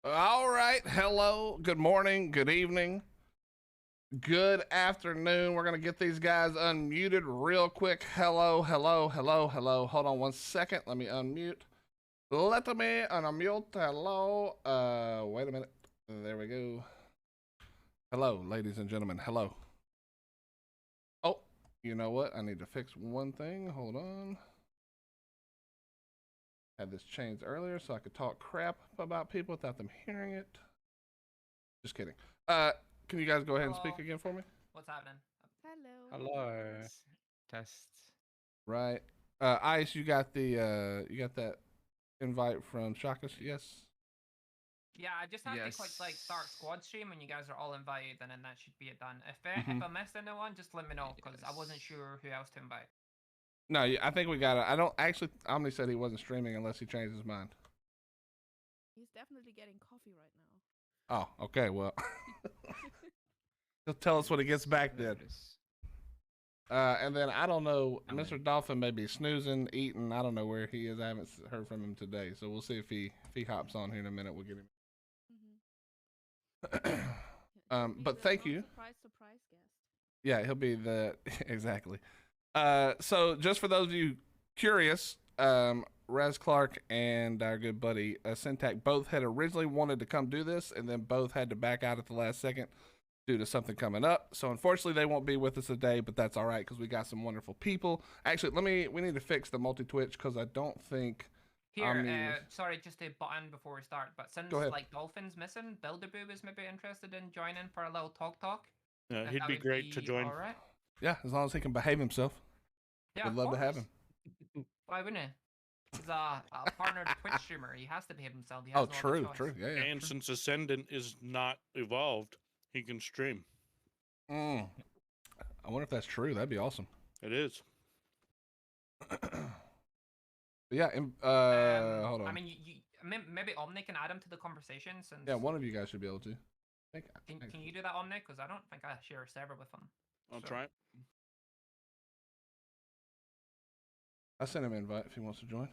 All right. Hello. Good morning. Good evening. Good afternoon. We're going to get these guys unmuted real quick. Hello. Hello. Hello. Hello. Hold on one second. Let me unmute. Let me unmute. Hello. Wait a minute. There we go. Hello, ladies and gentlemen. Hello. Oh, you know what? I need to fix one thing. Hold on. Had this changed earlier so I could talk crap about people without them hearing it. Just kidding. Can you guys go ahead and speak again for me? What's happening? Hello. Hello. Test. Right. Ice, you got that invite from Shakas? Yes. Yeah, I just have to click like start squad stream when you guys are all invited, and then that should be it done. If I missed anyone, just let me know because I wasn't sure who else to invite. No, I think we got it. I don't actually. Omni said he wasn't streaming unless he changed his mind. He's definitely getting coffee right now. Oh, okay. Well, he'll tell us when he gets back then. And then I don't know. Mr. Dolphin may be snoozing, eating. I don't know where he is. I haven't heard from him today, so we'll see if he hops on here in a minute. We'll get him. But thank you. Surprise guest. Yeah, he'll be the exactly. So just for those of you curious, Raz Clark and our good buddy Syntac both had originally wanted to come do this, and then both had to back out at the last second due to something coming up. So unfortunately, they won't be with us today, but that's all right because we got some wonderful people. Actually, we need to fix the multi-twitch because I don't think. Here, sorry, just a button before we start. But since like Dolphin's missing, Builderboo is maybe interested in joining for a little talk. Yeah, he'd be great to join. All right. Yeah, as long as he can behave himself. Yeah, we'd love to have him. Why wouldn't he? He's a partnered Twitch streamer. He has to behave himself. He Oh, has true. Yeah. And since Ascendant is not evolved, he can stream. I wonder if that's true. That'd be awesome. It is. Yeah. Hold on. I mean, maybe Omni can add him to the conversation. Since yeah, one of you guys should be able to. Can you do that, Omni? Because I don't think I share a server with him. I'll try it. I sent him an invite if he wants to join.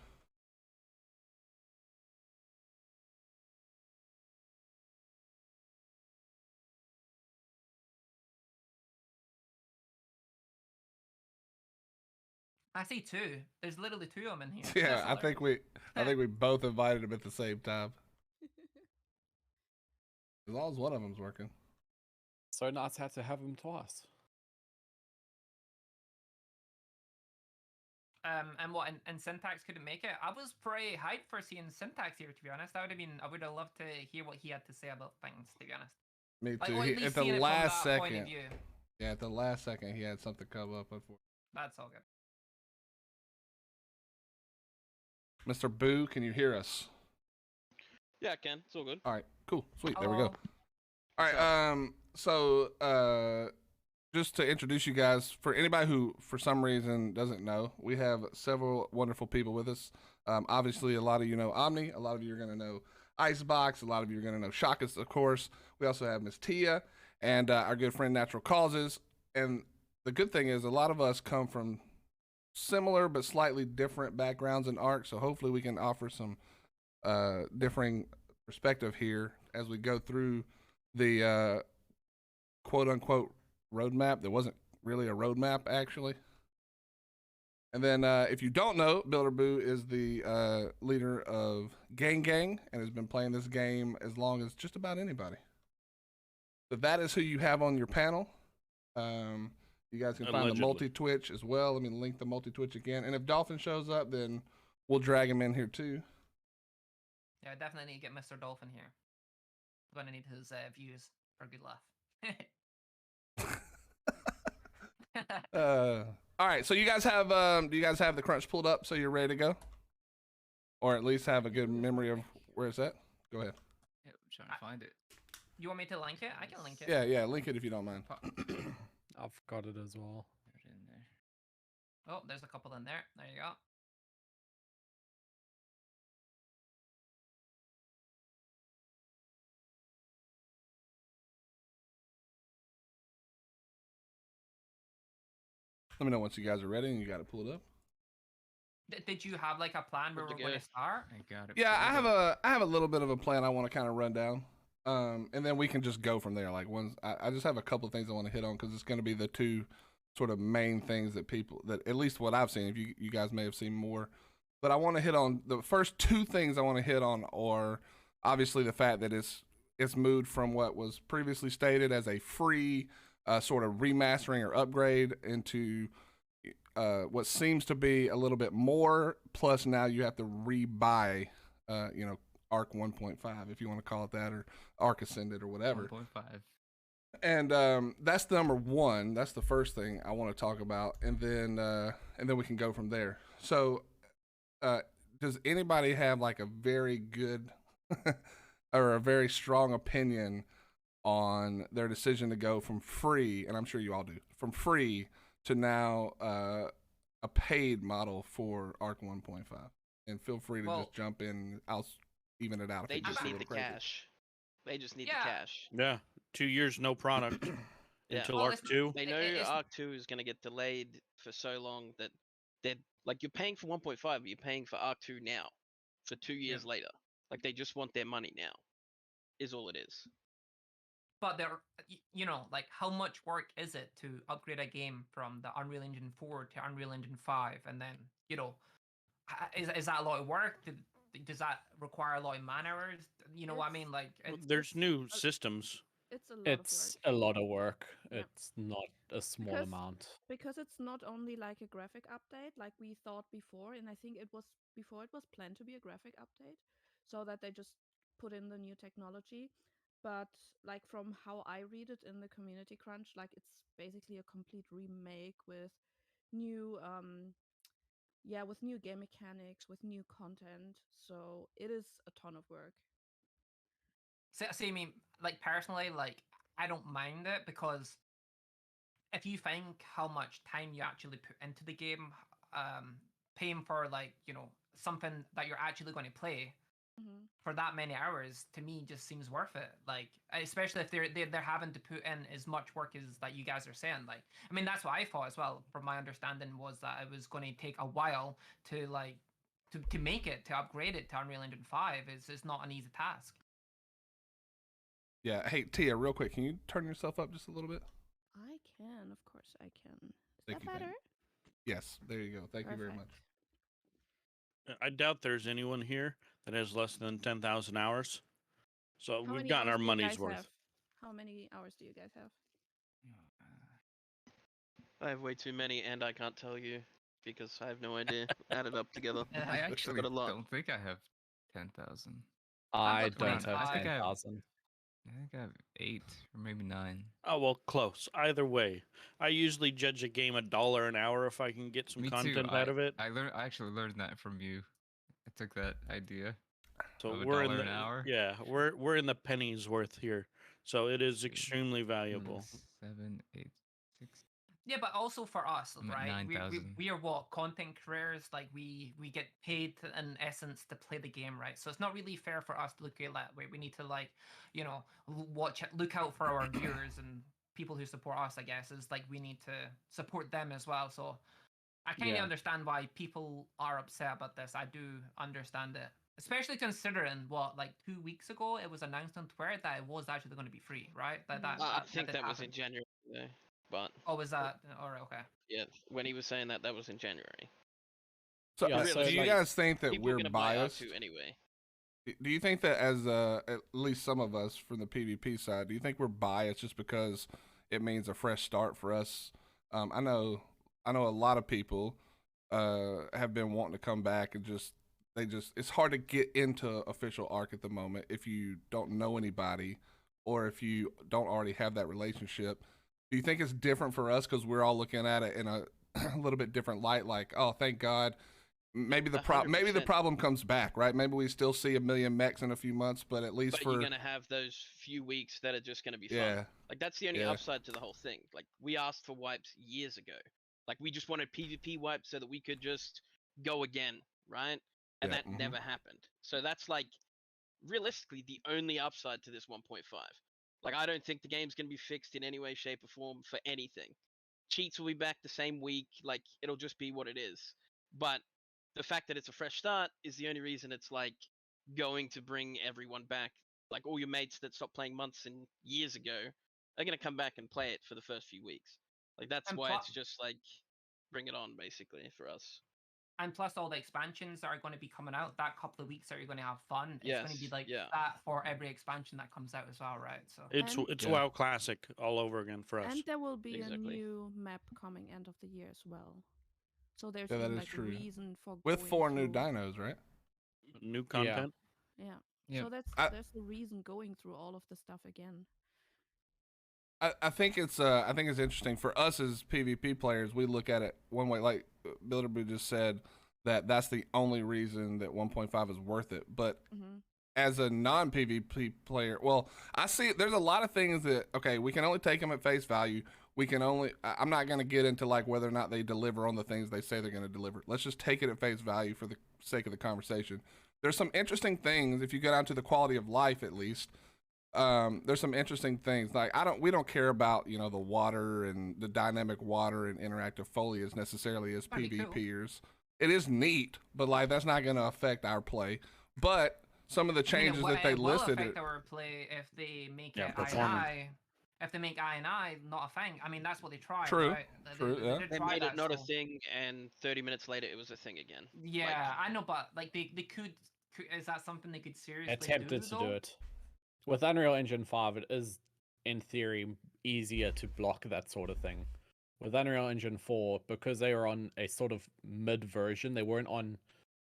I see two. There's literally two of them in here. Yeah, I think we both invited him at the same time. As long as one of them's working. So nice had to have him twice. And Syntax couldn't make it. I was pretty hyped for seeing Syntax here, to be honest. I would have loved to hear what he had to say about things, to be honest. Me too. At the last second. Yeah, at the last second he had something come up. That's all good. Mr. Boo, can you hear us? Yeah, I can. It's all good. All right, cool, sweet. There we go. All right, so just to introduce you guys, for anybody who for some reason doesn't know, we have several wonderful people with us. Obviously, a lot of you know Omni, a lot of you are going to know Icebox, a lot of you are going to know Shakas, of course. We also have Miss Tia and our good friend Natural Causes. And the good thing is a lot of us come from similar but slightly different backgrounds in Ark, so hopefully we can offer some differing perspective here as we go through the quote-unquote roadmap. There wasn't really a roadmap, actually. And then if you don't know, Builderboo is the leader of Gang and has been playing this game as long as just about anybody. So that is who you have on your panel. You guys can find the multi-twitch as well. Let me link the multi-twitch again. And if Dolphin shows up, then we'll drag him in here too. Yeah, I definitely need to get Mr. Dolphin here. I'm going to need his views for a good laugh. All right, so you guys have do you guys have the crunch pulled up so you're ready to go? Or at least have a good memory of where it's at? Go ahead. Yeah, I'm trying to find it. You want me to link it? I can link it. Yeah, link it if you don't mind. I've got it as well. In there. Oh, there's a couple in there. There you go. Let me know once you guys are ready and you got to pull it up. Did you have like a plan where Where'd we're you going go? to start? I got it. Yeah, pulled I up. have a little bit of a plan I want to kind of run down, and then we can just go from there. Like I just have a couple of things I want to hit on because it's going to be the two sort of main things that people that at least what I've seen. If you guys may have seen more, but I want to hit on the first two things I want to hit on are obviously the fact that it's moved from what was previously stated as a free sort of remastering or upgrade into what seems to be a little bit more. Plus, now you have to rebuy, Ark 1.5, if you want to call it that, or Ark Ascended, or whatever. 1.5. And that's number one. That's the first thing I want to talk about, and then we can go from there. So, does anybody have like a very good or a very strong opinion on their decision to go from free? And I'm sure you all do, from free to now a paid model for Ark 1.5. And feel free to just jump in. I'll even it out. If They it gets just a need little the crazy. cash. They just need Yeah. the cash. Yeah, 2 years no product Yeah. until Well, Ark 2. They know Ark 2 is going to get delayed for so long that they're like, you're paying for 1.5, but you're paying for Ark 2 now, for 2 years later. Like, they just want their money now, is all it is. But there, like how much work is it to upgrade a game from the Unreal Engine 4 to Unreal Engine 5, and then is that a lot of work? Does that require a lot of man hours? You know what I mean? Like, There's new systems. It's a lot of work. It's a lot of work. Yeah. It's not a small amount. Because it's not only like a graphic update like we thought before, and I think it was planned to be a graphic update, so that they just put in the new technology. But like from how I read it in the community crunch, like it's basically a complete remake with new with new game mechanics, with new content. So it is a ton of work. See, I mean, like personally, like I don't mind it because if you think how much time you actually put into the game, paying for like something that you're actually going to play for that many hours, to me just seems worth it. Like, especially if they're having to put in as much work as that you guys are saying. Like, I mean, that's what I thought as well. From my understanding, was that it was going to take a while to like to make it, to upgrade it to Unreal Engine 5. It's not an easy task. Yeah. Hey, Tia, real quick, can you turn yourself up just a little bit? I can, of course I can. Is Thank that you, better? Yes, there you go. Thank you very much. I doubt there's anyone here that has less than 10,000 hours. So How we've many gotten hours our do you money's guys worth. have? How many hours do you guys have? I have way too many, and I can't tell you because I have no idea. Add it up together. I actually got a lot. don't think I have 10,000. I got don't 25. have I think I have- 10,000. I think I have 8 or maybe 9. Oh, well, close. Either way, I usually judge a game $1 an hour if I can get some Me content too. out of it. I actually learned that from you. I took that idea. So of we're in $1 the an hour. yeah, we're in the pennies worth here. So it is extremely valuable. 7, 8, 6. Yeah, but also for us, I'm at right? We 9,000. are what, content creators? Like we get paid in essence to play the game, right? So it's not really fair for us to look at that way. We need to like, look out for our viewers and people who support us. I guess is like we need to support them as well. So I kind of understand why people are upset about this. I do understand it, especially considering what, like 2 weeks ago it was announced on Twitter that it was actually going to be free, right? I think that was in January, though. But oh, was that all right? Okay. yeah, when he was saying that was in January. So, Yeah, do you guys think that People are we're gonna buy biased? R2 anyway. Do you think that as at least some of us from the PvP side, do you think we're biased just because it means a fresh start for us? I know a lot of people have been wanting to come back and it's hard to get into official Ark at the moment if you don't know anybody or if you don't already have that relationship. Do you think it's different for us because we're all looking at it in a little bit different light? Like, oh, thank God. Maybe the problem comes back, right? Maybe we still see 1 million mechs in a few months, but at least you're gonna have those few weeks that are just gonna be fun. Yeah. Like that's the only upside to the whole thing. Like we asked for wipes years ago. Like we just wanted PvP wipes so that we could just go again, right? And that never happened. So that's like realistically the only upside to this 1.5. Like I don't think the game's gonna be fixed in any way, shape, or form for anything. Cheats will be back the same week. Like it'll just be what it is. But the fact that it's a fresh start is the only reason it's like going to bring everyone back. Like all your mates that stopped playing months and years ago are gonna come back and play it for the first few weeks. Like that's And why plu- it's just like bring it on basically for us. And plus all the expansions that are going to be coming out, that couple of weeks that you're going to have fun, it's going to be Yes, like yeah. that for every expansion that comes out as well, right? So It's And- it's Yeah. WoW Classic all over again for us. And there will be a Exactly. new map coming end of the year as well. So there's Yeah, that even, is like true. a reason for With going 4 new through- dinos, right? New content. Yeah. Yeah. So I- there's the reason going through all of the stuff again. I think it's interesting for us as PvP players. We look at it one way, like Bilderberg just said, that's the only reason that 1.5 is worth it. But Mm-hmm. as a non-PvP player, well, I see there's a lot of things that, okay, we can only take them at face value. I'm not going to get into like whether or not they deliver on the things they say they're going to deliver. Let's just take it at face value for the sake of the conversation. There's some interesting things, if you go down to the quality of life at least, there's some interesting things. Like we don't care about, the water and the dynamic water and interactive foliage necessarily as Pretty cool. PvPers. It is neat, but like that's not going to affect our play. But some of the changes that they listed, will affect our play if they make Yeah, it performance. I&I. If they make I&I not a thing, I mean that's what they tried. True, Right? true, yeah. did They try made that, it not a so- thing, and 30 minutes later it was a thing again. Yeah, I know, but like they could. Is that something they could seriously Attempted do? to though? do it. With Unreal Engine 5, it is, in theory, easier to block that sort of thing. With Unreal Engine 4, because they were on a sort of mid version, they weren't on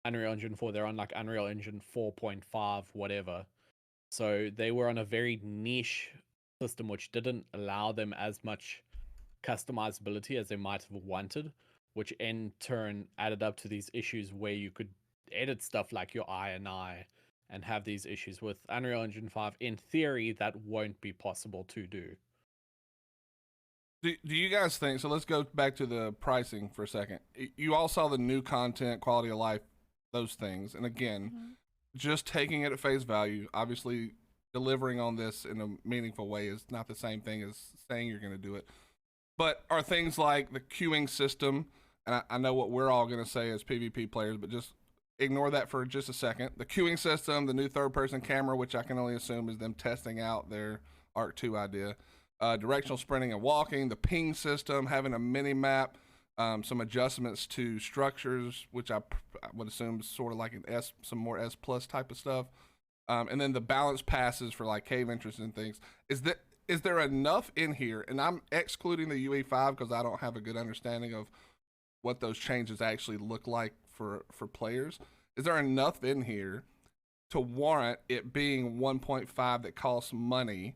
Unreal Engine 4, they're on like Unreal Engine 4.5, whatever. So they were on a very niche system which didn't allow them as much customizability as they might have wanted, which in turn added up to these issues where you could edit stuff like your I and have these issues. With Unreal Engine 5. In theory, that won't be possible to do. do you guys think, so let's go back to the pricing for a second. You all saw the new content, quality of life, those things. And again, Mm-hmm. just taking it at face value, obviously delivering on this in a meaningful way is not the same thing as saying you're going to do it. But are things like the queuing system, and I know what we're all going to say as PvP players, but just ignore that for just a second. The queuing system, the new third-person camera, which I can only assume is them testing out their Ark2 idea, directional sprinting and walking, the ping system, having a mini-map, some adjustments to structures, which I would assume is sort of like some more S+ type of stuff, and then the balance passes for like cave entries and things. Is there enough in here, and I'm excluding the UE5 because I don't have a good understanding of what those changes actually look like for players. Is there enough in here to warrant it being 1.5 that costs money,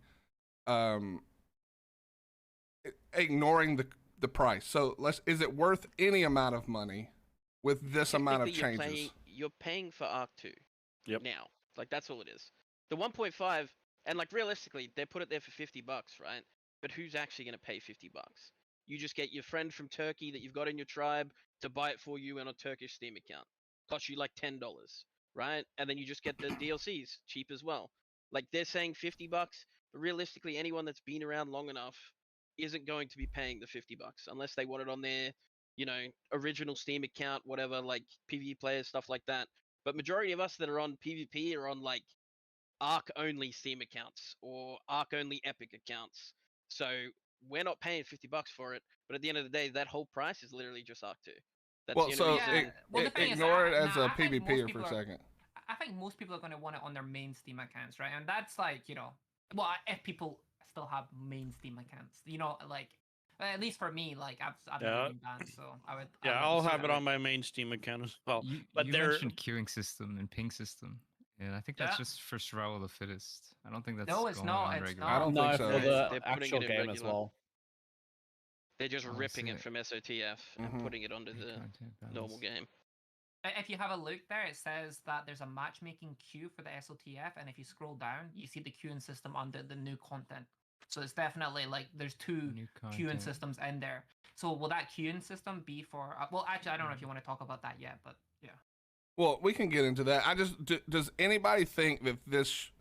ignoring the price? So is it worth any amount of money with this amount of Technically, changes? You're paying for Ark2 Yep. now. Like that's all it is. The 1.5, and like realistically, they put it there for $50, right? But who's actually going to pay $50? You just get your friend from Turkey that you've got in your tribe to buy it for you on a Turkish Steam account. Costs you like $10, right? And then you just get the DLCs cheap as well. Like they're saying $50, but realistically, anyone that's been around long enough isn't going to be paying the $50 unless they want it on their, original Steam account, whatever, like PvE players, stuff like that. But majority of us that are on PvP are on like Ark only Steam accounts or Ark only Epic accounts. So we're not paying $50 for it, but at the end of the day, that whole price is literally just Ark 2. That's Well, the so only Yeah, reason. well, the thing is, ignore it nah, as a I think most PvPer for people a are- second. I think most people are going to want it on their main Steam accounts, right? And that's like, well, if people still have main Steam accounts, like, at least for me, like, I've never Yeah. been banned, so I would. Yeah, I would I'll assume have it that- on my main Steam account as well. You, but you they're- mentioned queuing system and ping system. Yeah, I think that's Yeah. just for survival of the fittest. I don't think that's No, it's going not, on it's regularly. I don't No, think so. for Yeah, the they're putting actual it in game as regular. well. They're just Oh, I ripping see it it. from SOTF Mhm. and putting it onto the Content normal balance. game. If you have a look there, it says that there's a matchmaking queue for the SOTF, and if you scroll down, you see the queuing system under the new content. So it's definitely like there's two New queuing content. systems in there. So will that queuing system be for? Well, actually, I don't know if you want to talk about that yet, but yeah. Well, we can get into that. Does anybody think that this,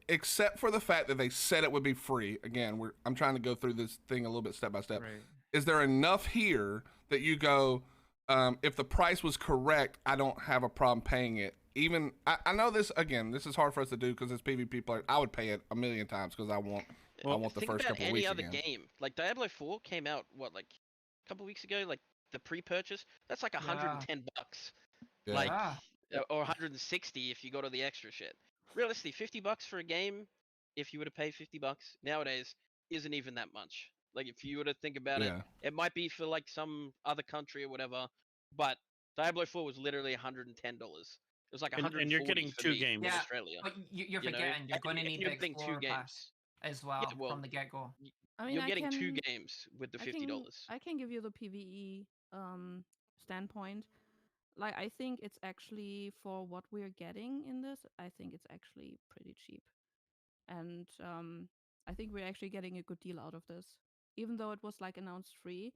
except for the fact that they said it would be free? Again, I'm trying to go through this thing a little bit step by step. Right. Is there enough here that you go, if the price was correct, I don't have a problem paying it. Even I know this again. This is hard for us to do because it's PvP player. I would pay it a million times because I want the Think first about couple of any weeks other again. game. Like Diablo 4 came out like a couple weeks ago. Like the pre-purchase, that's like $110. Yeah. Like Yeah. or 160 if you go to the extra shit. Realistically, $50 for a game, if you were to pay $50 nowadays, isn't even that much. Like if you were to think about it, it might be for like some other country or whatever, but Diablo 4 was literally $110. It was like 140 and you're getting for 2 me games. in Yeah, Australia. but you're you know? forgetting you're going to And need you're the getting 2 Explorer Pass games. as well well, from the get-go. I mean, You're I getting 2 can games with the I $50. can give you the PVE standpoint. Like, I think it's actually, for what we're getting in this, I think it's actually pretty cheap. And I think we're actually getting a good deal out of this, even though it was like announced free.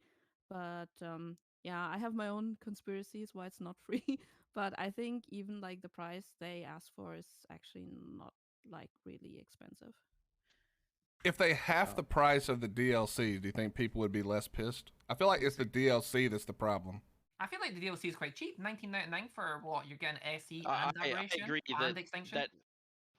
But yeah, I have my own conspiracies why it's not free. But I think even like the price they ask for is actually not like really expensive. If they half the price of the DLC, do you think people would be less pissed? I feel like it's the DLC that's the problem. I feel like the DLC is quite cheap, $19.99 for what you're getting SE I and Aberration agree and Extinction. that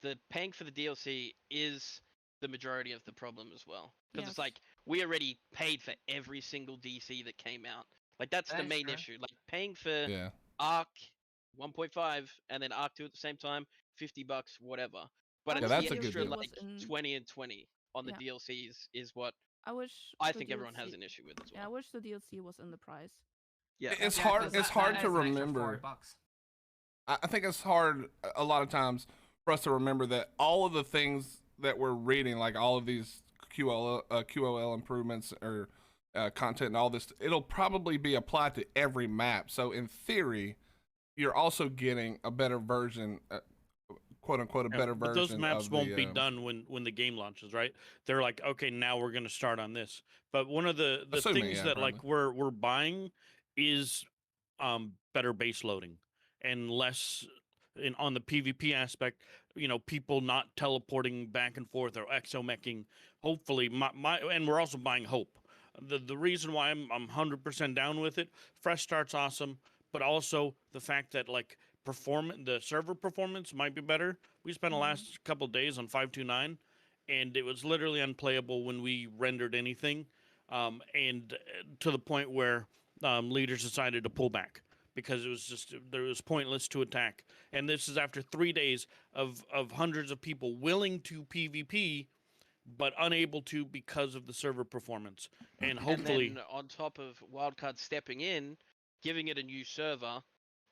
the paying for the DLC is the majority of the problem as well. Because it's Yes. like we already paid for every single DC that came out. Like that's the That is main true. issue. Like paying for Yeah. Ark 1.5 and then Ark 2 at the same time, $50, whatever. But I it's wish that's the a good extra deal. like 20 and 20 on the Yeah. DLCs is what I wish I the think everyone has DLC an issue with as Yeah, I well. wish the DLC was in the price. Yeah. It's Yeah, hard. 'cause It's that hard is to an extra remember. $40. I think it's hard a lot of times for us to remember that all of the things that we're reading, like all of these QOL improvements or content and all this, it'll probably be applied to every map. So in theory, you're also getting a better version, quote unquote, a better version. But those maps of won't the, be done when the game launches, right? They're like, okay, now we're gonna start on this. But one of the Assuming, things yeah, that like probably. we're buying is better base loading and less on the PvP aspect. You know, people not teleporting back and forth or exomeching. Hopefully, and we're also buying hope. The reason why I'm 100% down with it, fresh start's awesome, but also the fact that like the server performance might be better. We spent the last couple days on 529, and it was literally unplayable when we rendered anything, and to the point where leaders decided to pull back because it was pointless to attack. And this is after 3 days of hundreds of people willing to PvP, but unable to because of the server performance. And hopefully, and then on top of Wildcard stepping in, giving it a new server,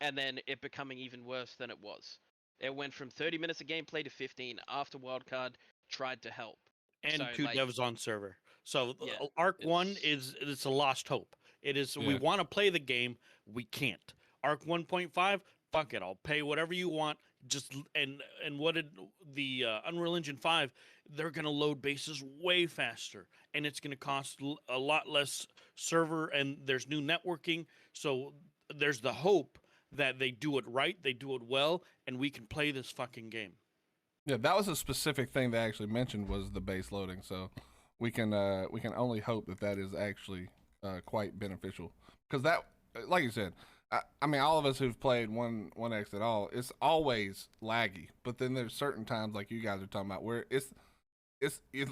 and then it becoming even worse than it was. It went from 30 minutes of gameplay to 15 after Wildcard tried to help. and So, 2 like, devs on server. So yeah, Ark 1 it's- it's a lost hope. It is we Yeah. want to play the game, we can't. Ark 1.5, fuck it, I'll pay whatever you want. Just and what did the Unreal Engine 5? They're gonna load bases way faster, and it's gonna cost a lot less server, and there's new networking. So there's the hope that they do it right, they do it well, and we can play this fucking game. Yeah, that was a specific thing they actually mentioned was the base loading. So we can only hope that is actually quite beneficial because that, like you said, I mean, all of us who've played 1X at all, it's always laggy. But then there's certain times, like you guys are talking about, where it's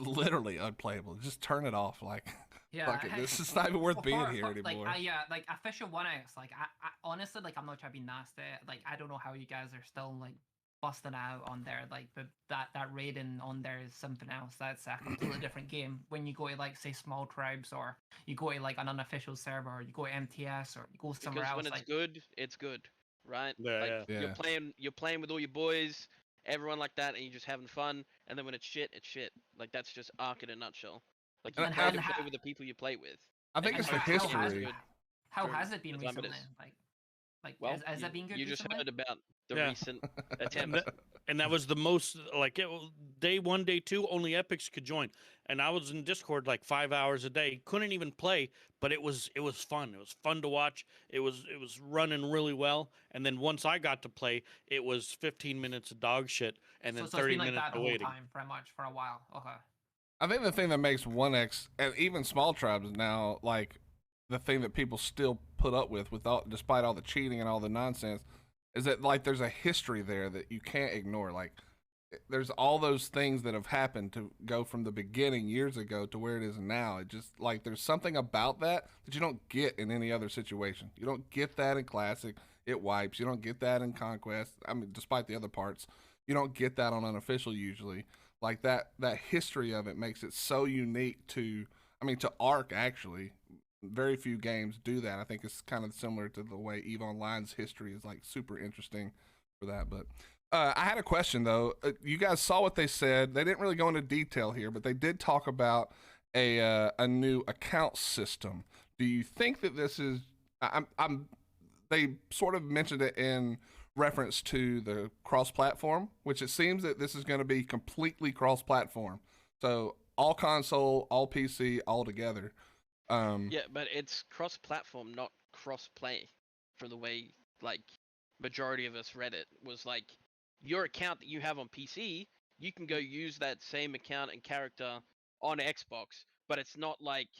literally unplayable. Just turn it off. Like, Yeah, fuck it, this is not even worth being here anymore. Like, yeah, like official 1X. Like, I honestly, like, I'm not trying to be nasty. Like, I don't know how you guys are still like busting out on there. Like, but that raiding on there is something else. That's a completely different game. When you go to like say small tribes, or you go to like an unofficial server, or you go to MTS, or you go somewhere because else. when it's like, good, it's good, right? Yeah, like yeah. you're playing with all your boys, everyone like that, and you're just having fun. And then when it's shit, it's shit. Like that's just Ark in a nutshell. Like you And play how- to play with the people you play with. I think and it's you the hope it's history. good. how for has it been the time it recently? is. Like, Well, has you, that been good you just recently? heard about the Yeah. recent And attempt. and that was the most like day 1, day 2, only epics could join. And I was in Discord like 5 hours a day, couldn't even play, but it was fun. It was fun to watch. It was running really well. And then once I got to play, it was 15 minutes of dog shit, and then So it's 30 been like minutes that the of whole waiting. time, pretty much, for a while. Okay. I think the thing that makes 1X and even small tribes now, like the thing that people still put up with all, despite all the cheating and all the nonsense, is that like there's a history there that you can't ignore. Like there's all those things that have happened to go from the beginning years ago to where it is now. It just like there's something about that you don't get in any other situation. You don't get that in Classic. It wipes. You don't get that in Conquest. I mean, despite the other parts, you don't get that on Unofficial usually. Like that history of it makes it so unique to Ark actually. Very few games do that. I think it's kind of similar to the way EVE Online's history is like super interesting for that. But I had a question though. You guys saw what they said. They didn't really go into detail here, but they did talk about a new account system. Do you think that this is? They sort of mentioned it in reference to the cross-platform, which it seems that this is going to be completely cross-platform. So all console, all PC, all together. Yeah, but it's cross-platform, not cross-play. From the way like majority of us read it was like. Your account that you have on PC, you can go use that same account and character on Xbox, but it's not like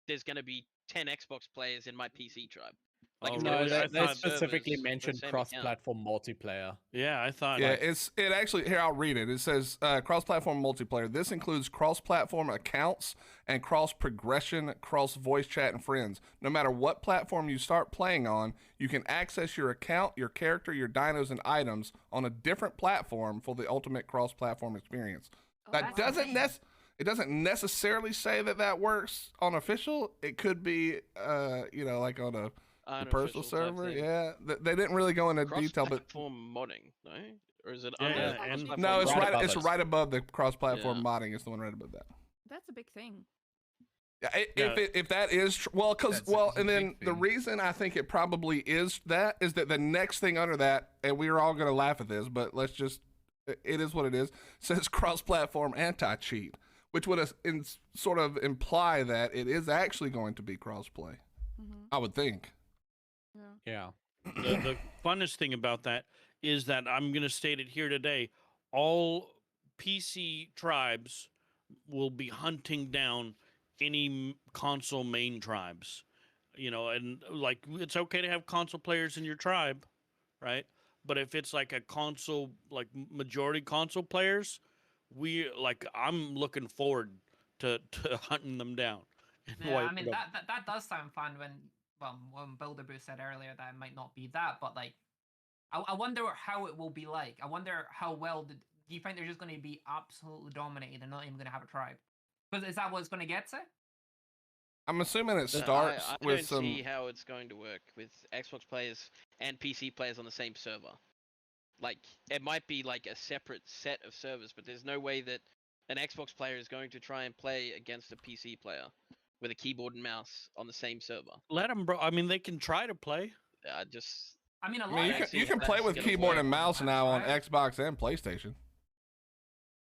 there's going to be 10 Xbox players in my PC tribe. Like, Oh, it's really? gonna No, be they 5 specifically servers for the mentioned same account. cross-platform multiplayer. Yeah, I thought. Yeah, Like, it actually here. I'll read it. It says cross-platform multiplayer. This includes cross-platform accounts and cross-progression, cross-voice chat, and friends. No matter what platform you start playing on, you can access your account, your character, your dinos, and items on a different platform for the ultimate cross-platform experience. That that's doesn't it doesn't necessarily say that works on official. It could be like on a the personal server, yeah. They didn't really go into detail, but cross-platform modding, no? Or is it Yeah, under and- cross-platform no, it's Right right. above It's it. right above the cross-platform Yeah. modding. It's the one right above that. That's a big thing. Yeah, Yeah. if that is That's a and then big the thing. reason I think it probably is that the next thing under that, and we're all gonna laugh at this, but let's just it is what it is. Says cross-platform anti-cheat, which would sort of imply that it is actually going to be cross-play. Mm-hmm. I would think. Yeah. Yeah. the funnest thing about that is that I'm going to state it here today. All PC tribes will be hunting down any console main tribes. And like it's okay to have console players in your tribe, right? But if it's like a console, like majority console players, I'm looking forward to hunting them down. and Yeah, I wiping mean them. that does sound fun when Builder Boo said earlier that it might not be that, but like I wonder how it will be like. I wonder how well do you think they're just going to be absolutely dominated and not even going to have a tribe? Because is that what it's going to get to? I'm assuming it No, starts I with don't some. see how it's going to work with Xbox players and PC players on the same server. Like, it might be like a separate set of servers, but there's no way that an Xbox player is going to try and play against a PC player with a keyboard and mouse on the same server. Let them, bro. I mean, they can try to play. Just I mean, a I lot mean, of you Xbox can play players with get keyboard away and with mouse that, now on right? Xbox and PlayStation.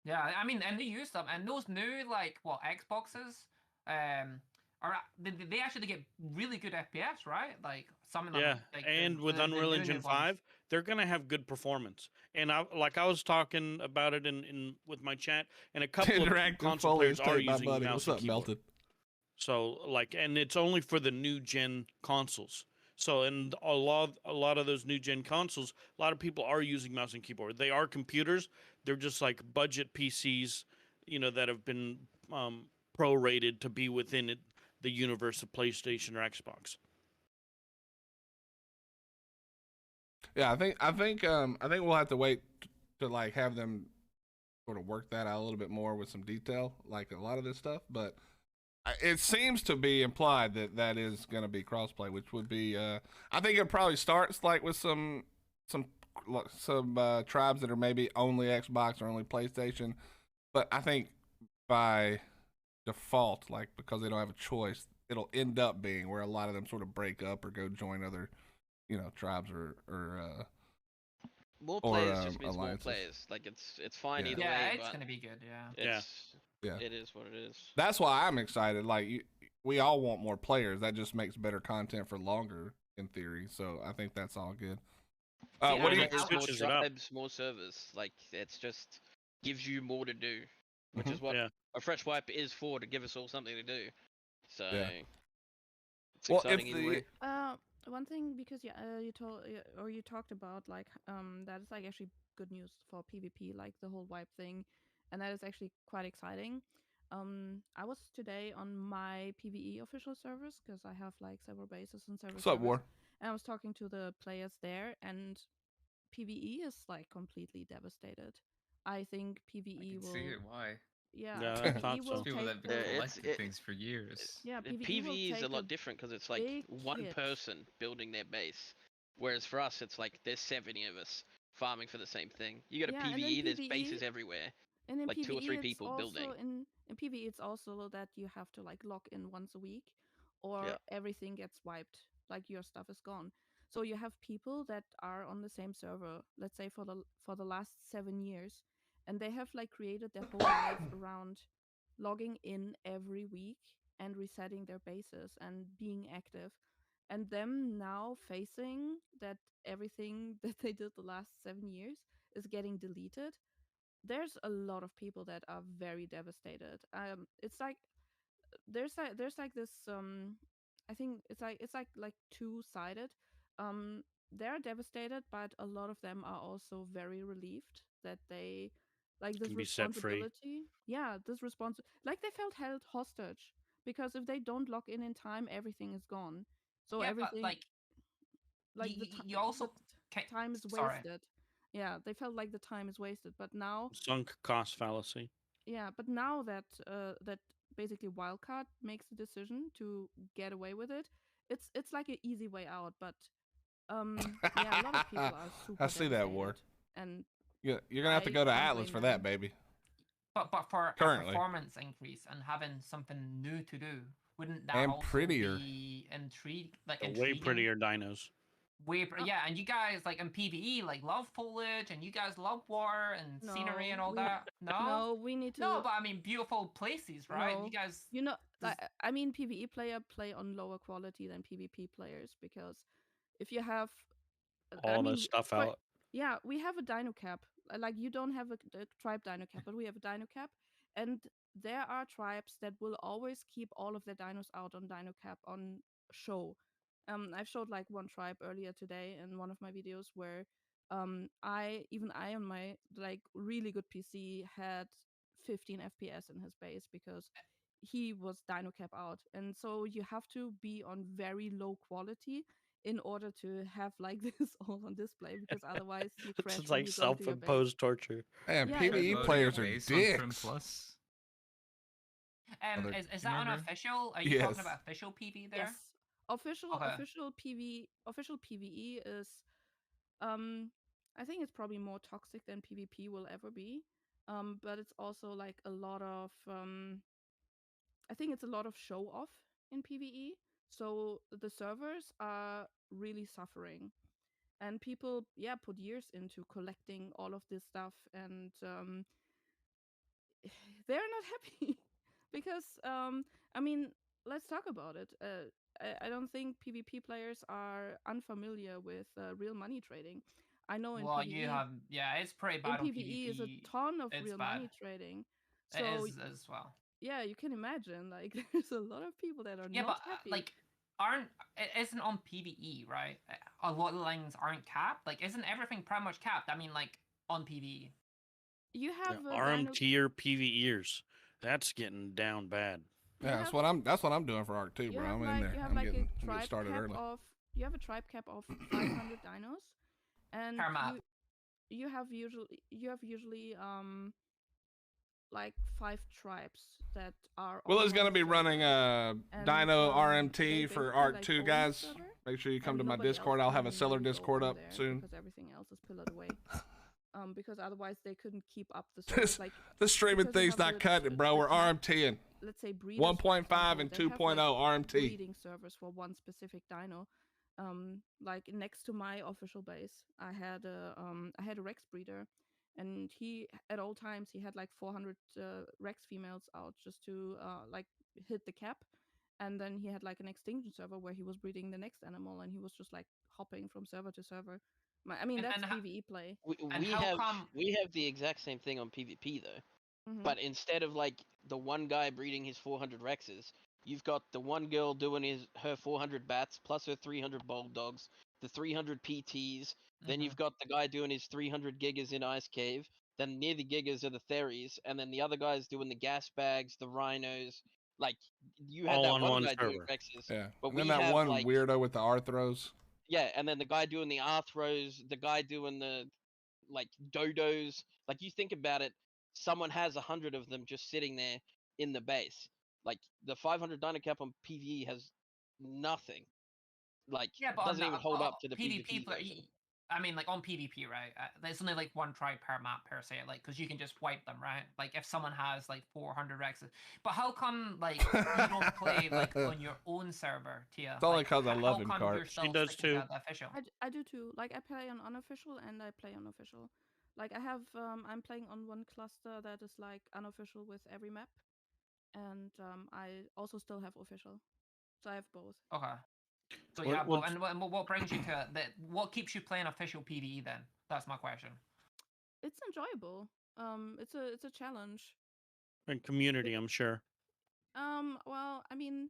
Yeah, I mean, and they use them, and those new Xboxes, they actually get really good FPS, right? Like some of them. Yeah, like, and with the Unreal new Engine ones. 5, they're gonna have good performance. And I was talking about it in with my chat, and a couple of Interactive console Foley players is are tape, my using buddy. mouse What's and up, keyboard. Melted? So and it's only for the new gen consoles. So and a lot of those new gen consoles, a lot of people are using mouse and keyboard. They are computers. They're just like budget PCs, that have been prorated to be within the universe of PlayStation or Xbox. Yeah, I think we'll have to wait to like have them sort of work that out a little bit more with some detail, like a lot of this stuff. But it seems to be implied that is going to be crossplay, which would be. I think it probably starts like with some tribes that are maybe only Xbox or only PlayStation, but I think by default, like because they don't have a choice, it'll end up being where a lot of them sort of break up or go join other, tribes or more or, players just means more alliances. players. Like it's fine Yeah. either Yeah, way. it's but gonna be good. Yeah. Yeah. It is what it is. That's why I'm excited. Like we all want more players. That just makes better content for longer, in theory. So I think that's all good. See, What do you? I- More switches it up. tribes, more servers. Like it's just gives you more to do, which is what Yeah. a fresh wipe is for, to give us all something to do. So Yeah. it's Well, exciting if either way. one thing, because you talked about like that is like actually good news for PvP, like the whole wipe thing, and that is actually quite exciting. I was today on my PvE official servers because I have like several bases and several What's up, servers, War? and I was talking to the players there, and PvE is like completely devastated. I think I PvE can will, see it. Why? yeah, Yeah, I PvE thought will so. People take that have the, been Yeah, collecting things for years. yeah, The PvE will PvE is a take lot different because it's like big one hit. person building their base, whereas for us it's like there's 70 of us farming for the same thing. You go to Yeah, and then PvE, there's PvE, bases everywhere, and in like 2 or PvE 3 it's people building. also in PvE it's also that you have to like log in once a week, or Yeah. everything gets wiped, like your stuff is gone. So you have people that are on the same server, let's say for the last 7 years, and they have like created their whole life around logging in every week and resetting their bases and being active, and them now facing that everything that they did the last 7 years is getting deleted. There's a lot of people that are very devastated. It's like there's like this I think it's like two-sided. They're devastated, but a lot of them are also very relieved that they like this Can be set free. responsibility. Yeah, this like they felt held hostage, because if they don't log in time, everything is gone. So Yeah, but everything, like like you also time is sorry. wasted. Yeah, they felt like the time is wasted, but now, Sunk cost fallacy. yeah, but now that that basically Wildcard makes the decision to get away with it, it's like an easy way out. But yeah, a lot of people are super I see that, War. devastated, and You're gonna have to I go to don't Atlas blame for them. that, baby. But for a Currently. performance increase and having something new to do, wouldn't that And also prettier. be intrigue like They're way intriguing? prettier dinos. Yeah, and you guys like in PvE like love foliage, and you guys love war and scenery and No, all we that. No, no, we need to. no, but I mean beautiful places, right? No, You guys, you know, does- I mean, PvE player play on lower quality than PvP players, because if you have, I All mean, this stuff quite, out. yeah, we have a dino cap. Like you don't have a tribe dino cap, but we have a dino cap, and there are tribes that will always keep all of their dinos out on dino cap on show. I've showed like one tribe earlier today in one of my videos where I on my like really good PC had 15 FPS in his base because he was dino cap out, and so you have to be on very low quality in order to have like this all on display, because otherwise you crash It's when like you go into your base. self-imposed torture. Man, Yeah, Tried PvE loading a players are base on Prim dicks. Plus. Other- is you that remember? unofficial? Are you Yes. talking about official PV there? Yes, official Okay. official PvE is I think it's probably more toxic than PvP will ever be. But it's also like a lot of I think it's a lot of show off in PvE. So the servers are really suffering, and people, yeah, put years into collecting all of this stuff, and they're not happy because I mean, let's talk about it. I don't think PvP players are unfamiliar with real money trading. I know in Well, PvE, you have it's pretty in bad on PvE is a PvP. ton of It's real bad. money trading. It So is as well. yeah, you can imagine like there's a lot of people that are Yeah, not but happy. like it isn't on PvE, right? A lot of lines aren't capped. Like, isn't everything pretty much capped? I mean, like on PvE. You have a Arm dino- tier PvEers. That's getting down bad. you Yeah, have- that's what I'm doing for Ark 2, you bro. have I'm like in there. you have I'm like getting a tribe started cap early. of you have a tribe cap of 500 dinos, and Per map. you have usually like 5 tribes that are Will all is going to on the be server, running and, Dino they RMT for basically, Ark like, 2, own the guys. server, Make sure you come and to my nobody else Discord. I'll have can a seller really go Discord on up there soon. because everything else is pillared away. Because otherwise they couldn't keep up the service. Like The streaming because you thing's have not cutting it, bro. We're cap, RMTing. let's say breeders, 1.5 for and example, 2.0 they have, like, RMT. breeding servers for one specific dino. Like next to my official base, I had a Rex breeder, and he at all times he had like 400 Rex females out just to like hit the cap, and then he had like an extinction server where he was breeding the next animal, and he was just like hopping from server to server. I mean, that's and PvE play. We, And we how have come- we have the exact same thing on PvP though. Mhm. But instead of like the one guy breeding his 400 Rexes. You've got the one girl doing her 400 bats plus her 300 bulldogs, the 300 PTs. Then you've got the guy doing his 300 gigas in Ice Cave. Then near the gigas are the Theries, and then the other guy's doing the gas bags, the rhinos. Like you had All that on one one guy doing server. Rexes, Yeah. but And we then that have one like weirdo with the Arthros. yeah, and then the guy doing the Arthros, the guy doing the like dodos. Like you think about it, someone has 100 of them just sitting there in the base. Like the 500 Dino Cap on PvE has nothing. Like Yeah, but doesn't even hold up to the PvP player, version. I mean, like on PvP, right? There's only like one try per map per se, like because you can just wipe them, right? Like if someone has like 400 Rexes, but how come like you don't play like on your own server, Tia? It's only Like, 'cause I love him, how come Cart. you're She still does sticking to too. the official? I do too. Like I play on unofficial and I play on official. Like I have I'm playing on one cluster that is like unofficial with every map, and I also still have official, so I have both. Okay. So Well- yeah, well, but and what brings you to that? What keeps you playing official PvE then? That's my question. It's enjoyable. It's a challenge. And community, I'm sure. Well, I mean,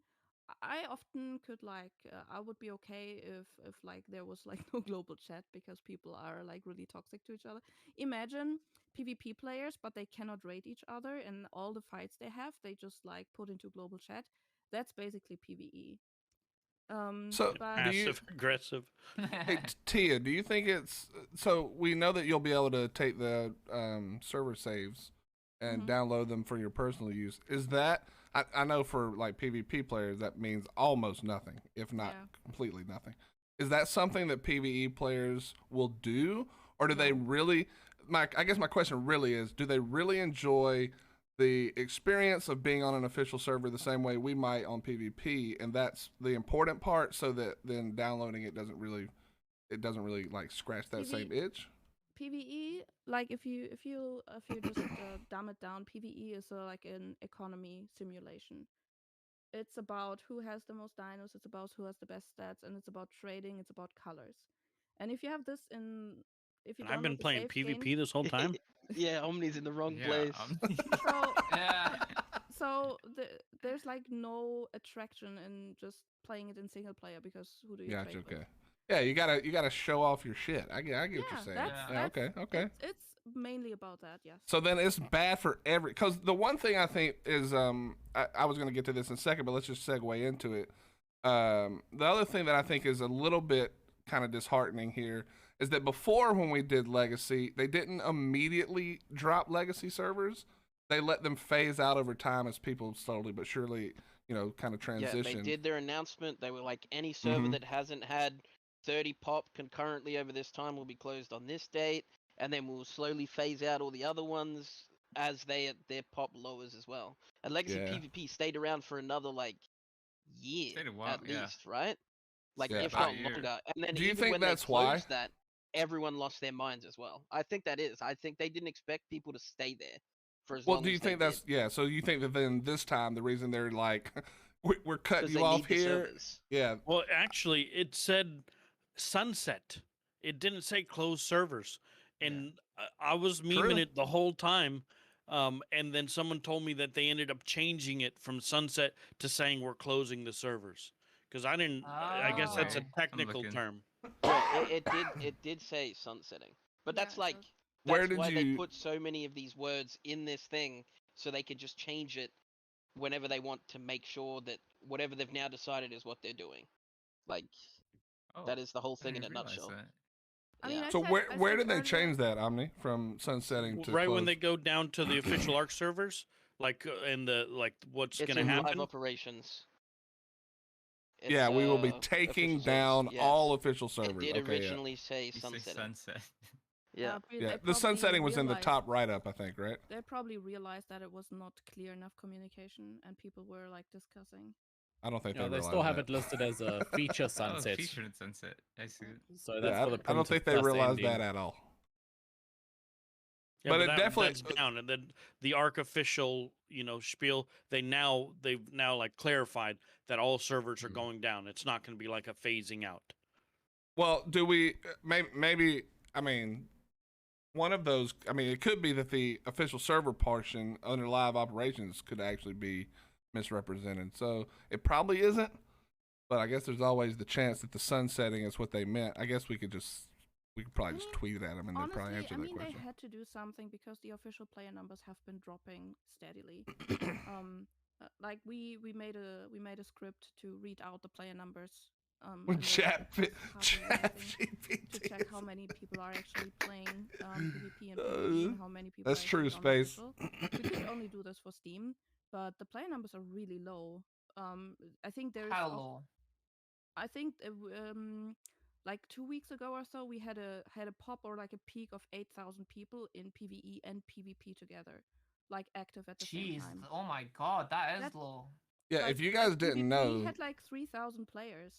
I often could like I would be okay if like there was like no global chat because people are like really toxic to each other. Imagine PvP players, but they cannot rate each other, and all the fights they have, they just like put into global chat. That's basically PvE. So, but do you, Passive aggressive. hey, Tia, do you think it's so? We know that you'll be able to take the server saves and download them for your personal use. Is that I know for like PvP players that means almost nothing, if not completely nothing. Is that something that PvE players will do, or do they really? I guess my question really is: do they really enjoy the experience of being on an official server the same way we might on PvP, and that's the important part, so that then downloading it doesn't really like scratch that same itch? PvE, like if you just dumb it down, PvE is like an economy simulation. It's about who has the most dinos, it's about who has the best stats, and it's about trading, it's about colors. And if you have this if you And I've been download the playing save PvP gain, this whole time. Yeah, Omni's in the wrong Yeah, place. so Yeah. so there's like no attraction in just playing it in single player because who do you Gotcha. trade with? Okay. Yeah, you gotta show off your shit. I get what you're saying. that's Okay. It's mainly about that, yes. So then it's bad for because the one thing I think is I was gonna get to this in a second, but let's just segue into it. The other thing that I think is a little bit kind of disheartening here is that before, when we did Legacy, they didn't immediately drop Legacy servers. They let them phase out over time as people slowly but surely, kind of transition. Yeah, they did their announcement. They were like, any server that hasn't had 30 pop concurrently over this time will be closed on this date, and then we'll slowly phase out all the other ones as their pop lowers as well. And Legacy PvP stayed around for another like year Stayed a while, at yeah. least, right? Like Yeah, if about not a year. longer. And then Do you even think when that's they why? closed that, everyone lost their minds as well. I think that is. I think they didn't expect people to stay there for as long Well, do you as think they that's did. So you think that then this time the reason they're like, we're cutting 'Cause you they off need the here? servers. Yeah. Well, actually, it said sunset. It didn't say closed servers, and I was memeing True. it the whole time. And then someone told me that they ended up changing it from sunset to saying we're closing the servers. Because I didn't. I guess that's a Okay. I'm technical looking. term. Yeah, it did say sunsetting. But Yeah, that's it like does. Where that's did why they you- put so many of these words in this thing so they can just change it whenever they want to make sure that whatever they've now decided is what they're doing. Like Oh, that is the whole I thing in didn't a realize nutshell. that. I mean, Yeah. I So said- where I where said did they earlier- change that, Omni, from sunsetting to Right close? when they go down to the official Ark servers, like and the what's It's gonna in happen. live operations. Yeah, we will be It's, taking official servers, down yes. all official It servers. did Okay, originally say You say sunsetting. sunset. Yeah. yeah. The sunsetting was in the top right up, I think, right? They probably realized that it was not clear enough communication, and people were like discussing. I don't think No, they they realized still have that. it listed as a feature sunset. Oh, featured sunset. I see it. So that's Yeah, for the I don't think they primitive plus realized ending. that at all. Yeah, but it that, definitely- that's down, and then the Ark official, spiel. They've now like clarified that all servers are going down. It's not going to be like a phasing out. Well, do we maybe? I mean, one of those. I mean, it could be that the official server portion under live operations could actually be misrepresented. So it probably isn't. But I guess there's always the chance that the sunsetting is what they meant. I guess we could probably just tweet at them and they'd probably answer that question. They had to do something because the official player numbers have been dropping steadily. Like we made a script to read out the player numbers. Chat to check how many people are actually playing PvP and PvP and how many people. That's true, Space. We could only do this for Steam, but the player numbers are really low. I think there's How low? I think like 2 weeks ago or so, we had a pop or like a peak of 8,000 people in PvE and PvP together, like active at the same time. Oh my god, that's low. Yeah, like, if you guys didn't know, we had like 3,000 players.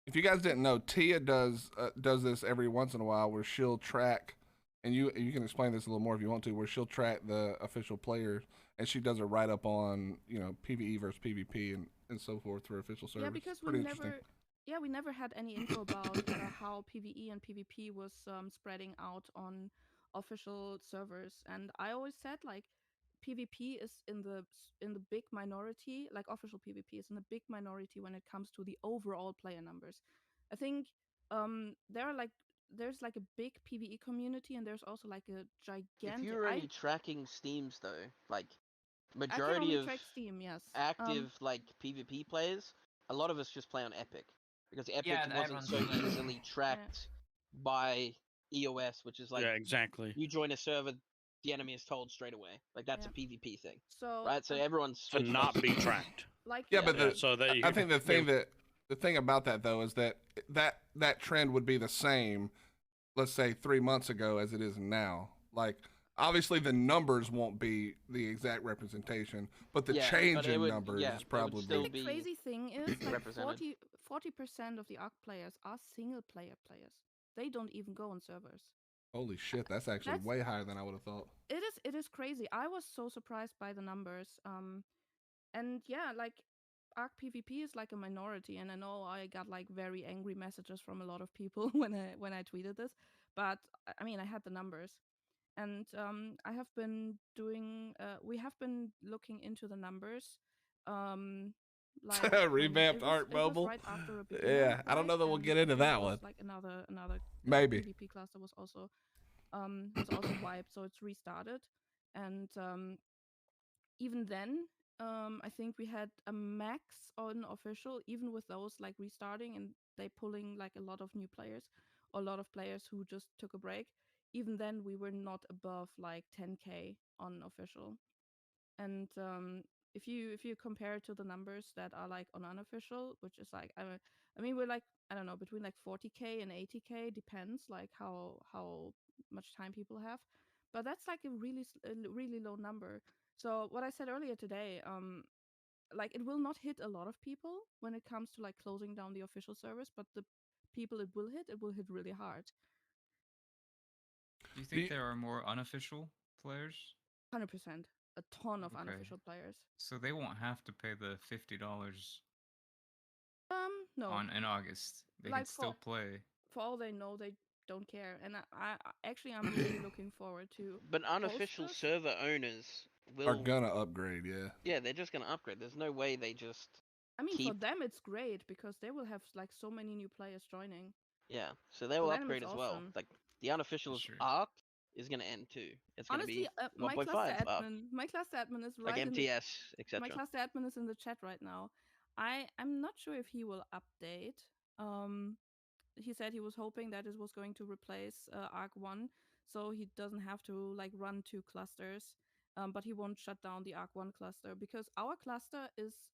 If you guys didn't know, Tia does this every once in a while, where she'll track, and you can explain this a little more if you want to, where she'll track the official players, and she does a write up on PvE versus PvP and so forth for official service. Yeah, because we never had any info about how PvE and PvP was spreading out on official servers, and I always said like PvP is in the big minority, like official PvP is in the big minority when it comes to the overall player numbers. I think there's like a big PvE community and there's also like a gigantic. If you're already tracking Steam's though, like I can majority only of track Steam, yes. active like PvP players, a lot of us just play on Epic because Epic wasn't so easily tracked by EOS, which is like exactly. You join a server, the enemy is told straight away. Like that's a PvP thing. So right, so everyone's to not be tracked. Like but I think the thing about that though is that trend would be the same, let's say 3 months ago as it is now. Like obviously the numbers won't be the exact representation, but the change in numbers is probably. The crazy thing is like 40% of the Ark players are single player players. They don't even go on servers. Holy shit, that's actually way higher than I would have thought. It is crazy. I was so surprised by the numbers. And yeah, like Ark PvP is like a minority, and I know I got like very angry messages from a lot of people when I tweeted this, but I mean I had the numbers, and I have been doing. We have been looking into the numbers. Like revamped Ark Mobile. Right after a beginner, I don't know that we'll get into that one. Like another maybe PvP cluster was also wiped, so it's restarted, and even then, I think we had a max on official, even with those like restarting and they pulling like a lot of new players, or a lot of players who just took a break. Even then, we were not above like 10K on official, and if you compare it to the numbers that are like on unofficial, which is like I mean we're like I don't know between like 40K and 80K, depends like how much time people have, but that's like a really low number. So what I said earlier today, like it will not hit a lot of people when it comes to like closing down the official service, but the people it will hit really hard. Do you think there are more unofficial players? 100%, a ton of unofficial players. So they won't have to pay the $50. No. In August, they like can still play. For all they know, they don't care, and I'm really looking forward to. But unofficial server owners are gonna upgrade, yeah. Yeah, they're just gonna upgrade. There's no way they just. I mean, for them it's great because they will have like so many new players joining. Yeah, so they will upgrade as well. Like the unofficial Ark is gonna end too. It's gonna be 1.5. My cluster admin is right. Like MTS, etc. My cluster admin is in the chat right now. I'm not sure if he will update. He said he was hoping that it was going to replace Ark1, so he doesn't have to like run 2 clusters. But he won't shut down the Ark1 cluster because our cluster is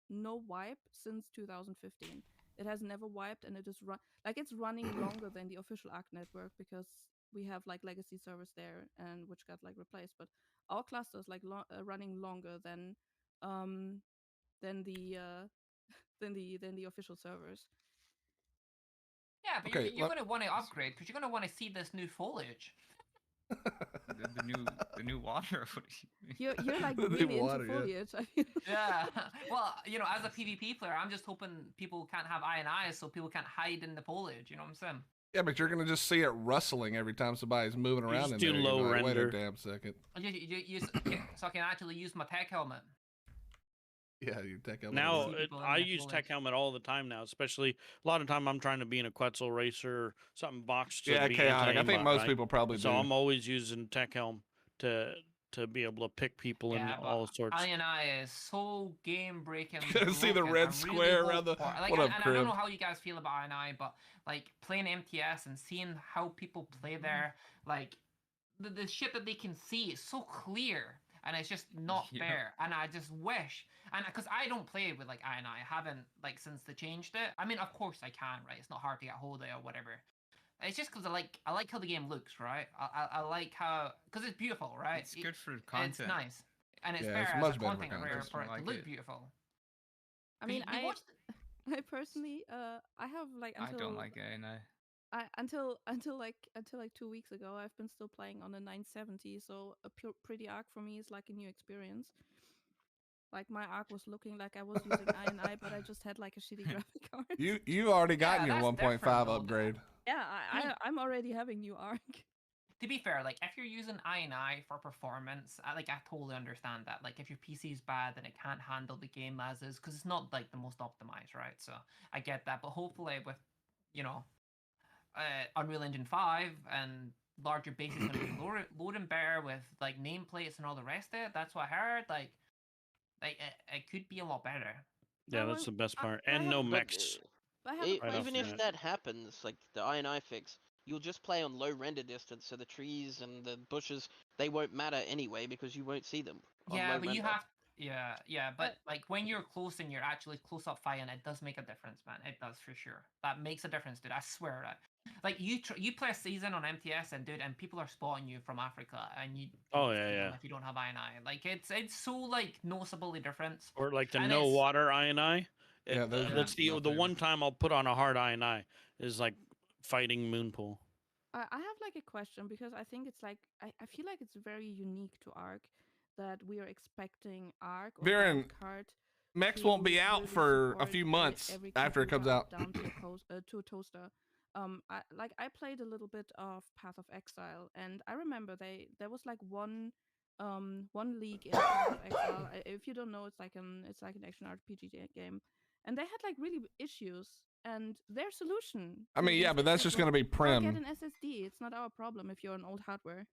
no wipe since 2015. It has never wiped, and it is it's running longer than the official Ark network because we have like legacy servers there and which got like replaced. But our cluster is like running longer than the official servers. Yeah, but you're going to want to upgrade because you're going to want to see this new foliage. the new water. You're like really into foliage. Yeah. Well, as a PvP player, I'm just hoping people can't have eye and eyes, so people can't hide in the foliage. You know what I'm saying? Yeah, but you're gonna just see it rustling every time somebody's moving around just in do there. You're low like, wait a render. damn second. So I can actually use my tech helmet. Yeah, your tech helmet. Now see people in I the use tech foliage. helmet all the time now, especially a lot of time I'm trying to be in a Quetzal racer or something boxed to Yeah, be chaotic. I think anti-aimbot, most right? people probably So do. I'm always using tech helm to be able to pick people in Yeah, all but sorts. I is so game breaking. Gotta see the red square around the- Like, what up, and I Crib? don't know how you guys feel about I, but like playing MTS and seeing how people play there, like the shit that they can see is so clear, and it's just not Yeah. fair. And I just wish, and because I don't play with like I haven't like since they changed it. I mean, of course I can, right? It's not hard to get hold of or whatever. It's just because I like how the game looks, right? I like how because it's beautiful, right? It's good for content. It's nice, and it's Yeah, fair it's as much a better for content content. creator Just for it don't to like look it. beautiful. I mean, you watched I personally, I have like I until don't like it, and until like 2 weeks ago, I've been still playing on the 970. So a pretty Ark for me is like a new experience. Like my Ark was looking like I was using I, but I just had like a shitty graphic card. You already gotten Yeah, your that's 1.5 different, though. upgrade. Yeah, I mean- I'm already having new Ark. To be fair, like if you're using I for performance, I totally understand that. Like if your PC is bad and it can't handle the game as is, because it's not like the most optimized, right? So I get that, but hopefully with you know Unreal Engine 5 and larger bases going to be load and bear with like nameplates and all the rest of it. That's what I heard. Like it could be a lot better. Yeah, Well, that's the best I- part. I And no have- But mechs. I have a right off even the if bat. that happens, like the I fix, you'll just play on low render distance, so the trees and the bushes they won't matter anyway because you won't see them. On Yeah, low but you render. have but like when you're close and you're actually close up fighting, it does make a difference, man. It does for sure. That makes a difference, dude. I swear that. Like you play a season on MTS and dude, and people are spotting you from Africa, and you Oh, don't yeah, see them yeah. if you don't have I. Like it's so like noticeably different. Or like the And no it's- water I. Yeah, those are That's my the one favorite. time I'll put on a hard I is like fighting Moonpool. I have like a question because I think it's like I feel like it's very unique to Ark that we are expecting Ark or Viren, Card. Mechs won't be out really for a support few months every after it comes computer out. down to to a toaster. I played a little bit of Path of Exile, and I remember there was like one league in Path of Exile. If you don't know, it's like an action RPG game, and they had like really issues. And their solution. I mean, to yeah, these but that's issues just was, gonna be "Well, get prim. an SSD. It's not our problem if you're on old hardware."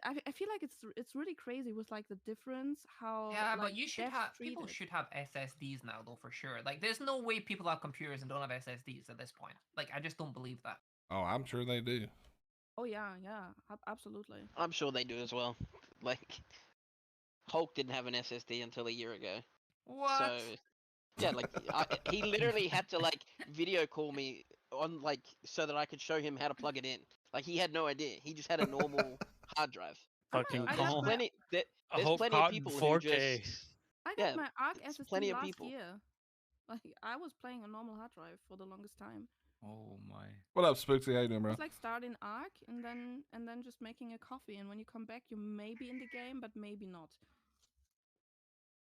I feel like it's really crazy with like the difference how Yeah, like, but you should devs have treat people it. should have SSDs now though for sure. Like there's no way people have computers and don't have SSDs at this point. Like I just don't believe that. Oh, I'm sure they do. Oh yeah, absolutely. I'm sure they do as well. Like Hulk didn't have an SSD until a year ago. What? So yeah, like he literally had to like video call me on like so that I could show him how to plug it in. Like he had no idea. He just had a normal hard drive. Fucking I got There's call. my- plenty. A There's whole plenty of cotton people who 4K. just. I got Yeah, my Ark it's SSD plenty of last people. year. Like I was playing a normal hard drive for the longest time. Oh my. What up, Spooksy? How you doing, bro? It's like starting Ark and then just making a coffee, and when you come back, you may be in the game, but maybe not.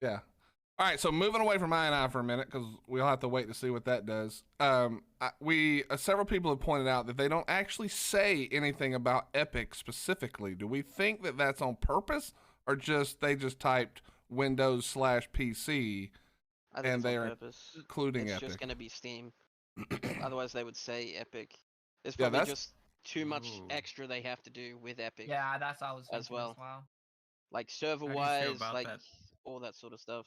Yeah. All right, so moving away from I for a minute because we'll have to wait to see what that does. Several people have pointed out that they don't actually say anything about Epic specifically. Do we think that that's on purpose, or they just typed Windows/PC I think and it's they on are purpose. including It's Epic? just gonna be Steam. Otherwise, they would say Epic. There's Yeah, probably that's- just too much Ooh. extra they have to do with Epic. Yeah, that's what I was As thinking well. as well. Like do you feel server-wise, about like that? all that sort of stuff.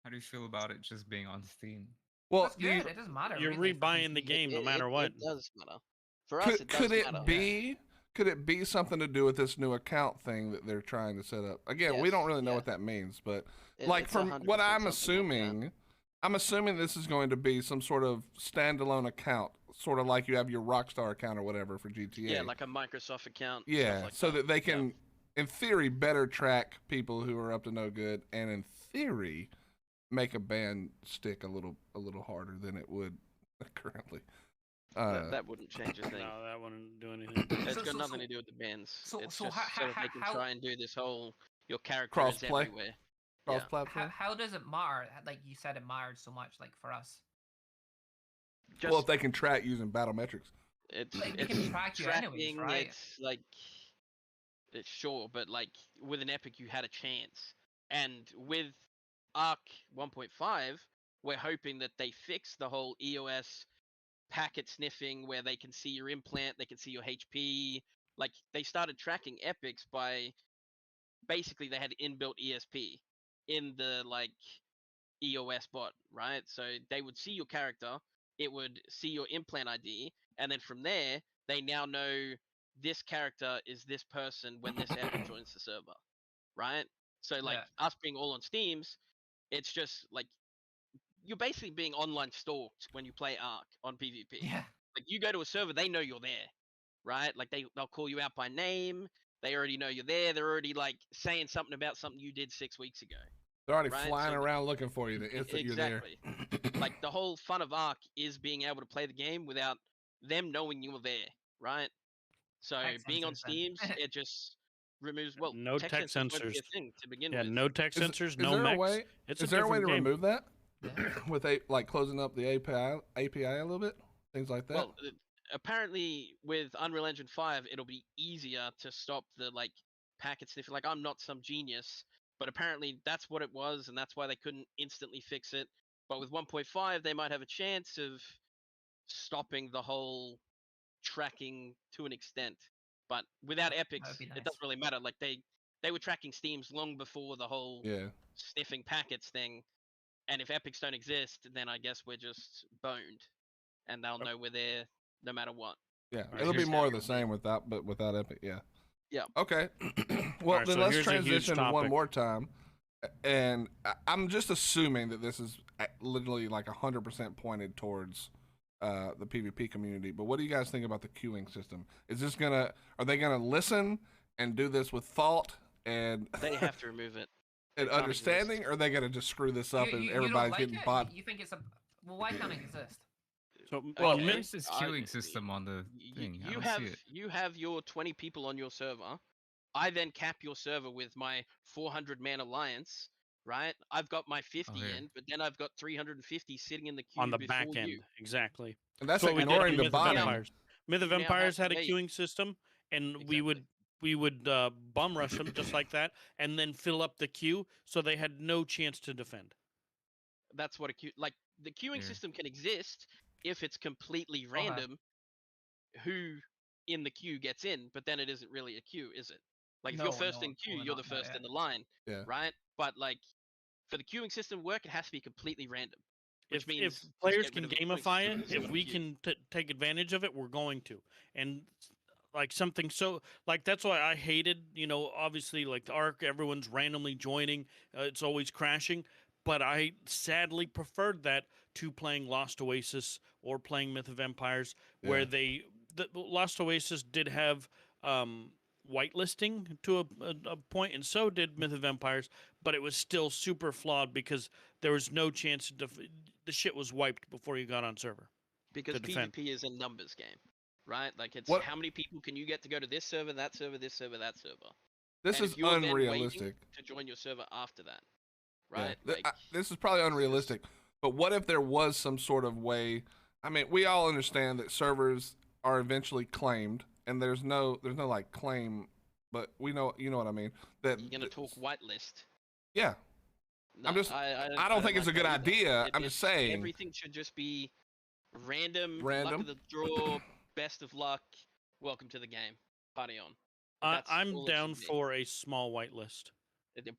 How do you feel about it just being on Steam? Well, That's do you- good. It doesn't matter. You're really, for rebuying the PC. game no matter It what. does matter. For us, it does could it matter. be? Could it be something to do with this new account thing that they're trying to set up? Again, we don't Yes, really know yeah. what that means, but It- like it's from 100% what I'm something like that. assuming, I'm assuming this is going to be some sort of standalone account, sort of like you have your Rockstar account or whatever for GTA. Yeah, like a Microsoft account. Yeah, stuff like so that they Yeah. can, in theory, better track people who are up to no good, and in theory, make a ban stick a little harder than it would currently. That wouldn't change a thing. No, that wouldn't do anything. It's So- got so- nothing so- to do with the bans. so- It's so just how- so that they can how- try and do this whole your character is Cross-play? everywhere. Cross Yeah. platform. How does it matter? Like you said, it mattered so much. Like for us. Just Well, if they can track using battlemetrics. It's Like, they it's can track you anyways, tracking. right? It's like it's sure, but like with an epic, you had a chance, and with Ark 1.5, we're hoping that they fix the whole EOS packet sniffing, where they can see your implant, they can see your HP. Like they started tracking epics by basically they had inbuilt ESP in the like EOS bot, right? So they would see your character, it would see your implant ID, and then from there, they now know this character is this person when this epic joins the server, right? So like us being all on Steams, it's just like you're basically being online stalked when you play Ark on PvP. Yeah. Like you go to a server, they know you're there, right? Like they'll call you out by name. They already know you're there. They're already like saying something about something you did 6 weeks ago. They're already Right, flying so- around looking for you the instant you're there. Like the whole fun of Ark is being able to play the game without them knowing you were there, right? So Tech being on sensors then. Steams, it just removes No tech won't be sensors. a thing to begin Yeah, with. no tech Is- sensors, is no there a mechs. way- It's Is there a way to different game. remove that Yeah. with like closing up the API a little bit, things like that? Well, apparently with Unreal Engine 5, it'll be easier to stop the like packet sniffing. Like I'm not some genius, but apparently that's what it was, and that's why they couldn't instantly fix it. But with 1.5, they might have a chance of stopping the whole tracking to an extent. But without epics, be it nice. doesn't really matter. Like they were tracking Steams long before the whole Yeah. sniffing packets thing. And if epics don't exist, then I guess we're just boned, and they'll know we're there no matter what. Yeah, Alright, it'll be here's more how of the it'll be. same without Epic. Yeah. Yeah. Okay. Well, Alright, then so let's here's a huge transition one topic. more time. And I'm just assuming that this is literally like 100% pointed towards the PvP community. But what do you guys think about the queuing system? Are they gonna listen and do this with thought and They have to remove it. and can't understanding, exist. or are they gonna just screw this up and You everybody's don't like getting it? bot? You think it's a well? Why can't it exist? So, Well, well, Okay. Where's this I- queuing system on the thing? I You don't have see it. you have your 20 people on your server. I then cap your server with my 400-man alliance, right? I've got my 50 here. in, but then I've got 350 sitting in the queue on the before back end, you. exactly. And that's what we did in ignoring the Myth of botting. Empires. Myth of You now Empires have had to a wait. queuing system, and Exactly. we would bum rush them just like that, and then fill up the queue, so they had no chance to defend. That's what a queue like. The queuing Yeah. system can exist if it's completely Okay. random who in the queue gets in, but then it isn't really a queue, is it? Like if you're No, first no, in queue, probably you're not, the no, first yeah. in the line, Yeah. right? But like for the queuing system to work, it has to be completely random. Which If means just players get can rid of the queuing gamify system it, so if it's we queue. can take advantage of it, we're going to. And like something so like that's why I hated, obviously like the Ark, everyone's randomly joining, it's always crashing. But I sadly preferred that to playing Lost Oasis or playing Myth of Empires, where Yeah. the Lost Oasis did have whitelisting to a point, and so did Myth of Empires, but it was still super flawed because there was no chance to the shit was wiped before you got on server. Because to defend. PvP is a numbers game, right? Like it's What- how many people can you get to go to this server, that server, this server, that server. This And is if you're then waiting unrealistic. to join your server after that, Yeah. right? Like This is probably unrealistic. But what if there was some sort of way? I mean, we all understand that servers are eventually claimed, and there's no like claim, but you know what I mean. That you're gonna talk whitelist. yeah. No, I'm just- I don't think it's a like good that either. idea. It I'm just saying. everything should just be random, luck Random. of the draw, best of luck. Welcome to the game. Party on. I, That's I'm all it down should be. for a small whitelist.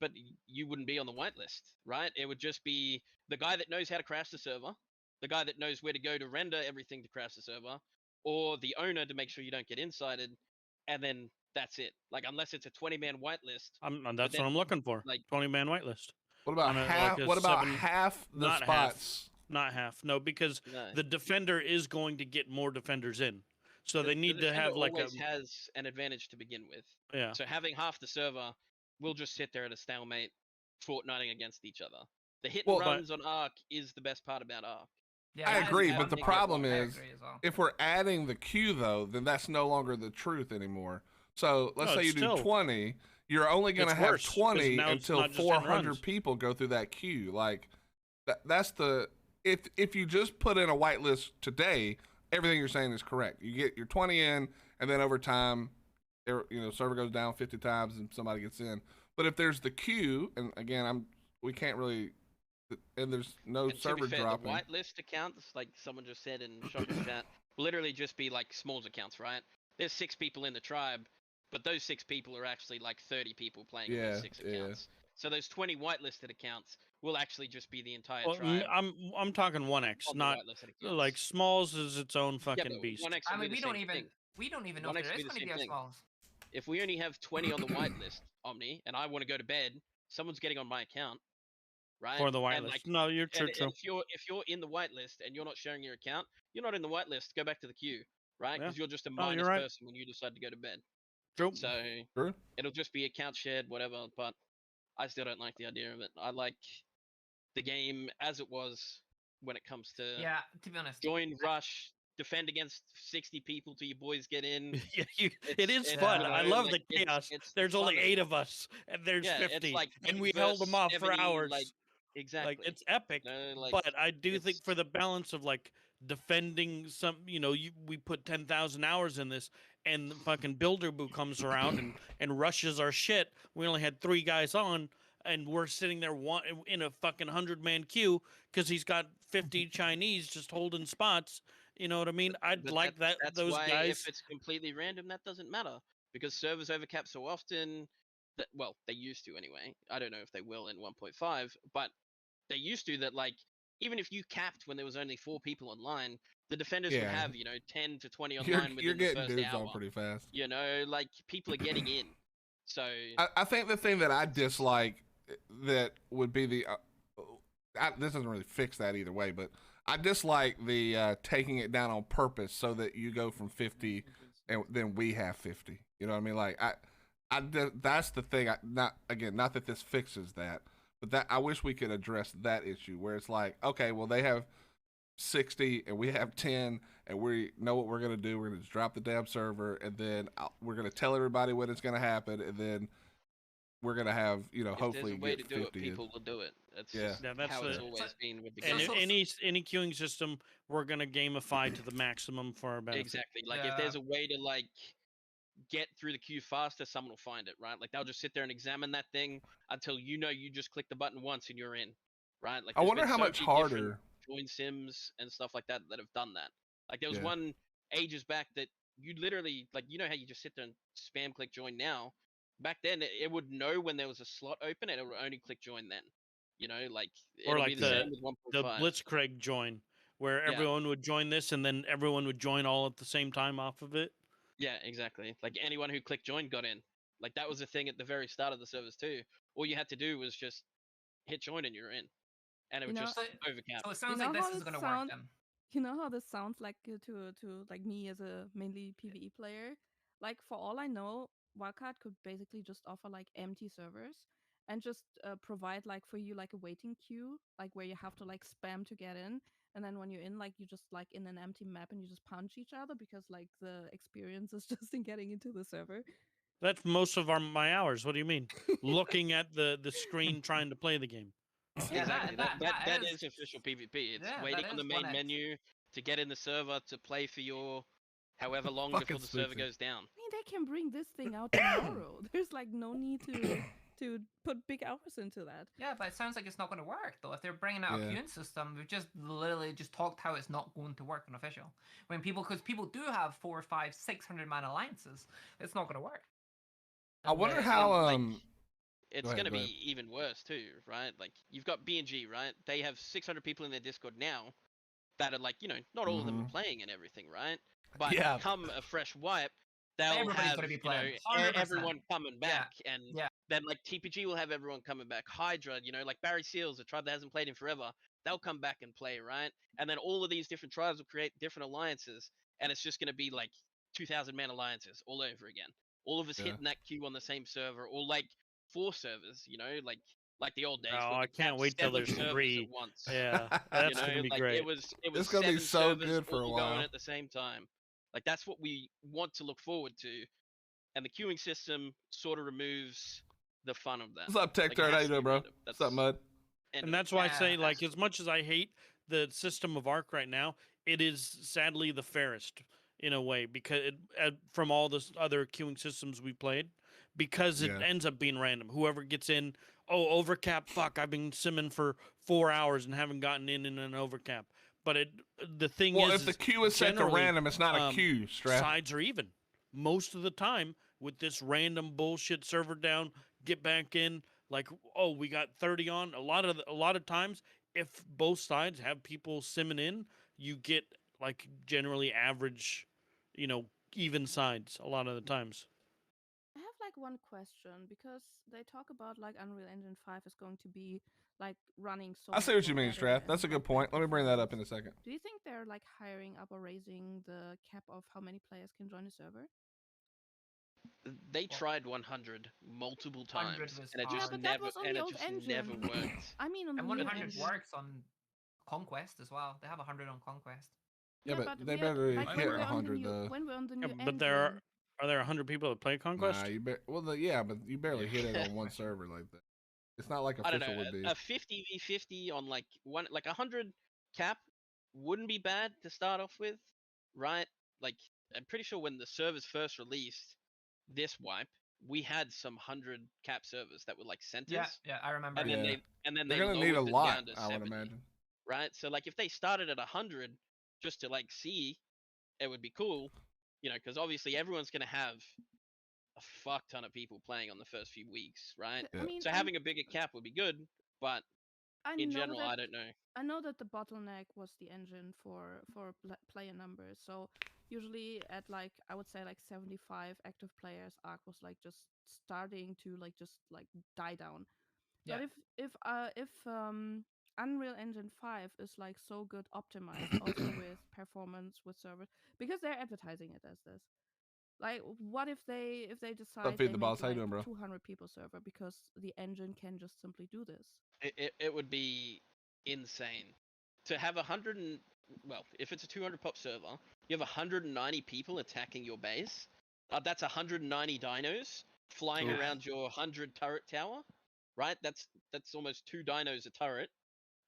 But you wouldn't be on the whitelist, right? It would just be the guy that knows how to crash the server, the guy that knows where to go to render everything to crash the server, or the owner to make sure you don't get incited, and then that's it. Like unless it's a 20-man whitelist, And that's then, what I'm looking for. like- 20-man whitelist. What about on a- like half? a What about 7 half the not half. spots? Not half. No, because no. the defender is going to get more defenders in. So The- they the need to defender have like a always has an advantage to begin with. yeah. So having half the server will just sit there at a stalemate, fortnighting against each other. The hit and Well, runs on Ark is the best part about Ark. Yeah, I that is agree, one but the thing problem I is, agree as well. If we're adding the queue though, then that's no longer the truth anymore. So let's No, say you it's do still- 20, you're only going to It's have worse, 'cause 20 now it's until not just 10 400 runs. people go through that queue. Like that's the if you just put in a whitelist today, everything you're saying is correct. You get your 20 in, and then over time, server goes down 50 times and somebody gets in. But if there's the queue, and again, we can't really, and there's no And server to be fair, dropping. the whitelist accounts, like someone just said in Shopper's chat, will literally just be like smalls accounts, right? There's 6 people in the tribe, but those 6 people are actually like 30 people playing on those 6 accounts. So those 20 whitelisted accounts will actually just be the entire tribe. I'm talking 1x, not like Smalls is its own fucking beast. 1x I mean, we don't even know if there is going to be a Smalls. If we only have 20 on the whitelist, Omni, and I want to go to bed, someone's getting on my account, right? For the whitelist. No, you're true. If you're in the whitelist and you're not sharing your account, you're not in the whitelist. Go back to the queue, right? Because you're just a minus person when you decide to go to bed. True. So it'll just be account shared, whatever. But I still don't like the idea of it. I like the game as it was when it comes to to be honest, join, rush, defend against 60 people till your boys get in. It is fun. I love the chaos. There's only 8 of us, and there's 50, and we held them off for hours. Exactly. Like, it's epic. But I do think for the balance of like defending some, we put 10,000 hours in this, and the fucking builder boo comes around and rushes our shit. We only had 3 guys on, and we're sitting there in a fucking 100-man queue because he's got 50 Chinese just holding spots. You know what I mean? I'd like that. That's those why guys. If it's completely random, that doesn't matter because servers overcap so often. Well, they used to anyway. I don't know if they will in 1.5, but they used to. That like even if you capped when there was only 4 people online, the defenders would have 10 to 20 online within the first dudes hour. on pretty fast. Like people are getting in. So I think the thing that I dislike that would be the this doesn't really fix that either way, but I dislike the taking it down on purpose so that you go from 50 and then we have 50. You know what I mean? Like that's the thing. Not that this fixes that, but that I wish we could address that issue where it's like, okay, well they have 60 and we have 10 and we know what we're gonna do. We're gonna just drop the damn server and then we're gonna tell everybody when it's gonna happen and then we're gonna have hopefully if there's a way to do 50 it, people will do it. That's that's how it's always been with the and game. any queuing system, we're gonna gamify to the maximum for our benefit. Exactly. Like if there's a way to like get through the queue faster, someone will find it, right? Like they'll just sit there and examine that thing until you just click the button once and you're in, right? Like I wonder how much harder join sims and stuff like that have done that. Like there was one ages back that you literally like how you just sit there and spam click join now. Back then, it would know when there was a slot open, and it would only click join then. Or like the Blitzkrieg join, where everyone would join this, and then everyone would join all at the same time off of it. Yeah, exactly. Like anyone who clicked join got in. Like that was the thing at the very start of the servers too. All you had to do was just hit join and you're in, and it would just overcap. So it sounds like this is gonna work then. You know how this sounds like to like me as a mainly PvE player. Like for all I know, Wildcard could basically just offer like empty servers and just provide like for you like a waiting queue, like where you have to like spam to get in, and then when you're in, like you just like in an empty map and you just punch each other because like the experience is just in getting into the server. That's most of my hours. What do you mean? Looking at the screen trying to play the game. Exactly. That is official PvP. It's waiting on the main menu to get in the server to play for your however long before the server goes down. I mean, they can bring this thing out tomorrow. There's like no need to put big hours into that. Yeah, but it sounds like it's not going to work though. If they're bringing out a queuing system, we've just literally just talked how it's not going to work on official. Because people do have 400, 500, 600 man alliances, it's not going to work. I wonder how it's going to be even worse too, right? Like you've got BNG, right? They have 600 people in their Discord now that are like, not all of them are playing and everything, right? But come a fresh wipe, they'll have everyone coming back, and then like TPG will have everyone coming back. Hydra, like Barry Seals, a tribe that hasn't played in forever, they'll come back and play, right? And then all of these different tribes will create different alliances, and it's just going to be like 2,000 man alliances all over again. All of us hitting that queue on the same server, or like 4 servers, like the old days. Oh, I can't wait till there's 3. Yeah, that's gonna be great. It was it's gonna be so good for a while. Going at the same time. Like that's what we want to look forward to, and the queuing system sort of removes the fun of that. What's up, Tech Turd? How you doing, bro? What's up, Mud? And that's why I say, like, as much as I hate the system of Ark right now, it is sadly the fairest in a way because from all the other queuing systems we played, because it ends up being random. Whoever gets in, overcap. Fuck, I've been simming for 4 hours and haven't gotten in an overcap. But the thing well, is, if the queue is set to random, it's not a queue. Sides are even most of the time with this random bullshit server down. Get back in. Like, we got 30 on. A lot of times, if both sides have people simming in, you get like generally average, even sides a lot of the times. I have like one question because they talk about like Unreal Engine 5 is going to be like running so I see much what you more mean, better Strath. That's a and, good like, point. Let me bring that up in a performance. second. Do you think they're like hiring up or raising the cap of how many players can join a server? They tried 100 multiple 100 times, was and it hard. just but that never was on and the it old just engine. never worked. I mean, on the And new 100 engine. works on Conquest as well. They have 100 on Conquest. Yeah, but they we better like, hit when we're on the 100 new, though. when we're on the new engine. But are there 100 people that play Conquest? Nah, but you barely hit it on one server like that. It's not like I don't official know. would be. A 50v50 on like 100 cap wouldn't be bad to start off with, right? Like, I'm pretty sure when the servers first released this wipe, we had some 100 cap servers that were like centers. Yeah, I remember. And then They're they gonna lowered need a it lot, down to I would 70, imagine. right? So like if they started at 100 just to like see, it would be cool, because obviously everyone's gonna have a fuck ton of people playing on the first few weeks, right? Yeah. I mean, So having a bigger cap would be good, but in general, I don't know. I know that the bottleneck was the engine for player numbers. So usually at like, I would say like 75 active players, Ark was like just starting to like just like die down. Yeah. But if Unreal Engine 5 is like so good optimized also with performance with servers, because they're advertising it as this. Like, what if they decide Feed they the make boss. How you like doing, bro? 200 people server because the engine can just simply do this? It would be insane to have 100 and, well, if it's a 200 pop server, you have 190 people attacking your base. That's 190 dinos flying Oof. around your 100 turret tower, right? That's almost 2 dinos a turret,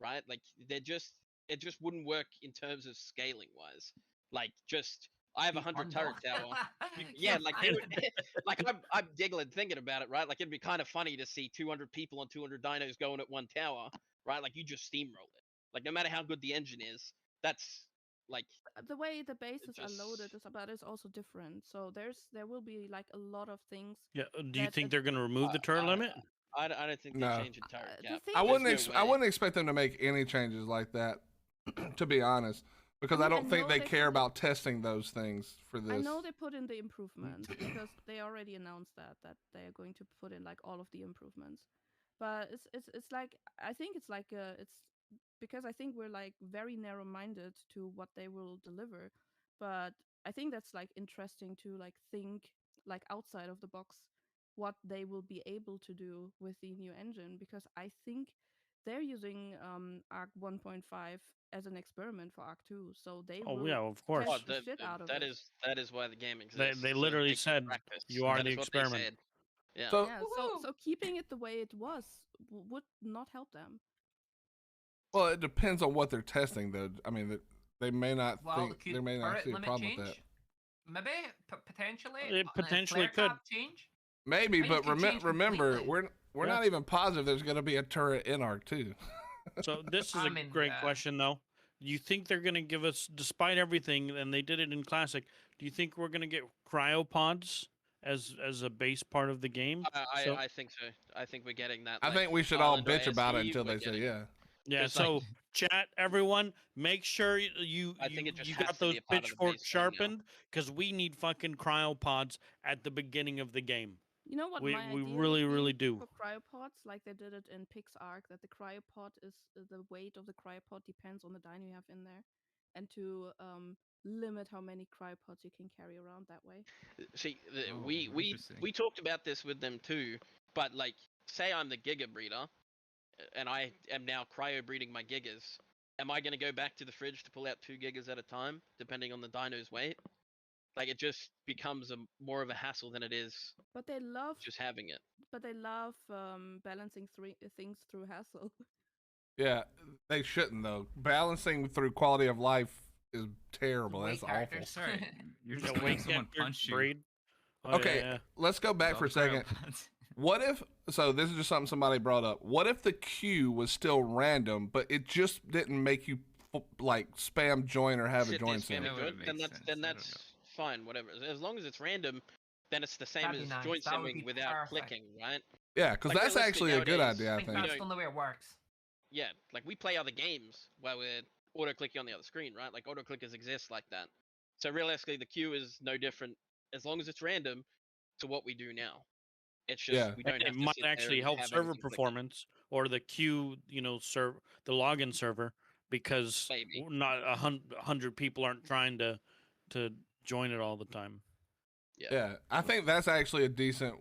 right? Like it just wouldn't work in terms of scaling wise. Like, just I have a 100 turret tower. Yeah, like they would, like I'm giggling thinking about it, right? Like it'd be kind of funny to see 200 people on 200 dinos going at one tower, right? Like you just steamroll it. Like no matter how good the engine is, that's like The way the bases are just- loaded is also different. So there will be like a lot of things. Yeah. Do you that think ad- they're going to remove the turret limit? I don't think No. they're changing turret the cap. thing I is- wouldn't. I way. wouldn't expect them to make any changes like that. To be honest, because I mean, I don't think know they they care put it- about testing those things for this. I know they put in the improvements because they already announced that they are going to put in like all of the improvements. But it's like, I think it's like it's because I think we're like very narrow minded to what they will deliver. But I think that's like interesting to like think like outside of the box what they will be able to do with the new engine, because I think they're using Ark 1.5 as an experiment for Ark 2, so they Oh will yeah, of course. test the shit out of that it. is why the game exists. They so literally can said, practice. "You are That the is what they experiment." said. Yeah. So Yeah, so keeping it the way it was would not help them. well, it depends on what they're testing, though. I mean, they may not Well, think could they may not turret see a limit problem change? with that. Maybe potentially. It potentially flare could. cap change. Maybe, Things but could change remember, completely. we're Yeah. not even positive there's going to be a turret in Ark 2. So this is I a mean, great question, though. You think they're going to give us, despite everything, and they did it in Classic? Do you think we're going to get cryopods as a base part of the game? I think so. I think we're getting that. I like, think we should all Island bitch about it ISE, until we're they say getting- yeah. Yeah. It's So like- chat, everyone, make sure you I think it just you has got to be those a part of the pitchforks base game now. sharpened, because we need fucking cryopods at the beginning of the game. You know what We my we idea really would be really do. for cryopods, like they did it in Pix Ark, that the cryopod is the weight of the cryopod depends on the dino you have in there, and to limit how many cryopods you can carry around that way. See, Oh, we interesting. talked about this with them too. But like, say I'm the Giga breeder, and I am now cryo breeding my gigas. Am I going to go back to the fridge to pull out 2 gigas at a time, depending on the dino's weight? Like, it just becomes more of a hassle than it is But they love, just having it. balancing things through hassle. Yeah, they shouldn't though. Balancing through quality of life is terrible. Weight That's awful. characters. Sorry, you're Yeah, just letting wait, someone your punch you. braid. Oh, Okay, yeah. let's go back with for a all the second. cryopods. What if, so this is just something somebody brought up. What if the queue was still random, but it just didn't make you like spam join or have a Sit there join spamming sim? That would've join, then made that's sense. then I don't that's fine, whatever. As long as it's random, then it's the same That'd be as nice. join That would simming be without perfect. clicking, right? Yeah, because Like, that's realistically, actually a good nowadays, idea, I I think think. that's You the only way it works. Yeah, like we play other games where we're auto clicking on the other screen, right? Like auto clickers exist like that. So realistically, the queue is no different as long as it's random to what we do now. It's just Yeah. we And don't it have to might sit there actually and help have server everything clicked. performance or the queue, the login server, because Maybe. not 100 people aren't trying to join it all the time. Yeah, I think that's actually a decent.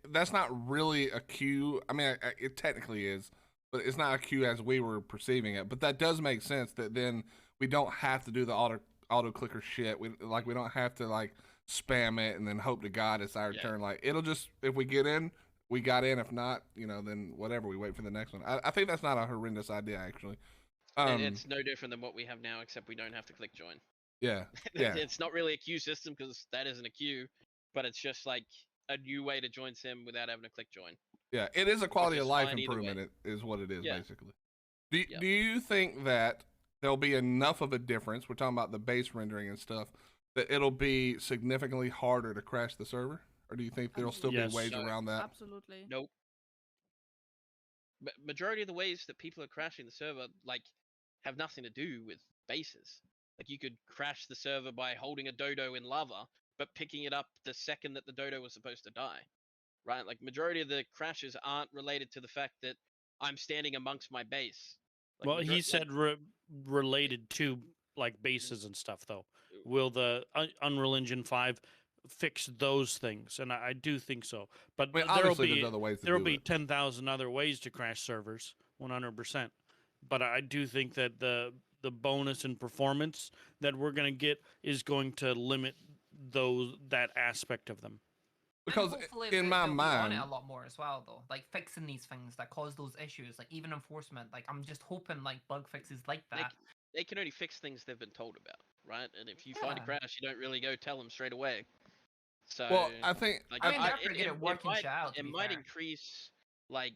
That's not really a queue. I mean, it technically is, but it's not a queue as we were perceiving it. But that does make sense that then we don't have to do the auto clicker shit. We don't have to like spam it and then hope to God it's our Yeah. turn. Like it'll just, if we get in, we got in. If not, then whatever. We wait for the next one. I think that's not a horrendous idea actually. It's no different than what we have now, except we don't have to click join. Yeah, yeah. It's not really a queue system because that isn't a queue, but it's just like a new way to join sim without having to click join. Yeah, it is a quality is of life fine either way. improvement. Is what it is Yeah. basically. Do Yep. Do you think that there'll be enough of a difference? We're talking about the base rendering and stuff. That it'll be significantly harder to crash the server, or do you think there'll still Yes. be ways No. around that? Absolutely. Nope. Majority of the ways that people are crashing the server have nothing to do with bases. Like you could crash the server by holding a dodo in lava, but picking it up the second that the dodo was supposed to die. Right? Like majority of the crashes aren't related to the fact that I'm standing amongst my base. Well, he said related to like bases and stuff, though. Will the Unreal Engine 5 fix those things? And I do think so. But I mean, there'll obviously, be there's other ways to there'll do be it. 10,000 other ways to crash servers, 100%. But I do think that the bonus in performance that we're going to get is going to limit that aspect of them. Because hopefully in my they'll be on it mind, a lot more as well, though. Like fixing these things that cause those issues, like even enforcement. Like I'm just hoping like bug fixes like that. They can only fix things they've been told about, right? And if you find a Yeah. crash, you don't really go tell them straight away. So well, I think like, I mean, they're pretty good at working shit out, to It be might fair. increase like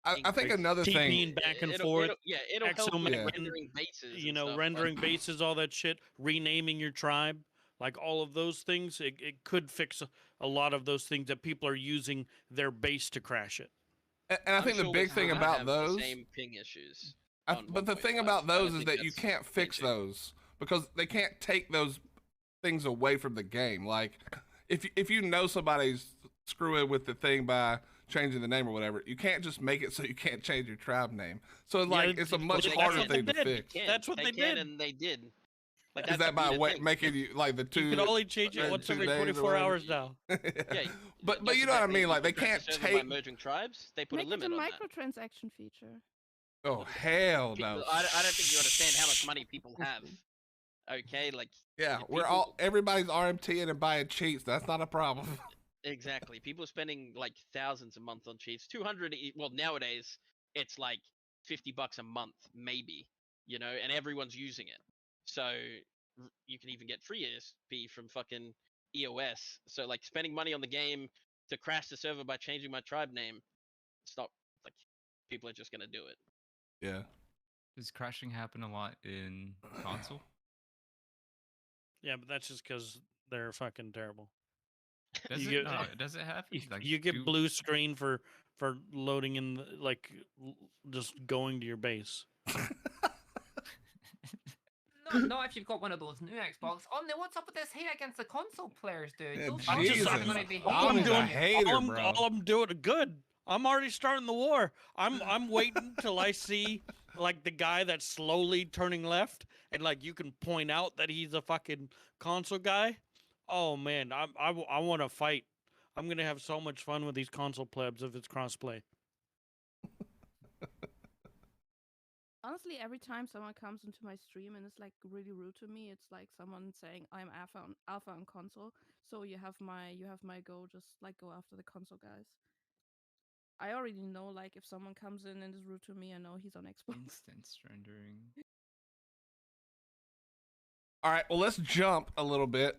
I think another thing. TPing back and forth. It'll help Exo with Yeah. rendering bases. You and know, stuff, rendering but bases, all that shit, renaming your tribe, like all of those things, it could fix a lot of those things that people are using their base to crash it. And I I'm think the sure big we're thing gonna about have those. the same ping issues. But the thing 1.5. about I those don't is think that you that's can't fix major. those because they can't take those things away from the game. Like if you know somebody's screwing with the thing by changing the name or whatever, you can't just make it so you can't change your tribe name. So it's a much that's harder what thing they to did. fix. That's what they did. And they did. Like, Is that's that by the thing. making you like the two? You can only change it every once 2 every days or 24 whatever? hours now. Yeah, But that's you know what I exactly mean? it. Like they You crash can't the server by take. merging tribes. They put Make a limit it a on that. microtransaction feature. Oh hell People, no! I don't think you understand how much money people have. Okay, like Yeah, if we're people- everybody's RMTing and buying cheats. That's not a problem. exactly. People are spending like thousands a month on cheats. 200. Well, nowadays it's like $50 a month, maybe. And everyone's using it. So you can even get free ESP from fucking EOS. So like spending money on the game to crash the server by changing my tribe name, it's not like people are just gonna do it. Yeah. Does crashing happen a lot in console? Yeah, but that's just because they're fucking terrible. Does You it? get- No, does it happen? You get blue screen for loading in, just going to your base. No, not if you've got one of those new Xbox. What's up with this hate against the console players, dude? Yeah, Those I'm fuckers Jesus. are going to be All I'm He's a doing, hater, all bro. I'm doing good. I'm already starting the war. I'm waiting till I see like the guy that's slowly turning left, and like you can point out that he's a fucking console guy. Oh man, I want to fight. I'm gonna have so much fun with these console plebs if it's crossplay. Honestly, every time someone comes into my stream and is like really rude to me, it's like someone saying I'm alpha on console. So you have my go. Just like go after the console guys. I already know like if someone comes in and is rude to me, I know he's on Xbox. Instance rendering. All right, well, let's jump a little bit.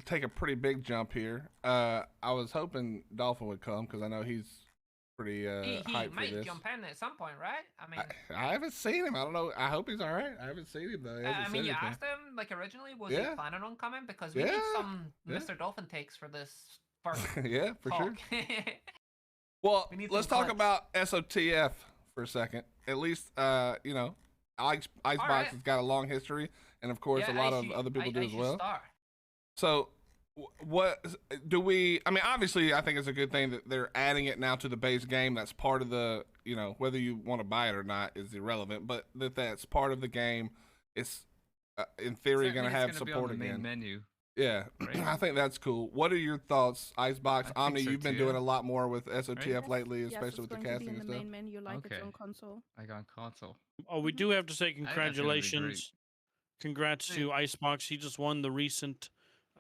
Take a pretty big jump here. I was hoping Dolphin would come because I know he's pretty He hyped for might this. jump in at some point, right? I mean, I haven't seen him. I don't know. I hope he's all right. I haven't seen him though. He hasn't I mean, said you anything. asked him like originally, was he Yeah. planning on coming? Because we need Yeah, some yeah. Mr. Dolphin takes for this first Yeah, for sure. talk. Well, We need let's some talk clips. about SOTF for a second. At least, you know, Icebox right. has got a long history, and of course, a lot of other people do as well. Start. So, what do we? I mean, obviously, I think it's a good thing that they're adding it now to the base game. That's part of the, you know, whether you want to buy it or not is irrelevant, but that's part of the game. It's in theory going to have support on the again. main menu. Yeah, Right. I think that's cool. What are your thoughts, Icebox? I think Omni, so you've been too. doing a lot more with SOTF lately, Yes, especially with it's the going to be casting in and the stuff. main menu like it's Okay. on console. I got console. Oh, we do have to say think that's gonna be great. congratulations. Congrats to Dude. Icebox. He just won the recent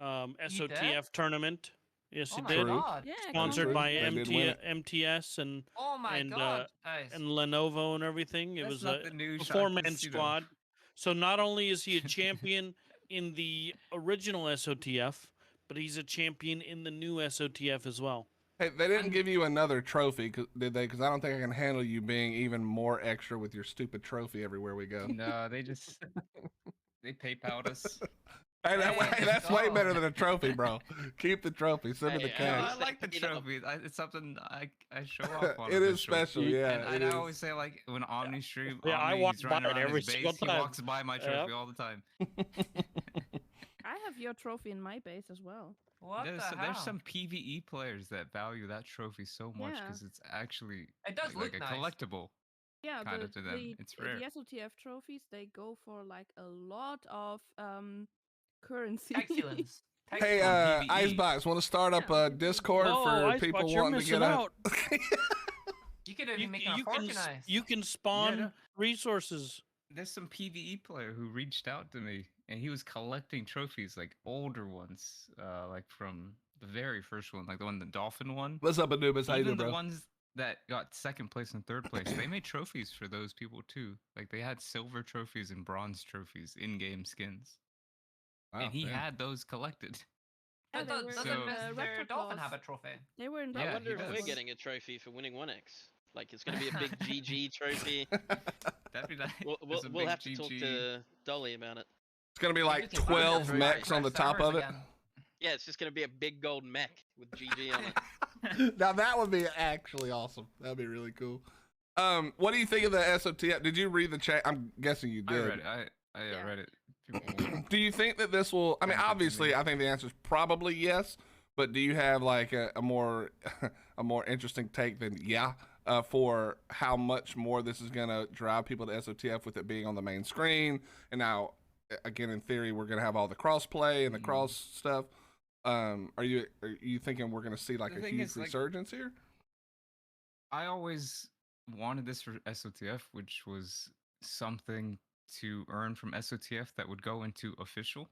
SOTF tournament. Yes, Oh he my did. god. Yeah, Sponsored True. by They did win it. MTS and Oh my and, god. Guys. and Lenovo and everything. It That's was not a the news, four-man just, you know. squad. So not only is he a champion in the original SOTF, but he's a champion in the new SOTF as well. Hey, they didn't give you another trophy, did they? Because I don't think I can handle you being even more extra with your stupid trophy everywhere we go. No, they just they PayPal'd us. Hey, Hey, that's way dog. better than a trophy, bro. Keep the trophy. Send me the Hey, No, cash. I like the You know. trophy. It's something I show off on. It is official. special, yeah. And it I is. always say, like, when Omni stream, Yeah, I Omni's walk by running it around every his base, single he time. walks by my trophy all the time. I have your trophy in my base as well. What the hell? There's some PvE players that value that trophy so much Yeah. because it's actually It does like look a nice. collectible. Yeah, Kind of to them. It's rare. the SOTF trophies, they go for like a lot of currency. Excellence. Hey, on PvE. Icebox, want to start up Yeah. a Discord Oh, for Icebox, people you're wanting to missing get out. You could be making a you fortune can nice. you can spawn no. resources. There's some PvE player who reached out to me and he was collecting trophies, like older ones, like from the very first one, like the one the Dolphin won. What's up, Anubis? How you Even doing, the bro? ones that got second place and third place, they made trophies for those people too. Like they had silver trophies and bronze trophies, in-game skins, Wow, and he damn. had those collected. Yeah, they were Doesn't So- Mr. Raptor Dolphin Claws. have a trophy? They were in Yeah, I Raptor wonder he if Claws. we're does. getting a trophy for winning 1x. Like it's gonna be a big GG trophy. That'd be nice. We'll There's a we'll big have to talk GG. to Dolly about it. It's going to be like just invite 12 them to mechs on the Minecraft top servers of it. again. Yeah, it's just gonna be a big gold mech with GG on it. Now, that would be actually awesome. That'd be really cool. What do you think of the SOTF? Did you read the chat? I'm guessing you I did. read it. I Yeah. read it. People- Do you think that this will? I mean, Sounds good to obviously, me. I think the answer is probably yes. But do you have like a more a more interesting take than yeah for how much more this is gonna drive people to SOTF with it being on the main screen? And now, again, in theory, we're gonna have all the cross play and the Mhm. cross stuff. Are you thinking we're gonna see like The a thing huge is, like, resurgence here? I always wanted this for SOTF, which was something to earn from SOTF that would go into official,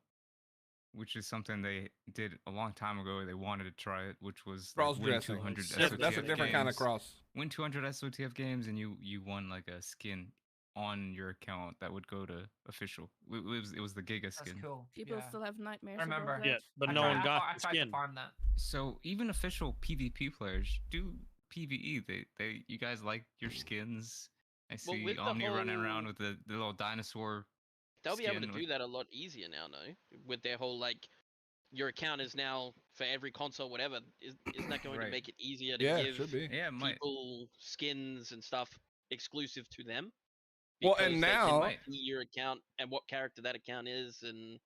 which is something they did a long time ago. They wanted to try it, which was like, Cross win dressing. 200 That's a SOTF different kind of games. cross. Win 200 SOTF games, and you won like a skin on your account that would go to official. It was the Giga That's skin. cool. People yeah. still have nightmares. I remember. About Yeah, that. but I no tried- one I got thought- the I tried to skin. farm that. So even official PvP players do PvE. They you guys like your skins. I see with the Omni running around whole- with the little dinosaur. They'll be able to skin do with- that a lot easier now, no? With their whole like, your account is now for every console, whatever. Isn't that going to Right. make it easier to Yeah, it give should be. Yeah, it might. people skins and stuff exclusive to them? Well, Because and they can now- Might. see your account and what character that account is and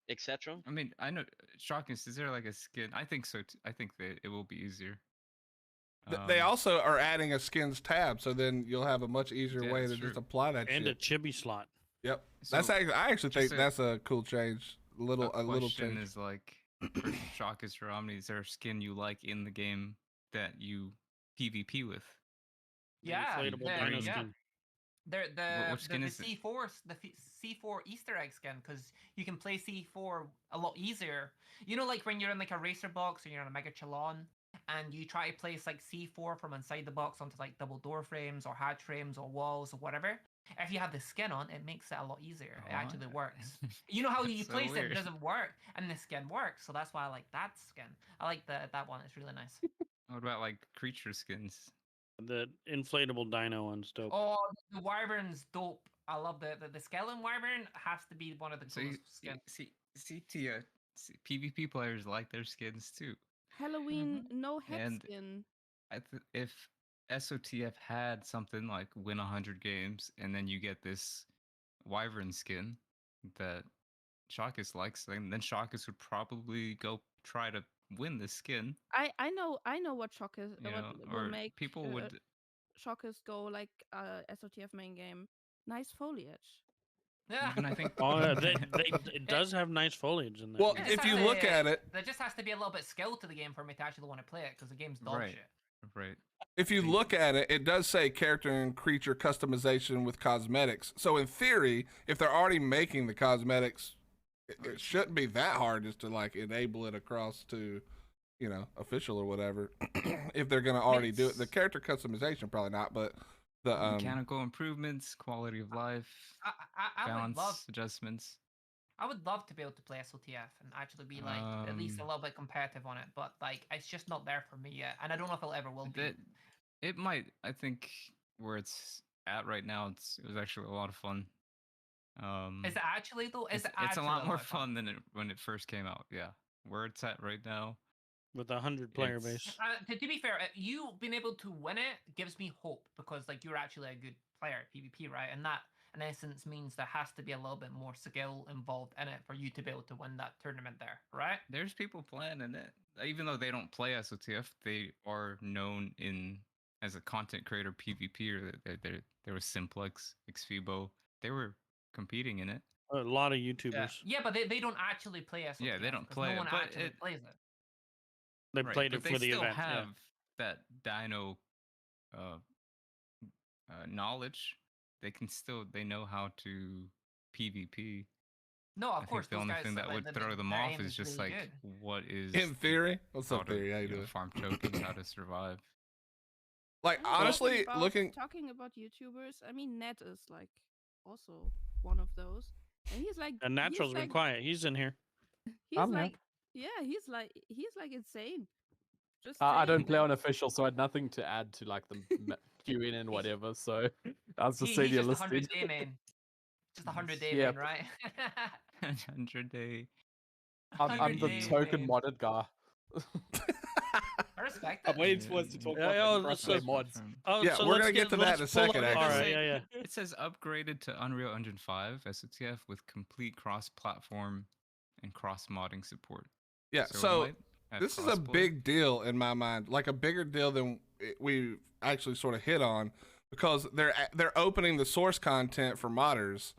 etc. I mean, I know. Shocking. Is there like a skin? I think so. I think that it will be easier. They Um, also are adding a skins tab, so then you'll have a much easier Yeah, way to that's just true. apply that And a shit. chibi slot. Yep. So, That's actually, I actually think just a- that's a cool change. A little question change. is like, for Shockus or Omni, is there a skin you like in the game that you PvP with? Yeah, Inflatable the- dino yeah. skin. What skin the is it? C4 Easter egg skin, because you can play C4 a lot easier. You know, like when you're in like a racer box or you're in a Mega Chalon, and you try to place like C4 from inside the box onto like double door frames or hatch frames or walls or whatever. If you have the skin on, it makes it a lot easier. It actually What? works. You know how you That's so place it weird. doesn't work, and the skin works. So that's why I like that skin. I like that one. It's really nice. What about like creature skins? The inflatable dino one's dope. Oh, the wyvern's dope. I love the skeleton wyvern has to be one of the So coolest skins. PvP players like their skins too. Halloween, no head And skin. If SOTF had something like win 100 games and then you get this wyvern skin that Shawkus likes, then Shawkus would probably go try to win this skin. I know what shock is. You know, What will or make people would. shockers go like SOTF main game. Nice foliage. Yeah. Even I think. It does have nice foliage in there. Well, It if just you has look to- at it, There just has to be a little bit skill to the game for me to actually want to play it because the game's dog Right. shit. Right. if you look at it, it does say character and creature customization with cosmetics. So in theory, if they're already making the cosmetics, it shouldn't be that hard just to like enable it across to, official or whatever. If they're gonna already do it, the character customization probably not, but the Mechanical improvements, quality of life, I would balance love adjustments. I would love to be able to play SOTF and actually be like at least a little bit competitive on it, but like it's just not there for me yet, and I don't know if it ever will be. It might. I think where it's at right now, it was actually a lot of fun. Is it actually though? Is it it's a actually lot more of fun than when it first came out. Yeah, where it's at right now. With a 100-player It's- base. To be fair, you being able to win it gives me hope because like you're actually a good player at PvP, right? And that in essence means there has to be a little bit more skill involved in it for you to be able to win that tournament there, right? There's people playing in it, even though they don't play SOTF. They are known as a content creator PvP. Or there was Simplex, Xfibo. They were competing in it. A lot of YouTubers. Yeah, but they don't actually play SOTF. Yeah, they don't 'cause play no it, one but actually plays it. They Right, played but it they for the still event. have Yeah. that dino knowledge. They know how to PvP. No, of I course. think the those only guys, thing that like, would the- throw them their off aim is just really like good. what is in theory, what's up to, theory? How you doing? farm tokens, how to survive. Like And honestly, talking about YouTubers, I mean Ned is like also one of those, and he's like And Natural's been quiet. He's in here. He's I'm here. like he's like insane. Just I saying, don't play like- on official, so I had nothing to add to like the queuing and whatever. So I was just He's senior just a listed. 100-day man. Just a 100-day Yeah. man, right? 100-day. I'm the 100-day token man. modded guy. I respect I'm it. waiting for us to talk Yeah, about yeah, the let's crossplay just- mods. Oh, Yeah, so we're let's gonna get to that in a let's pull second, up- All actually. right, yeah. It says upgraded to Unreal Engine 5 SOTF with complete cross-platform and cross-modding support. yeah. So it So might have this is a crossplay. big deal in my mind, like a bigger deal than we actually sort of hit on, because they're opening the source content for modders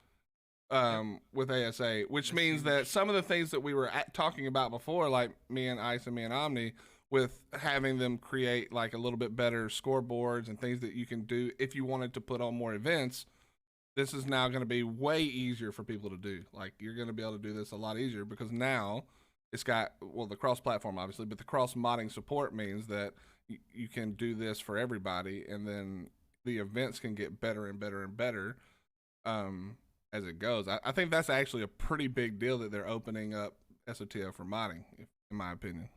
with ASA, which That's means that huge. some of the things that we were talking about before, like me and Ice and me and Omni, with having them create like a little bit better scoreboards and things that you can do if you wanted to put on more events, this is now going to be way easier for people to do. Like you're going to be able to do this a lot easier because now it's got, well, the cross-platform obviously, but the cross-modding support means that you can do this for everybody, and then the events can get better and better and better as it goes. I think that's actually a pretty big deal that they're opening up SOTF for modding, in my opinion.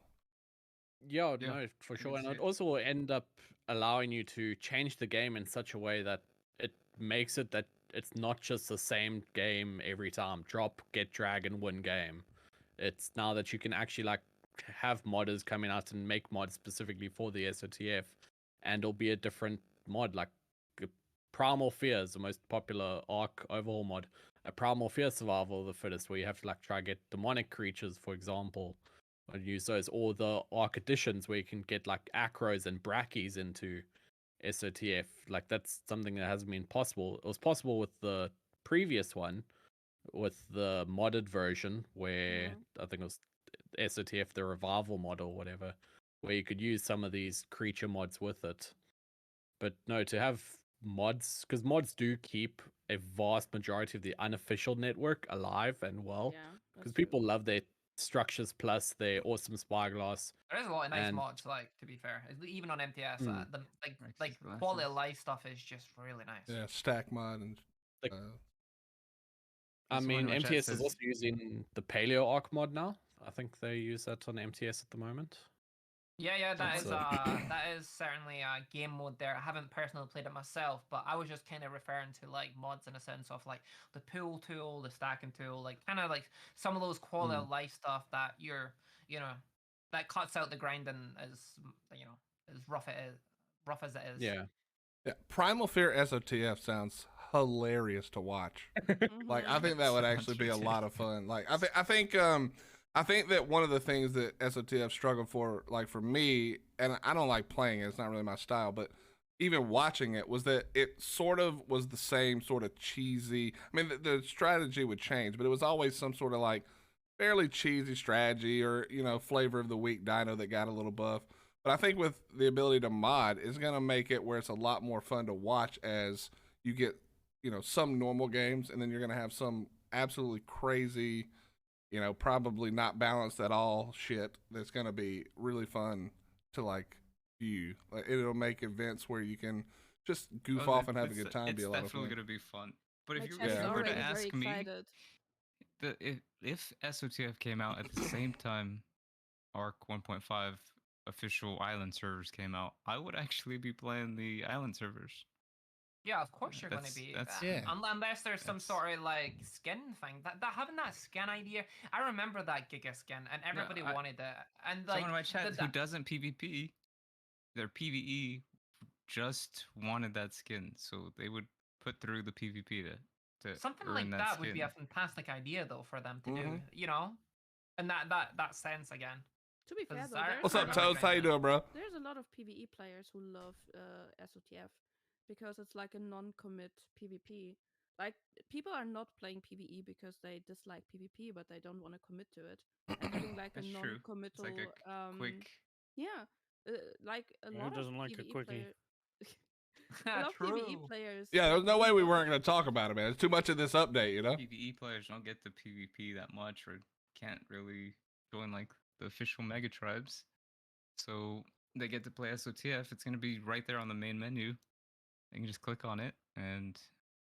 Yeah, Yeah, no, for I sure. can And see it it. also will end up allowing you to change the game in such a way that it makes it that it's not just the same game every time. Drop, get dragon, win game. It's now that you can actually like have modders coming out and make mods specifically for the SOTF, and it'll be a different mod. Like Primal Fear is the most popular Ark overhaul mod. A Primal Fear Survival of the Fittest, where you have to like try get demonic creatures, for example, and use those, or the Ark editions where you can get like acros and brackies into SOTF. Like that's something that hasn't been possible. It was possible with the previous one, with the modded version, where I think it was SOTF the revival mod or whatever, where you could use some of these creature mods with it. But no, to have mods, because mods do keep a vast majority of the unofficial network alive and well, Yeah, because that's true. people love their structures plus their awesome spyglass. There is a lot of nice And- mods, like to be fair, even on MTS, Mm. the Rex's like quality of glasses. life stuff is just really nice. Yeah, stack mod and The- Uh, I This one mean, in the chat MTS is says- also using the Paleo Ark mod now. I think they use that on MTS at the moment. Yeah, That's that is certainly a game mode there. I haven't personally played it myself, but I was just kind of referring to like mods in a sense of like the pool tool, the stacking tool, like kind of like some of those quality of life stuff that that cuts out the grinding as as rough as it is. Yeah. yeah, Primal Fear SOTF sounds hilarious to watch. Like, I think that would actually be a lot of fun. Like, I think that one of the things that SOTF struggled for, like for me, and I don't like playing it, it's not really my style, but even watching it, was that it sort of was the same sort of cheesy. I mean, the strategy would change, but it was always some sort of like fairly cheesy strategy or, flavor of the week dino that got a little buff. But I think with the ability to mod is going to make it where it's a lot more fun to watch as you get, some normal games, and then you're going to have some absolutely crazy, probably not balanced at all shit that's going to be really fun to like view. Like, it'll make events where you can just goof off and have a good time be a lot of fun. It's definitely going to be fun. But My if you chat is were to already ask very me, excited. if SOTF came out at the same time Ark 1.5 official island servers came out, I would actually be playing the island servers. Yeah, of course you're going to be. yeah. Unless there's some sort of like skin thing. That having that skin idea, I remember that Giga skin, and everybody wanted it. And like someone in my chat who that, doesn't PvP, their PvE just wanted that skin, so they would put through the PvP to something earn like that that skin. would be a fantastic idea though for them to do. And that sense again. To be fair, Because though, I- there's What's a up, lot Toes? of- How you doing, bro? There's a lot of PvE players who love SOTF because it's like a non-commit PvP. Like, people are not playing PvE because they dislike PvP, but they don't want to commit to it. And having like a That's true. non-committal, It's like a quick. yeah, like a Who lot of doesn't like a PvE quickie? a lot of True. PvE players. Yeah, there's like, no way we really weren't love going to talk about it, man. It's too much of this update, PvE players don't get the PvP that much, or can't really join like the official mega tribes. So they get to play SOTF. It's going to be right there on the main menu. They can just click on it and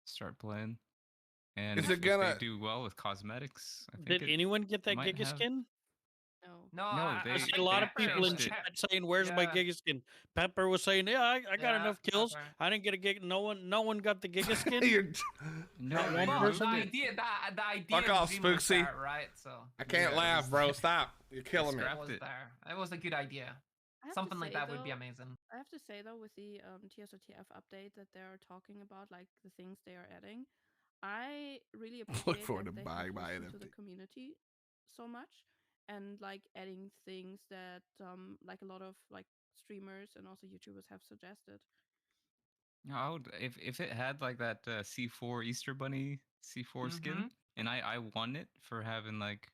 start playing. And Is if, it gonna- if they do well with cosmetics, I think Did anyone get that might Giga have- skin? No. No, No, I they- see a lot of they people in changed it. chat saying, "Where's my Yeah. Giga skin?" Pepper was saying, "Yeah, I got Yeah, enough kills. Pepper. I didn't get a Giga. No one got the Giga skin." No, Not they one Well, removed person the did. it. idea, the idea Fuck of the off, dream was Spooksy. there, right? So I can't Yeah, laugh, this- bro. Stop. You're killing me. Scrap it was it. there. It was a good idea. I have to Something like say, that would be though, amazing. I have to say though, with the TSOTF update that they're talking about, like the things they are adding, I really appreciate forward that to they buying have my listened to the NFT. community so much, and like adding things that like a lot of like streamers and also YouTubers have suggested. No, I would if it had like that C4 Easter Bunny C4 skin, and I won it for having like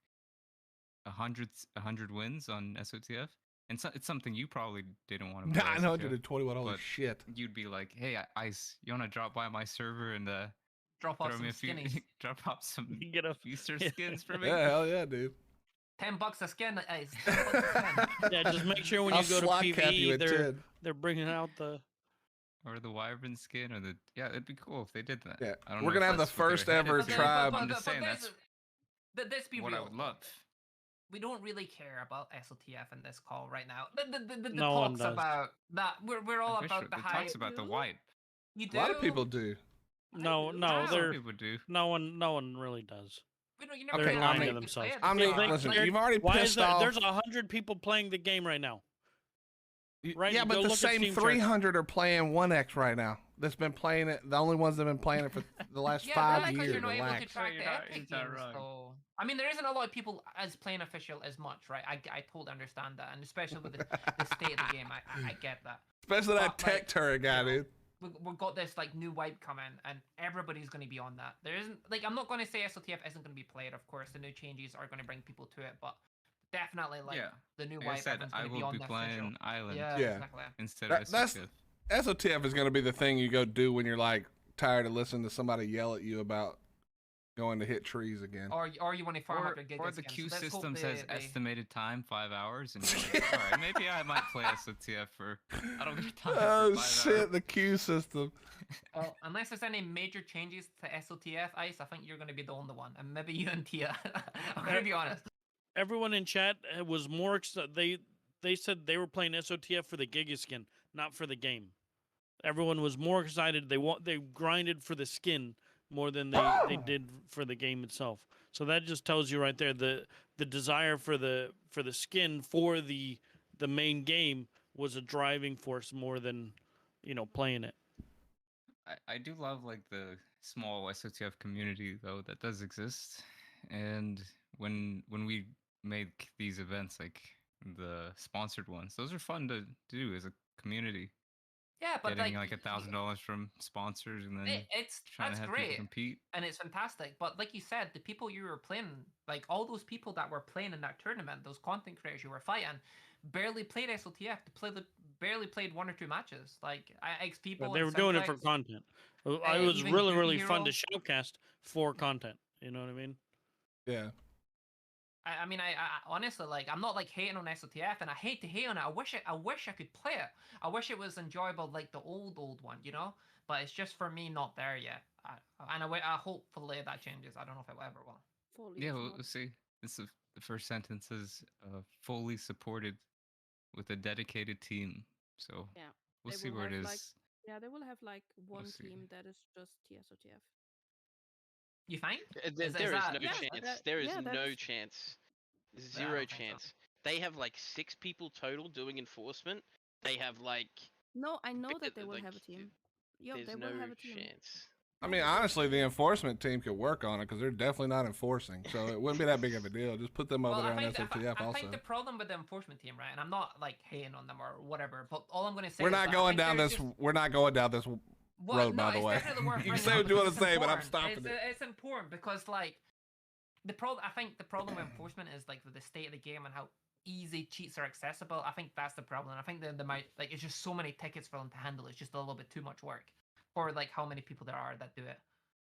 100 wins on SOTF, and so, it's something you probably didn't want to play. SOTF, 921. Holy but shit. You'd be like, hey, Ice, you want to drop by my server and Drop off throw some me a few, skinnies. drop off some You get a Easter yeah. skins for me? Yeah, hell yeah, dude. $10 a skin. It's $10 a skin. Yeah, just make sure when I'll you go to slot cap you PvE, at they're 10. they're bringing out the. Or the Wyvern skin, or it'd be cool if they did that. Yeah, I don't we're know gonna if have the that's what they're first headed ever to. tribe- I'm just saying there's- that's Let's be what real. I would love. We don't really care about SOTF in this call right now. The No one talks does. about that. We're all Official- about the it hype. talks about the You? wipe. You A do? lot of people do. No, do. no, Wow. Some they're people do. no one really does. You Okay, never lying know. to themselves. I mean, Like- listen, like- you've already Why is pissed that? off. There's 100 people playing the game right now. Right, Yeah, go but the look at same Steam charts. 300 are playing 1X right now. That's been playing it. The only ones that have been playing it for the last Yeah, 5 because years. you're not able to Relax. track You're the not- epic he's not games, wrong. so I mean, there isn't a lot of people as playing official as much, right? I totally understand that, and especially with the state of the game, I get that. Especially that But, like, tech turret guy, you know, dude. We've got this like new wipe coming, and everybody's going to be on that. There isn't like I'm not going to say SOTF isn't going to be played. Of course, the new changes are going to bring people to it, but definitely like Yeah. the new Like I wipe said, everyone's I going to be will on be the official. playing Island Yeah, Yeah. exactly. instead That- of that's- SOTF. SOTF is going to be the thing you go do when you're like tired of listening to somebody yell at you about going to hit trees again. Or you want to farm up your giga Or the skins. queue So let's hope system says they- estimated time 5 hours, and you're like, all right, maybe I might play SOTF for. I don't get time Oh for 5 shit, hours. the queue system. Well, unless there's any major changes to SOTF, Ice, I think you're going to be the only one, and maybe you and Tia. I'm going to be honest. Everyone in chat was more excited. They said they were playing SOTF for the Giga skin, not for the game. Everyone was more excited. They grinded for the skin more than they did for the game itself. So that just tells you right there the desire for the skin for the main game was a driving force more than playing it. I do love like the small SOTF community though that does exist, and when we make these events like the sponsored ones, those are fun to do as a community. Yeah, but Getting like like $1,000 from sponsors and then it's trying that's to have great. people compete. And it's fantastic. But like you said, the people you were playing, like all those people that were playing in that tournament, those content creators you were fighting, barely played SOTF. Barely played 1 or 2 matches. Like X people. But they were doing it for content. It was even really, Duty really fun to Hero. shoutcast for content. You know what I mean? Yeah. I mean, I honestly, like, I'm not like hating on SOTF, and I hate to hate on it. I wish I could play it. I wish it was enjoyable like the old one, you know. But it's just for me not there yet. I hopefully that changes. I don't know if it ever will. Fully Yeah, it's we'll see. This is the first sentence is fully supported with a dedicated team. So Yeah, we'll they see will where it have, is. like- Yeah, they will have like one see. team that is just TSOTF. You think? There Is is that- no Yeah, chance. that- There is yeah, that no is- chance. I Zero don't think so. chance. They have like 6 people total doing enforcement. They have like. No, I know that they will like, have a team. Yo, There's they no will have a team. chance. I No, mean, they will. honestly, the enforcement team could work on it because they're definitely not enforcing, so it wouldn't be that big of a deal. Just put them over Well, there I on think, SOTF I also. think the problem with the enforcement team, right? And I'm not like hating on them or whatever, but all I'm going to say We're is not that I going think down there's this. just- We're not going down this Well, road, no, by the it's way. definitely worth You can bringing say up what you want because to it's say, but I'm important. stopping it. It's important because like I think the problem with enforcement is like with the state of the game and how easy cheats are accessible. I think that's the problem. I think they might like it's just so many tickets for them to handle. It's just a little bit too much work for like how many people there are that do it.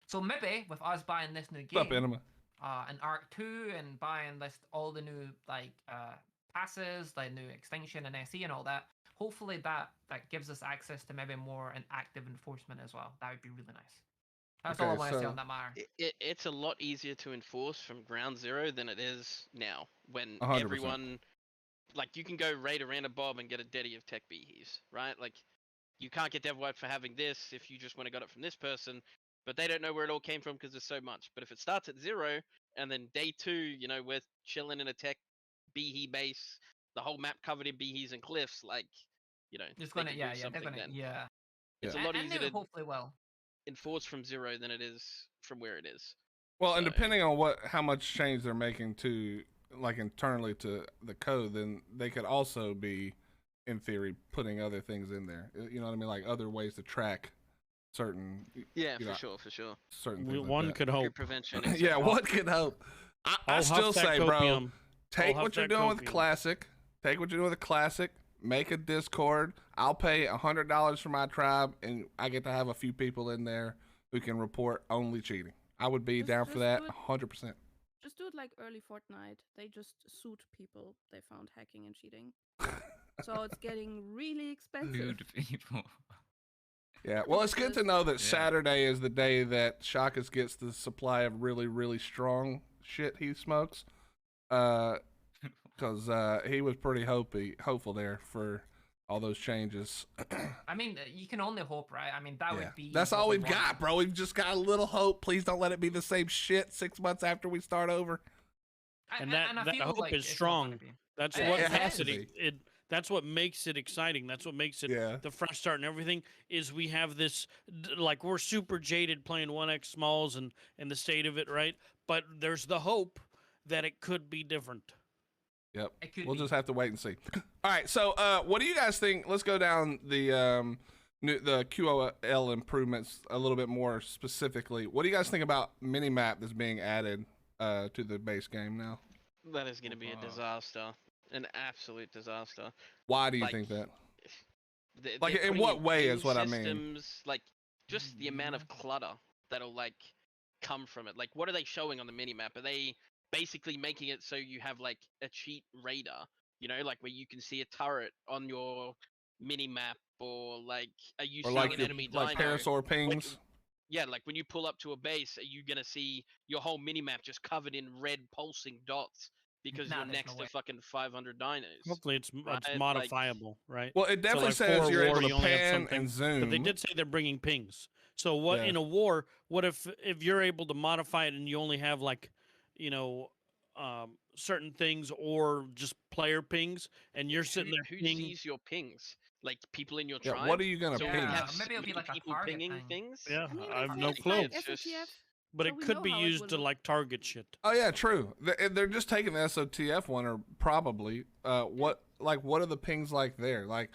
So maybe with us buying this new What's up, game, Enema? and Ark2 and buying all the new like passes, like new extinction and SE and all that. Hopefully that gives us access to maybe more an active enforcement as well. That would be really nice. That's all I Okay, want to say so- on that matter. It's a lot easier to enforce from ground zero than it is now. When 100%. everyone, like, you can go raid a random Bob and get a Deddy of tech beehies, right? Like, you can't get dev wipe for having this if you just went and got it from this person, but they don't know where it all came from because there's so much. But if it starts at 0 and then day 2, we're chilling in a tech beehee base, the whole map covered in beehies and cliffs, like, Just they gonna, can yeah, do they're something gonna, then. yeah. It's a Yeah. lot And easier they to hopefully will. enforce from 0 than it is from where it is. Well, and So- depending on how much change they're making to, like, internally to the code, then they could also be, in theory, putting other things in there. You know what I mean? Like other ways to track certain, Yeah, you for know, sure, for sure. certain things. One like could Group hope. prevention. that. etc. Yeah, one could hope. I I'll still huff that say, bro, copium. take I'll what huff you're that doing with the copium. classic. Take what you're doing with the classic. Make a Discord. I'll pay $100 for my tribe, and I get to have a few people in there who can report only cheating. I would be Just- down for just that do it. 100%. Just do it like early Fortnite. They just suit people they found hacking and cheating. So it's getting really expensive. Dude, people. Yeah, well, it's good to know that Yeah. Saturday is the day that Shakas gets the supply of really, really strong shit he smokes. Because he was pretty hopeful there for all those changes. I mean, you can only hope, right? I mean, that Yeah. would be. That's what all we we've want. got, bro. We've just got a little hope. Please don't let it be the same shit 6 months after we start over. And I that feel hope like is it's not gonna strong. be. That's It what has makes to it. That's what makes it exciting. That's what makes it Yeah. the fresh start and everything. Is we have this like we're super jaded playing 1x smalls and the state of it, right? But there's the hope that it could be different. Yep. It could We'll be. just have to wait and see. All right. So, what do you guys think? Let's go down the QOL improvements a little bit more specifically. What do you guys think about minimap that's being added to the base game now? That is going to be a Wow. disaster. An absolute disaster. Why do you Like, think that? They're Like, in putting what way new is what I mean? systems, like, just the amount of clutter that'll, like, come from it? Like, what are they showing on the minimap? Are they basically making it so you have like a cheat radar? You know, like where you can see a turret on your minimap, or like, are you Or seeing like an your enemy like dino? parasaur pings. Yeah, like when you pull up to a base, are you gonna see your whole minimap just covered in red pulsing dots because Nah, you're there's next no to way. fucking 500 dinos? Hopefully it's Right, like- modifiable, right? Well, it So, definitely like, says for a you're war, able you to only have pan something- and zoom. But they did say they're bringing pings. So what Yeah. in a war? What if you're able to modify it and you only have like, you know, certain things or just player pings, and you're sitting there Who ping. sees your pings? Like people in your Yeah, tribe? what are you gonna So we ping? have maybe it'll be so like a many people target pinging thing. things. Yeah, I mean, I have they no say it's clue. like It's just- SOTF, But so it we could know be how it used would to look. like target shit. Oh yeah, true. They're just taking the SOTF one, or probably. What are the pings like there? Like,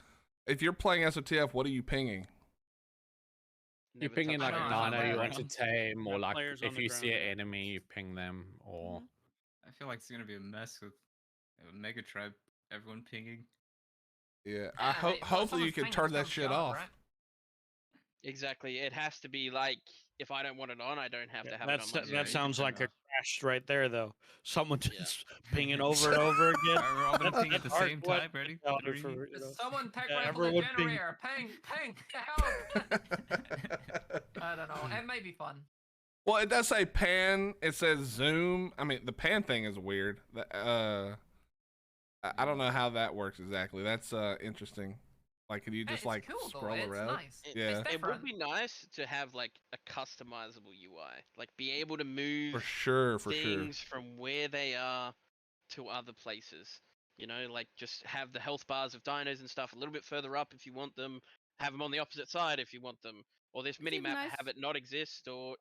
if you're playing SOTF, what are you pinging? You're Never pinging touched like a on it. the dino you want to ground. tame, or Yeah, like players on if the you see ground. an enemy, you ping them, or I feel like it's gonna be a mess with Mega Tribe, everyone pinging. Yeah, Yeah, hopefully you someone's can ping, turn it's that no shit job, off. right? Exactly. It has to be like, if I don't want it on, I don't have Yeah, to have it on my Yeah, that you sounds can like turn a it off. crash right there, though. Someone Yeah. just pinging over and over again. Alright, we're all gonna That's- ping at the that's same hard time. Ready? what- Three. for, you know. Someone take Yeah, rifle the everyone ping. generator. Ping, help! I don't know. It may be fun. Well, it does say pan. It says zoom. I mean, the pan thing is weird. I don't know how that works exactly. That's interesting. Like, can you Hey, just it's like cool, though. scroll It's around? nice. Yeah. It's It would different. be nice to have like a customizable UI, like be able to move For sure, for sure. things from where they are to other places. You know, like just have the health bars of dinos and stuff a little bit further up if you want them. Have them on the opposite side if you want them. Or this It's even mini-map nice- have it not exist or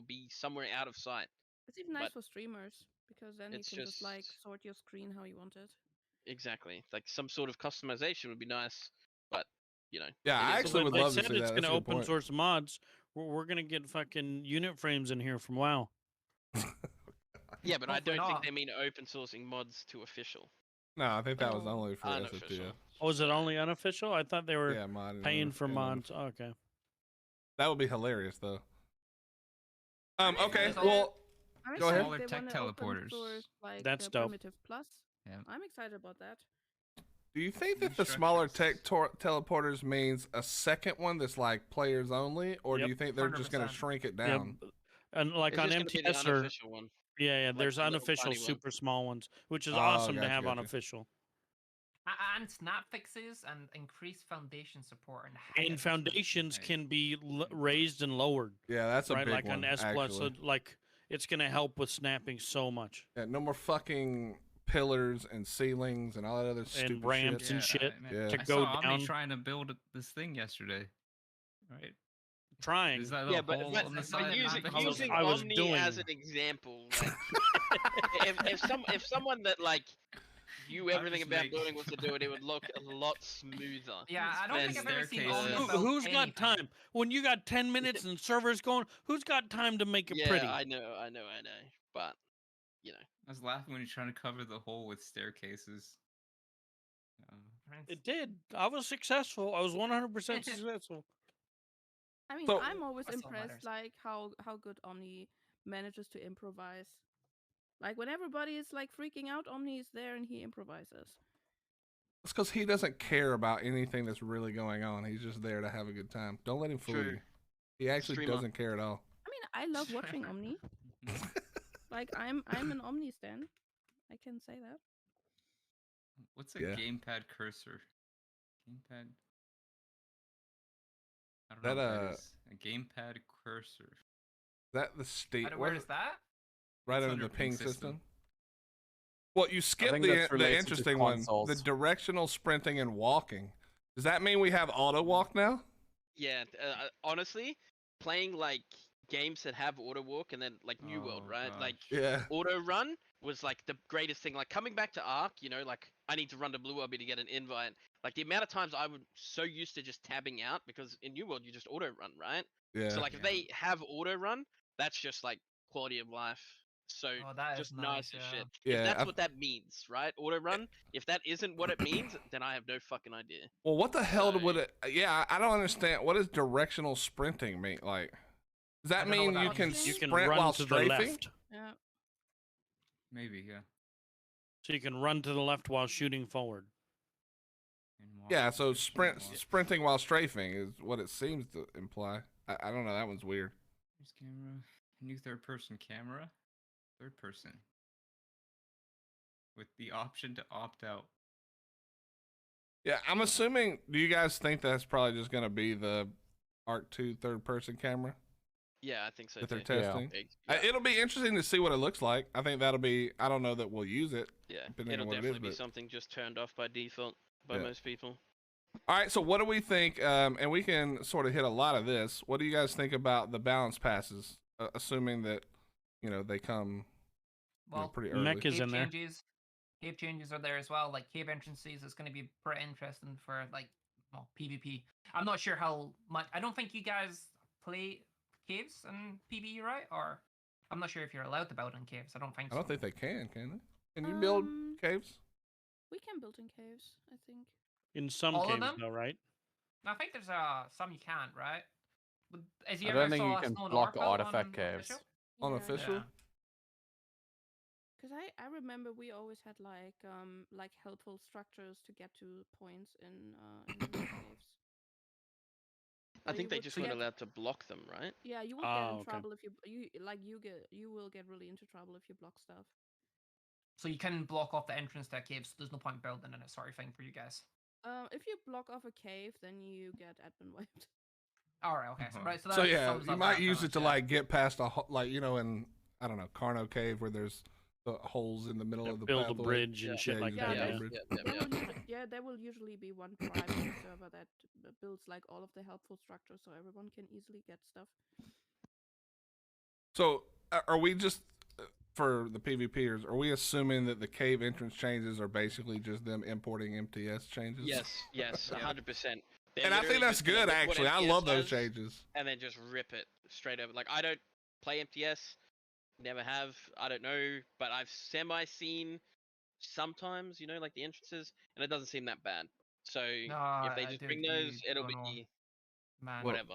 be somewhere out of sight. It's even nice But for streamers because then you it's can just like just- sort your screen how you want it. Exactly. Like some sort of customization would be nice, but you know. Yeah, it I is actually what would it love is. to said see it's that. going That's to a good open point. source mods. We're going to get fucking unit frames in here from WoW. Yeah, but I Hopefully don't think not. they mean open sourcing mods to official. No, I think that was Oh. only for Unofficial. SOTF. Oh, is it only unofficial? I thought they were Yeah, modding paying and- for and mods. Oh, okay. That would be hilarious, though. I mean, Okay. there's Well, I'm Go ahead. excited Smaller they tech wanna open teleporters. source, like, That's dope. Primitive Plus. Yeah. I'm excited about that. do you think that the smaller tech Instructions. teleporters means a second one that's like players only, or do Yep. you think they're just going to 100%. shrink it Yeah, down? and like It's on just gonna be the MTS or unofficial one. yeah, like there's the little unofficial tiny one. super small ones, which is Oh, awesome to gotcha, have gotcha. unofficial. And snap fixes and increased foundation support and height And adjustments. foundations Right. can be raised and lowered, Yeah, that's a right? big Like one. on S plus, so actually. like it's gonna help with snapping so much. Yeah, no more fucking pillars and ceilings and all that other stupid ramps shit. and shit Yeah. to I go saw Omni down. trying to build this thing yesterday. Right? Trying. Is that Yeah, a but, hole but, on the but side? using- of the I was- using I was Omni doing- as an example, like, if someone that knew I'm everything just about making building was to do it, it would look a lot smoother. Yeah, I don't than think I've ever seen staircases. Omni Who- build Who's got anything. time? When you got 10 minutes and servers going, who's got time to make it Yeah, pretty? I know, but you know, I was laughing when you're trying to cover the hole with staircases. It did. I was successful. I was 100% successful. I mean, So- I'm always That's all impressed, matters. like how good Omni manages to improvise. Like when everybody is like freaking out, Omni is there and he improvises. It's because he doesn't care about anything that's really going on. He's just there to have a good time. Don't let him fool True. you. He actually Streamer. doesn't care at all. I mean, I love watching Omni. Like I'm an Omni stan. I can say that. What's a Yeah. gamepad cursor? Gamepad. I don't That, know what that is. A gamepad cursor. Is that the state? Where is that? Right It's under under the ping ping system. system. Well, you skipped think the that's related to interesting one, the consoles. directional sprinting and walking. Does that mean we have auto walk now? yeah. Honestly, playing like games that have auto walk and then like New World, Oh, right? Like gosh. Yeah. auto run was like the greatest thing. Like coming back to Ark, you know, like I need to run to Blue Obby to get an invite. Like the amount of times I would so used to just tabbing out because in New World you just auto run, right? Yeah. So like if Yeah. they have auto run, that's just like quality of life. So Oh, that is just nice as yeah. shit. Yeah, If that's I've- what that means, right? Auto run. If that isn't what it means, then I have no fucking idea. Well, what the hell So- would it? Yeah, I don't understand. What does directional sprinting mean? Like, Does that I don't know mean what you that can means. You can sprint run while to the strafing? left. Yeah. Maybe, yeah. So you can run to the left while shooting forward. And Yeah, walk so and sprinting while strafing is what it seems to imply. I don't know. That one's weird. Here's camera. New third-person camera. Third person. With the option to opt out. Yeah, I'm assuming. Do you guys think that's probably just going to be the Ark2 third-person camera Yeah, I think so that they're too. testing? Yeah, It'll be interesting to see what it looks like. I think that'll be. I don't know that we'll use it. yeah. depending It'll on what it is, definitely be but- something just turned off by default by Yeah. most people. All right, so what do we think? And we can sort of hit a lot of this. What do you guys think about the balance passes? Assuming that they come Well, pretty early. Mech is in there. Cave changes are there as well. Like cave entrances is going to be pretty interesting for like PvP. I'm not sure how much. I don't think you guys play caves in PvE, right? Or I'm not sure if you're allowed to build in caves. I don't think I so. don't think they can they? Can you build caves? We can build in caves, I think. In some All of caves, them? though, right? I think there's some you can't, right? But as you I ever don't think saw you a can Snow block North build artifact on caves. official? Unofficial? Yeah. Because I remember we always had like helpful structures to get to points in the caves. I Or think you they would just weren't get- allowed to block them, right? Yeah, you will get Oh, in okay. trouble if you will get really into trouble if you block stuff. So you can block off the entrance to a cave, so there's no point building in it. Sorry thing for you guys. If you block off a cave, then you get admin wiped. All right, okay. So, right, so, So that yeah, sums you up might that use pretty it to much, yeah. like get past in I don't know Carno Cave where there's the holes in the middle of the Build a pathway. bridge and Yeah. shit Yeah, like you that. gotta Yeah. build a bridge. There will usually be one private server that builds like all of the helpful structures, so everyone can easily get stuff. So are we just for the PvPers? Are we assuming that the cave entrance changes are basically just them importing MTS changes? Yes, 100%. And I think that's good actually. I love those changes. And then just rip it straight over. Like I don't play MTS, never have. I don't know, but I've seen sometimes, like the entrances, and it doesn't seem that bad. So No, if they just bring those, it'll be Man. whatever.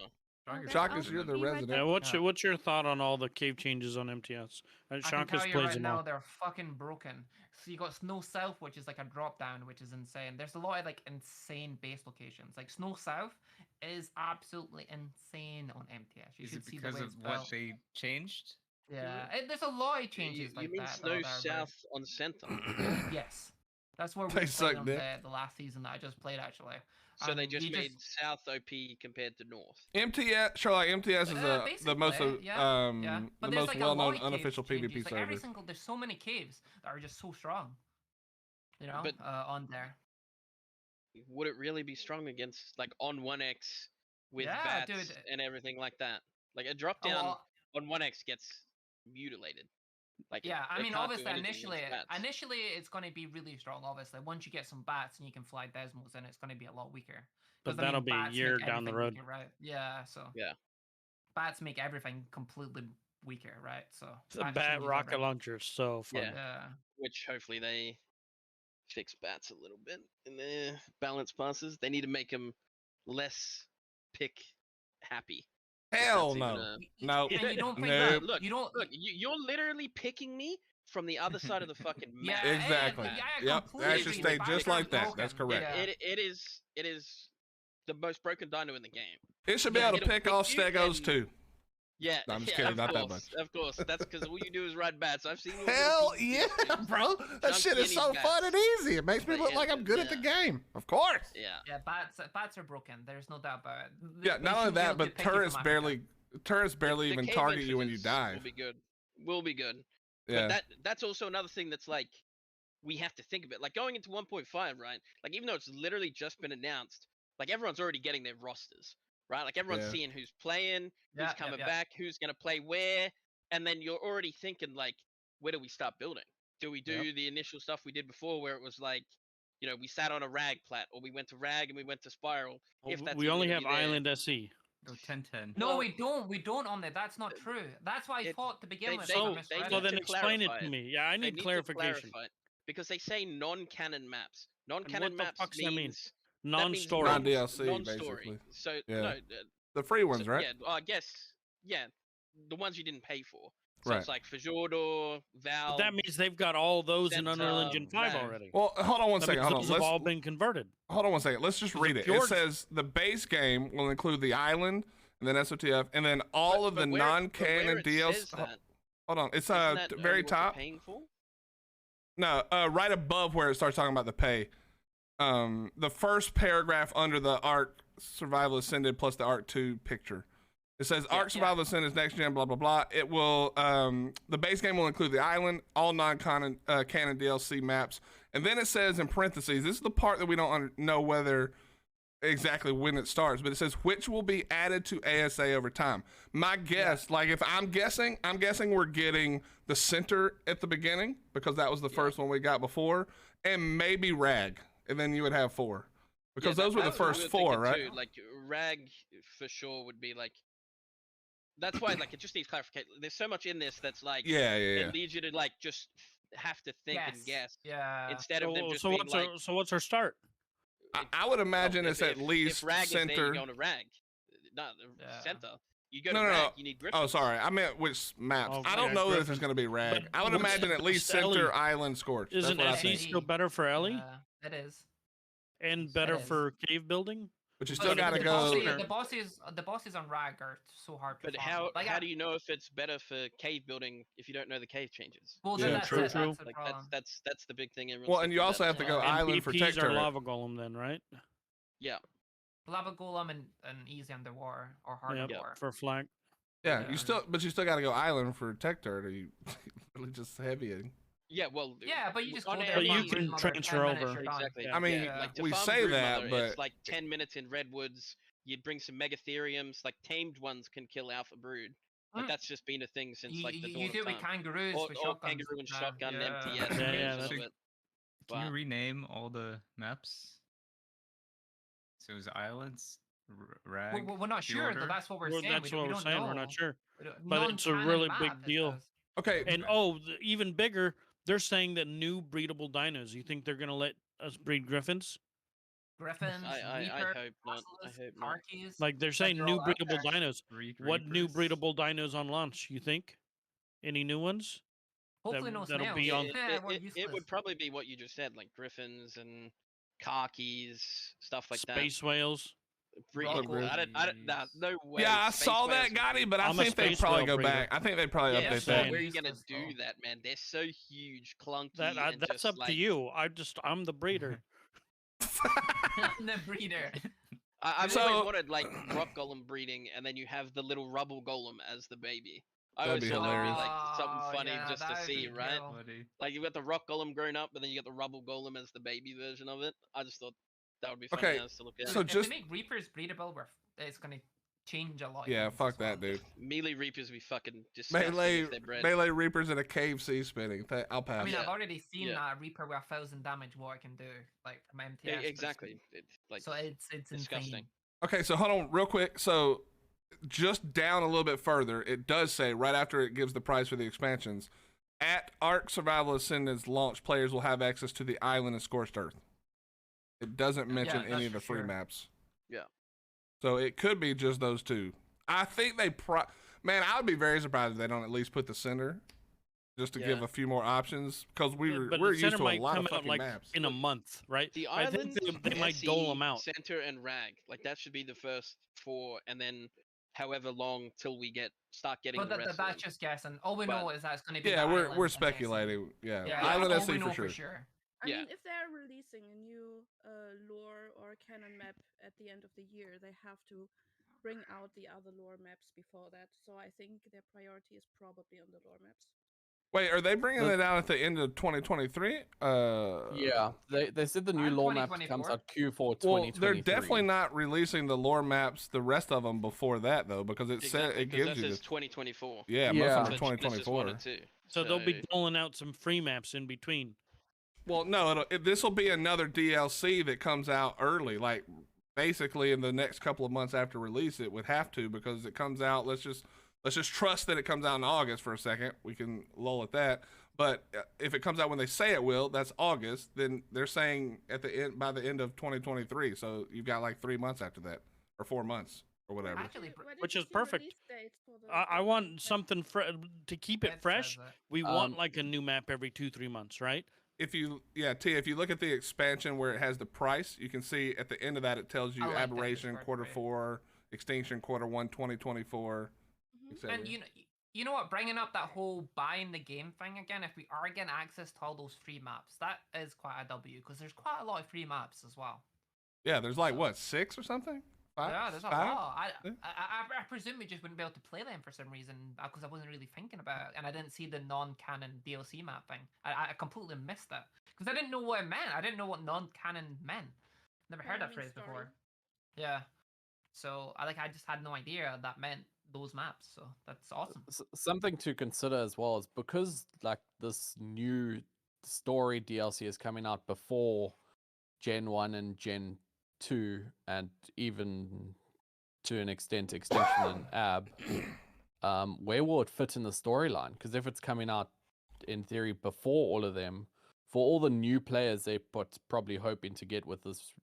Shaka's, you're the resident. Yeah, what's your thought on all the cave changes on MTS? I can Shaka's tell you plays right them now, all. they're fucking broken. So you got Snow South, which is like a drop down, which is insane. There's a lot of like insane base locations. Like Snow South is absolutely insane on MTS. You Is should it see because the way of it's what built. they changed? Yeah, there's a lot of changes You like mean that. Snow though, that are very- South on Center? Yes, that's where we They played suck them dick. the last season that I just played actually. So they And just you made South OP compared to North. MTS, sure, like MTS is the most basically, yeah. But the there's most like a well-known lot of cave unofficial changes. PvP Like every server. single, there's so many caves that are just so strong. But- On there. Would it really be strong against like on 1x with Yeah, bats dude. and everything like that? Like a drop Oh, down well, on 1x gets mutilated. Like yeah, I it mean, can't do obviously, anything against bats. initially, it's going to be really strong. Obviously, once you get some bats and you can fly Desmos, then it's going to be a lot weaker. But 'Cause, I mean, that'll be a bats year make down the everything road. weaker, right? Yeah, so Yeah. bats make everything completely weaker, right? So It's a bat bat changes rocket everything. launcher, so fun. Yeah. Yeah. Which hopefully they fix bats a little bit in their balance passes. They need to make them less pick happy. Hell that's even no. a- No. And you don't think Nope. that, Look, you don't Look, you're literally picking me from the other side of the fucking Yeah, map. Exactly. yeah, I Yep. completely That should agree. stay The just bats like are that. That's broken. correct. Yeah. It is the most broken dino in the game. It should be Yeah, able to it'll pick pick off you stegos and- too. Yeah, No, I'm just yeah, kidding, of not that course, much. Of course, that's because all you do is ride bats. I've seen you. Hell yeah, bro. That shit is so fun and easy. It makes me look like I'm good at the game. Of course. Yeah. Yeah, bats are broken. There's no doubt about it. Yeah, They not only should be that, able to but pick you turrets from barely The even cave target you when you entrances dive. Will be good. Will be good. Yeah. But that's also another thing that's like we have to think of it. Like going into 1.5, right? Like even though it's literally just been announced, like everyone's already getting their rosters, right? Like everyone's Yeah. seeing who's playing, Yeah, who's coming yeah. back, who's gonna play where, and then you're already thinking like, where do we start building? Do we do the initial stuff we did before, where it was like, we sat on a rag plat, or we went to rag and we went to spiral? If that's We even only gonna have be there. Island SE. Go 10-10. No, Well- we don't. We don't on that. That's not true. That's why I It- thought to begin with. they- I they misread need So it. then to explain it clarify to it. me. Yeah, I They need clarification. clarify it, because they say non-canon maps. Non-canon what the maps fuck's that mean? means that means Non-story. Non-DLC, non-story. basically. So Yeah. no, The free ones, right? yeah. Well, I guess yeah. the ones you didn't pay for. So Right. it's like Fjordor, Val. But that means they've got all those in Unreal Centaur, Engine 5 Rag. already. Well, hold on one That second. means Hold on. those have all been converted. Hold on one second. Let's just Is read it it. It Fjords? says the base game will include the island and then SOTF and then all of the where non-canon it DLC. says that, Hold on. It's isn't that only very what you're top. paying for? No, right above where it starts talking about the pay. The first paragraph under the Ark Survival Ascended plus the Ark2 picture. It says Ark Survival Ascended is next gen, blah blah blah. It will the base game will include the island, all non-canon canon DLC maps, and then it says in parentheses, this is the part that we don't know whether exactly when it starts, but it says which will be added to ASA over time. My guess, like if I'm guessing we're getting the center at the beginning because that was the first one we got before, and maybe Rag, and then you would have 4 because those were the first 4, right? Too. Like Rag for sure would be like. That's why, like, it just needs clarification. There's so much in this that's like, it leads you to like just have to think and guess. Yeah. Instead of them just So being what's like, what's our start? I would imagine it's at least if Rag center. is there, you go to Rag, not the center. You go to No. Rag, you need Griffin. Oh, sorry. I meant which maps. Oh, I don't yeah, know if Griffin. it's going to be Rag. But I would what's imagine the at least best center, Ellie? island, Scorch. Isn't That's what I SE think. still better for Ellie Yeah, it is. and better is. for cave building? But you But still the- got to the go. bosses- the bosses on Rag are so hard to But farm. how do you know if it's better for cave building if you don't know the cave changes? Well, Yeah, then that's true, it, true. That's the Like problem. that's the big thing. Everyone's Well, and thinking you about also have to that. go And island for BPs tech are turret. lava golem then, right? Yeah. Lava Golem and easy underwater or hard Yep, underwater. for flank. Yeah, Yeah. you still got to go island for tech turret. Or you really just heavying. Yeah, well. Yeah, but you just on go there. But you farm can Broodmother, 10 transfer minutes, over. you're done. Exactly. Yeah. I mean, Yeah. Like to we farm say that, Broodmother, but it's like 10 minutes in redwoods. You'd bring some megatheriums, like tamed ones can kill alpha brood. Like Mm. that's just been a thing since You, like the you, dawn you do of it with time. kangaroos Or for shotguns. kangaroo and man. shotgun Yeah. MTS. Yeah, versions that's- of it. Can you But- rename all the maps? So it was islands, Rag. We're not sure, though. Fjordur? That's what we're Well, saying. that's we what we're don't saying. know. We're not sure. We don't- But it's a non-canon really map, big it deal. says. okay. And even bigger, they're saying that new breedable dinos. You think they're gonna let us breed griffins? Griffins, I Reaper, hope not. I Basilisks, hope not. Arkies. Like they're saying they're new all out breedable there. dinos. What new Reapers? breedable dinos on launch? You think? Any new ones? Hopefully no that'll snails. be on- Yeah, we're It useless. would probably be what you just said, like griffins and khakis, stuff like Space whales. that. Rock No way. Yeah, I Space saw that, whales- Gotti, but I I'm a think they'd space probably whale go breeder. back. I think they'd probably Yeah, update just so that. saying. where are you gonna Useless, do though. that, man? They're so huge, clunky. That and that's just, up like, to you. I'm the breeder. the breeder. I've So- always wanted like rock golem breeding, and then you have the little rubble golem as the baby. I That'd always be thought that'd be hilarious. like something Oh, funny yeah, just to that'd see, be right? cool. Buddy. Like you got the rock golem grown up, but then you got the rubble golem as the baby version of it. I just thought that would be funny Okay, as to look at. so if just- they make Reapers breedable, it's gonna change a lot. of Yeah, things fuck as well. that, dude. Melee Reapers be fucking disgusting Melee, if they're bred. melee Reapers in a cave sea spinning. I'll pass. I mean, Yeah, I've already seen yeah. a Reaper with 1,000 damage. What I can do, like from MTS. but it's- Exactly. It's like So it's disgusting. insane. Okay, so hold on real quick. So just down a little bit further, it does say right after it gives the price for the expansions, at Ark Survival Ascended's launch, players will have access to the island and Scorched Earth. It doesn't mention that's any of the for free sure. maps. Yeah. So it could be just those two. I think man, I would be very surprised if they don't at least put the center just to give Yeah. a few more options because we're But we're the used center to a might lot come of out fucking like maps. in a month, right? The I island, think they might dole them out. Center and Rag, like that should be the first 4, and then however long till we start getting But the rest of that's them. just guessing. All we But- know is that it's going to be. Yeah, the we're island and SE. speculating. Yeah, Yeah, island that's all SC we know for sure. sure. I Yeah. mean, if they're releasing a new lore or canon map at the end of the year, they have to bring out the other lore maps before that. So I think their priority is probably on the lore maps. Wait, are they bringing Look- it out at the end of 2023? Yeah, they said the new And lore map comes 2024? out Q4 Well, 2023. they're definitely not releasing the lore maps, the rest of them before that though, because it said Exactly, it 'cause gives that you says the 2024. yeah, most Yeah. of them are Genesis 1 2024. and 2. So they'll be doling out some free maps in between. Well, no, this will be another DLC that comes out early, like basically in the next couple of months after release. It would have to because it comes out. Let's just trust that it comes out in August for a second. We can lull at that. But if it comes out when they say it will, that's August. Then they're saying at the end by the end of 2023. So you've got like 3 months after that, or 4 months. or whatever. Actually, Which is perfect. I the want something to keep it Ed fresh. says it. We want like a new map every 2-3 months, right? If you look at the expansion where it has the price, you can see at the end of that it tells you I like that Aberration Discord quarter thread. 4, Extinction quarter 1, 2024, etc. And you know what? Bringing up that whole buying the game thing again, if we are getting access to all those free maps, that is quite a W because there's quite a lot of free maps as well. Yeah, there's like what 6 or something. 5? Yeah, there's a 5? lot. Yeah. I presume we just wouldn't be able to play them for some reason because I wasn't really thinking about it, and I didn't see the non-canon DLC map thing. I completely missed that because I didn't know what it meant. I didn't know what non-canon meant. Never heard that phrase before. Yeah. So I just had no idea that meant those maps. So that's awesome. Something to consider as well is because like this new story DLC is coming out before Gen 1 and Gen 2 and even to an extent Extinction and Ab, where will it fit in the storyline? Because if it's coming out in theory before all of them, for all the new players they're probably hoping to get with this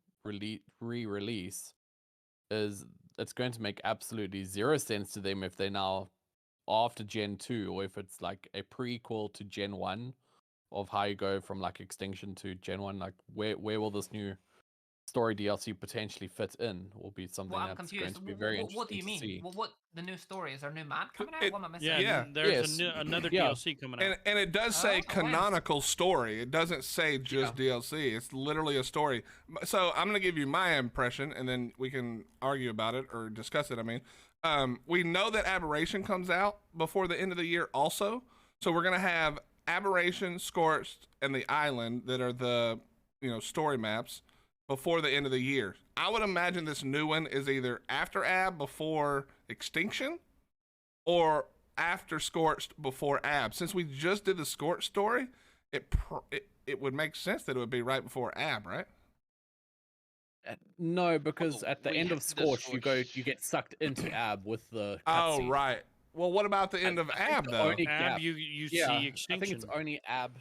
re-release, is it's going to make absolutely zero sense to them if they're now after Gen 2 or if it's like a prequel to Gen 1 of how you go from like Extinction to Gen 1. Like where will this new story DLC potentially fit in will be something Well, I'm that's confused. going to be very interesting What do you to mean? see. What the new story? Is there a new map coming out? It- What am I missing? Yeah, Yeah. there's Yes. another Yeah. DLC coming out. And it does say Oh, wow. canonical story. It doesn't say just DLC. It's literally a story. So I'm going to give you my impression, and then we can argue about it or discuss it. I mean, we know that Aberration comes out before the end of the year also. So we're going to have Aberration, Scorched, and the Island that are the story maps before the end of the year. I would imagine this new one is either after Ab, before Extinction, or after Scorched, before Ab. Since we just did the Scorched story, it would make sense that it would be right before Ab, right? No, because Well, at the we end have of the Scorch, you Scorch. get sucked into Ab with the Oh, cutscene. right. Well, what about the end of I think Ab, the though? only Ab, gap- you Yeah, see I Extinction. think it's only Ab.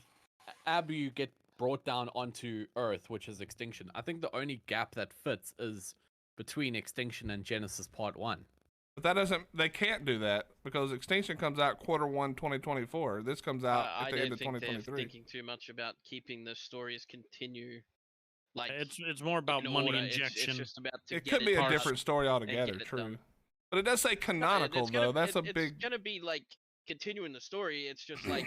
Ab, you get brought down onto Earth, which is Extinction. I think the only gap that fits is between Extinction and Genesis Part 1. But that doesn't. They can't do that because Extinction comes out quarter 1, 2024. This comes out I at the don't end of think they're 2023. thinking too much about keeping the stories continue. Like It's more about in money order. injection. It's just about to It get could be a done different story altogether. get it True, done. but it does say No, canonical it's gonna- though. That's a it's big. gonna be like continuing the story. It's just like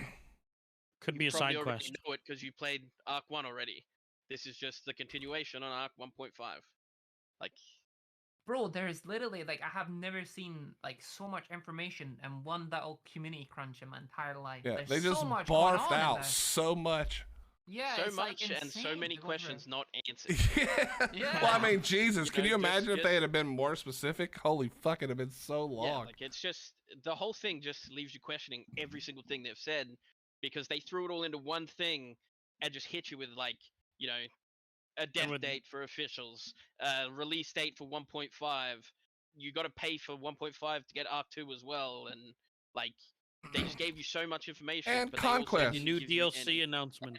Could be you a probably side already quest. know it because you played Ark 1 already. This is just the continuation on Ark 1.5. Like Bro, there's literally I have never seen so much information in one little community crunch in my entire life. Yeah, There's they just so much going barfed on in out this. so much. Yeah, so it's much and so insane many to go through. questions not answered. Yeah. Well, I mean, Jesus, You can know, you just imagine if get- they had been more specific? Holy fuck, it'd have been so Yeah, long. like it's just the whole thing just leaves you questioning every single thing they've said because they threw it all into one thing and just hit you with a death with- date for officials, release date for 1.5. You got to pay for 1.5 to get Ark 2 as well, and they just gave you so much information. And but they also Conquest. didn't New give you DLC any. announcement.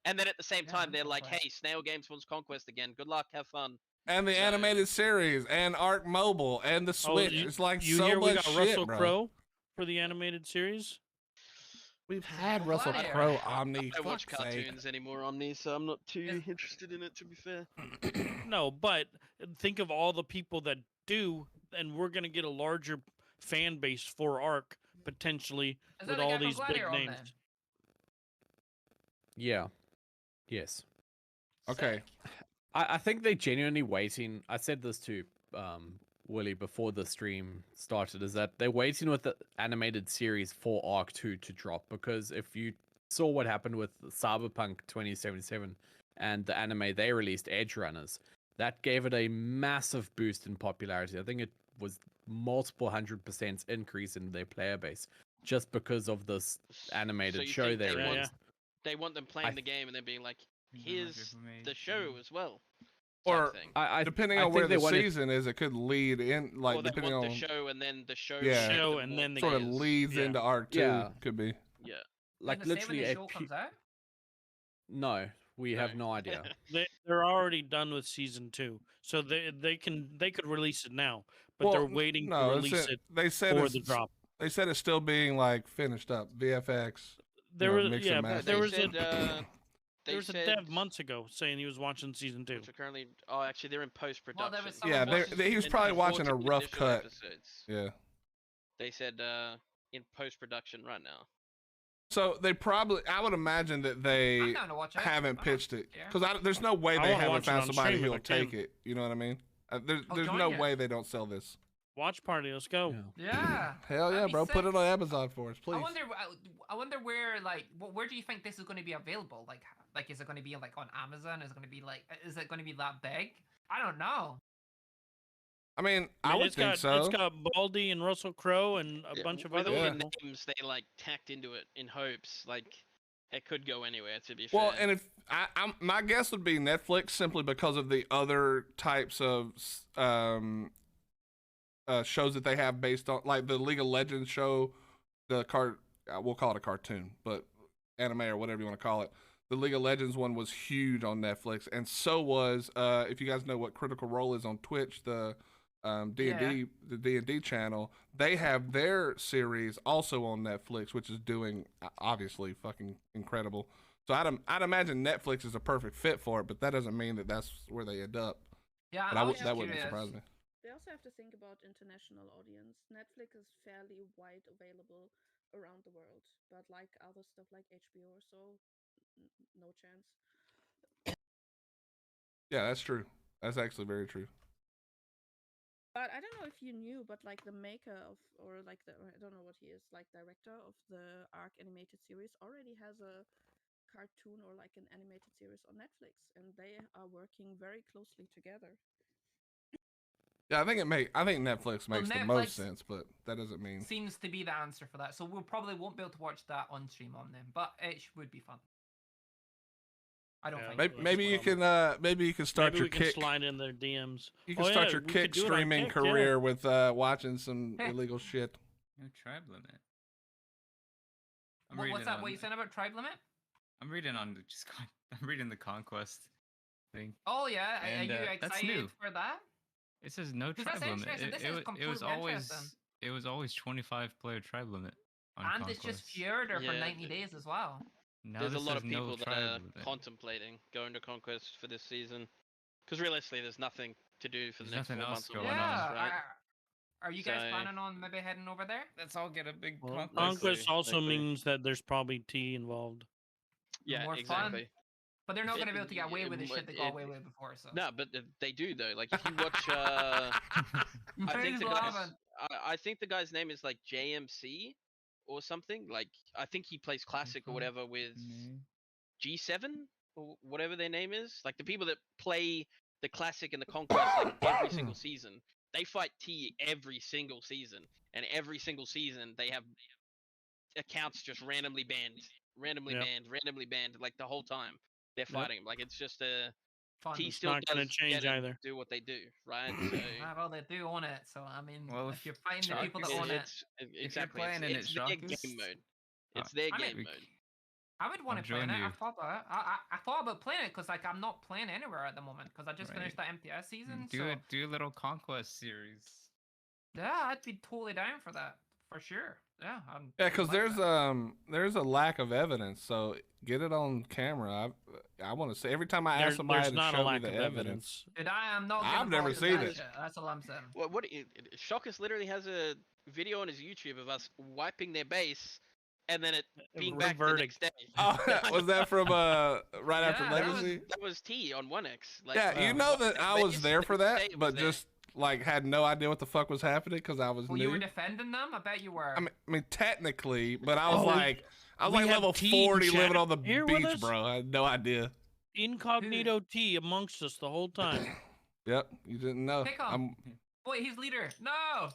And then at the same Yeah, time, and they're like, Conquest. "Hey, Snail Games wants Conquest again. Good luck, have fun." And the So- animated series, and Ark Mobile, and the Switch. It's like you so hear we much got shit, Russell bro. Crowe for the animated series? We've had Well, Russell whatever. Crowe, I Omni. don't watch Fuck's sake. cartoons anymore, Omni, so I'm not too Is- interested in it. To be fair. No, but think of all the people that do, and we're gonna get a larger fan base for Ark potentially Is with that the all guy from these big Gladiator on names. then? Yeah. Yes. Okay. Sick. I think they're genuinely waiting. I said this to Willie before the stream started, is that they're waiting with the animated series for Ark 2 to drop, because if you saw what happened with Cyberpunk 2077 and the anime they released, Edge Runners, that gave it a massive boost in popularity. I think it was multiple 100% increase in their player base just because of this animated So you show think they they Yeah, released. They want them playing I- the game and then being like, Too much "Here's the show information. as well." Or- type thing. Depending I on think where they the wanted- season is, it could lead in, Or they depending want on the show and then the show. Yeah. gives Show them and more then the sort of players. leads Yeah. into Ark 2. Yeah. Could be. Yeah. Like Is it the same literally when a the show comes out? No, we have No. no idea. They're already done with season 2, so they could release it now. but they're Well, waiting no, to it's release a- it They said for it's the drop. They said it's still being like finished up. VFX. There know, was mix and yeah, match. but there They was said, a they there was a said, dev months ago saying he was watching season 2. which are currently. Oh, actually, they're in post production. someone Yeah, watching he was probably watching a rough cut. Episodes. Yeah. They said in post production right now. So they probably, I would imagine that I'm they down to watch it. haven't I don't pitched it care. because there's no way I they wanna haven't watch it found on somebody stream if who'll I can. take it. You know what I mean? There's join no ya. way they don't sell this. Watch party, let's go. Yeah. Hell yeah, That'd be bro! Put sick. it on Amazon for us, please. I wonder where like where do you think this is going to be available? Like is it going to be like on Amazon? Is it going to be like is it going to be that big? I don't know. I mean, I would it's think got, so. It's got Baldy and Russell Crowe and a bunch of with other all people. the names they like tacked into it in hopes like it could go anywhere. To be fair. Well, and if my guess would be Netflix simply because of the other types of shows that they have based on, like the League of Legends show, we'll call it a cartoon, but anime or whatever you want to call it. The League of Legends one was huge on Netflix, and so was if you guys know what Critical Role is on Twitch, the D&D the D&D channel, they have their series also on Netflix, which is doing obviously fucking incredible. So I'd imagine Netflix is a perfect fit for it, but that doesn't mean that that's where they end up. Yeah, But I was that just wouldn't curious. surprise me. They also have to think about international audience. Netflix is fairly wide available around the world, but like other stuff like HBO or so, no chance. Yeah, that's true. That's actually very true. But I don't know if you knew, but like the maker of, or like I don't know what he is, like director of the Ark animated series already has a cartoon or like an animated series on Netflix, and they are working very closely together. Yeah, I think Netflix makes the most Netflix sense, but that doesn't mean. seems to be the answer for that. So we probably won't be able to watch that on stream on them, but it would be fun. I don't Yeah, think. Maybe you can start Maybe your we can kick. slide in their DMs. You can Oh, start yeah, your we could kick do it on streaming Kick, yeah. career with watching some illegal shit. No tribe limit. What's that? What you saying about tribe limit? I'm reading on I'm reading the conquest thing. Oh yeah, And, are you that's excited new. for that? It says no 'Cause tribe that's limit. interesting. This is It was completely always interesting. it was always 25 player tribe limit on And conquest. it's just Fjorder for Yeah, 90 days as well. Now there's a this lot says of no people that tribe are limit. contemplating going to Conquest for this season. Because realistically, there's nothing to do for the There's next 4 nothing else months. or going whatever, on. right? Are you guys So- planning on maybe heading over there? Let's all get a big Well, conquest. Conquest also Exactly. means that there's probably tea involved. Yeah, More fun. exactly. But they're not It- going to be able to get away with the it- shit they got it- away with before. So No, but they do though. Like if you watch, I think the guy's, I think the guy's name is like JMC or something. Like I think he plays classic or whatever with G7 or whatever their name is. Like the people that play the classic and the conquest like every single season, they fight T every single season, and every single season they have accounts just randomly banned, randomly banned, like the whole time they're fighting. Like it's just a fun. T It's still not gonna does change get it, either. do what they do, right? So Well, they do own it, so I mean, Well, if you're fighting the Shark people that is- own it, it's exactly playing it's, in it's it, their Shark, game it's- mode. It's their I mean, game mode. I would want I'll to play it. join I you. thought about it. I thought about playing it because like I'm not playing anywhere at the moment because I just Right. finished that MTS season. Do So it. Do a little conquest series. yeah, I'd be totally down for that for sure. Yeah, Yeah, because like there's that. there's a lack of evidence, so get it on camera. I want to say every time I ask somebody There's to not a show me lack the of evidence. Dude, I am not. I've getting never involved in seen that it. shit, that's all I'm saying. What Shockus literally has a video on his YouTube of us wiping their base, and then it being back the Reverting. next day. Oh, was that from right after Yeah, Legacy? That was T on 1X. Like, Yeah, you know that I was base, there the for next that, day it but was there. just like had no idea what the fuck was happening because I was Well, you new. were defending them. I bet you were. I mean, technically, but I was Oh, like we like have level tea in 40 living chat on the here with beach, us? bro. I had no idea. Incognito T amongst us the whole time. Yep, you didn't know. Pick 'em. Wait, he's leader. No.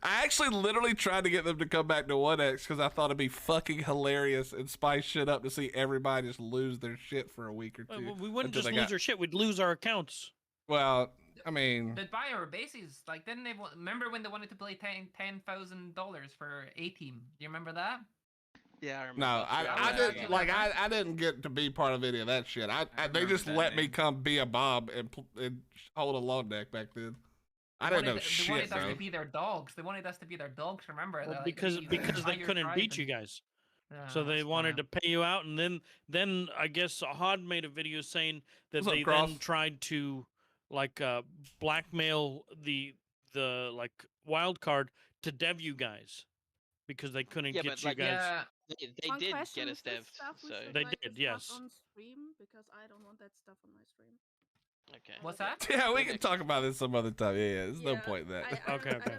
I actually literally tried to get them to come back to 1X because I thought it'd be fucking hilarious and spice shit up to see everybody just lose their shit for a week or two. We wouldn't until just they lose our shit; we'd lose our accounts. Well, I mean, They'd buy our bases. Like, didn't they remember when they wanted to play $10,000 for A team? Do you remember that? Yeah, I remember. No, I Yeah, didn't yeah. like. I didn't get to be part of any of that shit. They remember just that let me name. come be a Bob and hold a lawn deck back then. I didn't know They shit, wanted us bro. to be their dogs. They wanted us to be their dogs. Remember? Well, They're like, because "We because they are your couldn't tribe," beat you and- guys. Yeah, So they that's wanted funny. to pay you out, and then I guess Hod made a video saying that What's up, they Cross? then tried to like blackmail the like wild card to dev you guys because they couldn't Yeah, get but, you like, guys. Yeah, They One did question, get is us this devved. stuff we So should They like did, discuss yes. on stream? Because I don't want that stuff on my stream. okay. what's that? Yeah, we The can next- talk about this some other time. Yeah, there's no Yeah, point in that. Okay, okay.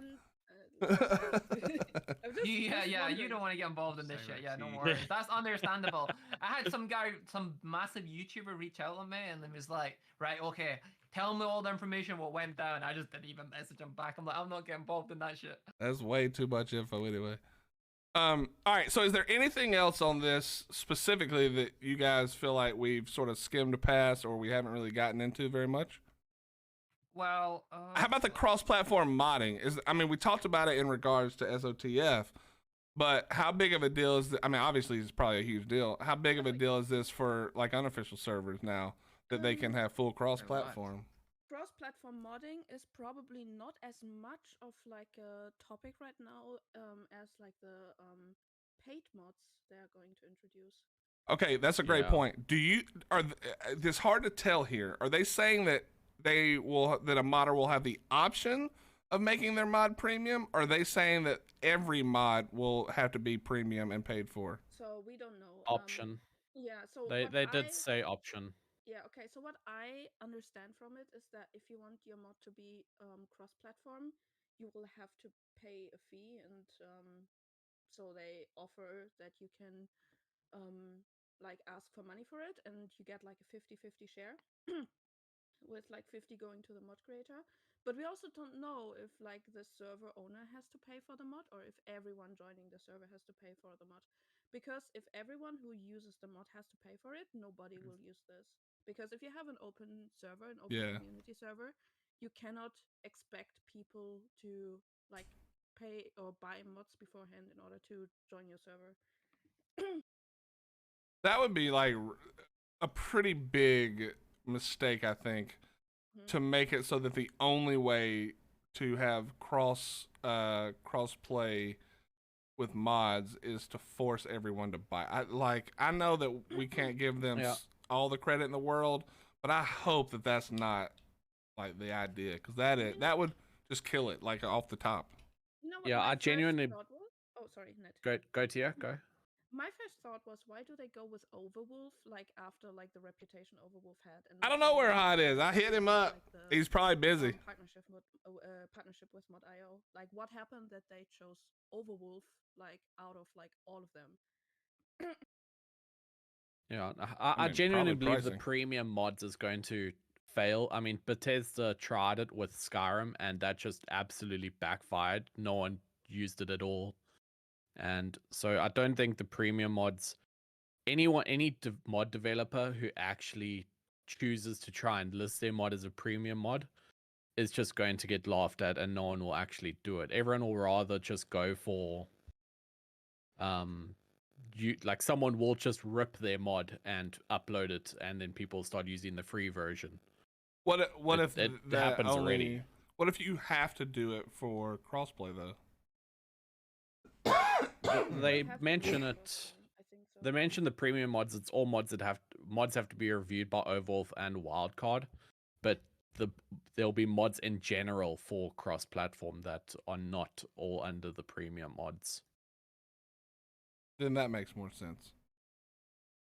I'm just Yeah, you wondering. don't want to get involved in this shit. Yeah, no Cyber worries. That's understandable. I had some massive YouTuber reach out on me and it was like, right, okay, tell me all the information what went down. I just didn't even message him back. I'm like, I'm not getting involved in that shit. That's way too much info anyway. All right. So, is there anything else on this specifically that you guys feel like we've sort of skimmed past or we haven't really gotten into very much? Well, How about the cross-platform modding? I mean, we talked about it in regards to SOTF, but how big of a deal is? I mean, obviously, it's probably a huge deal. How big of a deal is this for like unofficial servers now that they can have full cross-platform? Cross-platform modding is probably not as much of like a topic right now as like the paid mods they are going to introduce. Okay, that's a great Yeah. point. It's hard to tell here. Are they saying that that a modder will have the option of making their mod premium? Or are they saying that every mod will have to be premium and paid for? So we don't know. Option. Yeah. So They what did I- say option. Yeah, okay. So what I understand from it is that if you want your mod to be cross-platform, you will have to pay a fee, and so they offer that you can like ask for money for it, and you get like a 50-50 share, with like 50 going to the mod creator. But we also don't know if like the server owner has to pay for the mod, or if everyone joining the server has to pay for the mod. Because if everyone who uses the mod has to pay for it, nobody will use this. Because if you have an open server, an open Yeah. community server, you cannot expect people to like pay or buy mods beforehand in order to join your server. That would be like a pretty big mistake, I think, to make it so that the only way to have cross play with mods is to force everyone to buy. I know that we can't give them Yeah. all the credit in the world, but I hope that that's not like the idea, because that would just kill it like off the top. You know what Yeah, my I first genuinely- thought was? Oh, sorry, Ned. Go to you. Go. My first thought was, why do they go with Overwolf like after like the reputation Overwolf had? And I not don't know where someone Hot is. I hit him up. like the, He's probably busy. partnership with Mod.io. Like, what happened that they chose Overwolf like out of like all of them? Yeah, I I mean, genuinely probably believe the pricing. premium mods is going to fail. I mean, Bethesda tried it with Skyrim, and that just absolutely backfired. No one used it at all, and so I don't think the premium mods. Any mod developer who actually chooses to try and list their mod as a premium mod is just going to get laughed at, and no one will actually do it. Everyone will rather just go for like someone will just rip their mod and upload it, and then people start using the free version. What if it that happens only, already? What if you have to do it for crossplay though? They Have to mention be it. crossplay, I think so. They mention the premium mods. It's all mods that have to be reviewed by Overwolf and Wildcard, but there'll be mods in general for cross-platform that are not all under the premium mods. Then that makes more sense.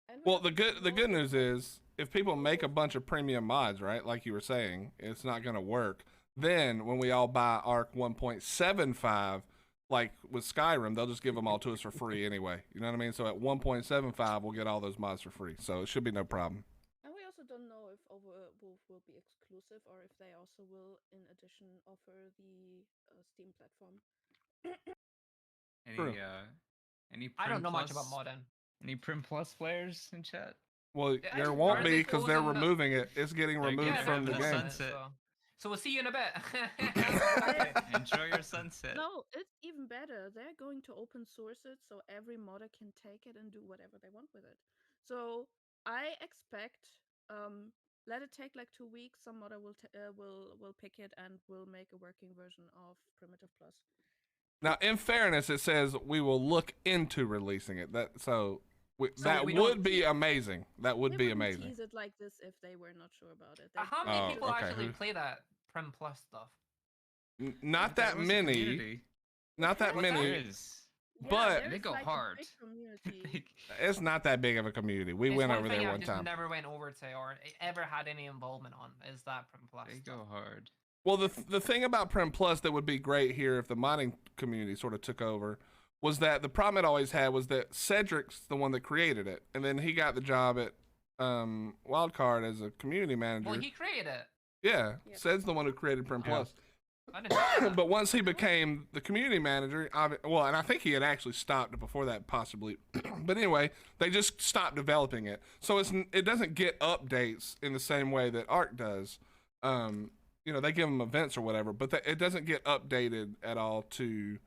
And we Well, also the don't good know news if, is if people make a bunch of premium mods, right, like you were saying, it's not going to work. Then when we all buy Ark 1.75, like with Skyrim, they'll just give them all to us for free anyway. You know what I mean? So at 1.75, we'll get all those mods for free. So it should be no problem. And we also don't know if Overwolf will be exclusive or if they also will, in addition, offer the Steam platform. True. Any I don't Prim know much about Plus- modding. Any Prim Plus players in chat? Well, Yeah, there actually, won't are be they because they're closing the- removing it. It's getting They're removed getting from the rid of the game. sunset. So we'll see you in a bit. Enjoy your sunset. No, it's even better. They're going to open source it so every modder can take it and do whatever they want with it. So I expect, let it take like 2 weeks. Some modder will pick it and will make a working version of Primitive Plus. Now, in fairness, it says we will look into releasing it. That So we would don't- be amazing. That would They be wouldn't amazing. tease it like this if they were not sure about it. How many Oh, people okay, actually who- play that Prim Plus stuff? Not There that was a many. community. Not that What's that? many. There is. But- there They is, go like, a hard. big community. It's not that big of a community. We It's went one over thing there I've one just time. never went over to or ever had any involvement on is that Prim Plus. They stuff. go hard. Well, the thing about Prim Plus that would be great here if the modding community sort of took over was that the problem it always had was that Cedric's the one that created it, and then he got the job at Wildcard as a community manager. Well, he created it. Yeah, Yeah. Ced's the one who created Prim Yeah. Plus. I didn't know that. But once he became the community manager, well, and I think he had actually stopped before that, possibly. But anyway, they just stopped developing it, so it doesn't get updates in the same way that Ark does. They give them events or whatever, but it doesn't get updated at all to,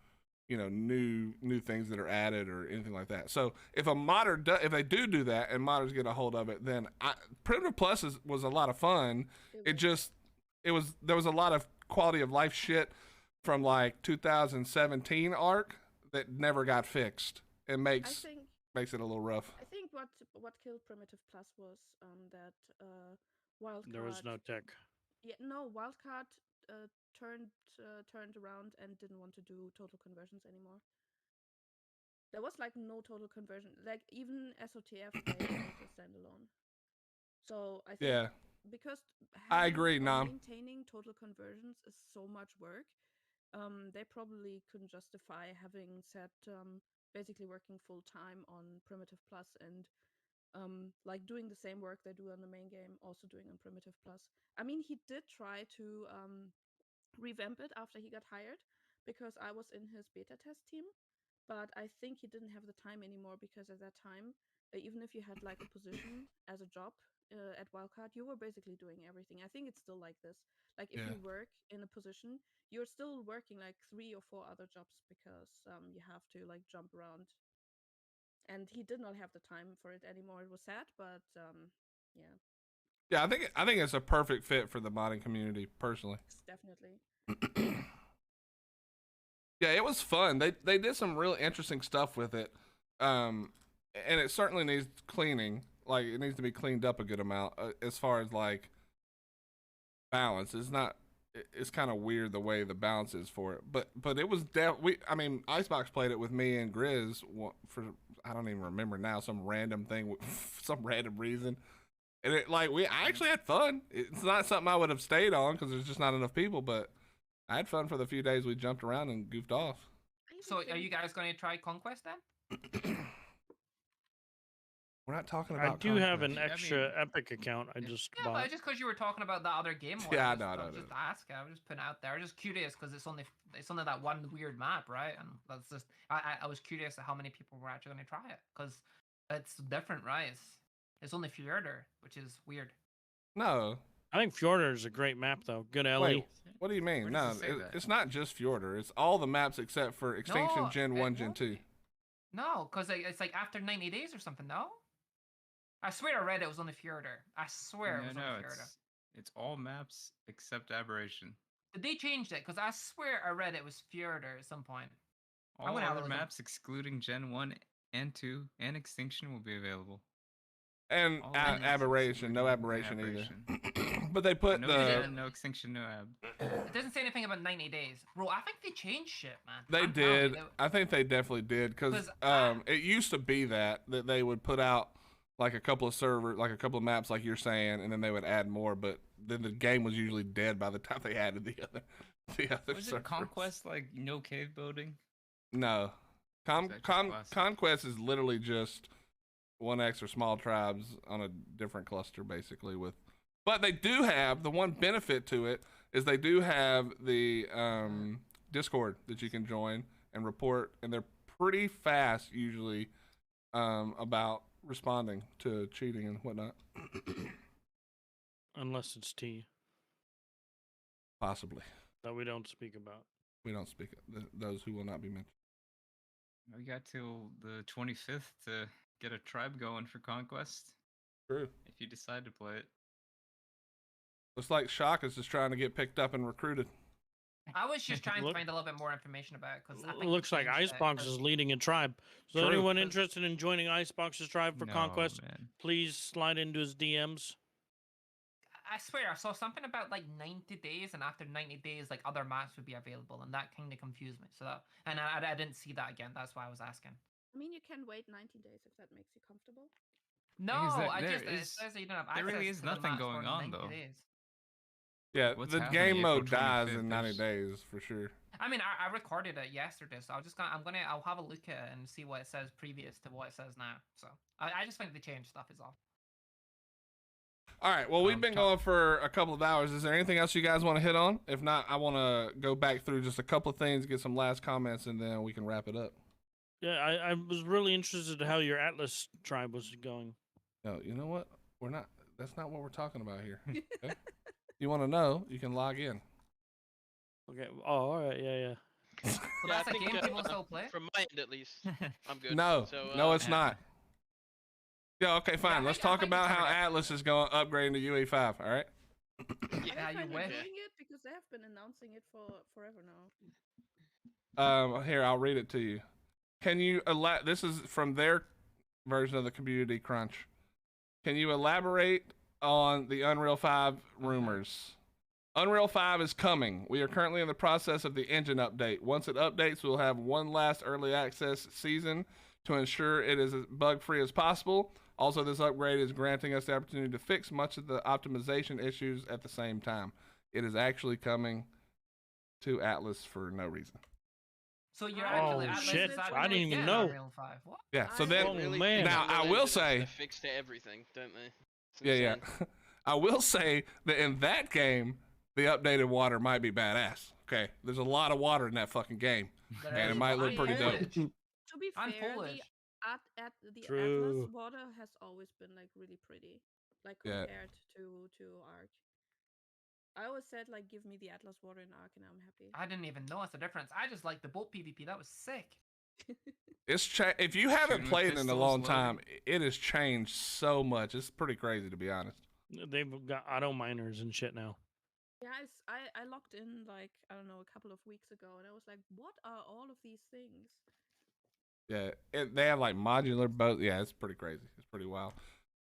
new things that are added or anything like that. So if a modder if they do that and modders get a hold of it, then Primitive Plus was a lot of fun. There was a lot of quality of life shit from like 2017 Ark that never got fixed. It I makes think it a little rough. I think what killed Primitive Plus was that Wildcard. There was no tech. Yeah, no, Wildcard turned around and didn't want to do total conversions anymore. There was like no total conversion. Like even SOTF they made a standalone. So I think Yeah. because I agree, maintaining total conversions is so much work. They probably couldn't justify having set basically working full time on Primitive Plus and like doing the same work they do on the main game, also doing on Primitive Plus. I mean, he did try to revamp it after he got hired because I was in his beta test team, but I think he didn't have the time anymore because at that time, even if you had like a position as a job at Wildcard, you were basically doing everything. I think it's still like this. Like if you work in a position, you're still working like 3 or 4 other jobs because you have to like jump around. And he did not have the time for it anymore. It was sad, but yeah. Yeah, I think it's a perfect fit for the modding community, personally. Definitely. Yeah, it was fun. They did some really interesting stuff with it, and it certainly needs cleaning. Like it needs to be cleaned up a good amount as far as like balance. It's kind of weird the way the balance is for it, but it was Icebox played it with me and Grizz for I don't even remember now, some random thing, some random reason. And I actually had fun. It's not something I would have stayed on because there's just not enough people, but I had fun for the few days we jumped around and goofed off. So are you guys going to try Conquest then? We're not talking I about. do have an Conquest. extra Epic account I just Yeah, bought. but just because you were talking about that other game, Yeah, I no. just asking. I was just putting it out there. I was just curious because it's only that one weird map, right? And that's just I was curious at how many people were actually going to try it because it's different, right? It's only Fjordur, which is weird. No. I think Fjordur is a great map though. Good LE. Wait, what do you mean? Where No, does it say that? it's not just Fjordur. It's all the maps except for Extinction No, Gen it 1, Gen won't 2. be. No, because it's like after 90 days or something. No, I swear I read it was only Fjordur. I swear it was only Fjordur. It's all maps except Aberration. Did they change it? Because I swear I read it was Fjordur at some point. I'm All gonna have a other look at- maps excluding Gen 1 and 2 and Extinction will be available. And All other maps Aberration, no excluding Aberration either. Aberration. But they put No the. Gen, no Extinction, no Ab. It doesn't say anything about 90 days. Bro, I think they changed shit, man. They I'm telling you, did. I think they definitely did because 'Cause it used to be that they would put out like a couple of maps, like you're saying, and then they would add more. But then the game was usually dead by the time they added the other Was servers. it Conquest like no cave building? No, Is that just classic? Conquest is literally just one extra small tribes on a different cluster, basically. But they do have the one benefit to it is they do have the Discord that you can join and report, and they're pretty fast usually about responding to cheating and whatnot. Unless it's T. possibly. That we don't speak about. We don't speak those who will not be mentioned. We got till the 25th to get a tribe going for Conquest. True. If you decide to play it. Looks like Shock is just trying to get picked up and recruited. I was just trying to find a little bit more information about it because I think It looks like Icebox is leading a tribe. So True. anyone interested in joining Icebox's tribe for No, Conquest, man. please slide into his DMs. I swear, I saw something about like 90 days, and after 90 days, like other maps would be available, and that kind of confused me. So, and I didn't see that again. That's why I was asking. I mean, you can wait 90 days if that makes you comfortable. No, there it is- says that you don't have there really access is to the nothing maps going for on, 90 though. days. Yeah, What's the happening game April mode dies 25th? in 90 There's- days for sure. I mean, I recorded it yesterday, so I'll have a look at it and see what it says previous to what it says now. So I just think they changed stuff is all. All right, well, we've been going for a couple of hours. Is there anything else you guys want to hit on? If not, I want to go back through just a couple of things, get some last comments, and then we can wrap it up. Yeah, I was really interested in how your Atlas tribe was going. No, you know what? We're not. That's not what we're talking about here. Okay? You want to know? You can log in. Okay. Oh, all right. Yeah. So Yeah, that's I a think, game people still play. From my end, at least, I'm good. No, So, no, it's yeah. not. Yeah, okay, fine. I Let's think- I talk think we about how covered that. Atlas is going upgrading to UE5. All right. Are Yeah, they you finally wish. doing it? Because they have been announcing it for forever now. Here, I'll read it to you. Can you this is from their version of the community crunch. Can you elaborate on the Unreal 5 rumors? Unreal 5 is coming. We are currently in the process of the engine update. Once it updates, we'll have one last early access season to ensure it is as bug-free as possible. Also, this upgrade is granting us the opportunity to fix much of the optimization issues at the same time. It is actually coming to Atlas for no reason. So you're Oh, actually shit, Atlas is I didn't even in know. Unreal 5. What? Yeah, so I then, Oh, really man. think Now, Unreal I will Engine is say- the fix to everything, don't they? It's yeah. insane. I will say that in that game, the updated water might be badass. Okay, there's a lot of water in that fucking game, and it might look pretty dope. Foliage. To be And fair, foliage. the True. Atlas water has always been like really pretty, like Yeah. compared to Ark. I always said like, give me the Atlas water in Ark, and I'm happy. I didn't even notice the difference. I just like the boat PvP. That was sick. It's if you haven't Shooting with played in a pistols, long loading. time, it has changed so much. It's pretty crazy, to be honest. They've got auto miners and shit now. Yeah, I logged in like, I don't know, a couple of weeks ago, and I was like, what are all of these things? Yeah, they have like modular boats. Yeah, it's pretty crazy. It's pretty wild.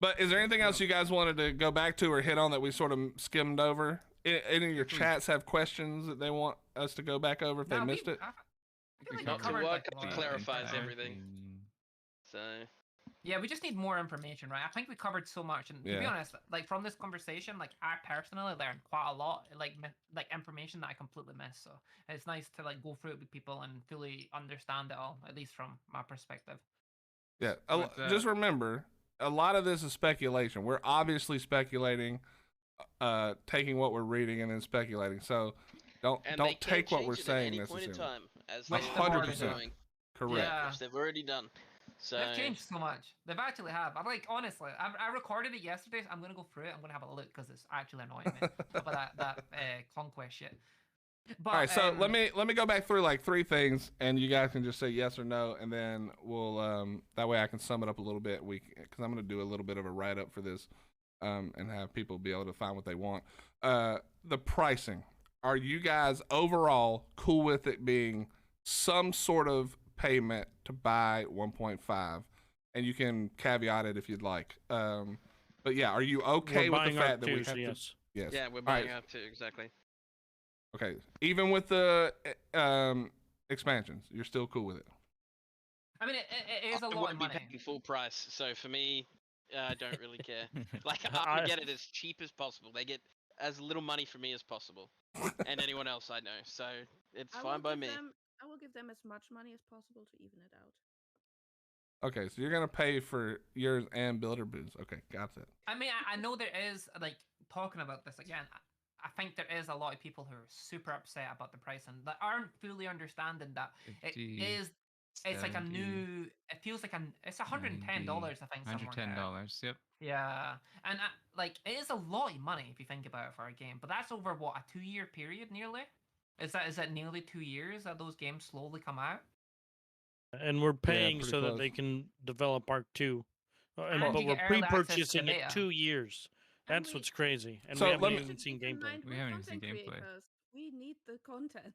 But is there anything else you guys wanted to go back to or hit on that we sort of skimmed over? Any of your chats have questions that they want us to go back over if they Nah, missed it? I feel like we Not to covered, work like, up a lot of clarifies it. everything. So Yeah, we just need more information, right? I think we covered so much, and to be Yeah. honest, like from this conversation, like I personally learned quite a lot, like information that I completely missed. So it's nice to like go through it with people and fully understand it all, at least from my perspective. Yeah, But, just remember, a lot of this is speculation. We're obviously speculating, taking what we're reading and then speculating. So and they don't can't take what change we're it at saying any point in necessarily. time, as Which they've they've already already been done. doing, Correct. Yeah. which they've already done. So They've changed so much. They've actually have. I'm like, honestly, I recorded it yesterday. So I'm gonna go through it. I'm gonna have a look because it's actually annoying me about that conquest shit. But, All right, so let me go back through like three things, and you guys can just say yes or no, and then we'll that way I can sum it up a little bit. Because I'm gonna do a little bit of a write up for this, and have people be able to find what they want. The pricing. Are you guys overall cool with it being some sort of payment to buy 1.5? And you can caveat it if you'd like. But yeah, are you okay We're with the buying fact Ark that we 2, have so to? yes. Yes. yeah, we're All buying right. out too, exactly. Okay. Even with the expansions, you're still cool with it. I mean, it is a I lot of wouldn't be money. paying full price, so for me, I don't really care. Like I- I would get it as cheap as possible. They get as little money from me as possible, and anyone else I know. So it's fine by me. I will give them as much money as possible to even it out. Okay, so you're gonna pay for yours and builder boots. Okay, got it. I mean, I know there is like talking about this again. I think there is a lot of people who are super upset about the price and that aren't fully understanding that it 50, is. It's like a 70. new. It feels like it's $110, I think, somewhere there. $110. Yep. Yeah, and like it is a lot of money if you think about it for a game, but that's over what, a 2-year period nearly. Is that nearly 2 years that those games slowly come out? And we're paying pretty so that close. they can develop Ark2. And But you we're get early access to pre-purchasing it beta. 2 years. And That's we- what's crazy. And So we let haven't me- even seen Keep in gameplay. mind, We we're haven't even seen content gameplay. creators. We need the content.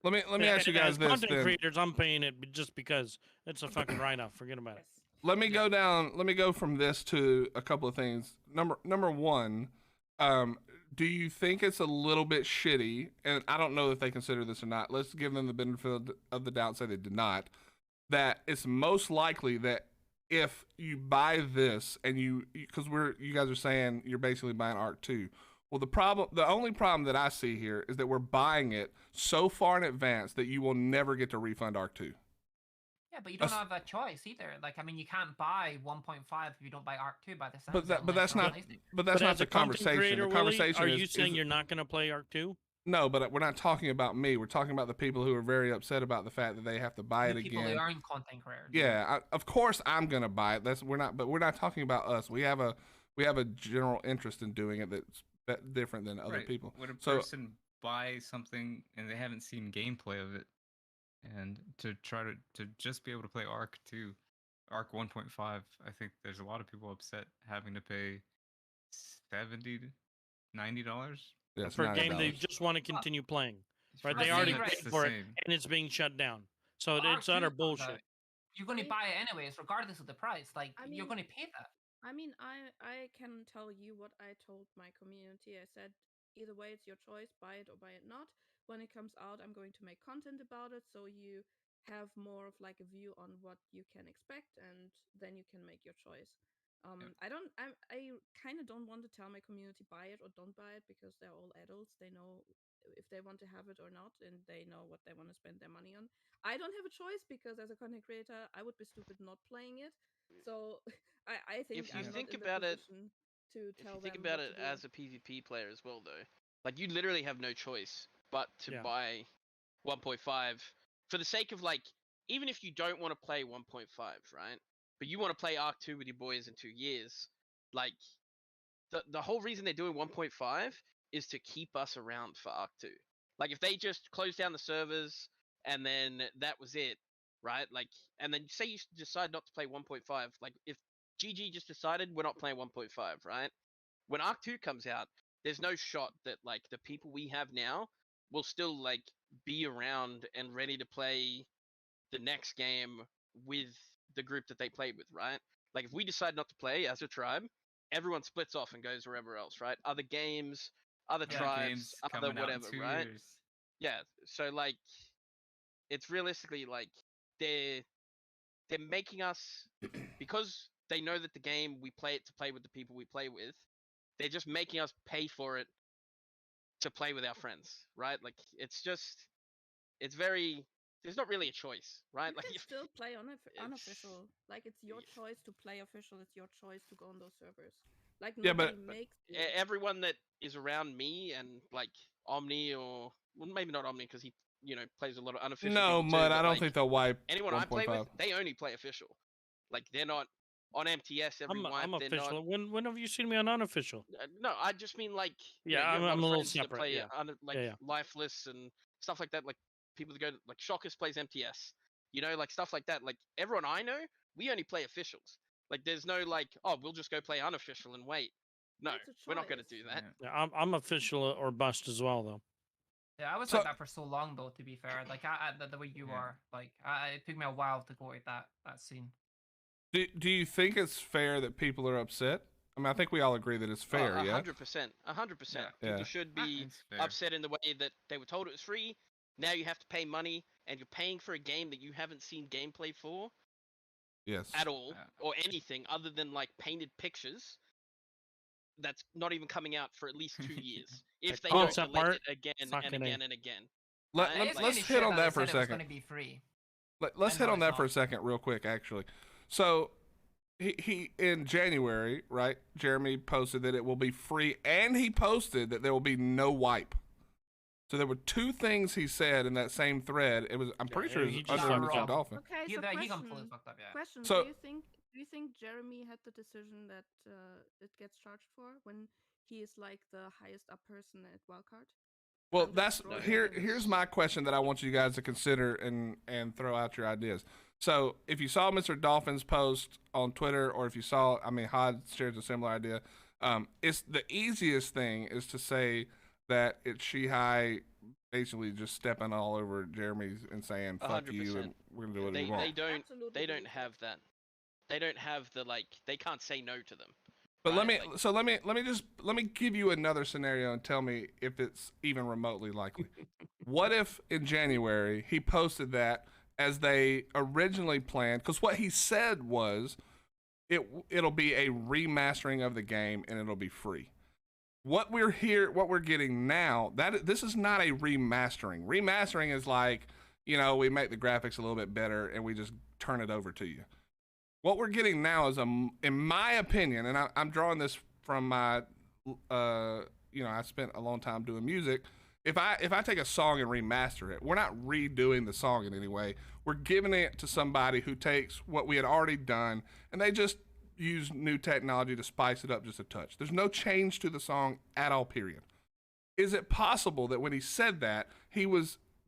Let me ask you guys As this content then. creators, I'm paying it just because it's a fucking write-off. Forget about it. Let me Yeah. go down. Let me go from this to a couple of things. Number one, do you think it's a little bit shitty? And I don't know if they consider this or not. Let's give them the benefit of the doubt. Say they did not. That it's most likely that if you buy this and because you guys are saying you're basically buying Ark2. Well, the only problem that I see here is that we're buying it so far in advance that you will never get to refund Ark2. Yeah, but you don't That's- have a choice either. Like, I mean, you can't buy 1.5 if you don't buy Ark2 by the sounds But of it, that's unless you're on not. PlayStation. But that's But not as the a content conversation. creator, The Willie, conversation are is. you saying is- you're not going to play Ark2? No, but we're not talking about me. We're talking about the people who are very upset about the fact that they have to buy The it people again. who aren't content creators. Yeah, of course I'm gonna buy it. But we're not talking about us. We have a general interest in doing it that's different than other Right. people. Would a So- person buy something and they haven't seen gameplay of it, and to try to just be able to play Ark 2, Ark 1.5? I think there's a lot of people upset having to pay $70 to $90. Yeah, it's For a game they $90. just want to continue playing. Right? But They see, already right. paid for it, and it's being shut down. So But it's Ark2 utter comes bullshit. out, You're going to I- buy it anyways, regardless of the price. Like, I you're mean- going to pay that. I mean, I can tell you what I told my community. I said, either way, it's your choice, buy it or buy it not. When it comes out, I'm going to make content about it, so you have more of like a view on what you can expect, and then you can make your choice. I kind of don't want to tell my community buy it or don't buy it, because they're all adults. They know if they want to have it or not, and they know what they want to spend their money on. I don't have a choice, because as a content creator, I would be stupid not playing it. So I think If you I'm think not in about the it- position to If tell you think them about what it to do. as a PvP player as well, though, like you literally have no choice but to Yeah. buy 1.5 for the sake of like, even if you don't want to play 1.5, right? But you want to play Ark 2 with your boys in 2 years, like the whole reason they're doing 1.5 is to keep us around for Ark 2. Like if they just closed down the servers and then that was it, right? Like, and then say you decide not to play 1.5, like if GG just decided we're not playing 1.5, right? When Ark 2 comes out, there's no shot that like the people we have now will still like be around and ready to play the next game with the group that they played with, right? Like if we decide not to play as a tribe, everyone splits off and goes wherever else, right? Other games, other Yeah. tribes, Games other coming out in whatever, 2 right? years. Yeah. So like it's realistically like they're making us because they know that the game we play it to play with the people we play with. They're just making us pay for it to play with our friends, right? Like it's very there's not really a choice, right? You Like can if, still play unofficial. Like it's your choice to play official. It's your choice to go on those servers. Like Yeah, nobody but- makes. everyone that is around me and like Omni or well, maybe not Omni because he plays a lot of unofficial. No, people too, Mud. but, I don't like, think they'll wipe anyone I play 1.5. with, they only play official. Like they're not on MTS every wipe. I'm They're official. When have you seen me on unofficial? no, I just mean like Yeah, you have I'm lot a of little friends that separate, play yeah. like Yeah. lifeless and stuff like that. Like people that go like Shockers plays MTS, like stuff like that. Like everyone I know, we only play officials. Like there's no like, oh, we'll just go play unofficial and wait. No, It's a we're not going to choice. do that. Yeah. Yeah, I'm official or bust as well, though. Yeah, I was So- like that for so long, though, to be fair. Like, the way you Yeah. are. Like, it took me a while to go at that scene. Do you think it's fair that people are upset? I mean, I think we all agree that it's fair, yeah? 100%. 100%. Yeah. People should be It's fair. upset in the way that they were told it was free. Now you have to pay money, and you're paying for a game that you haven't seen gameplay for Yes. at all, Yeah. or anything other than like painted pictures. That's not even coming out for at least 2 years. If they don't concept delay art, it again and fucking A. again and again. Let, Right? let, It's let's kinda hit shit on that they for a said it was second. gonna be free. Let's And hit no, on it's that for a not. second, real quick, actually. So, he in January, right? Jeremy posted that it will be free, and he posted that there will be no wipe. So there were two things he said in that same thread. It was, I'm pretty sure it he was just under fucked Mr. up. Dolphin. Okay, He, so he question. completely fucked up, yeah. Question. So- do you think Jeremy had the decision that it gets charged for when he is like the highest up person at Wildcard? Well, I'm just that's throwing it here. in. Here's my question that I want you guys to consider and throw out your ideas. So, if you saw Mr. Dolphin's post on Twitter, or if you saw, I mean, Hod shares a similar idea. It's the easiest thing is to say that it's Shihai basically just stepping all over Jeremy's and saying "fuck you" 100%. and we're gonna do what They we want. they don't Absolutely they don't believe have that. They don't have the like. They can't say no to them. But let me right? let me give you another scenario and tell me if it's even remotely likely. What if in January he posted that as they originally planned? Because what he said was it'll be a remastering of the game and it'll be free. What we're getting now, this is not a remastering. Remastering is like, we make the graphics a little bit better and we just turn it over to you. What we're getting now is in my opinion, and I'm drawing this from my, I spent a long time doing music. If I take a song and remaster it, we're not redoing the song in any way. We're giving it to somebody who takes what we had already done and they just use new technology to spice it up just a touch. There's no change to the song at all, period. Is it possible that when he said that,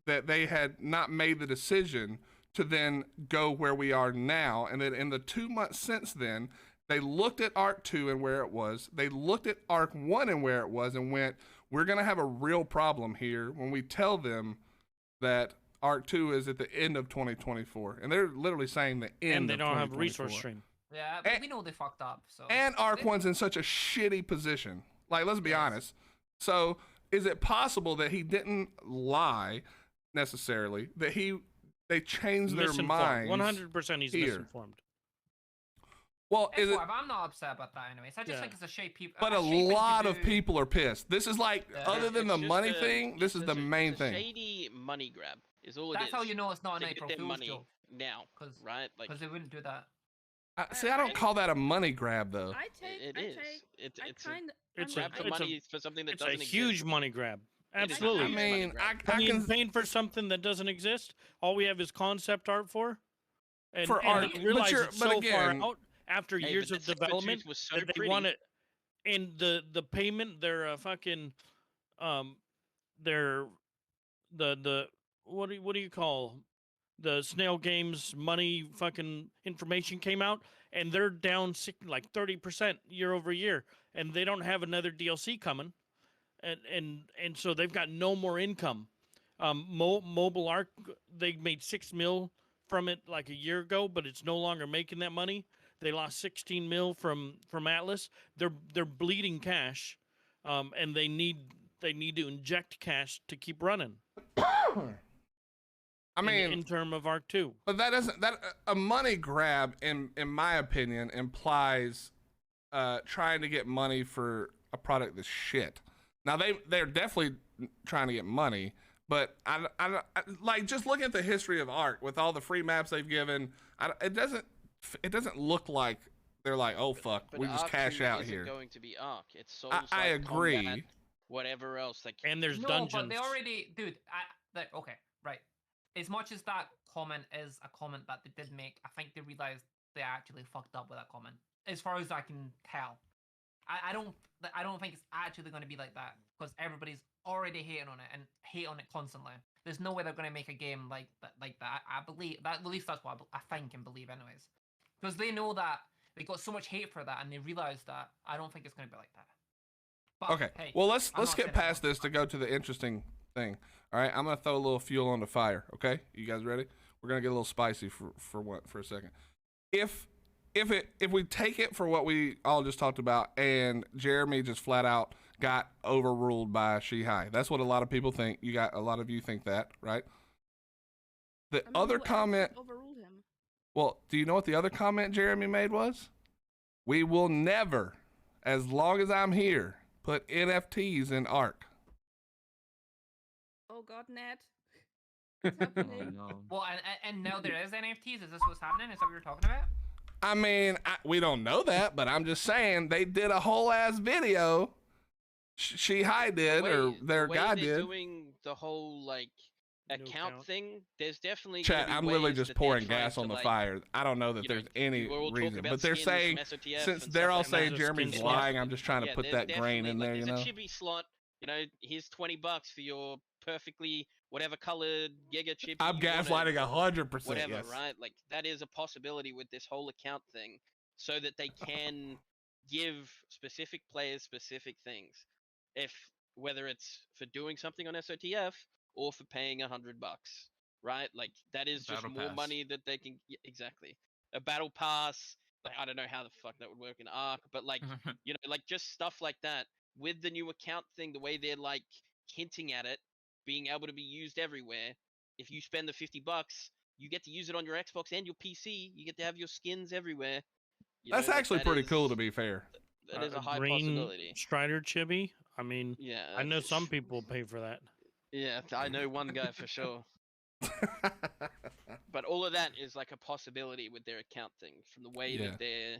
that they had not made the decision to then go where we are now, and that in the 2 months since then, they looked at Ark 2 and where it was, they looked at Ark 1 and where it was, and went, we're going to have a real problem here when we tell them that Ark 2 is at the end of 2024. And they're literally saying the end And they of don't have 2024. resource stream. Yeah, but And- we know they fucked up. So And Ark 1's in such a shitty position. Like, let's be Yes. honest. So, is it possible that he didn't lie necessarily, that they changed their minds? 100% he's here. misinformed. Well, is it? I'm not upset about that anyways. I just Yeah. think it's a shame people. But a shame thing to lot of do. people are pissed. This is like, Yeah. other than It's the just money thing, this is it's the a- main it's a thing. Shady money grab is all it is. That's how you know it's not to an get April their Fool's money joke. now, Because right? Like they wouldn't do that. See, I don't call that a money grab, though. I take. it I is. take. It's I it's kind. it's grab for it's a- money for something that It's a doesn't huge exist. money grab. It is a Absolutely. I huge money mean, grab. I Paying, can. paying for something that doesn't exist. All we have is concept art for. And, For and art, they but realize you're- it's but so again- far out after Hey, years but of the Sabertooth development was so that they pretty. want it. And the payment, their fucking their the what do you call the snail games money fucking information came out, and they're down like 30% year over year, and they don't have another DLC coming, and so they've got no more income. Mobile Ark, they made $6 million from it like a year ago, but it's no longer making that money. They lost 16 mil from Atlas. They're bleeding cash, and they need to inject cash to keep running. I mean, in term of Ark 2. but that doesn't a money grab in my opinion implies trying to get money for a product that's shit. Now they're definitely trying to get money, but I like just looking at the history of Ark with all the free maps they've given, it doesn't look like they're like, oh fuck, But we just Ark cash 2 out isn't here. going to be Ark. It's Souls. I agree. Combat, whatever else. Like And there's No, dungeons. but they already, dude. Okay, right. As much as that comment is a comment that they did make, I think they realized they actually fucked up with that comment. As far as I can tell, I don't think it's actually going to be like that because everybody's already hating on it and hate on it constantly. There's no way they're going to make a game like that. I believe that, at least that's what I think and believe, anyways, because they know that they got so much hate for that and they realized that. I don't think it's going to be like that. But, Okay. hey, Well, let's I'm get not saying past I'm this to go to the interesting thing. All right, I'm gonna throw a little fuel on the fire. Okay, you guys ready? We're gonna get a little spicy for a second. If we take it for what we all just talked about, and Jeremy just flat out got overruled by Shihai, that's what a lot of people think. A lot of you think that, right? The I mean, other who else comment. overruled him. Well, do you know what the other comment Jeremy made was? We will never, as long as I'm here, put NFTs in Ark. Oh God, Ned. What's Oh, happening? no. Well, and now there is NFTs. Is this what's happening? Is that what you're talking about? I mean, we don't know that, but I'm just saying they did a whole ass video. Shihai did, or their the way guy they're did. doing the whole like New account thing, there's definitely Chat, gonna be I'm literally ways just that they're pouring trying gas on to, the like, fire. I don't know that you know, there's any we were all talking reason, about but they're skins from saying SOTF since and they're stuff all like saying that. Jeremy's skin lying, slot. I'm just trying to Yeah, put there's that grain definitely, in like, there, you there's know. a chibi slot. You know, here's $20 for your perfectly whatever colored Giga chip. I'm you wanted, gaslighting 100%. whatever, Yes. right? Like that is a possibility with this whole account thing, so that they can give specific players specific things, if whether it's for doing something on SOTF or for paying $100, right? Like that is just Battle more pass. money that they can exactly a battle pass. Like I don't know how the fuck that would work in Ark, but like you know, like just stuff like that with the new account thing, the way they're like hinting at it being able to be used everywhere. If you spend the $50, you get to use it on your Xbox and your PC. You get to have your skins everywhere. You That's know, like, actually that pretty cool, is- to be fair. That is a high green possibility. Strider chibi. I mean, Yeah, I know it's- some people pay for that. Yeah, I know one guy for sure. But all of that is like a possibility with their account thing, from the way Yeah. that they're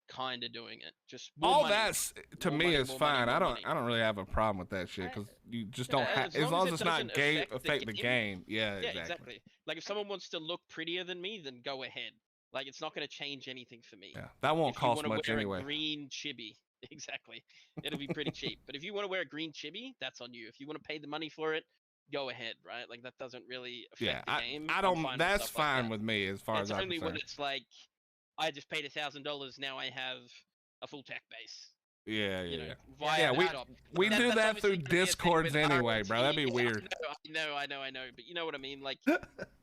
kind of doing it. Just more All money. that's to More me money, is more money, fine. more I money. don't really have a problem with that shit I- because you just don't Yeah, have as long as it it's not doesn't affect the game. Yeah, Yeah, exactly. exactly. Like if someone wants to look prettier than me, then go ahead. Like it's not going to change anything for me. Yeah, that won't If you cost wanna much wear anyway. A green chibi, exactly. It'll be pretty cheap. But if you want to wear a green chibi, that's on you. If you want to pay the money for it, go ahead, right? Like that doesn't really affect Yeah, the game. I I'm don't. fine with That's stuff like fine that. with me as far It's as I'm only when concerned. it's like, I just paid $1,000. Now I have a full tech base. Yeah, You yeah, know, yeah. via Yeah, the we shop. we That- do that's that obviously through gonna be a thing Discords with anyway, bro. That'd be RT. weird. I know. But you know what I mean? Like,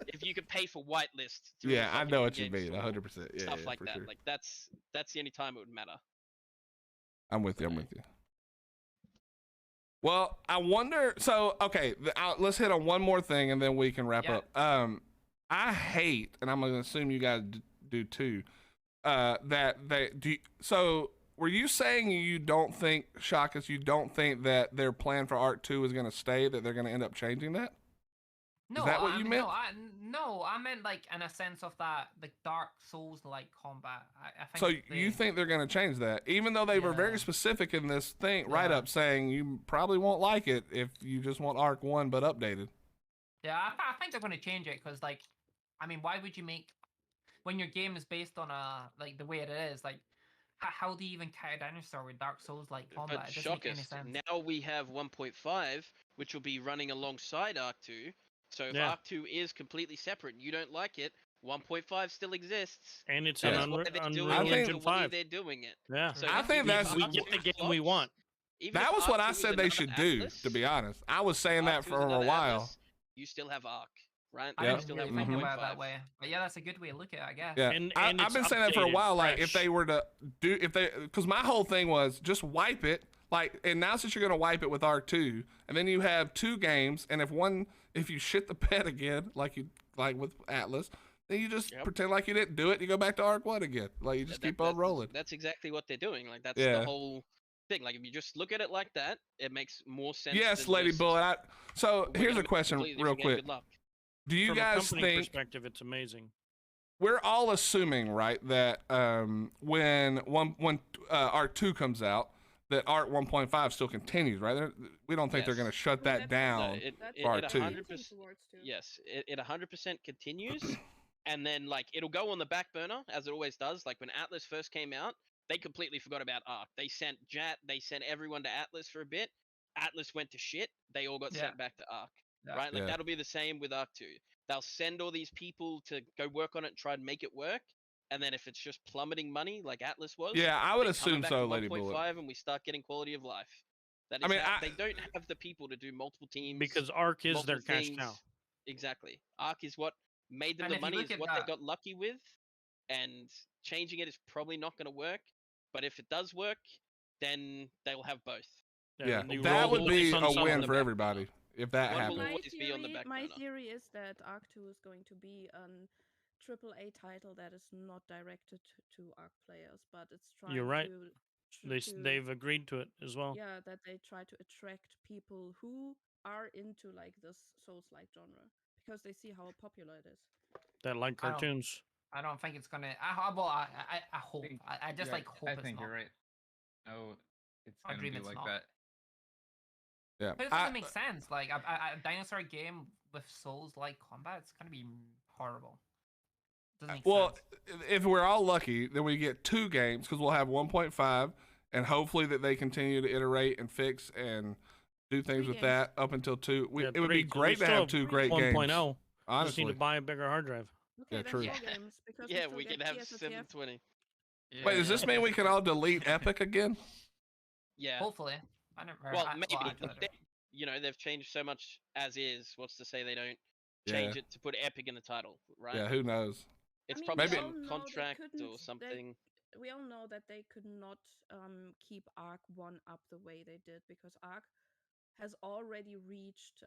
if you could pay for whitelist. through Yeah, the I know fucking what you in-game mean. store, 100%. Yeah, stuff yeah, like for that. sure. Like that's the only time it would matter. I'm with you. I'm so- with you. Well, I wonder. So, okay, let's hit on one more thing and then we can wrap Yeah. up. I hate, and I'm gonna assume you guys do too. That they do. So, were you saying you don't think, Shakas, you don't think that their plan for Ark 2 is gonna stay? That they're gonna end up changing that? No, that what I you mean, meant? No, I meant like in a sense of that, the Dark Souls like combat. I think. So you think they're gonna change that, even though they were very Yeah. specific in this thing write Yeah. up, saying you probably won't like it if you just want Ark 1 but updated. Yeah, I think they're going to change it because, like, I mean, why would you make when your game is based on like the way it is, like, how do you even carry down your story with Dark Souls like combat? But It doesn't make any shockers, sense. now we have 1.5, which will be running alongside Ark 2. So if Yeah. Ark 2 is completely separate and you don't like it, 1.5 still exists. And it's Yeah. an That's why they're doing I Unreal it think- Engine the way 5. they're doing it. Yeah. So I if think Ark that's- we 2 get the game we flops, want. even That if was Ark what I 2 is said they another should do, Atlas, to be honest. I was saying Ark that 2 is for a another while. Atlas, you still have Ark, right? I Yeah. You didn't still really have think about it 1.5. that way, but yeah, that's a good way to look at it, I guess. Yeah, And I've it's been saying that for a updated, while. Like, if fresh. they were to do, because my whole thing was just wipe it. Like, and now since you're gonna wipe it with Ark 2, and then you have two games, and if you shit the bed again, like with Atlas, then you just Yep. pretend like you didn't do it. You go back to Ark 1 again. Like, you just keep on rolling. That's exactly what they're doing. Like that's Yeah. the whole thing. Like if you just look at it like that, it makes more sense. Yes, than Lady just, Bullet. So "We're here's gonna a make question, completely real different game, quick. Good luck." Do you From guys a company think perspective, it's amazing. we're all assuming, right, that when Ark 2 comes out, that Ark 1.5 still continues, right? We don't think they're Yes. going to shut No, that that's- down. No, it That's for what Ark they're 2. hinting 100%. towards too. Yes, it 100% continues, and then like it'll go on the back burner as it always does. Like when Atlas first came out, they completely forgot about Ark. They sent they sent everyone to Atlas for a bit. Atlas went to shit. They all got Yeah. sent back to Ark. Yeah. Right? Like Yeah. that'll be the same with Ark 2. They'll send all these people to go work on it and try and make it work. And then if it's just plummeting money like Atlas was, Yeah, I would they come assume back so, to Lady Bullet. 1.5 and we start getting quality of life. That is I mean, they don't have the people to do multiple teams. Because Ark is their multiple cash things. cow. Exactly. Ark is what made them And the if you money, look is at what they that- got lucky with, and changing it is probably not going to work. But if it does work, then they'll have both. Yeah, and you that roll would the be dice on a some win of for them. everybody if that One will happens. always be on the back My burner. theory is that Ark 2 is going to be an AAA title that is not directed to Ark players, but it's trying You're right. to They've agreed to it as well. yeah, that they try to attract people who are into like this Souls-like genre because they see how popular it is. That like I don't- cartoons. I don't think it's gonna. I hope. think- I just Yeah, like hope I it's think not. you're right. No, it's I gonna dream be it's like not. that. Yeah, But it doesn't make sense. Like a dinosaur game with Souls-like combat, it's gonna be horrible. Doesn't make sense. If we're all lucky, then we get 2 games because we'll have 1.5, and hopefully that they continue to iterate and fix and do things 3 with games. that up until 2. Yeah, It would be 3, 'cause we great to still have have 2 great 1.0. games. Just Honestly, need to buy a bigger hard drive. Okay, Yeah, then true. 4 Yeah. games because Yeah, we we still can get have TSSTF. 720. Wait, does this mean we can all delete Epic again? Yeah. Hopefully. I never. Well, I, maybe well, I don't know. they've changed so much as is. What's to say they don't Yeah. change it to put Epic in the title, right? Yeah, who knows? It's I mean, probably we Maybe- all some know they contract couldn't- or something. We all know that they could not keep Ark 1 up the way they did because Ark has already reached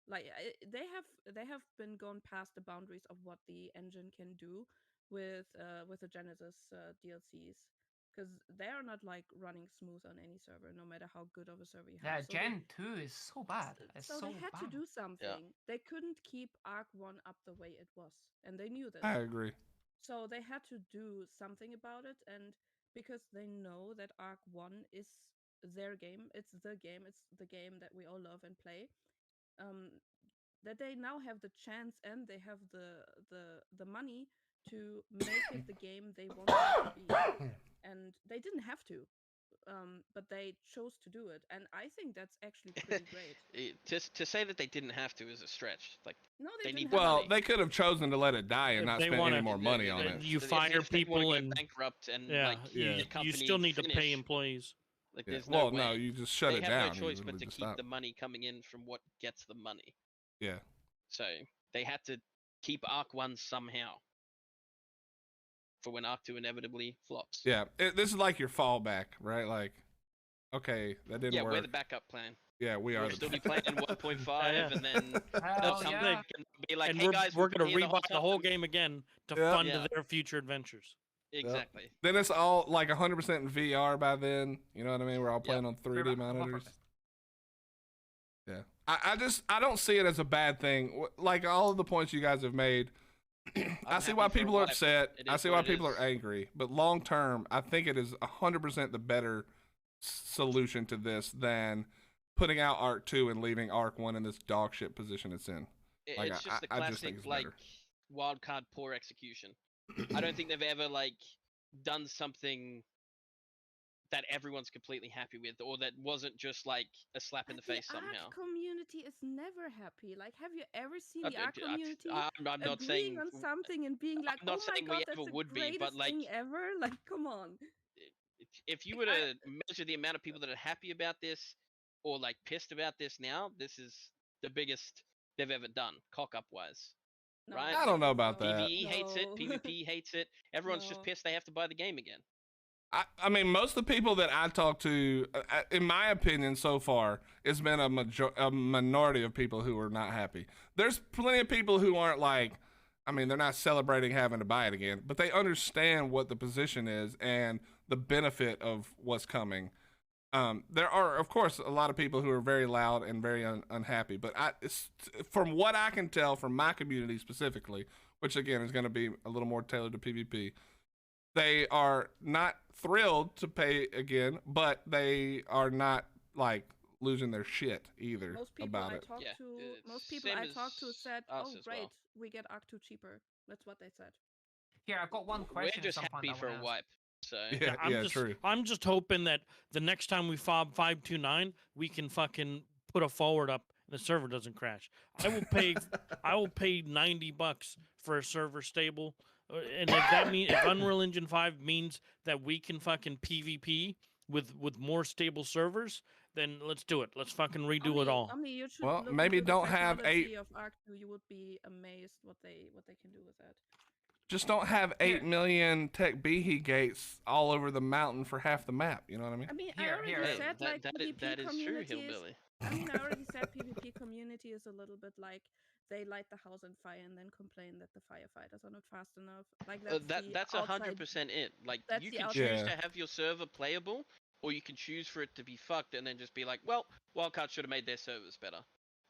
they have been gone past the boundaries of what the engine can do with the Genesis DLCs, because they are not like running smooth on any server, no matter how good of a server you Yeah, have. So Gen 2 is so bad. It's so so they had to bad. do something. They couldn't keep Ark 1 up the way it was, and they knew this. I agree. So they had to do something about it, and because they know that Ark 1 is their game, it's the game that we all love and play, that they now have the chance and they have the money to make it the game they want it to be. And they didn't have to, but they chose to do it, and I think that's actually pretty great. To say that they didn't have to is a stretch. Like, No, they they need didn't the have Well, money. they could have chosen to let it die and If not they spend wanna- any more money on Yeah, it. You if fire they wanna people go and bankrupt and yeah, like Yeah. the you company still need to pay finish. employees. Like, Yeah. there's no Well, no, way. you just shut They it have down. no You choice but literally to just keep stop. the money coming in from what gets the money. Yeah. So they had to keep Ark 1 somehow for when Ark 2 inevitably flops. Yeah. This is like your fallback, right? Like, okay, that didn't Yeah, work. we're the backup plan. Yeah, we are We'll the still be playing in 1.5, Yeah. and then Hell they'll come yeah. back and be like, and "Hey guys, we're we've been gonna here rebuy the whole time." game again to Yeah. fund Yeah. their future adventures. Exactly. Then it's all like 100% in VR by then. You know what I mean? We're all playing on 3D monitors. Yeah. I don't see it as a bad thing. Like all of the points you guys have made, I see happy why for a people are wipe. upset. It I is see what why it people are is. angry. But long term, I think it is 100% the better solution to this than putting out Ark 2 and leaving Ark 1 in this dog shit position it's in. Like, It's just the I classic just think it's like better. wild card poor execution. I don't think they've ever like done something that everyone's completely happy with, or that wasn't just like a slap in the But face somehow. Ark community is never happy. Like, have you ever seen Uh, the Ark d- I- community I'm not agreeing saying on something and being like, not "Oh my saying we god, that's ever the would be, greatest but, like, thing ever"? Like, come on. if you Like, were to measure the amount of people that are happy about this or like pissed about this now, this is the biggest they've ever done, cock up wise. No, Right? I don't know about no, that. PvE hates it, no. PvP hates it. Everyone's just No. pissed they have to buy the game again. I mean, most of the people that I talk to, in my opinion, so far, it's been a minority of people who are not happy. There's plenty of people who aren't like, I mean, they're not celebrating having to buy it again, but they understand what the position is and the benefit of what's coming. There are, of course, a lot of people who are very loud and very unhappy, but from what I can tell from my community specifically, which again is going to be a little more tailored to PvP, they are not thrilled to pay again, but they are not like losing their shit either Most people about I it. talked Yeah, to, it's most people same I talked to as said, us "Oh, as great, well. we get Ark 2 cheaper." That's what they said. Here, I've got one We're question. just at some point happy I for a wanna ask. wipe. So Yeah, yeah, true. I'm just hoping that the next time we fob 529, we can fucking put a forward up and the server doesn't crash. I will pay $90 for a server stable. And if that means if Unreal Engine 5 means that we can fucking PvP with more stable servers, then let's do it. Let's fucking redo it all. You should Well, look maybe into the don't have technology of Ark 2. You would be amazed what they can do with that. Just don't have 8 million tech behe gates all over the mountain for half the map. You know what I mean? I mean, Here, I already here. said like PvP that is true, community is. hillbilly. I mean, I already said PvP community is a little bit like they light the house on fire and then complain that the firefighters are not fast enough. Like That's outside. 100% it. Like, That's you the can outside- choose Yeah. to have your server playable, or you can choose for it to be fucked and then just be like, well, Wildcard should have made their servers better,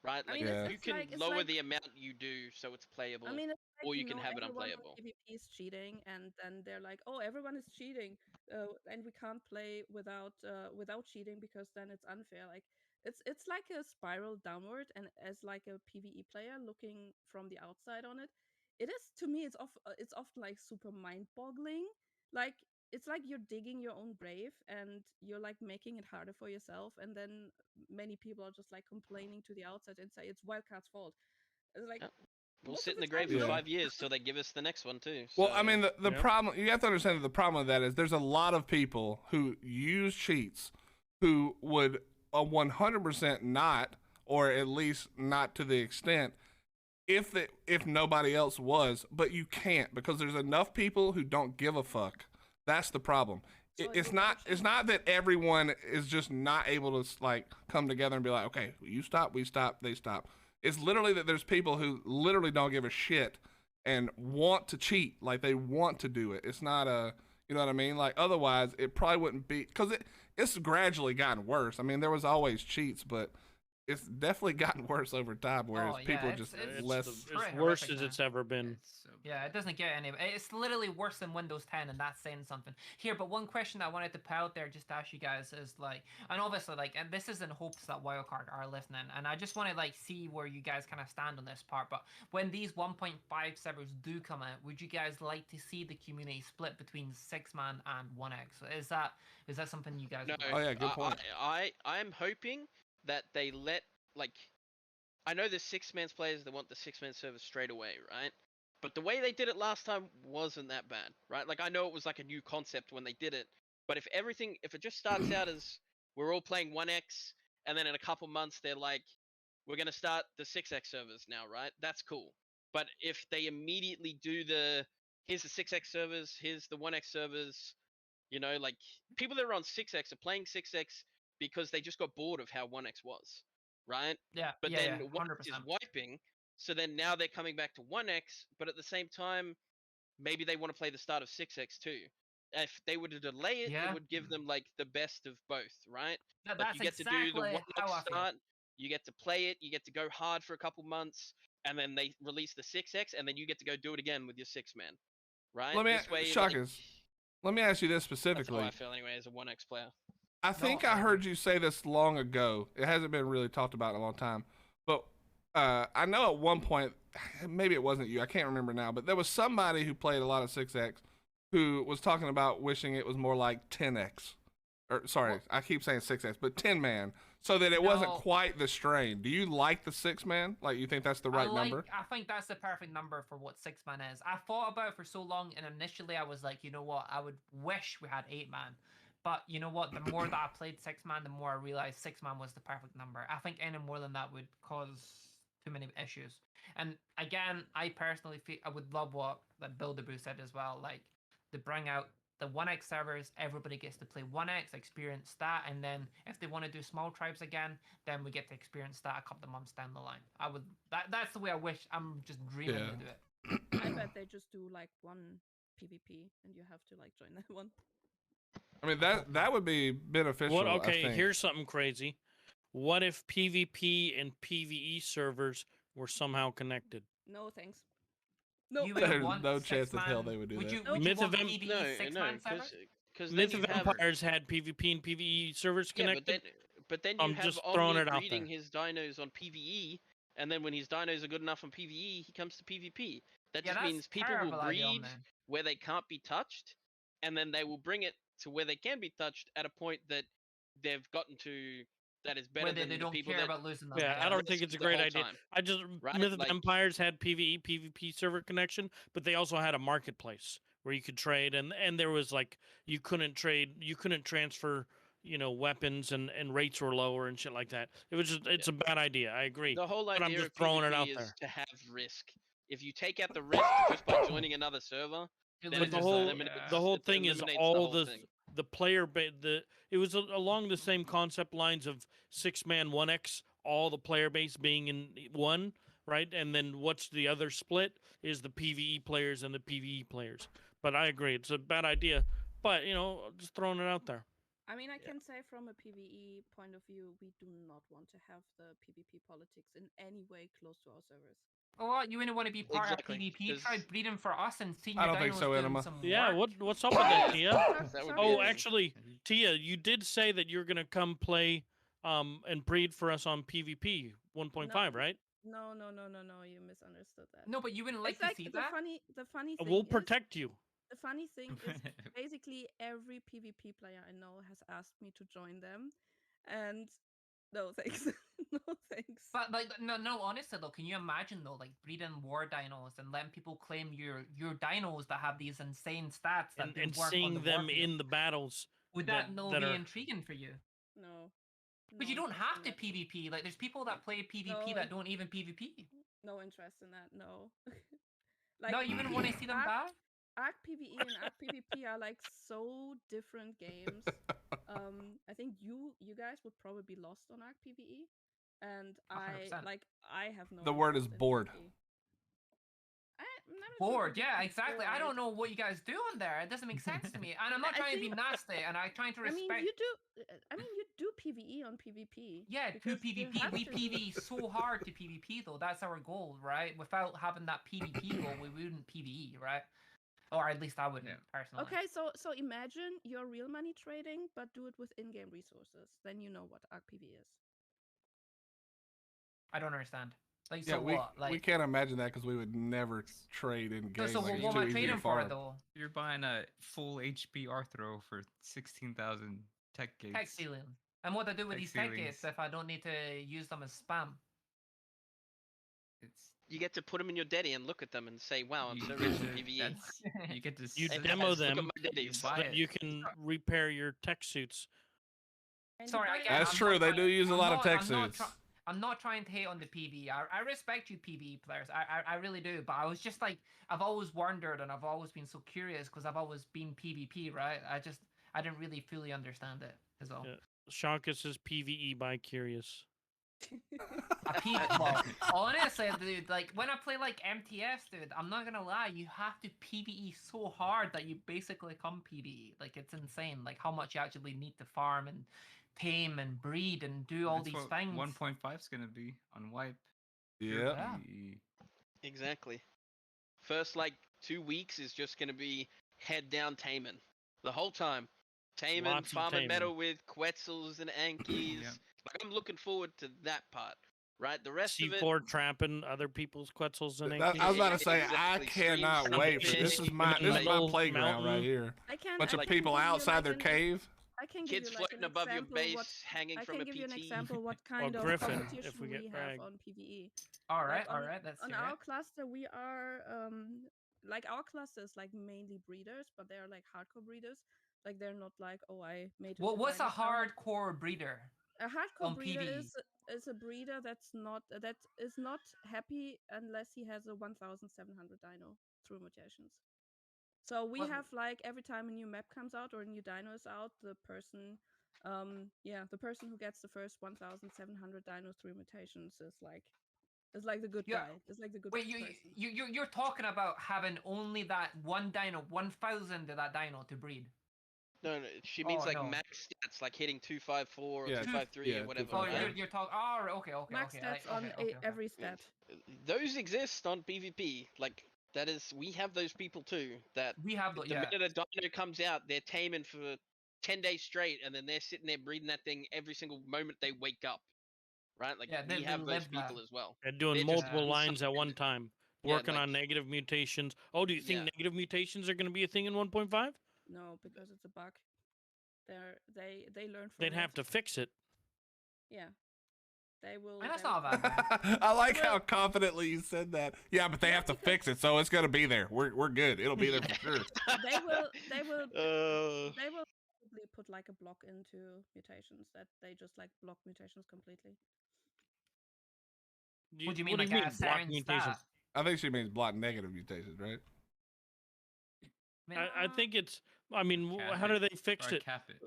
right? I Like, mean, Yeah. you it's can like- it's lower like- the amount you do so it's playable. I mean, it's like, or you can have it everyone on unplayable. PvP is cheating, and then they're like, "Oh, everyone is cheating, and we can't play without cheating because then it's unfair." Like, It's like a spiral downward, and as like a PvE player looking from the outside on it, it is to me it's often like super mind-boggling. Like it's like you're digging your own grave and you're like making it harder for yourself, and then many people are just like complaining to the outside and say it's Wildcard's fault. It's like Yep. We'll most sit of in the the grave time, for Yeah. 5 years till they give us the next one too. Well, I so- mean, the Yeah. problem, you have to understand that the problem with that is there's a lot of people who use cheats who would 100% not, or at least not to the extent, if nobody else was, but you can't because there's enough people who don't give a fuck. That's the problem. So It's you not. watch It's it. not that everyone is just not able to like come together and be like, okay, you stop, we stop, they stop. It's literally that there's people who literally don't give a shit and want to cheat, like they want to do it. It's not a, you know what I mean? Like otherwise, it probably wouldn't be because it's gradually gotten worse. I mean, there was always cheats, but it's definitely gotten worse over time. Whereas Oh, yeah, people are it's- just it's less. It's pretty worse horrific as now. it's ever been. It's so Yeah, bad. it doesn't get any. It's literally worse than Windows 10, and that's saying something. Here, but one question I wanted to put out there, just to ask you guys, is like, and obviously, like, and this is in hopes that Wildcard are listening, and I just want to like see where you guys kind of stand on this part. But when these 1.5 servers do come out, would you guys like to see the community split between 6-man and 1x? Is that something you guys? No, would like? Oh, yeah, good point. I'm hoping that they let like. I know there's 6-man players that want the 6-man server straight away, right? But the way they did it last time wasn't that bad, right? Like I know it was like a new concept when they did it, but if it just starts out as we're all playing 1x, and then in a couple months they're like, we're gonna start the 6x servers now, right? That's cool. But if they immediately do here's the 6x servers, here's the 1x servers, like people that are on 6x are playing 6x because they just got bored of how 1x was, right? Yeah, But yeah, then yeah, 1x is 100%. wiping, so then now they're coming back to 1x, but at the same time, maybe they want to play the start of 6x too. If they were to delay it, Yeah. it would give them like the best of both, right? Like That's you get to do the exactly 1x how I feel. start, you get to play it, you get to go hard for a couple months, and then they release the 6x, and then you get to go do it again with your 6-man, right? Let me, This way, Shakas, let me ask you this that's how specifically. I feel anyway as a 1x player. I think No, I heard you say this long ago. It hasn't been really talked about in a long time. But I know at one point, maybe it wasn't you, I can't remember now, but there was somebody who played a lot of 6X who was talking about wishing it was more like 10X. Or sorry, Well- I keep saying 6X, but 10-man, so that it wasn't No. quite the strain. Do you like the 6-man? Like, you think that's the right number? I think that's the perfect number for what 6-man is. I thought about it for so long, and initially I was like, you know what, I would wish we had 8-man. But you know what, the more that I played 6-man, the more I realized 6-man was the perfect number. I think any more than that would cause too many issues. And again, I personally feel I would love what that Builderboo said as well, like to bring out the 1x servers, everybody gets to play 1x, experience that, and then if they want to do small tribes again, then we get to experience that a couple of months down the line. That's the way I wish. I'm just dreaming Yeah. to do it. I bet they just do like one PvP, and you have to like join that one. I mean, that would be beneficial. What? I Okay, think. here's something crazy. What if PvP and PvE servers were somehow connected? No thanks. No. You wouldn't There's want no chance in hell 6-man they would do would that. You, No. would you Myth want of PvE No, 6-man servers? because Myth then of you have Empires had PvP and PvE servers yeah, connected. but then you I'm have just throwing Omni it out breeding there. his dinos on PvE, and then when his dinos are good enough on PvE, he comes to PvP. That Yeah, just that's means people will terrible idea, breed man. where they can't be touched, and then they will bring it to where they can be touched at a point that they've gotten to that is better Where than they the don't people care that about losing them. Yeah, I at don't think risk it's a the great whole idea. time, I just right? Myth of Like- Empires had PvE, PvP server connection, but they also had a marketplace where you could trade, and there was like you couldn't trade, you couldn't transfer, weapons, and rates were lower and shit like that. It was just it's a bad idea. I agree. The whole But I'm idea just of throwing it PvP out is there. to have risk. If you take out the risk just by joining another server, It then But it the just whole eliminates- the whole it thing is eliminates all whole the thing. the player it was along the same concept lines of 6-man 1x, all the player base being in one, right? And then what's the other split is the PvE players and the PvE players. But I agree, it's a bad idea. But just throwing it out there. I mean, I can say from a PvE point of view, we do not want to have the PvP politics in any way close to our servers. Oh, what? You wouldn't want to be part Exactly, of PvP? 'cause- Try breeding for us and seeing I your don't think dinos so, doing Enema. some Yeah, work. what's up with that, Tia? That would Oh, be- actually, Tia, you did say that you're gonna come play and breed for us on PvP 1.5, right? No, you misunderstood that. No, but you wouldn't like It's to like see the that. funny thing We'll is, protect you. the funny thing is basically every PvP player I know has asked me to join them, and no thanks, no thanks. But like, no, honestly though, can you imagine though, like breeding war dinos and letting people claim your dinos that have these insane stats that And work on seeing the them warfield? in the battles. Would that no be intriguing for you? No. But you No don't interest have in to that. PvP. Like, there's people that play PvP No, that don't even PvP. no interest in that. No. No, you wouldn't want to see them die. Ark PvE and Ark PvP are like so different games. I think you guys would probably be lost on Ark PvE, and 100%. I have no. The word is interest in bored. PvP. I'm not sure Bored, PvP yeah, is exactly. I bored. don't know what you guys do on there. It doesn't make sense to me. And I'm not I trying to be think- nasty, and I'm trying to I respect. mean, you do. I mean, you do PvE on PvP. Yeah, to because you PvP. have We to. PvE so hard to PvP though. That's our goal, right? Without having that PvP goal, we wouldn't PvE, right? Or at least I wouldn't personally. Okay, so imagine you're real money trading, but do it with in-game resources. Then you know what Ark PvE is. I don't understand. Like, Yeah, so what? Like, we can't imagine that because we would never trade in game. so like, what it's am too I easy to trading for farm. though? You're buying a full HP Arthro for 16,000 tech gates. Tech ceiling. And what do I do with Tech these tech ceilings. gates if I don't need to use them as spam? It's You get to put them in your daddy and look at them and say, "Wow, I'm you so get rich to- in PvE." that's- you get to You Hey, demo guys, look at them my daddies. buy so that it. you can repair your tech suits. And Sorry, you I buy get it- That's I'm true. not They trying- do use a lot of tech I'm not suits. I'm not trying to hate on the PvE. I respect you PvE players. I really do. But I was just like, I've always wondered and I've always been so curious because I've always been PvP, right? I didn't really fully understand it as well. Yeah. Shaka says PvE by curious. Well, honestly, dude, like when I play like MTS, dude, I'm not gonna lie, you have to PvE so hard that you basically come PvE. Like it's insane, like how much you actually need to farm and tame and breed and do all That's these what things. 1.5 is gonna be on wipe. Yeah. Yeah. Exactly. First, like 2 weeks is just gonna be head down taming the whole time. Taming, Lots of farming taming. metal with Quetzals and Ankies. Yeah. Like I'm looking forward to that part. Right, the rest of it. C4 trapping other people's Quetzals and I was about to AKs. say, Exactly. I cannot Stream wait. For, this is something, my like playground right mountain. here. I can. Bunch I of can people give you, outside like, their an- cave. I can give Kids you like floating an above your example base, what hanging I from can a give you an PT. example what kind of Griffin, if competition we get we have brag. on PvE. All Like, right, all on- right, that's On fair. our cluster, we are like our cluster is like mainly breeders, but they are like hardcore breeders. Like they're not like, oh, I made. Well, what's a dinosaur. hardcore breeder? A hardcore on breeder PvE? is a breeder that is not happy unless he has a 1,700 dino through mutations. So we What- have like every time a new map comes out or a new dino is out, the person who gets the first 1,700 dinos through mutations is like the good Yeah. guy. It's like the good Wait, person. you're talking about having only that one dino, 1,000 of that dino to breed. No, she means Oh, like no. max stats, like hitting 253 or Yeah, 253 yeah, or whatever. Oh, 253. right? you're talking. Oh, okay, okay, Max okay. stats on okay. every stat. Those exist on PvP. Like that is, we have those people too. That We have the the yeah. minute a dino comes out, they're taming for 10 days straight, and then they're sitting there breeding that thing every single moment they wake up. Right? Like Yeah, we they have those live that. people as well. And doing They're just multiple lines at one inside. time. Yeah, Working like- on negative mutations. Oh, do you think Yeah. negative mutations are going to be a thing in 1.5? No, because it's a bug. They learn from They'd it. have to fix it. Yeah. They will. And that's they will not a bad thing. I like Well- how confidently you said that. Yeah, but they Yeah, have to because- fix it, so it's gonna be there. We're good. It'll be there for sure. They will. They will. Uh, They will probably put like a block into mutations that they just like block mutations completely. What do you mean, like a block certain mutations? stat? I think she means block negative mutations, right? I think it's. I mean, Cap how it. do they fix Or it? cap it.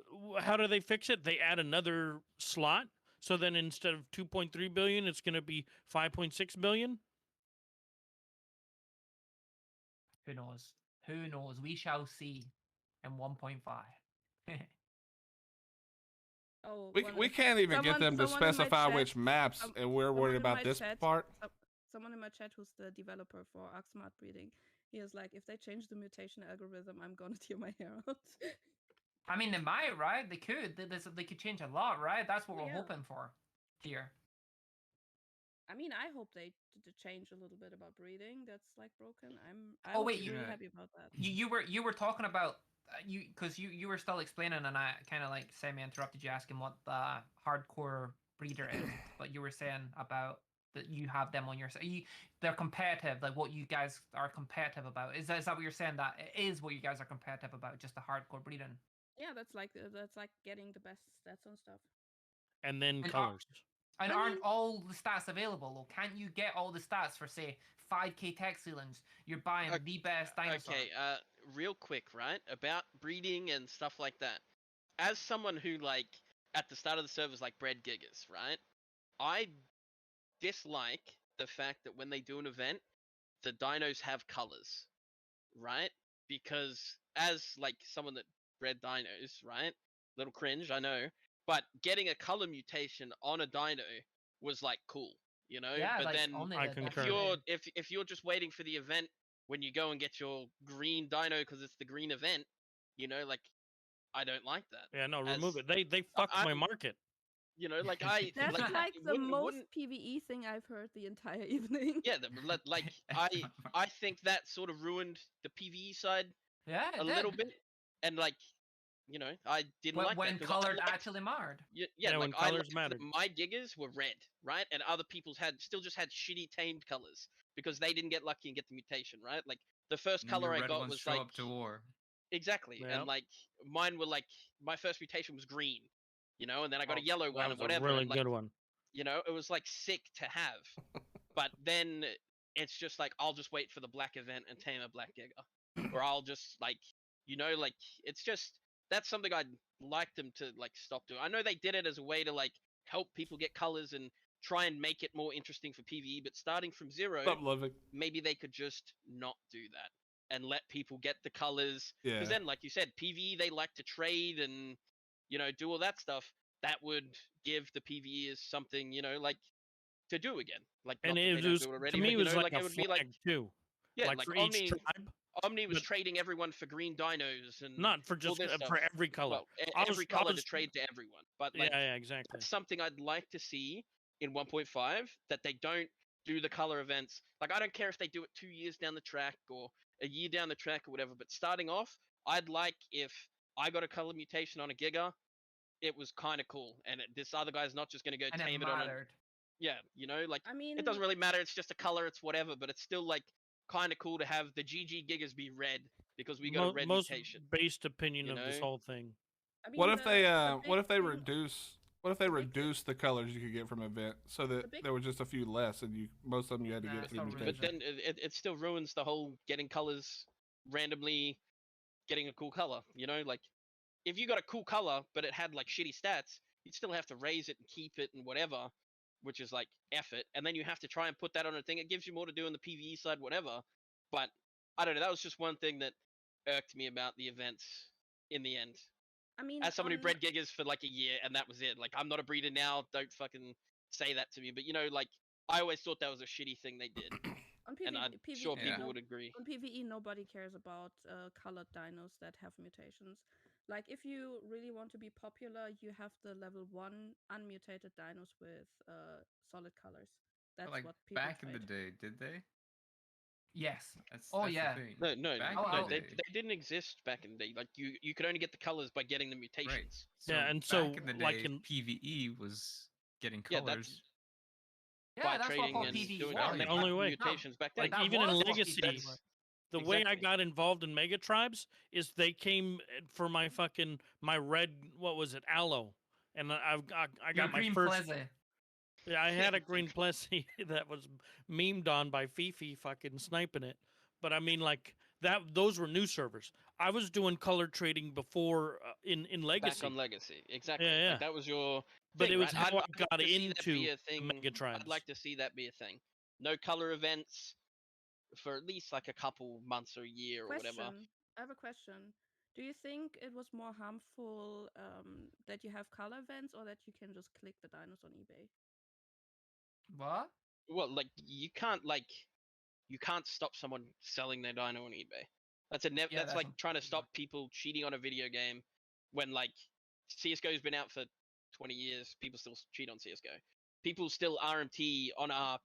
How do they fix it? They add another slot, so then instead of 2.3 billion, it's going to be 5.6 billion. Who knows? Who knows? We shall see. In 1.5. Oh, We can't even get them to someone in my specify chat- which maps, some- and we're someone worried in about my this chat- part. Someone in my chat who's the developer for Ark Smart Breeding, he is like, if they change the mutation algorithm, I'm gonna tear my hair out. I mean, they might, right? They could. They could change a lot, right? That's what we're Yeah. hoping for here. I mean, I hope they change a little bit about breeding. That's like broken. I Oh, would wait, be you- really Yeah. happy about that. You were talking about because you were still explaining, and I kind of like semi interrupted you asking what the hardcore breeder is, but you were saying about that you have them on your side. They're competitive, like what you guys are competitive about. Is that what you're saying? That it is what you guys are competitive about, just the hardcore breeding. Yeah, that's like getting the best stats on stuff. And then And colors. And I aren't mean- all the stats available? Or can't you get all the stats for say 5k tech ceilings? You're buying the best dinosaur. Okay, real quick, right? About breeding and stuff like that. As someone who, like, at the start of the servers, like, bred gigas, right? I dislike the fact that when they do an event, the dinos have colors, right? Because as, like, someone that bred dinos, right? Little cringe, I know. But getting a color mutation on a dino was, like, cool, you know? Yeah, but like then only I the concur. if you're just waiting for the event when you go and get your green dino because it's the green event, you know, like, I don't like that. Yeah, no, As- remove it. They fucked my I'm- market. You know, like I That's like, like it the wouldn't- most wouldn't- PVE thing I've heard the entire evening. Yeah, like I think that sort of ruined the PVE side Yeah, a little bit, and like, you know, I didn't like when that 'cause I colored liked- actually mattered. Yeah, when like I colors liked that mattered. my gigas were red, right, and other people's still just had shitty tamed colors because they didn't get lucky and get the mutation, right? Like the first And then color your I red got ones was show like up to war. exactly, Yep. and like mine were like my first mutation was green, you know, and then I got a yellow That one was and whatever, a really and like good one. you know, it was like sick to have. But then it's just like I'll just wait for the black event and tame a black giga, or I'll just like, you know, like it's just that's something I'd like them to like stop doing. I know they did it as a way to like help people get colors and try and make it more interesting for PvE, but starting from zero, Stop living. maybe they could just not do that and let people get the colors. Yeah. Because then, like you said, PvE they like to trade and you know do all that stuff. That would give the PvEers something, you know, like to do again. Like And not that it they don't was do it already, to but me you was know, like it a would be like flag too. yeah, like for each tribe, Omni was but- trading everyone for green dinos and not for all just this for stuff. every color. Well, I was- every I color to was- trade to everyone. But Yeah, like yeah, exactly. that's something I'd like to see in 1.5 that they don't do the color events. Like I don't care if they do it 2 years down the track or a year down the track or whatever. But starting off, I'd like if I got a color mutation on a Giga, it was kind of cool, and this other guy's not just gonna go And it tame it on a mattered. yeah, you know, like I mean, it doesn't really matter. It's just a color. It's whatever, but it's still like kind of cool to have the GG Gigas be red because we got a red Most mutation. based opinion you of this know? whole thing. I mean, What if they the what if they big thing- reduce what if they the big thing- reduce the colors you could get from event so that big- there were just a few less and you most of them you had to Nah, get it's through not mutation. really But then it still ruins the whole getting colors randomly, getting a cool color. You know, like if you got a cool color but it had like shitty stats, you'd still have to raise it and keep it and whatever, which is like effort. And then you have to try and put that on a thing. It gives you more to do on the PvE side, whatever. But I don't know. That was just one thing that irked me about the events in the end. I mean, As someone who on- bred gigas for like a year and that was it. Like I'm not a breeder now. Don't fucking say that to me. But you know, like I always thought that was a shitty thing they did, on and I'm PvE, sure Yeah. people would agree. on PvE, nobody cares about colored dinos that have mutations. Like, if you really want to be popular, you have the level 1 unmutated dinos with solid colors. That's But, like what people back in the trade. day, did they? Yes. That's, Oh, that's yeah. the thing. No, Back Oh, in no, the they, day. they didn't exist back in the day. Like you could only get the colors by getting the mutations. Yeah, and back so, in the day, like, in- PVE was getting Yeah, colors. Yeah, by that's what trading called and PvE doing was. and they The only had way. mutations back then. like that even in was what Legacy, PvE was. the way I Exactly. got involved in Mega Tribes is they came for my fucking my red, what was it, aloe, and I Your got my green first. Plezzy. Yeah, I had a green Plessy that was memed on by Fifi fucking sniping it. But I mean, like that, those were new servers. I was doing color trading before in Back Legacy, on Legacy, exactly. Yeah, yeah. Like that was your. but thing, it was right? how I'd I got like to see that be into a thing. Mega Tribes. I'd like to see that be a thing. No color events for at least like a couple months or a year or Question. whatever. I have a question. Do you think it was more harmful that you have color events or that you can just click the dinos on eBay? What? Well, like you can't stop someone selling their dino on eBay. That's Yeah, that's that's like a- trying to stop people cheating on a video game when like CS:GO's been out for 20 years, people still cheat on CS:GO. People still RMT on Ark,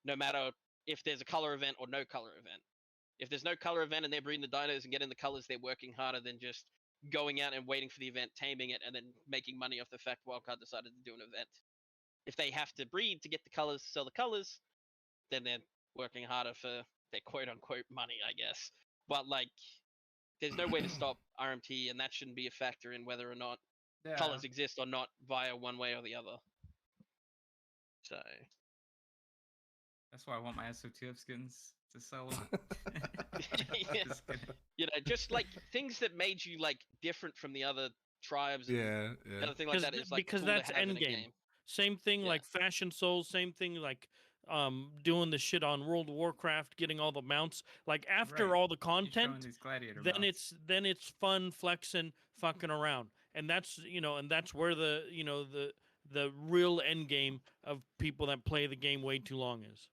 no matter if there's a color event or no color event. If there's no color event and they're breeding the dinos and getting the colors, they're working harder than just going out and waiting for the event, taming it, and then making money off the fact Wildcard decided to do an event. If they have to breed to get the colors, sell the colors, then they're working harder for their quote-unquote money, I guess. But like, there's no way to stop RMT, and that shouldn't be a factor in whether or not colors exist or not via one way or the other. So that's why I want my SOTF skins to sell them. yeah. You know, just like things that made you like different from the other tribes. And other thing like that is like because cool that's to have in a endgame. game. Same thing like Fashion Souls. Same thing like doing the shit on World of Warcraft, getting all the mounts. Like after all the content, then it's fun flexing, fucking around, and that's and that's where the the real end game of people that play the game way too long is.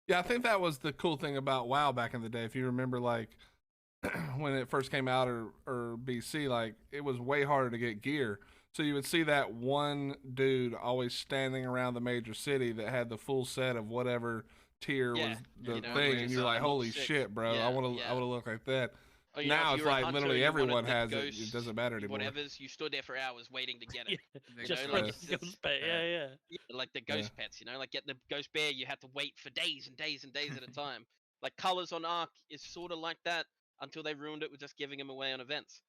Yeah, I think that was the cool thing about WoW back in the day. If you remember, like when it first came out or BC, like it was way harder to get gear. So you would see that one dude always standing around the major city that had the full set of whatever tier was the thing, and you're like, holy shit, bro! I want to look like that. Now it's like literally everyone has it. It doesn't matter anymore. Whatever's, you stood there for hours waiting to get it. Just like ghost pet, like the ghost pets, like getting the ghost bear, you have to wait for days and days and days at a time. Like colors on Ark is sort of like that until they ruined it with just giving them away on events.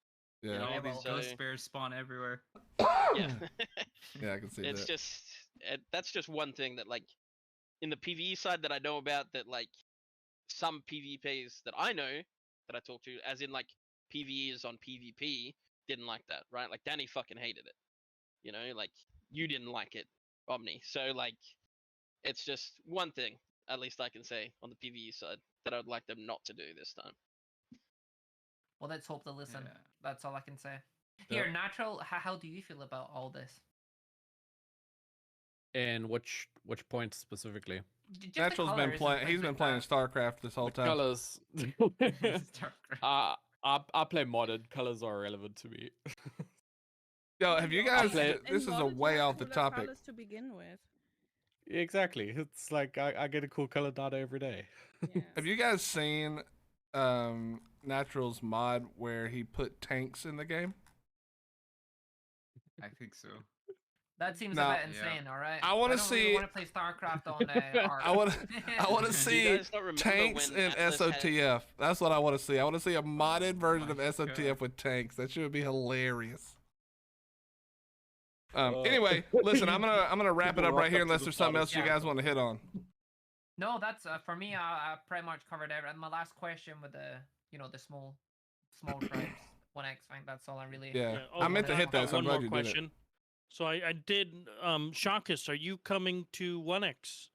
Yeah, all these ghost bears spawn everywhere. Yeah, yeah, I can see it's that. just that's just one thing that like in the PvE side that I know about, that like some PvPs that I know that I talk to, as in like PvEs on PvP, didn't like that, right? Like Danny fucking hated it. Like you didn't like it, Omni. So like it's just one thing, at least I can say on the PvE side, that I would like them not to do this time. Well, let's hope they listen. Yeah. That's all I can say. Here, Natural, how do you feel about all this? And which point specifically? Just Natural's been playing. He's been playing StarCraft this whole time. Colors. I play modded. Colors are irrelevant to me. Yo, have you guys? This is a way off the topic. Colors to begin with. Exactly. It's like I get a cool color data every day. Yeah. Have you guys seen Natural's mod where he put tanks in the game? I think so. That seems a bit insane. All right. I want to see. I want to play StarCraft on Ark. I want to see tanks in SOTF. That's what I want to see. I want to see a modded version of SOTF with tanks. That should be hilarious. Anyway, listen, I'm gonna wrap it up right here unless there's something else you guys want to hit on. No, that's for me. I pretty much covered everything. My last question with the the small tribes 1x thing. That's all I really. Yeah, I meant to hit that. So I'm glad you did it. So I did. Shakus, are you coming to 1x?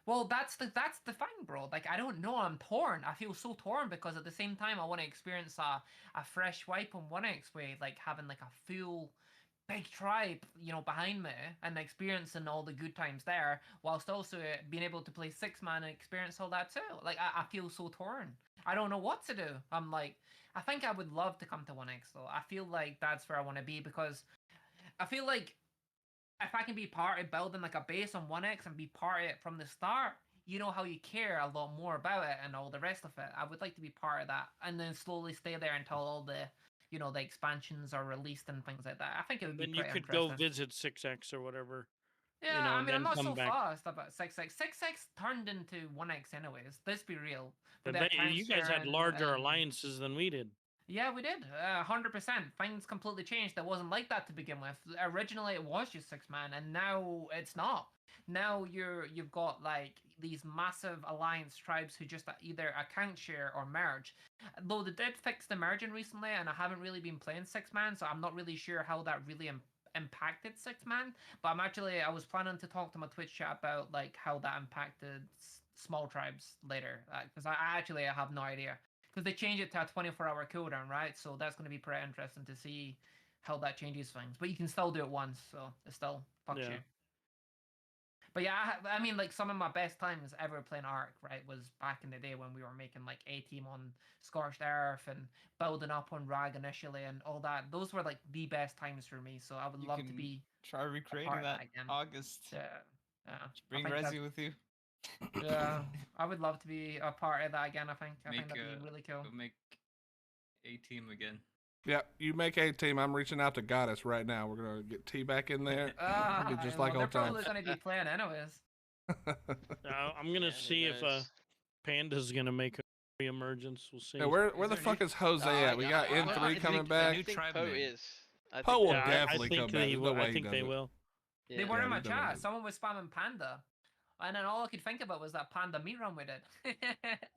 Well, that's the thing, bro. Like I don't know. I'm torn. I feel so torn because at the same time I want to experience a fresh wipe on 1x way, like having like a full big tribe, behind me and experiencing all the good times there, whilst also being able to play 6-man and experience all that too. Like I feel so torn. I don't know what to do. I'm like, I think I would love to come to 1x though. I feel like that's where I want to be because I feel like if I can be part of building like a base on 1x and be part of it from the start, you know how you care a lot more about it and all the rest of it. I would like to be part of that and then slowly stay there until all the the expansions are released and things like that. I think it would be pretty interesting. Then you could go visit 6x or whatever. Yeah, I mean, I'm not so fast about 6x. 6x turned into 1x anyways. Let's be real. You guys had larger alliances than we did. Yeah, we did. 100%. Things completely changed. It wasn't like that to begin with. Originally, it was just 6-man, and now it's not. Now you've got like these massive alliance tribes who just either account share or merge. Though they did fix the merging recently, and I haven't really been playing 6-man, so I'm not really sure how that really impacted 6-man. But I was planning to talk to my Twitch chat about like how that impacted small tribes later, because I have no idea. Because they changed it to a 24-hour cooldown, right? So that's going to be pretty interesting to see how that changes things. But you can still do it once, so it still fucks you. But yeah, I mean, like some of my best times ever playing Ark, right, was back in the day when we were making like A Team on Scorched Earth and building up on Rag initially and all that. Those were like the best times for me. So I would love to be try recreating part of that again. August. Yeah, yeah. Bring I think Resi with you. yeah, I would love to be a part of that again. I think that'd be really cool. We'll make A Team again. Yeah, you make A Team. I'm reaching out to Goddess right now. We're gonna get T back in there. It'll be just like they're old times. probably gonna be playing anyways. I'm gonna see if Panda's gonna make a re-emergence. We'll see. Yeah, where the fuck is Jose at? We got N3 coming back. I think Poe is. Poe will Yeah, definitely come back. There's no way I think they will. They were in my he doesn't do chat. it. Someone was spamming Panda. And then all I could think about was that Panda meat run we did.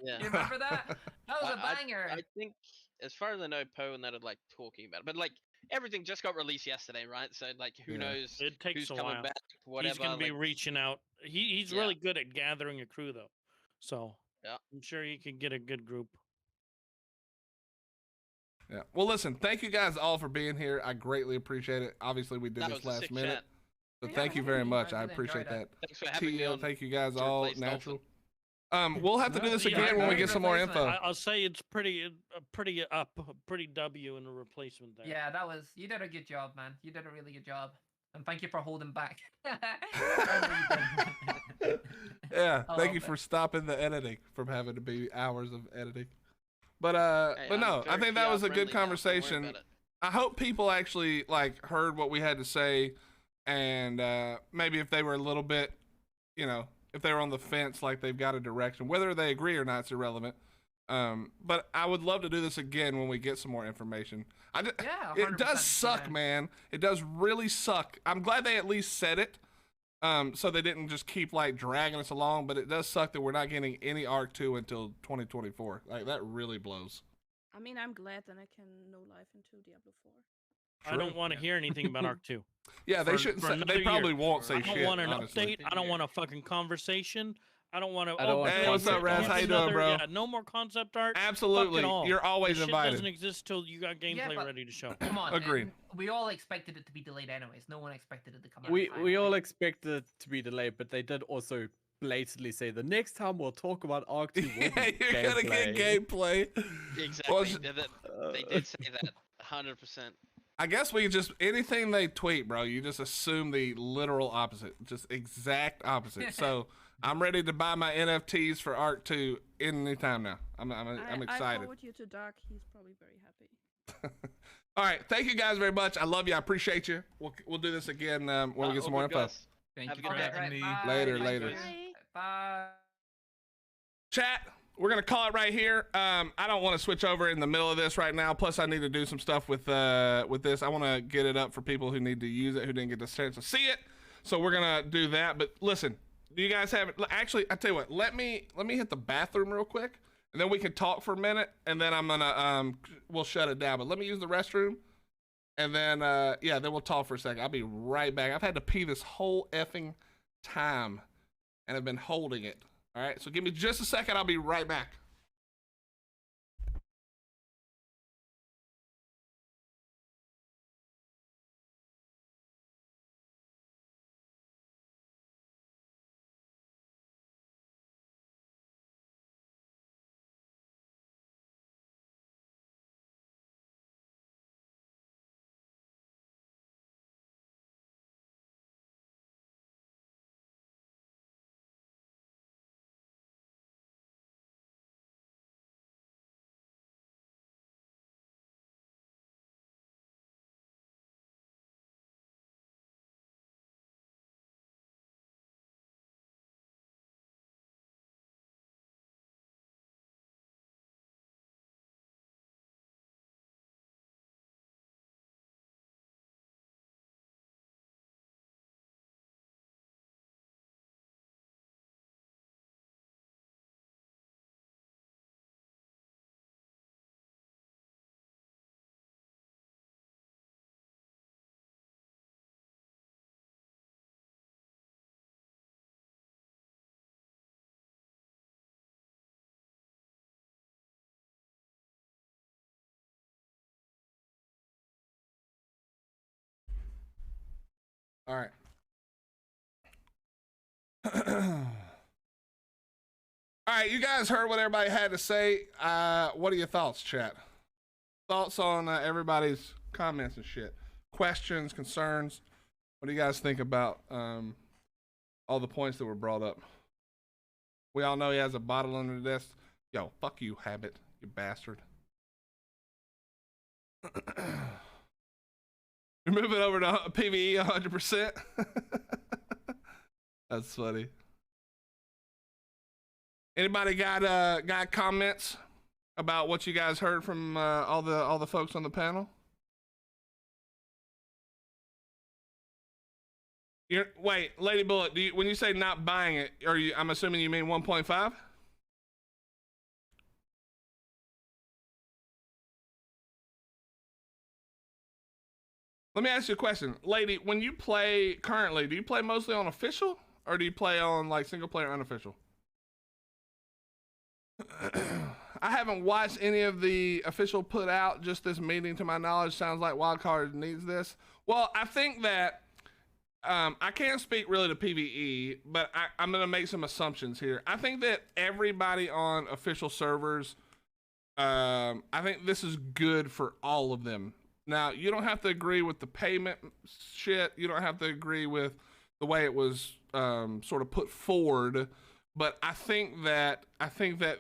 Yeah. You remember that? That was a banger. I think, as far as I know, Poe and that are like talking about it. But like everything just got released yesterday, right? So like who knows It takes who's a coming while. back, whatever. He's gonna be like, reaching out. He's really good at gathering a crew though. So yeah. I'm sure he could get a good group. Yeah. Well, listen, thank you guys all for being here. I greatly appreciate it. Obviously, we did That this was a last sick minute. chat. So Yeah, thank you I very really much. I enjoyed appreciate that. that. Thanks for having me TL, on. thank you guys to all. replace Dolphin. Natural. We'll have to do this Yeah, again when we great get some more replacement. info. I'll say it's pretty W in the replacement there. Yeah, you did a good job, man. You did a really good job. And thank you for holding back. Yeah, I thank love you it. for stopping the editing from having to be hours of editing. But Hey, but I'm no, I very think that PR was a friendly good now, don't worry conversation. about it. I hope people actually like heard what we had to say, and maybe if they were a little bit, if they were on the fence, like they've got a direction, whether they agree or not, it's irrelevant. But I would love to do this again when we get some more information. Yeah, It 100%, does suck, yeah. man. It does really suck. I'm glad they at least said it, so they didn't just keep like dragging us along. But it does suck that we're not getting any Ark 2 until 2024. Like that really blows. I mean, I'm glad that I can no life into Diablo 4. I don't want to hear anything about Ark 2. Yeah, they For- shouldn't. for Say, another they probably year. won't say I don't shit. want an honestly. update. I don't want a fucking conversation. I don't want to. I don't want Hey, what's up, Raz? How you doing, bro? Yeah, no more concept art. Absolutely, Fuck it all. you're always This shit invited. doesn't exist till you got gameplay but- ready to show. Come on. Agreed. We all expected it to be delayed anyways. No one expected it to come out. We in time, we all like- expected it to be delayed, but they did also blatantly say the next time we'll talk about Ark 2 will Yeah, be you're gonna get gameplay. Exactly. Well, They did say that. 100%. I guess we just anything they tweet, bro. You just assume the literal opposite, just exact opposite. So I'm ready to buy my NFTs for Ark 2 anytime now. I'm I excited. forward you to Doug. He's probably very happy. All right, thank you guys very much. I love you. I appreciate you. We'll do this again when we get some more info. Thank Have you a for good day. having me. Bye. Later, Thank later. you. Bye. Bye. Chat, we're gonna call it right here. I don't want to switch over in the middle of this right now. Plus, I need to do some stuff with this. I want to get it up for people who need to use it, who didn't get the chance to see it. So we're gonna do that. But listen, do you guys have it? Actually, I tell you what. Let me hit the bathroom real quick, and then we can talk for a minute, and then I'm gonna we'll shut it down. But let me use the restroom, and then then we'll talk for a second. I'll be right back. I've had to pee this whole effing time, and I've been holding it. All right, so give me just a second. I'll be right back. All right. All right, you guys heard what everybody had to say. What are your thoughts, chat? Thoughts on everybody's comments and shit? Questions, concerns? What do you guys think about all the points that were brought up? We all know he has a bottle under the desk. Yo, fuck you, Habit, you bastard. You're moving over to PvE 100%. That's funny. Anybody got comments about what you guys heard from all the folks on the panel? Wait, Lady Bullet, when you say not buying it, I'm assuming you mean 1.5? Let me ask you a question. Lady, when you play currently, do you play mostly on official or do you play on like single player unofficial? I haven't watched any of the official put out, just this meeting to my knowledge. Sounds like Wildcard needs this. Well, I think that I can't speak really to PvE, but I'm going to make some assumptions here. I think that everybody on official servers, I think this is good for all of them. Now, you don't have to agree with the payment shit. You don't have to agree with the way it was sort of put forward. But I think that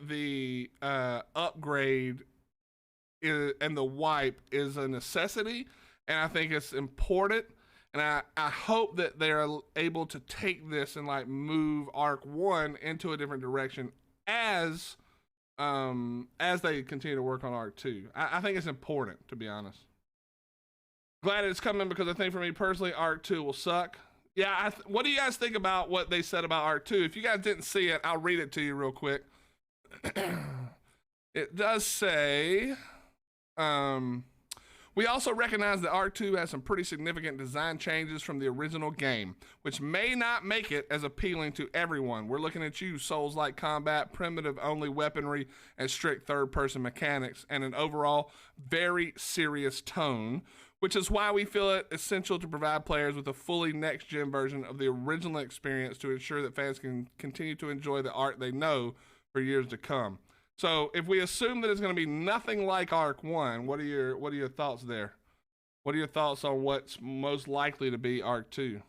the upgrade and the wipe is a necessity, and I think it's important. And I hope that they're able to take this and like move Ark 1 into a different direction as they continue to work on Ark 2. I think it's important, to be honest. Glad it's coming because I think for me personally, Ark 2 will suck. Yeah, what do you guys think about what they said about Ark 2? If you guys didn't see it, I'll read it to you real quick. It does say, we also recognize that Ark 2 has some pretty significant design changes from the original game, which may not make it as appealing to everyone. We're looking at you, Souls-like combat, primitive-only weaponry, and strict third-person mechanics, and an overall very serious tone, which is why we feel it essential to provide players with a fully next-gen version of the original experience to ensure that fans can continue to enjoy the Ark they know for years to come. So if we assume that it's going to be nothing like Ark 1, what are your thoughts there? What are your thoughts on what's most likely to be Ark 2?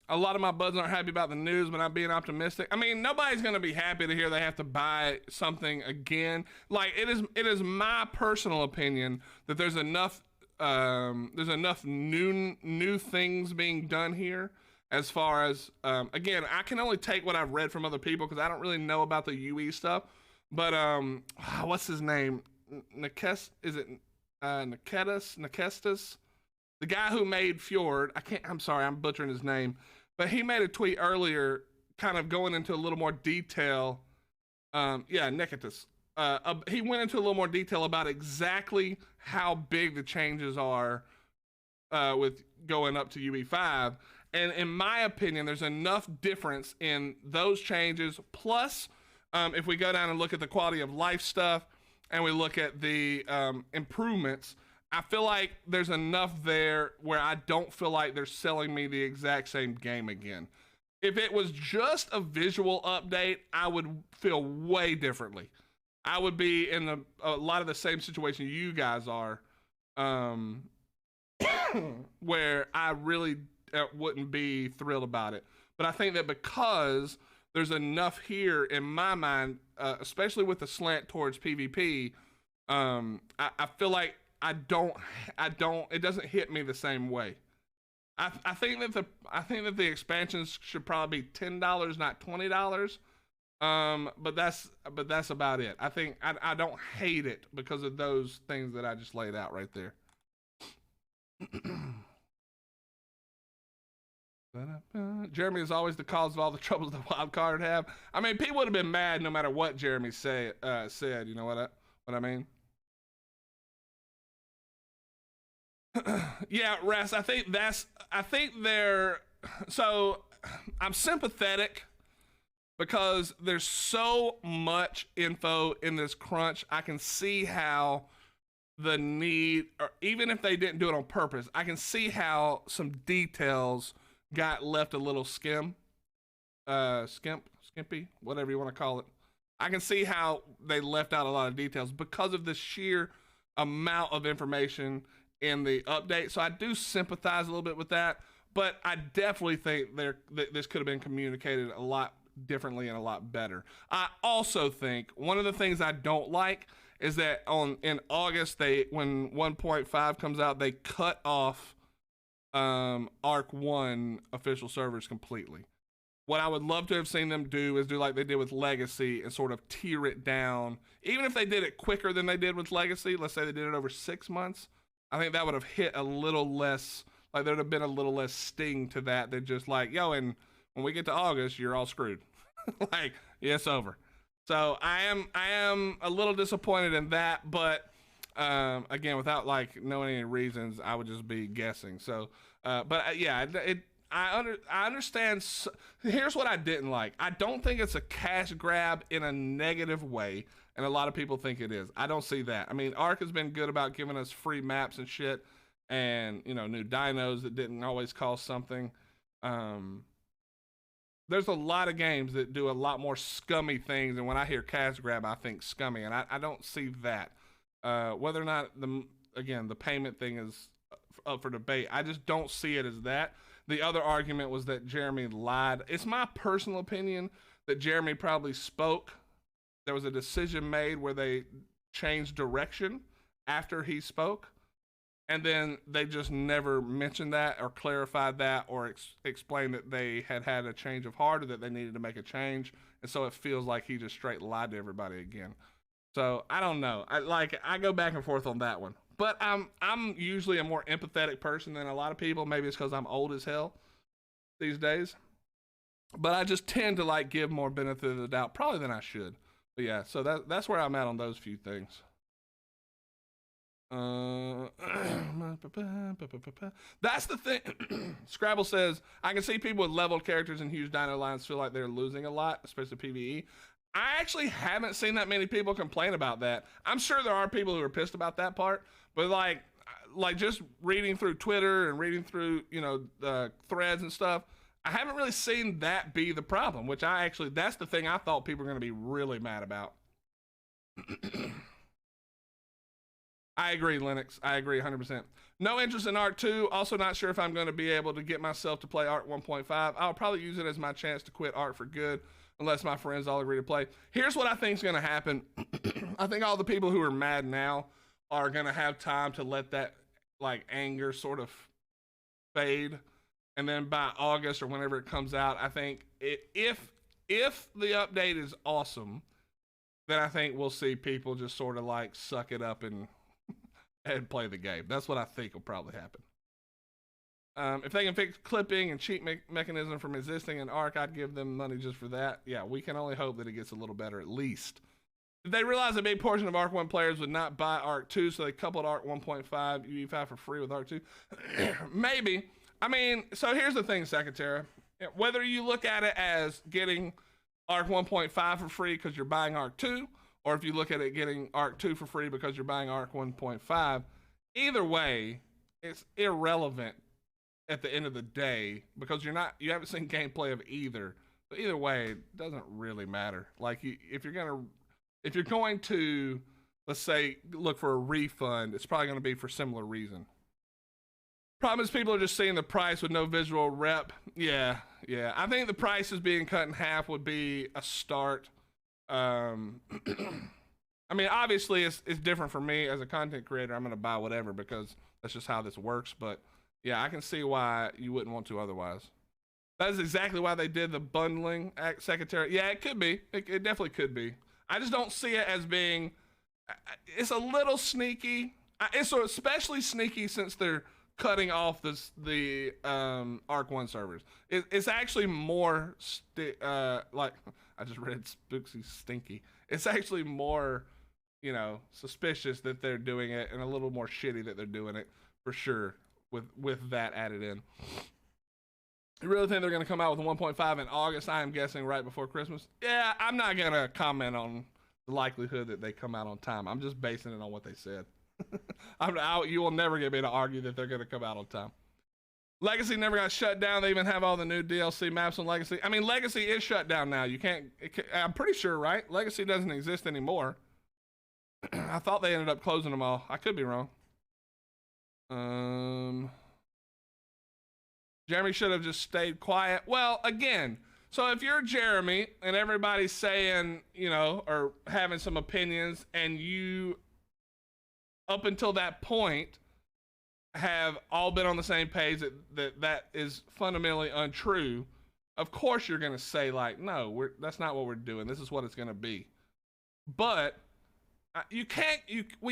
A lot of my buds aren't happy about the news, but I'm being optimistic. I mean, nobody's going to be happy to hear they have to buy something again. Like, it is my personal opinion that there's enough new things being done here. As far as again, I can only take what I've read from other people because I don't really know about the UE stuff. But what's his name? Nikestas? The guy who made Fjord. I'm sorry, I'm butchering his name. But he made a tweet earlier kind of going into a little more detail. Nikestas. He went into a little more detail about exactly how big the changes are with going up to UE5. And in my opinion, there's enough difference in those changes. Plus, if we go down and look at the quality of life stuff and we look at the improvements, I feel like there's enough there where I don't feel like they're selling me the exact same game again. If it was just a visual update, I would feel way differently. I would be in a lot of the same situation you guys are, where I really wouldn't be thrilled about it. But I think that because there's enough here in my mind, especially with the slant towards PvP, I feel like it doesn't hit me the same way. I think that the expansions should probably be $10, not $20. But that's about it. I think I don't hate it because of those things that I just laid out right there. Jeremy is always the cause of all the troubles the wild card have. I mean, people would have been mad no matter what Jeremy said. You know what I mean? Yeah, Ras. I think they're. So I'm sympathetic because there's so much info in this crunch. I can see how the need, or even if they didn't do it on purpose, I can see how some details got left a little skimpy, whatever you want to call it. I can see how they left out a lot of details because of the sheer amount of information in the update. So I do sympathize a little bit with that, but I definitely think this could have been communicated a lot differently and a lot better. I also think one of the things I don't like is that in August, when 1.5 comes out, they cut off Ark 1 official servers completely. What I would love to have seen them do is do like they did with Legacy and sort of tier it down. Even if they did it quicker than they did with Legacy, let's say they did it over 6 months, I think that would have hit a little less, like there'd have been a little less sting to that than just like, yo, and when we get to August, you're all screwed. Like, yeah, it's over. So I am a little disappointed in that, but again, without like knowing any reasons, I would just be guessing. So, yeah, I understand. Here's what I didn't like. I don't think it's a cash grab in a negative way, and a lot of people think it is. I don't see that. I mean, Ark has been good about giving us free maps and shit, and new dinos that didn't always cost something. There's a lot of games that do a lot more scummy things, and when I hear cash grab, I think scummy, and I don't see that. Whether or not the payment thing is up for debate, I just don't see it as that. The other argument was that Jeremy lied. It's my personal opinion that Jeremy probably spoke. There was a decision made where they changed direction after he spoke, and then they just never mentioned that or clarified that or explained that they had a change of heart or that they needed to make a change. And so it feels like he just straight lied to everybody again. So I don't know. I go back and forth on that one. But I'm usually a more empathetic person than a lot of people. Maybe it's because I'm old as hell these days. But I just tend to give more benefit of the doubt, probably than I should. But yeah, so that's where I'm at on those few things. That's the thing. Scrabble says, I can see people with leveled characters and huge dino lines feel like they're losing a lot, especially PvE. I actually haven't seen that many people complain about that. I'm sure there are people who are pissed about that part, but like just reading through Twitter and reading through, threads and stuff, I haven't really seen that be the problem, which that's the thing I thought people were going to be really mad about. I agree, Linux. I agree 100%. No interest in Ark 2. Also not sure if I'm going to be able to get myself to play Ark 1.5. I'll probably use it as my chance to quit Ark for good, unless my friends all agree to play. Here's what I think is going to happen. I think all the people who are mad now are going to have time to let that anger sort of fade. And then by August or whenever it comes out, I think if the update is awesome, then I think we'll see people just sort of suck it up and play the game. That's what I think will probably happen. If they can fix clipping and cheat mechanism from existing in Ark, I'd give them money just for that. Yeah, we can only hope that it gets a little better at least. Did they realize a big portion of Ark 1 players would not buy Ark 2, so they coupled Ark 1.5 UE5 for free with Ark 2? Maybe. I mean, so here's the thing, Secretary. Whether you look at it as getting Ark 1.5 for free because you're buying Ark 2, or if you look at it getting Ark 2 for free because you're buying Ark 1.5, either way, it's irrelevant at the end of the day because you haven't seen gameplay of either. But either way, it doesn't really matter. If you're going to, let's say, look for a refund, it's probably going to be for similar reason. Problem is people are just seeing the price with no visual rep. Yeah. I think the price is being cut in half would be a start. I mean, obviously it's different for me as a content creator. I'm going to buy whatever because that's just how this works. But yeah, I can see why you wouldn't want to otherwise. That is exactly why they did the bundling act, Secretary. Yeah, it could be. It definitely could be. I just don't see it as being, it's a little sneaky. It's especially sneaky since they're cutting off the Ark 1 servers. It's actually more I just read Spooksy Stinky. It's actually more, suspicious that they're doing it and a little more shitty that they're doing it for sure with that added in. You really think they're going to come out with a 1.5 in August? I am guessing right before Christmas. Yeah, I'm not going to comment on the likelihood that they come out on time. I'm just basing it on what they said. You will never get me to argue that they're going to come out on time. Legacy never got shut down. They even have all the new DLC maps on Legacy. I mean, Legacy is shut down now. You can't, I'm pretty sure, right? Legacy doesn't exist anymore. I thought they ended up closing them all. I could be wrong. Jeremy should have just stayed quiet. Well, again, so if you're Jeremy and everybody's saying, you know, or having some opinions, and you, up until that point, have all been on the same page that is fundamentally untrue, of course you're going to say, like, no, that's not what we're doing. This is what it's going to be. But we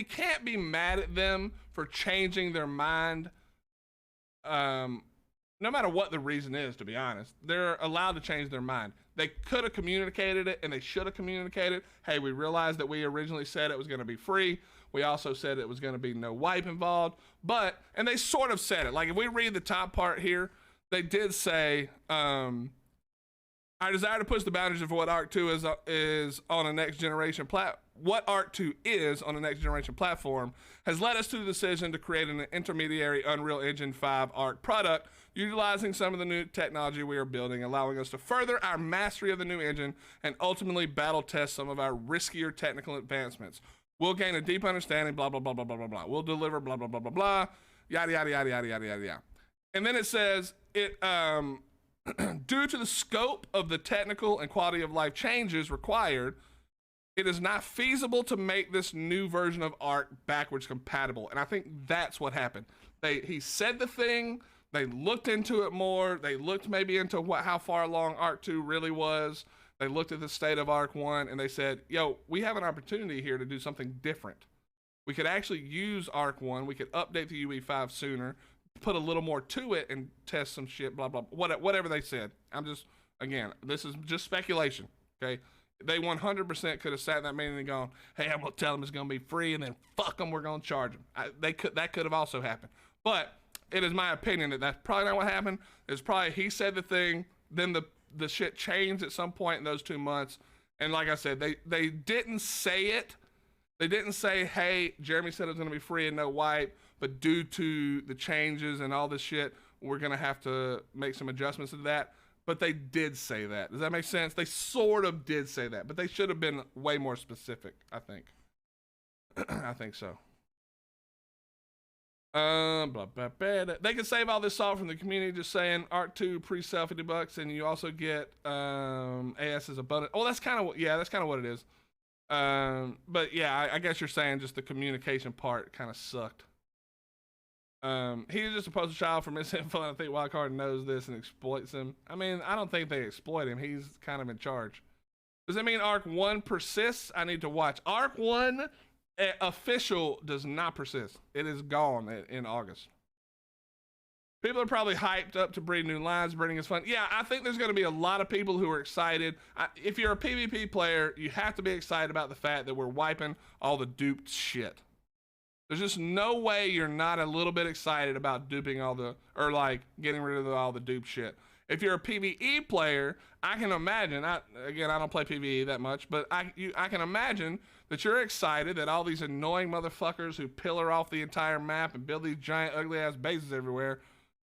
can't be mad at them for changing their mind. No matter what the reason is, to be honest, they're allowed to change their mind. They could have communicated it, and they should have communicated, hey, we realized that we originally said it was going to be free. We also said it was going to be no wipe involved. But, and they sort of said it. Like, if we read the top part here, they did say, I desire to push the boundaries of what Ark2 is on a next generation what Ark2 is on a next generation platform has led us to the decision to create an intermediary Unreal Engine 5 Ark product, utilizing some of the new technology we are building, allowing us to further our mastery of the new engine and ultimately battle test some of our riskier technical advancements. We'll gain a deep understanding, blah, blah, blah, blah, blah, blah, blah. We'll deliver, blah, blah, blah, blah, blah, yada, yada, yada, yada, yada, yada, yada. And then it says, due to the scope of the technical and quality of life changes required, it is not feasible to make this new version of Ark backwards compatible. And I think that's what happened. He said the thing, they looked into it more, they looked maybe into how far along Ark2 really was, they looked at the state of Ark1, and they said, yo, we have an opportunity here to do something different. We could actually use Ark1, we could update the UE5 sooner, put a little more to it and test some shit, blah, blah, whatever they said. I'm just, again, this is just speculation, okay? They 100% could have sat in that meeting and gone, hey, I'm going to tell them it's going to be free, and then fuck them, we're going to charge them. That could have also happened. But it is my opinion that that's probably not what happened. It's probably he said the thing, then the shit changed at some point in those 2 months. And like I said, they didn't say it. They didn't say, hey, Jeremy said it was going to be free and no wipe, but due to the changes and all this shit, we're going to have to make some adjustments to that. But they did say that. Does that make sense? They sort of did say that, but they should have been way more specific, I think. I think so. Blah, blah, blah. They can save all this salt from the community just saying Ark2 pre-sale $50, and you also get AS as a bonus. Oh, that's kind of what it is. But yeah, I guess you're saying just the communication part kind of sucked. He's just a poster child for misinfo, and I think Wildcard knows this and exploits him. I mean, I don't think they exploit him. He's kind of in charge. Does that mean Ark1 persists? I need to watch. Ark1 official does not persist. It is gone in August. People are probably hyped up to breed new lines. Breeding is fun. Yeah, I think there's going to be a lot of people who are excited. If you're a PvP player, you have to be excited about the fact that we're wiping all the duped shit. There's just no way you're not a little bit excited about duping getting rid of all the dupe shit. If you're a PvE player, I can imagine, I don't play PvE that much, but I can imagine that you're excited that all these annoying motherfuckers who pillar off the entire map and build these giant ugly ass bases everywhere,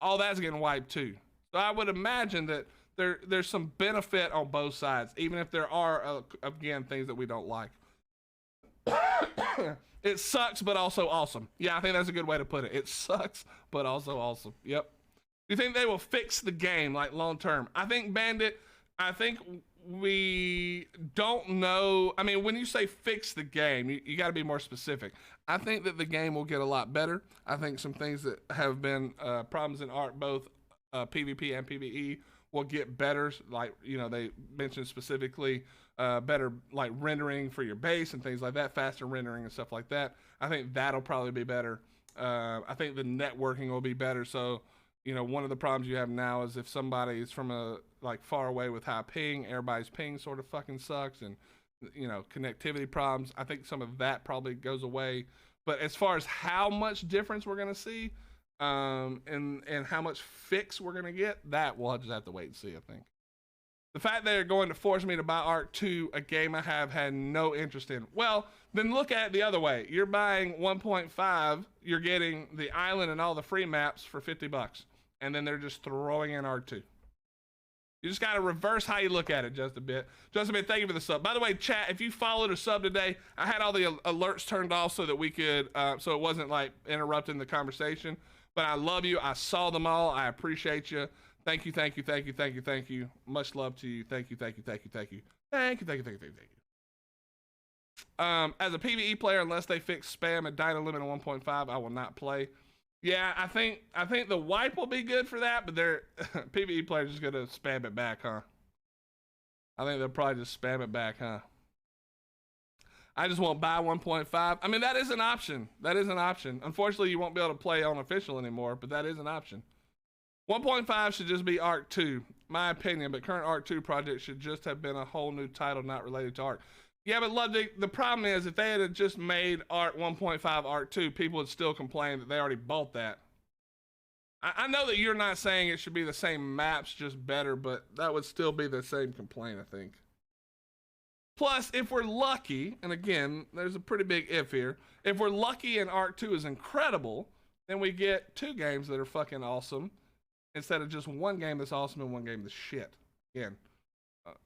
all that's getting wiped too. So I would imagine that there's some benefit on both sides, even if there are, again, things that we don't like. It sucks, but also awesome. Yeah, I think that's a good way to put it. It sucks, but also awesome. Yep. Do you think they will fix the game, like, long term? I think Bandit, we don't know. I mean, when you say fix the game, you got to be more specific. I think that the game will get a lot better. I think some things that have been problems in Ark, both PvP and PvE, will get better. Like, you know, they mentioned specifically better, like, rendering for your base and things like that, faster rendering and stuff like that. I think that'll probably be better. I think the networking will be better. So, you know, one of the problems you have now is if somebody is from far away with high ping, everybody's ping sort of fucking sucks, and, you know, connectivity problems. I think some of that probably goes away. But as far as how much difference we're going to see, and how much fix we're going to get, that we'll just have to wait and see, I think. The fact they're going to force me to buy Ark2, a game I have had no interest in. Well, then look at it the other way. You're buying 1.5, you're getting the island and all the free maps for $50. and then they're just throwing in Ark2. You just got to reverse how you look at it just a bit. Just a bit. Thank you for the sub. By the way, chat, if you followed or subbed today, I had all the alerts turned off so that we could, so it wasn't like interrupting the conversation. But I love you. I saw them all. I appreciate you. Thank you, thank you, thank you, thank you, thank you. Much love to you. Thank you, thank you, thank you, thank you. Thank you, thank you, thank you, thank you, thank you. As a PvE player, unless they fix spam and data limit on 1.5, I will not play. Yeah, I think the wipe will be good for that, but they're PvE players just gonna spam it back, huh? I think they'll probably just spam it back, huh? I just won't buy 1.5. I mean, that is an option. That is an option. Unfortunately, you won't be able to play on official anymore, but that is an option. 1.5 should just be Ark 2, my opinion, but current Ark 2 project should just have been a whole new title not related to Ark. Yeah, but love, the problem is if they had just made Ark 1.5 Ark 2, people would still complain that they already bought that. I know that you're not saying it should be the same maps, just better, but that would still be the same complaint, I think. Plus, if we're lucky, and again, there's a pretty big if here, if we're lucky and Ark 2 is incredible, then we get 2 games that are fucking awesome instead of just 1 game that's awesome and 1 game that's shit. Again.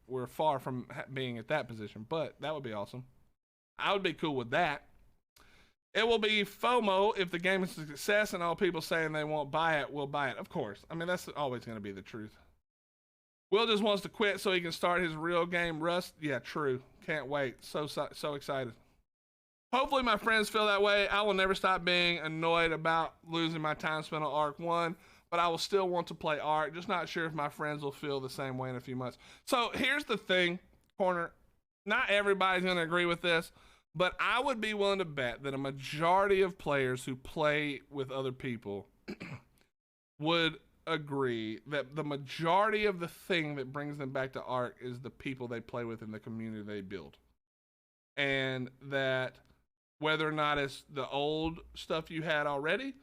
We're far from being at that position, but that would be awesome. I would be cool with that. It will be FOMO if the game is a success and all people saying they won't buy it will buy it. Of course. I mean, that's always going to be the truth. Will just wants to quit so he can start his real game, Rust. Yeah, true. Can't wait. So excited. Hopefully my friends feel that way. I will never stop being annoyed about losing my time spent on Ark 1. But I will still want to play Ark. Just not sure if my friends will feel the same way in a few months. So here's the thing, Corner. Not everybody's going to agree with this, but I would be willing to bet that a majority of players who play with other people would agree that the majority of the thing that brings them back to Ark is the people they play with and the community they build. And that whether or not it's the old stuff you had already,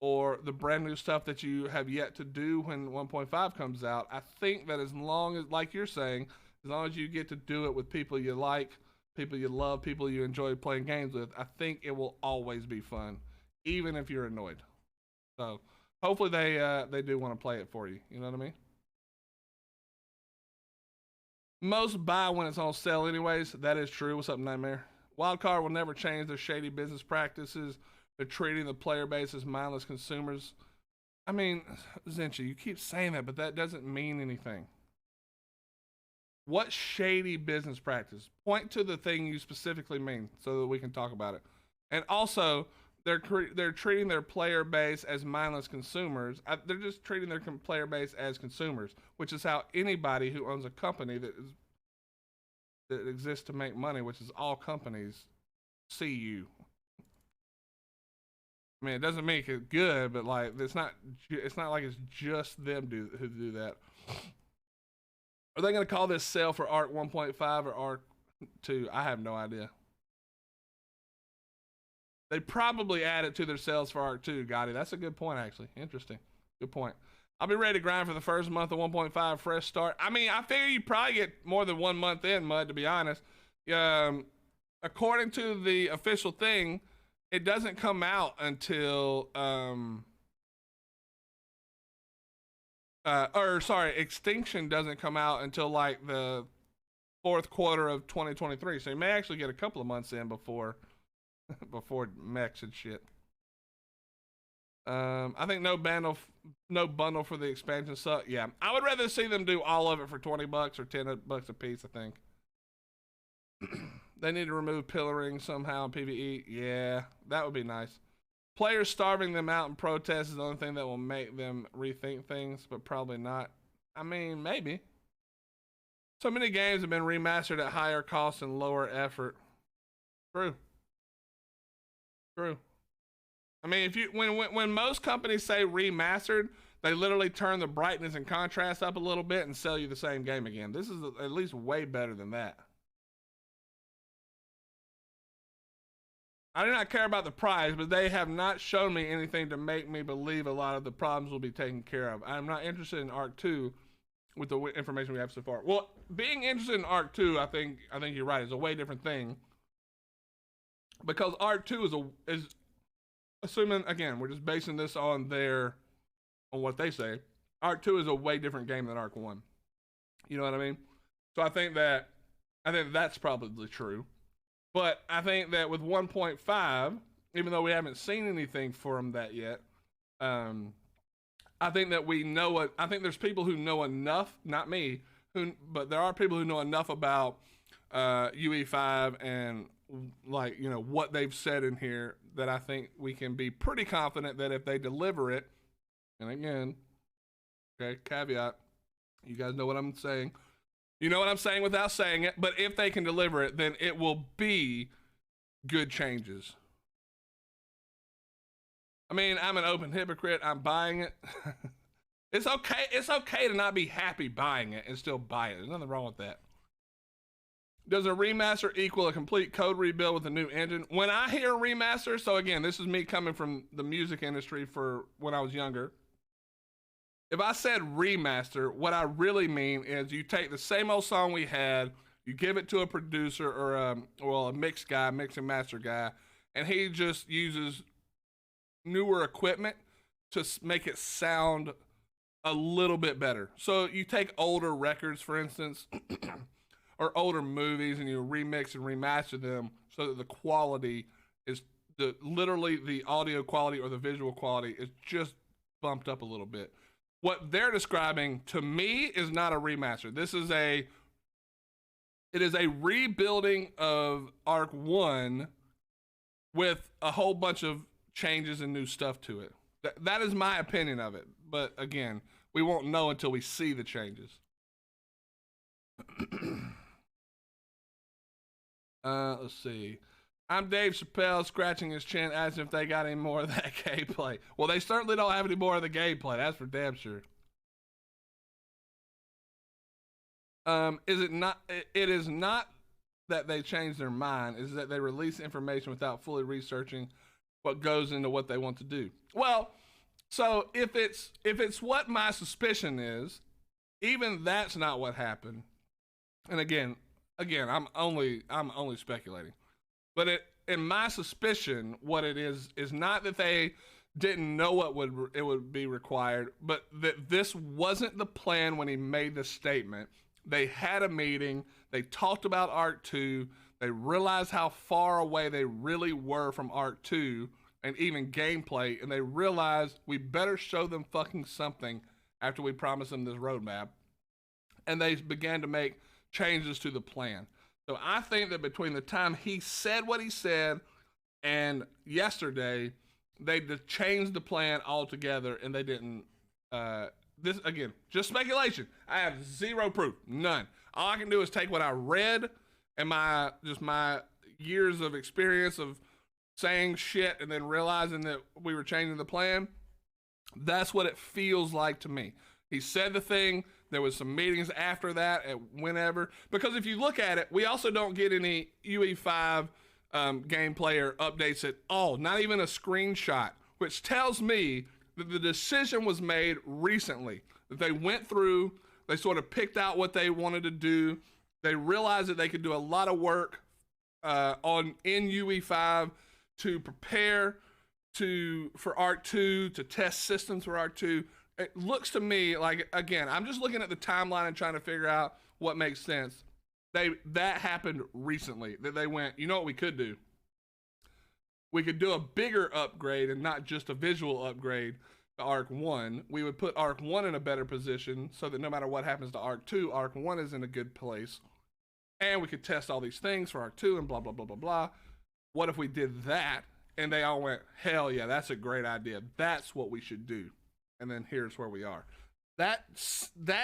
or the brand new stuff that you have yet to do when 1.5 comes out, I think that as long as, like you're saying, as long as you get to do it with people you like, people you love, people you enjoy playing games with, I think it will always be fun, even if you're annoyed. So hopefully they do want to play it for you. You know what I mean? Most buy when it's on sale anyways. That is true. What's up, Nightmare? Wildcard will never change their shady business practices. They're treating the player base as mindless consumers. I mean, Zenchi, you keep saying that, but that doesn't mean anything. What shady business practice? Point to the thing you specifically mean so that we can talk about it. And also, they're treating their player base as mindless consumers. They're just treating their player base as consumers, which is how anybody who owns a company that exists to make money, which is all companies, see you. I mean, it doesn't make it good, but like it's not like it's just them who do that. Are they going to call this sale for Ark 1.5 or Ark 2? I have no idea. They probably added to their sales for Ark 2, Gotti. That's a good point, actually. Interesting. Good point. I'll be ready to grind for the first month of 1.5 fresh start. I mean, I figure you probably get more than 1 month in, Mud, to be honest. According to the official thing, it doesn't come out until Extinction doesn't come out until like the 4th quarter of 2023. So you may actually get a couple of months in before mechs and shit. I think no bundle for the expansion suck. Yeah, I would rather see them do all of it for $20 or $10 a piece, I think. They need to remove pillaring somehow in PvE. Yeah, that would be nice. Players starving them out in protest is the only thing that will make them rethink things, but probably not. I mean, maybe. So many games have been remastered at higher cost and lower effort. True. True. I mean, when most companies say remastered, they literally turn the brightness and contrast up a little bit and sell you the same game again. This is at least way better than that. I do not care about the prize, but they have not shown me anything to make me believe a lot of the problems will be taken care of. I'm not interested in Ark 2 with the information we have so far. Well, being interested in Ark 2, I think you're right, is a way different thing. Because Ark 2 is assuming, again, we're just basing this on their on what they say, Ark 2 is a way different game than Ark 1. You know what I mean? So I think that's probably true. But I think that with 1.5, even though we haven't seen anything from that yet, I think that we know what. I think there's people who know enough, not me, but there are people who know enough about UE5 and what they've said in here that I think we can be pretty confident that if they deliver it, and again, okay, caveat, you guys know what I'm saying. You know what I'm saying without saying it, but if they can deliver it, then it will be good changes. I mean, I'm an open hypocrite. I'm buying it. It's okay. It's okay to not be happy buying it and still buy it. There's nothing wrong with that. Does a remaster equal a complete code rebuild with a new engine? When I hear remaster, so again, this is me coming from the music industry for when I was younger. If I said remaster, what I really mean is you take the same old song we had, you give it to a producer or a mix and master guy, and he just uses newer equipment to make it sound a little bit better. So you take older records, for instance, or older movies, and you remix and remaster them so that the quality is literally the audio quality or the visual quality is just bumped up a little bit. What they're describing to me is not a remaster. It is a rebuilding of Ark 1 with a whole bunch of changes and new stuff to it. That is my opinion of it. But again, we won't know until we see the changes. Let's see. I'm Dave Chappelle scratching his chin asking if they got any more of that gameplay. Well, they certainly don't have any more of the gameplay. That's for damn sure. It is not that they changed their mind. It's that they release information without fully researching what goes into what they want to do. Well, so if it's what my suspicion is, even that's not what happened. And again, I'm only speculating. But in my suspicion, what it is not that they didn't know what would be required, but that this wasn't the plan when he made the statement. They had a meeting. They talked about Ark 2. They realized how far away they really were from Ark 2 and even gameplay, and they realized we better show them fucking something after we promise them this roadmap. And they began to make changes to the plan. So I think that between the time he said what he said and yesterday, they changed the plan altogether, and they didn't. This again, just speculation. I have zero proof, none. All I can do is take what I read and my years of experience of saying shit and then realizing that we were changing the plan. That's what it feels like to me. He said the thing. There was some meetings after that at whenever. Because if you look at it, we also don't get any UE5 gameplay or updates at all. Not even a screenshot, which tells me that the decision was made recently. That they went through, they sort of picked out what they wanted to do. They realized that they could do a lot of work in UE5 to prepare for Ark 2, to test systems for Ark 2. It looks to me like, again, I'm just looking at the timeline and trying to figure out what makes sense. That happened recently, that they went, you know what we could do? We could do a bigger upgrade and not just a visual upgrade to Ark 1. We would put Ark 1 in a better position so that no matter what happens to Ark 2, Ark 1 is in a good place. And we could test all these things for Ark 2 and blah, blah, blah, blah, blah. What if we did that? And they all went, hell yeah, that's a great idea. That's what we should do. And then here's where we are. That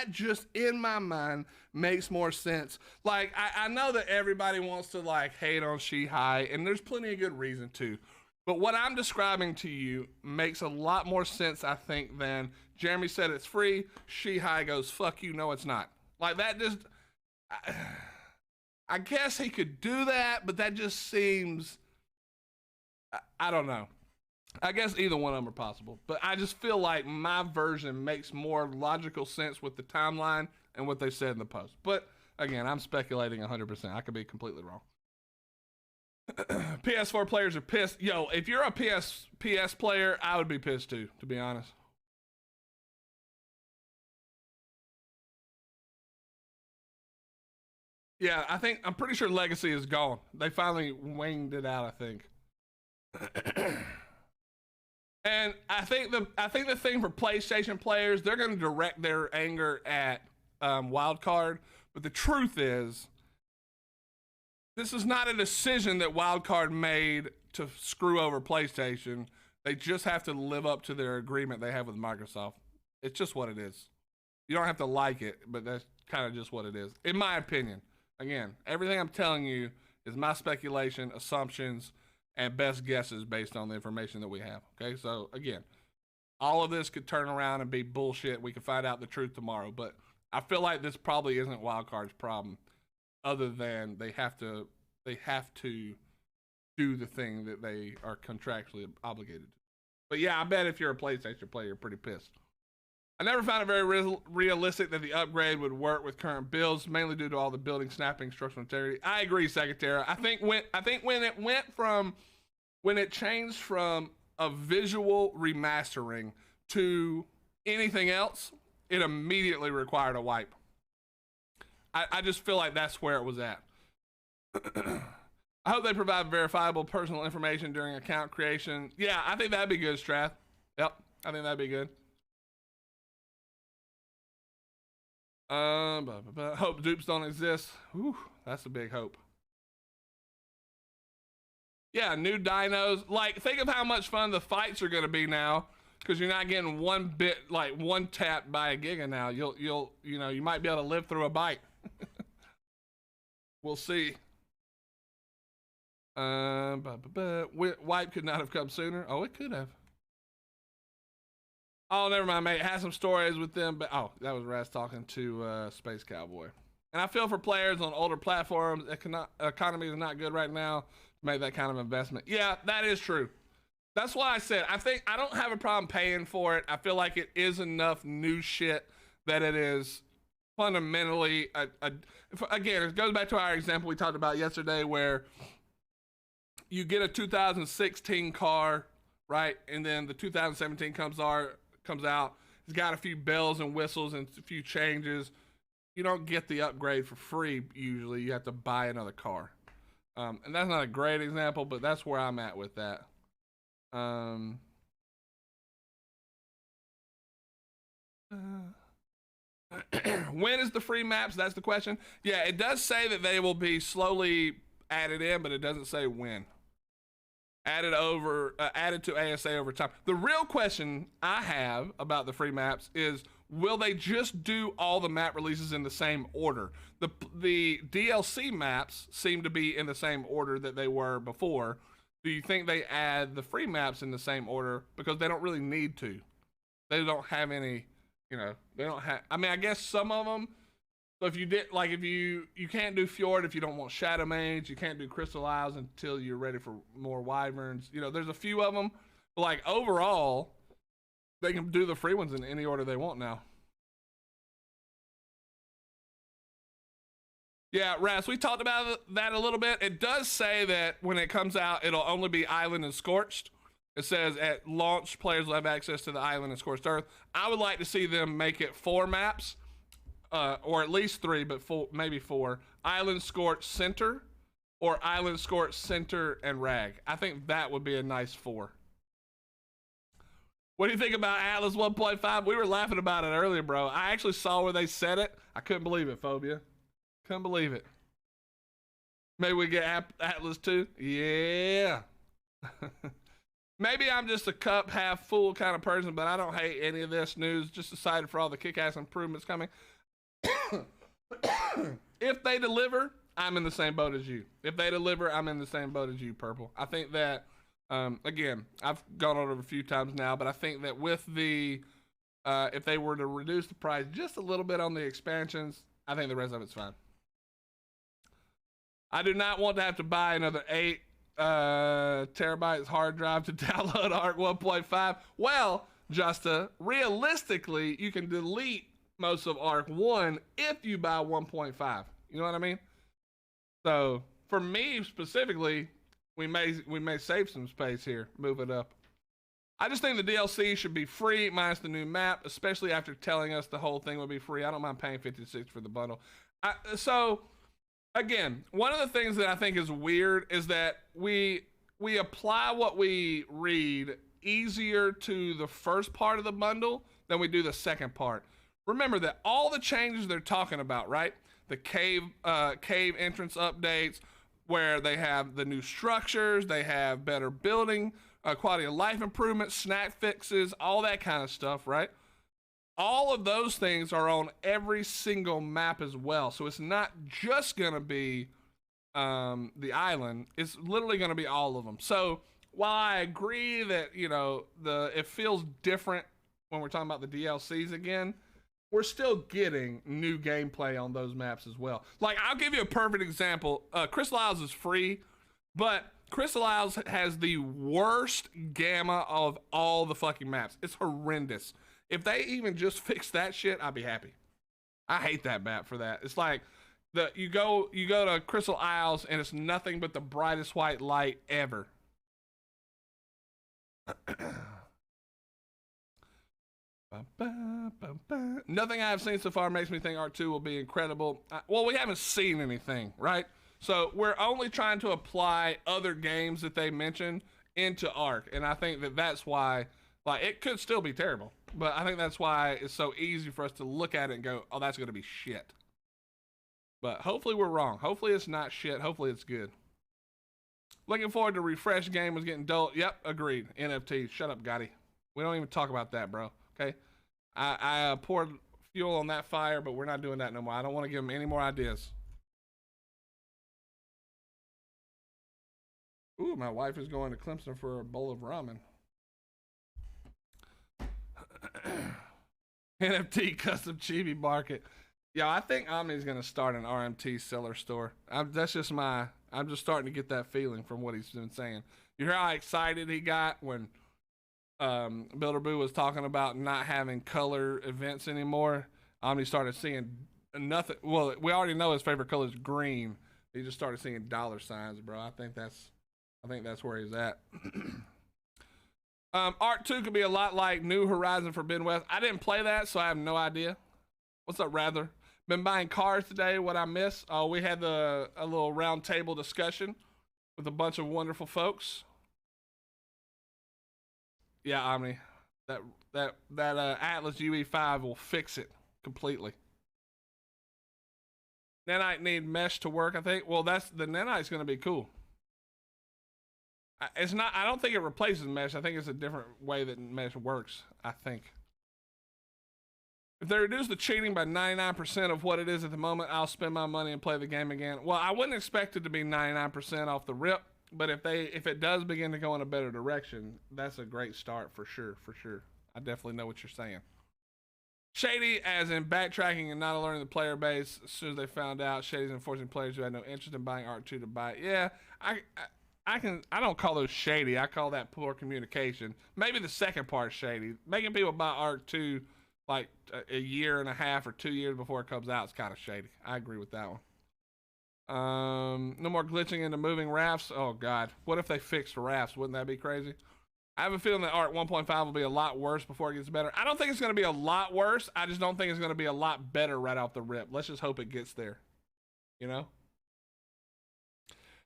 just in my mind makes more sense. Like, I know that everybody wants to like hate on Shihai, and there's plenty of good reason to. But what I'm describing to you makes a lot more sense, I think, than Jeremy said it's free. Shihai goes, fuck you, no it's not. Like that just, I guess he could do that, but that just seems, I don't know. I guess either one of them are possible, but I just feel like my version makes more logical sense with the timeline and what they said in the post. But again, I'm speculating 100%. I could be completely wrong. PS4 players are pissed. Yo, if you're a PS player, I would be pissed too, to be honest. Yeah, I'm pretty sure Legacy is gone. They finally winged it out, I think. And I think the thing for PlayStation players, they're going to direct their anger at Wildcard, but the truth is, this is not a decision that Wildcard made to screw over PlayStation. They just have to live up to their agreement they have with Microsoft. It's just what it is. You don't have to like it, but that's kind of just what it is, in my opinion. Again, everything I'm telling you is my speculation, assumptions, and best guesses based on the information that we have. Okay, so again, all of this could turn around and be bullshit. We could find out the truth tomorrow, but I feel like this probably isn't Wildcard's problem, other than they have to do the thing that they are contractually obligated to. But yeah, I bet if you're a PlayStation player, you're pretty pissed. I never found it very realistic that the upgrade would work with current builds, mainly due to all the building snapping, structural integrity. I agree, Secretary. I think when it changed from a visual remastering to anything else, it immediately required a wipe. I just feel like that's where it was at. I hope they provide verifiable personal information during account creation. Yeah, I think that'd be good, Strath. Yep, I think that'd be good. Hope dupes don't exist. Whew, that's a big hope. Yeah, new dinos. Like, think of how much fun the fights are going to be now, because you're not getting one tap by a Giga now. You might be able to live through a bite. We'll see. Wipe could not have come sooner. Oh, it could have. Oh, never mind, mate. Had some stories with them, but oh, that was Raz talking to Space Cowboy. And I feel for players on older platforms, economy is not good right now to make that kind of investment. Yeah, that is true. That's why I said I don't have a problem paying for it. I feel like it is enough new shit that it is fundamentally again, it goes back to our example we talked about yesterday, where you get a 2016 car, right, and then the 2017 comes out. It's got a few bells and whistles and a few changes. You don't get the upgrade for free usually. You have to buy another car. And that's not a great example, but that's where I'm at with that. When is the free maps? That's the question. Yeah, it does say that they will be slowly added in, but it doesn't say when. Added to ASA over time. The real question I have about the free maps is, will they just do all the map releases in the same order? The DLC maps seem to be in the same order that they were before. Do you think they add the free maps in the same order? Because they don't really need to. They don't have any, they don't have, I mean, I guess some of them. So if you did, like, if you can't do Fjord if you don't want Shadow Mage, you can't do Crystal Isles until you're ready for more Wyverns. There's a few of them, but like overall, they can do the free ones in any order they want now. Yeah, Raz, we talked about that a little bit. It does say that when it comes out, it'll only be Island and Scorched. It says at launch, players will have access to the Island and Scorched Earth. I would like to see them make it 4 maps. Or at least 3, but maybe 4. Island, Scorch, Center, or Island, Scorch, Center, and Rag. I think that would be a nice 4. What do you think about Atlas 1.5? We were laughing about it earlier, bro. I actually saw where they said it. I couldn't believe it, Phobia. Couldn't believe it. Maybe we get Atlas 2? Yeah. Maybe I'm just a cup half full kind of person, but I don't hate any of this news. Just excited for all the kick-ass improvements coming. If they deliver, I'm in the same boat as you. If they deliver, I'm in the same boat as you, Purple. I think that, again, I've gone on it a few times now, but I think that with the, if they were to reduce the price just a little bit on the expansions, I think the rest of it's fine. I do not want to have to buy another 8 terabytes hard drive to download Ark 1.5. Well, Justa, realistically, you can delete most of Ark 1 if you buy 1.5. You know what I mean? So for me specifically, we may save some space here, move it up. I just think the DLC should be free minus the new map, especially after telling us the whole thing would be free. I don't mind paying $56 for the bundle. So again, one of the things that I think is weird is that we apply what we read easier to the first part of the bundle than we do the second part. Remember that all the changes they're talking about, right? The cave entrance updates, where they have the new structures, they have better building, quality of life improvements, snack fixes, all that kind of stuff, right? All of those things are on every single map as well. So it's not just going to be the island. It's literally going to be all of them. So while I agree that, you know, it feels different when we're talking about the DLCs again, we're still getting new gameplay on those maps as well. Like, I'll give you a perfect example. Crystal Isles is free, but Crystal Isles has the worst gamma of all the fucking maps. It's horrendous. If they even just fix that shit, I'd be happy. I hate that map for that. It's like you go to Crystal Isles and it's nothing but the brightest white light ever. Nothing I have seen so far makes me think Ark 2 will be incredible. Well, we haven't seen anything, right? So we're only trying to apply other games that they mentioned into Ark, and I think that's why, like, it could still be terrible, but I think that's why it's so easy for us to look at it and go, oh, that's going to be shit. But hopefully we're wrong. Hopefully it's not shit. Hopefully it's good. Looking forward to refresh game was getting dull. Yep, agreed. NFT. Shut up, Gotti. We don't even talk about that, bro. Okay? I poured fuel on that fire, but we're not doing that no more. I don't want to give them any more ideas. Ooh, my wife is going to Clemson for a bowl of ramen. NFT custom chibi market. Yeah, I think Omni's going to start an RMT seller store. I'm just starting to get that feeling from what he's been saying. You hear how excited he got when Builder Boo was talking about not having color events anymore? Omni started seeing nothing. Well, we already know his favorite color is green. He just started seeing dollar signs, bro. I think that's where he's at. Ark 2 could be a lot like New Horizon Forbidden West. I didn't play that, so I have no idea. What's up, Rather? Been buying cars today. What I miss? Oh, we had a little round table discussion with a bunch of wonderful folks. Yeah, Omni, that Atlas UE5 will fix it completely. Nanite need mesh to work, I think. Well, the Nanite's going to be cool. It's not. I don't think it replaces mesh. I think it's a different way that mesh works. I think. If they reduce the cheating by 99% of what it is at the moment, I'll spend my money and play the game again. Well, I wouldn't expect it to be 99% off the rip, but if it does begin to go in a better direction, that's a great start for sure. For sure. I definitely know what you're saying. Shady, as in backtracking and not alerting the player base as soon as they found out. Shady's enforcing players who had no interest in buying Ark 2 to buy it. Yeah, I don't call those shady. I call that poor communication. Maybe the second part shady. Making people buy Ark 2 like a year and a half or 2 years before it comes out is kind of shady. I agree with that one. No more glitching into moving rafts. Oh God, what if they fixed rafts? Wouldn't that be crazy? I have a feeling that Ark 1.5 will be a lot worse before it gets better. I don't think it's going to be a lot worse. I just don't think it's going to be a lot better right off the rip. Let's just hope it gets there. You know?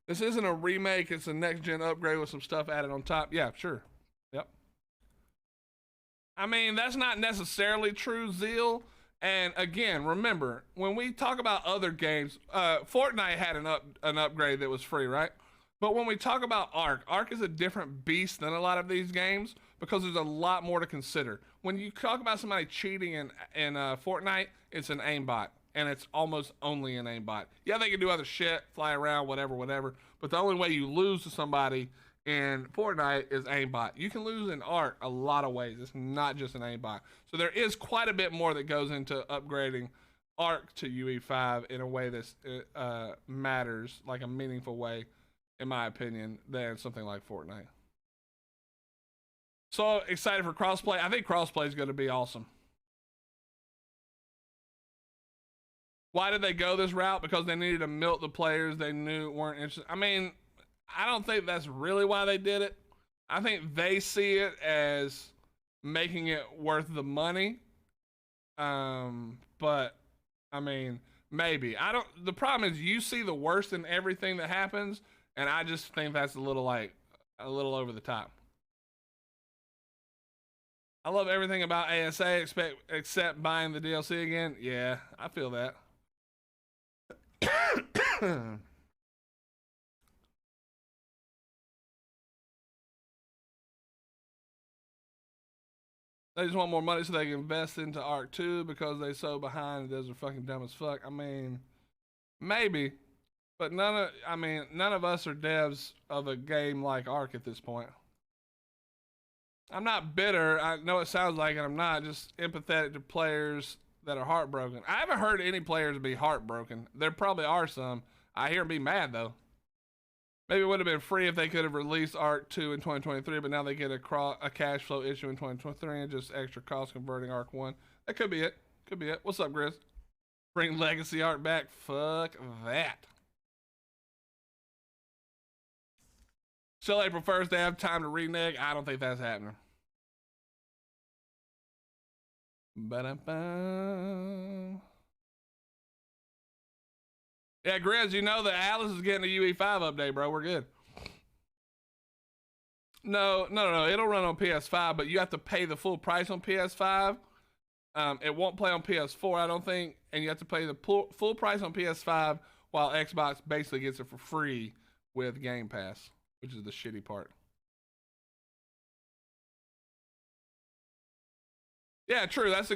This isn't a remake. It's a next-gen upgrade with some stuff added on top. Yeah, sure. Yep. I mean, that's not necessarily true, Zeal. And again, remember, when we talk about other games, Fortnite had an upgrade that was free, right? But when we talk about Ark is a different beast than a lot of these games because there's a lot more to consider. When you talk about somebody cheating in Fortnite, it's an aimbot. And it's almost only an aimbot. Yeah, they can do other shit, fly around, whatever. But the only way you lose to somebody in Fortnite is aimbot. You can lose in Ark a lot of ways. It's not just an aimbot. So there is quite a bit more that goes into upgrading Ark to UE5 in a way that matters, like a meaningful way, in my opinion, than something like Fortnite. So excited for crossplay. I think crossplay is going to be awesome. Why did they go this route? Because they needed to milk the players they knew weren't interested. I mean, I don't think that's really why they did it. I think they see it as making it worth the money. But I mean, Maybe. I don't. The problem is you see the worst in everything that happens, and I just think that's a little over the top. I love everything about ASA except buying the DLC again. Yeah, I feel that. They just want more money so they can invest into Ark 2 because they so behind and those are fucking dumb as fuck. I mean, maybe, but none of us are devs of a game like Ark at this point. I'm not bitter. I know it sounds like it. I'm not. Just empathetic to players that are heartbroken. I haven't heard any players be heartbroken. There probably are some. I hear them be mad though. Maybe it would have been free if they could have released Ark 2 in 2023, but now they get a cash flow issue in 2023 and just extra cost converting Ark 1. That could be it. Could be it. What's up, Grizz? Bring Legacy Ark back. Fuck that. Still April 1st, they have time to renege. I don't think that's happening. Ba-da-ba. Yeah, Grizz, you know that Alice is getting a UE5 update, bro. We're good. No. It'll run on PS5, but you have to pay the full price on PS5. It won't play on PS4, I don't think. And you have to pay the full price on PS5 while Xbox basically gets it for free with Game Pass, which is the shitty part. Yeah, true. That's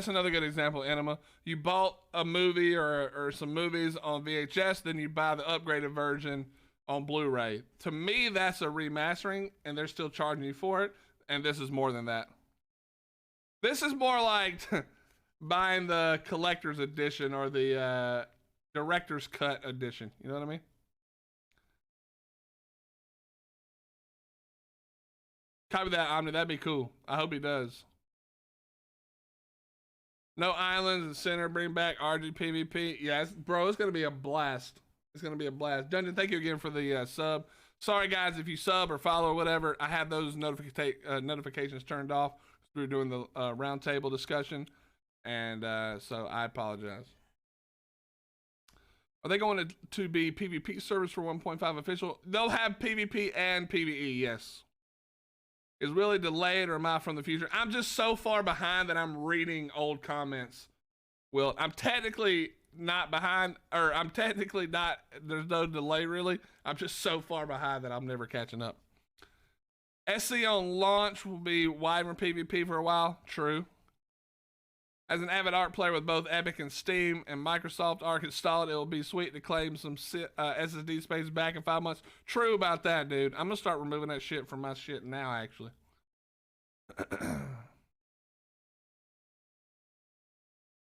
another good example, Enema. You bought a movie or some movies on VHS, then you buy the upgraded version on Blu-ray. To me, that's a remastering, and they're still charging you for it, and this is more than that. This is more like buying the collector's edition or the director's cut edition. You know what I mean? Copy that, Omni. That'd be cool. I hope he does. No islands and center. Bring back RG PvP. Yeah, bro, it's going to be a blast. It's going to be a blast. Dungeon, thank you again for the sub. Sorry, guys, if you sub or follow or whatever, I have those notifications turned off. We were doing the roundtable discussion, and so I apologize. Are they going to be PvP servers for 1.5 official? They'll have PvP and PvE, yes. Is really delayed or am I from the future? I'm just so far behind that I'm reading old comments. Well, I'm technically not behind, or I'm technically not, there's no delay really. I'm just so far behind that I'm never catching up. SC on launch will be Wyvern PvP for a while. True. As an avid Ark player with both Epic and Steam and Microsoft Ark installed, it will be sweet to claim some SSD space back in 5 months. True about that, dude. I'm going to start removing that shit from my shit now, actually.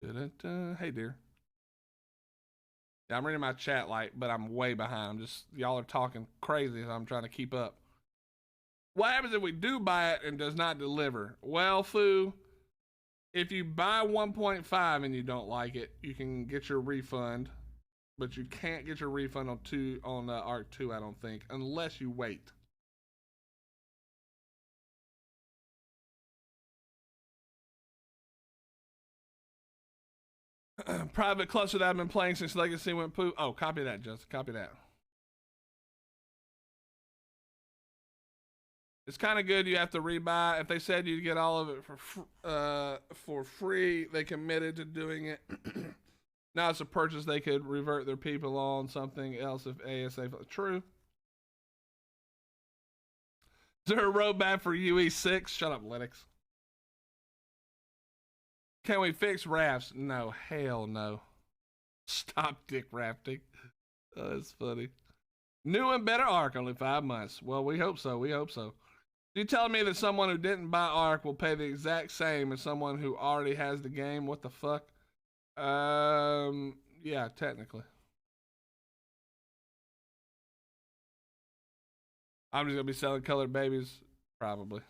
Hey, dear. Yeah, I'm reading my chat, but I'm way behind. Y'all are talking crazy, so I'm trying to keep up. What happens if we do buy it and does not deliver? Well, Foo, if you buy 1.5 and you don't like it, you can get your refund, but you can't get your refund on Ark 2, I don't think, unless you wait. Private cluster that I've been playing since Legacy went poo. Oh, copy that, Justin. Copy that. It's kind of good. You have to rebuy. If they said you'd get all of it for free, they committed to doing it. Now it's a purchase. They could revert their people on something else if ASA. True. Is there a roadmap for UE6? Shut up, Linux. Can we fix rafts? No, hell no. Stop dick rafting. Oh, that's funny. New and better Ark, only 5 months. Well, we hope so. We hope so. You telling me that someone who didn't buy Ark will pay the exact same as someone who already has the game? What the fuck? Yeah, technically. I'm just gonna be selling colored babies, probably.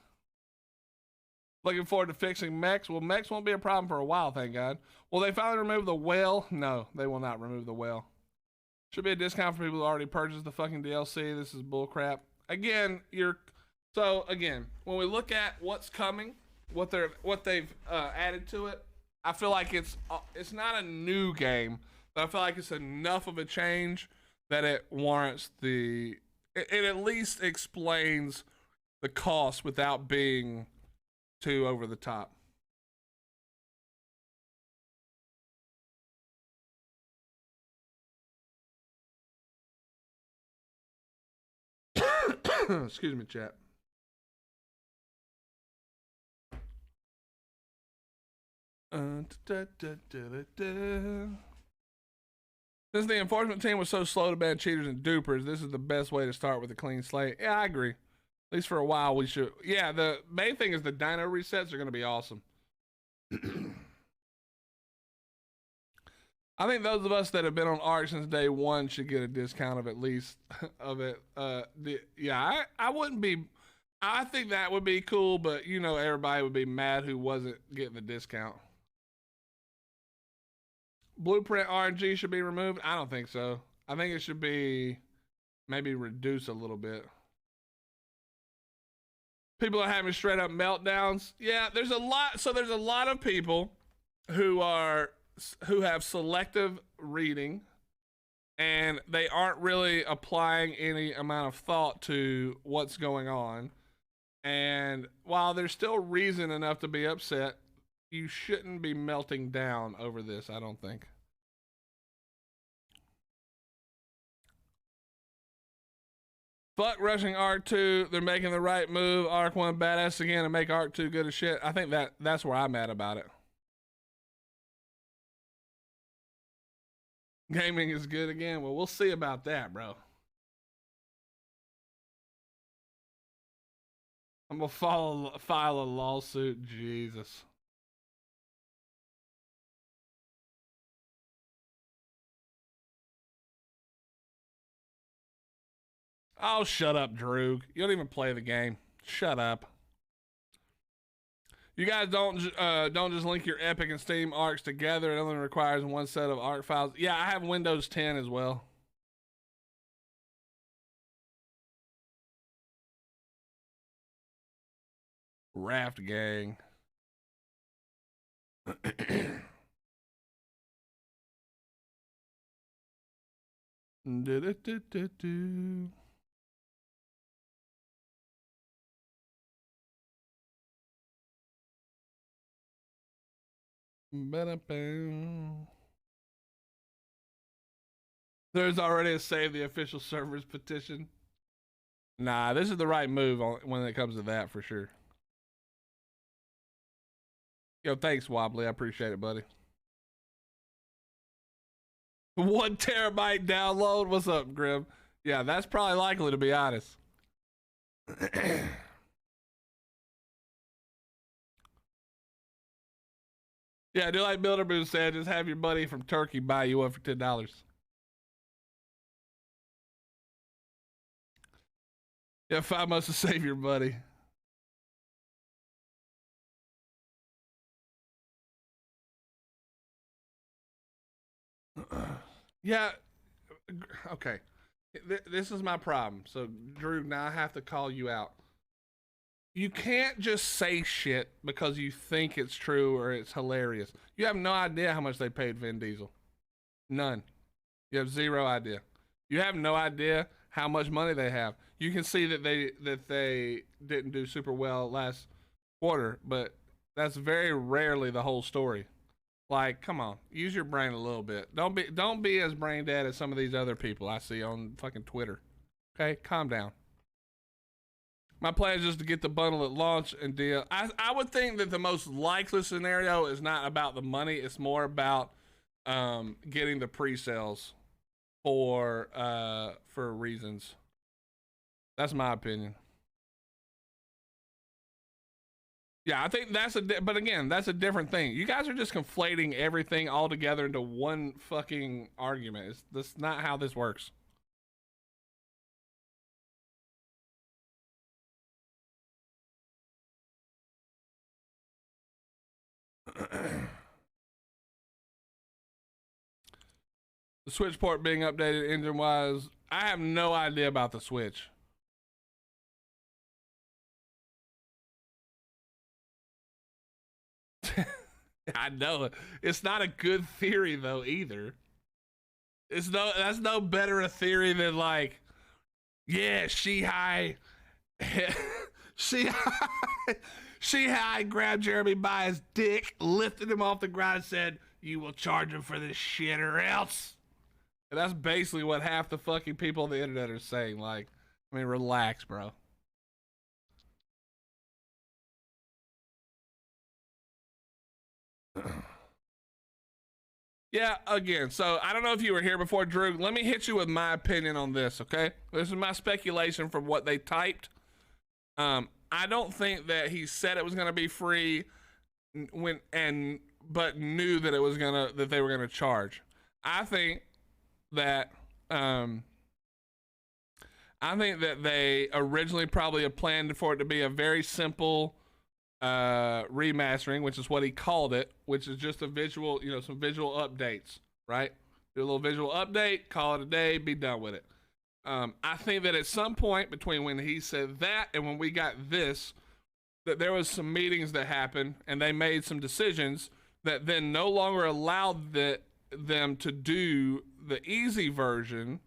Looking forward to fixing mechs. Well, mechs won't be a problem for a while, thank God. Will they finally remove the whale? No, they will not remove the whale. Should be a discount for people who already purchased the fucking DLC. This is bullcrap. Again, when we look at what's coming, what they've added to it, I feel like it's not a new game, But I feel like it's enough of a change that it warrants it at least explains the cost without being too over the top. Excuse me, chat. Since the enforcement team was so slow to ban cheaters and dupers, this is the best way to start with a clean slate. Yeah, I agree. At least for a while, we should. Yeah, the main thing is the dino resets are going to be awesome. I think those of us that have been on Ark since day one should get a discount of at least of it. Yeah, I wouldn't be. I think that would be cool, but you know, everybody would be mad who wasn't getting the discount. Blueprint RNG should be removed. I don't think so. I think it should be maybe reduced a little bit. People are having straight up meltdowns. Yeah, there's a lot. So there's a lot of people who have selective reading, and they aren't really applying any amount of thought to what's going on. And while there's still reason enough to be upset, you shouldn't be melting down over this, I don't think. Fuck rushing Ark2. They're making the right move. Ark 1 badass again and make Ark 2 good as shit. I think that's where I'm at about it. Gaming is good again. Well, we'll see about that, bro. I'm gonna file a lawsuit. Jesus. Oh, shut up, Droog. You don't even play the game. Shut up. You guys don't just link your Epic and Steam Arks together. It only requires one set of Ark files. Yeah, I have Windows 10 as well. Raft Gang. Do-do-do-do-do. There's already a save the official servers petition. Nah, this is the right move when it comes to that for sure. Yo, thanks, Wobbly. I appreciate it, buddy. 1 terabyte download. What's up, Grim? Yeah, that's probably likely, to be honest. Yeah, do like Builder Boo said, just have your buddy from Turkey buy you one for $10. Yeah, 5 months to save your buddy. Yeah, okay. This is my problem. So, Drew, now I have to call you out. You can't just say shit because you think it's true or it's hilarious. You have no idea how much they paid Vin Diesel. None. You have zero idea. You have no idea how much money they have. You can see that they didn't do super well last quarter, but that's very rarely the whole story. Like, come on, use your brain a little bit. Don't be as brain dead as some of these other people I see on fucking Twitter. Okay, calm down. My plan is just to get the bundle at launch and deal. I would think that the most likely scenario is not about the money. It's more about getting the pre-sales for reasons. That's my opinion. Yeah, I think but again, that's a different thing. You guys are just conflating everything all together into one fucking argument. That's not how this works. The Switch port being updated engine-wise, I have no idea about the Switch. I know. It's not a good theory, though, either. That's no better a theory than like, yeah, She-Hi grabbed Jeremy by his dick, lifted him off the ground, and said, "You will charge him for this shit or else." And that's basically what half the fucking people on the internet are saying. Like, I mean, relax, bro. Yeah, again, so I don't know if you were here before, Drew. Let me hit you with my opinion on this, okay? This is my speculation from what they typed. I don't think that he said it was going to be free but knew that that they were going to charge. I think that they originally probably had planned for it to be a very simple remastering, which is what he called it, which is just a visual, some visual updates, right? Do a little visual update, call it a day, be done with it. I think that at some point between when he said that and when we got this, that there was some meetings that happened and they made some decisions that then no longer allowed them to do the easy version.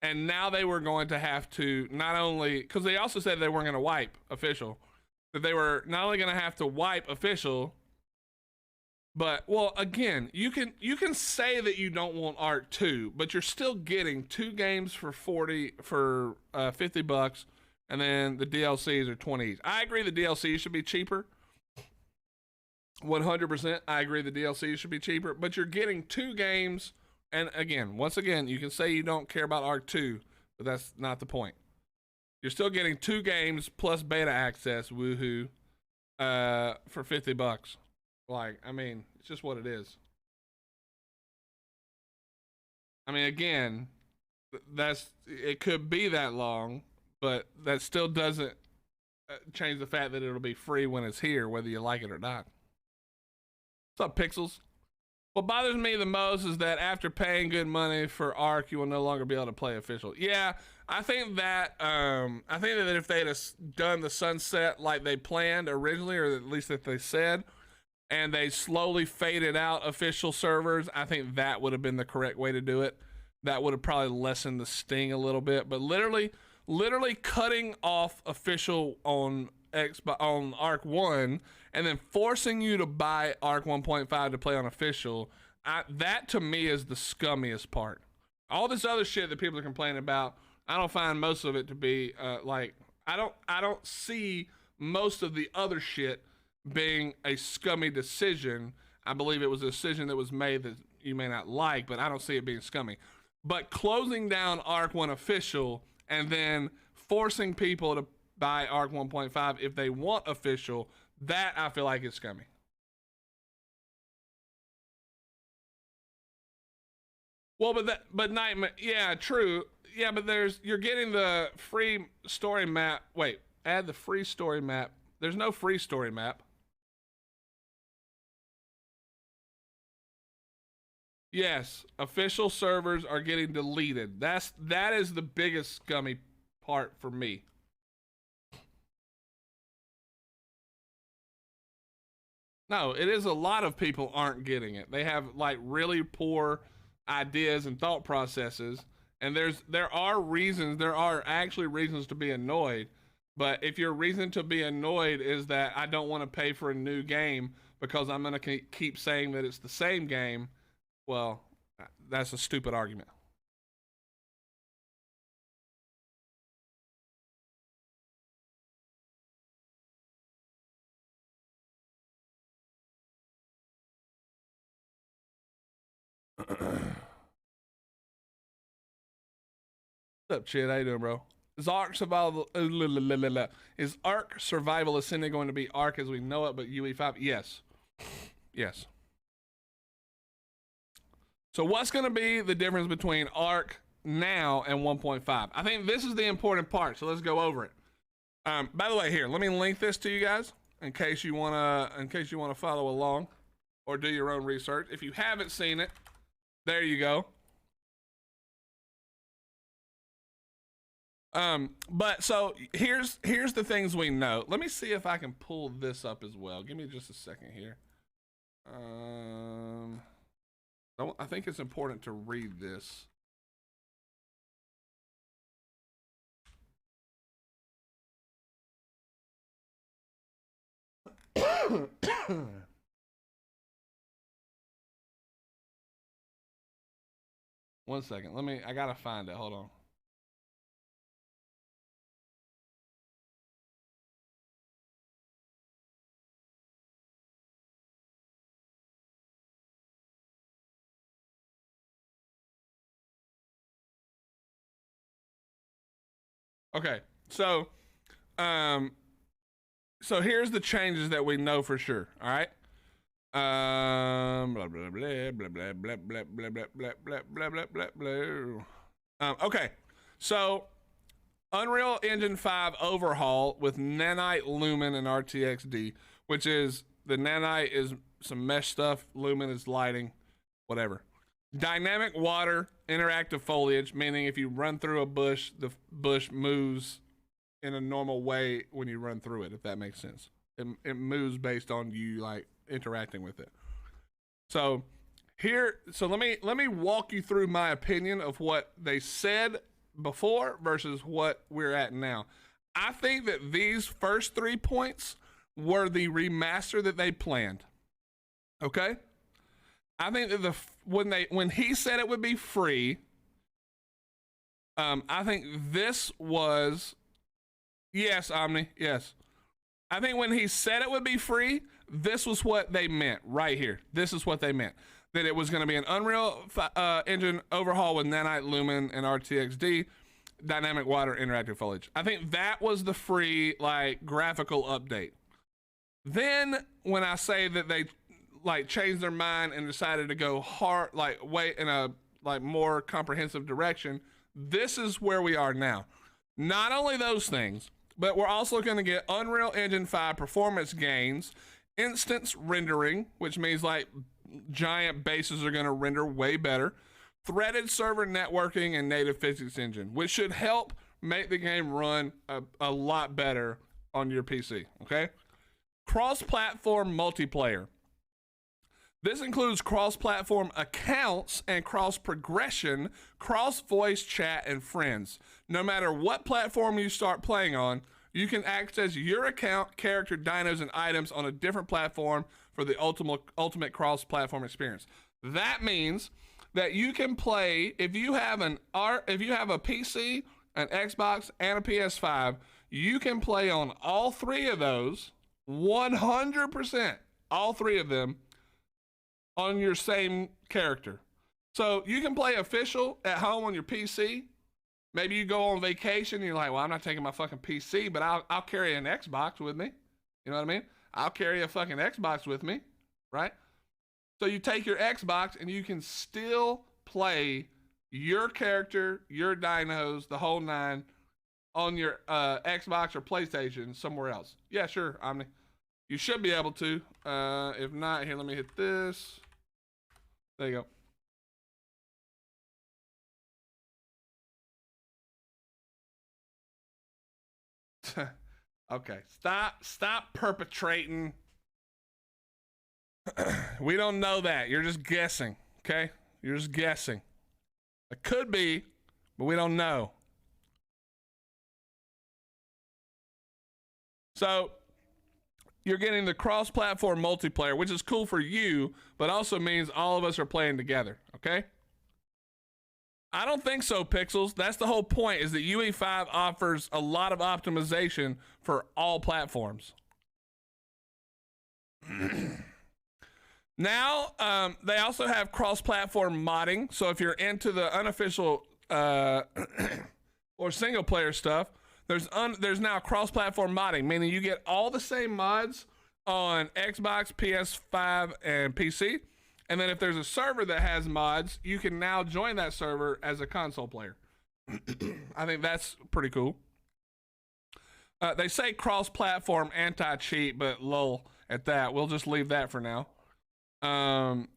And now they were going to have to not only, because they also said they weren't going to wipe official, that they were not only going to have to wipe official, but, well, again, you can say that you don't want Ark 2, but you're still getting 2 games for $50, and then the DLCs are 20. I agree the DLC should be cheaper. 100%, I agree the DLC should be cheaper, but you're getting 2 games, and once again, you can say you don't care about Ark 2, but that's not the point. You're still getting 2 games plus beta access, woohoo, for $50. Like, I mean, it's just what it is. I mean, again, it could be that long, but that still doesn't change the fact that it'll be free when it's here, whether you like it or not. What's up, Pixels? What bothers me the most is that after paying good money for Ark, you will no longer be able to play official. Yeah, I think that if they'd have done the sunset like they planned originally, or at least that they said, and they slowly faded out official servers, I think that would have been the correct way to do it. That would have probably lessened the sting a little bit. But literally cutting off official on Ark 1 and then forcing you to buy Ark 1.5 to play on official, that to me is the scummiest part. All this other shit that people are complaining about, I don't find most of it to be I don't see most of the other shit being a scummy decision. I believe it was a decision that was made that you may not like, but I don't see it being scummy. But closing down Ark 1 official and then forcing people to buy Ark 1.5 if they want official, that I feel like is scummy. Well, but Nightmare, yeah, true. Yeah, but you're getting the free story map. Wait, add the free story map. There's no free story map. Yes, official servers are getting deleted. That is the biggest scummy part for me. No, it is a lot of people aren't getting it. They have like really poor ideas and thought processes, and there are actually reasons to be annoyed. But if your reason to be annoyed is that I don't want to pay for a new game because I'm going to keep saying that it's the same game, well, that's a stupid argument. What's up, Chid? How you doing, bro? Is Ark Survival Ascended going to be Ark as we know it, but UE5? Yes. Yes. So what's going to be the difference between Ark now and 1.5? I think this is the important part, so let's go over it. By the way, here, let me link this to you guys in case you wanna follow along or do your own research. If you haven't seen it, there you go. But so here's the things we know. Let me see if I can pull this up as well. Give me just a second here. I think it's important to read this. One second. I gotta find it. Hold on. Okay. So here's the changes that we know for sure. All right. Blah blah blah blah blah blah blah blah blah blah blah blah blah blah blah. Okay, so Unreal Engine 5 overhaul with Nanite, Lumen, and RTXD, which is the Nanite is some mesh stuff, Lumen is lighting, whatever. Dynamic water, interactive foliage, meaning if you run through a bush, the bush moves in a normal way when you run through it, if that makes sense. It moves based on you like interacting with it. So let me walk you through my opinion of what they said before versus what we're at now. I think that these first 3 points were the remaster that they planned. Okay? I think that when he said it would be free, I think this was, yes, Omni, yes. I think when he said it would be free, this was what they meant right here. This is what they meant. That it was going to be an Unreal Engine overhaul with Nanite, Lumen, and RTXD, dynamic water, interactive foliage. I think that was the free like graphical update. Then when I say that they like changed their mind and decided to go hard, like way in a like more comprehensive direction, this is where we are now. Not only those things, but we're also going to get Unreal Engine 5 performance gains, instance rendering, which means like giant bases are going to render way better, threaded server networking, and native physics engine, which should help make the game run a lot better on your PC, okay? Cross-platform multiplayer. This includes cross-platform accounts and cross-progression, cross-voice chat, and friends. No matter what platform you start playing on, you can access your account, character, dinos, and items on a different platform for the ultimate cross-platform experience. That means that you can play, if you have a PC, an Xbox, and a PS5, you can play on all three of those, 100%, all three of them, on your same character. So you can play official at home on your PC. Maybe you go on vacation and you're like, well, I'm not taking my fucking PC, but I'll carry an Xbox with me. You know what I mean? I'll carry a fucking Xbox with me, right? So you take your Xbox and you can still play your character, your dinos, the whole nine on your Xbox or PlayStation somewhere else. Yeah, sure, Omni. You should be able to. If not, here, let me hit this. There you go. Okay, stop perpetrating. We don't know that. You're just guessing, okay? You're just guessing. It could be, but we don't know. So you're getting the cross-platform multiplayer, which is cool for you, but also means all of us are playing together, okay? I don't think so, Pixels. That's the whole point, is that UE5 offers a lot of optimization for all platforms. Now, they also have cross-platform modding, so if you're into the unofficial or single-player stuff, there's now cross-platform modding, meaning you get all the same mods on Xbox, PS5, and PC. And then if there's a server that has mods, you can now join that server as a console player. I think that's pretty cool. They say cross-platform anti-cheat, but lol at that. We'll just leave that for now.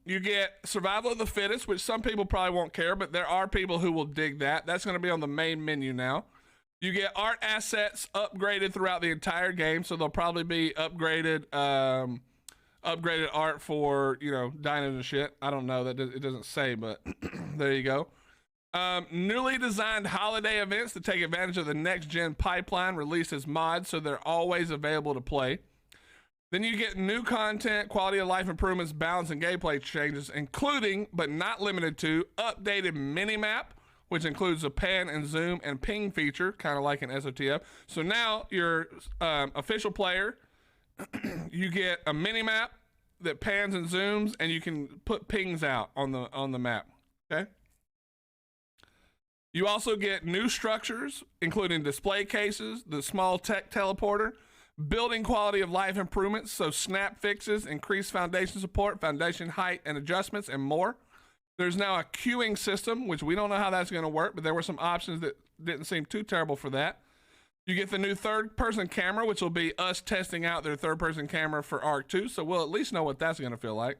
You get Survival of the Fittest, which some people probably won't care, but there are people who will dig that. That's going to be on the main menu now. You get art assets upgraded throughout the entire game, so they'll probably be upgraded upgraded art for, you know, dinos and shit. I don't know, it doesn't say, but there you go. Newly designed holiday events to take advantage of the next gen pipeline released as mods, so they're always available to play. Then you get new content, quality of life improvements, balance, and gameplay changes, including, but not limited to, updated minimap, which includes a pan and zoom and ping feature, kind of like an SOTF. So now your official player, you get a minimap that pans and zooms, and you can put pings out on the map. Okay. You also get new structures, including display cases, the small tech teleporter, building quality of life improvements, so snap fixes, increased foundation support, foundation height and adjustments, and more. There's now a queuing system, which we don't know how that's going to work, but there were some options that didn't seem too terrible for that. You get the new third-person camera, which will be us testing out their third-person camera for Ark2, so we'll at least know what that's going to feel like.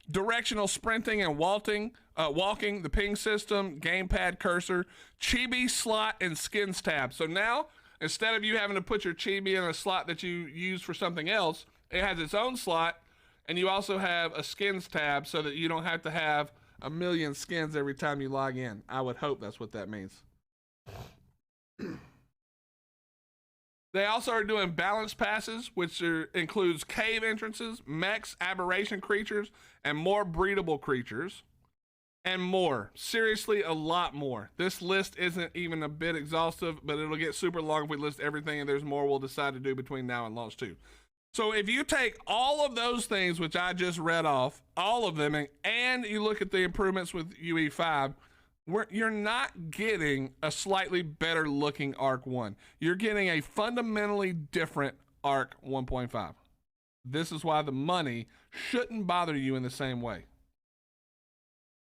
Directional sprinting and walking, the ping system, gamepad cursor, chibi slot, and skins tab. So now, instead of you having to put your chibi in a slot that you use for something else, it has its own slot, and you also have a skins tab so that you don't have to have a million skins every time you log in. I would hope that's what that means. They also are doing balance passes, which includes cave entrances, mechs, aberration creatures, and more breedable creatures, and more. Seriously, a lot more. This list isn't even a bit exhaustive, but it'll get super long if we list everything, and there's more we'll decide to do between now and launch 2. So if you take all of those things, which I just read off, all of them, and you look at the improvements with UE5, you're not getting a slightly better looking Ark 1. You're getting a fundamentally different Ark 1.5. This is why the money shouldn't bother you in the same way.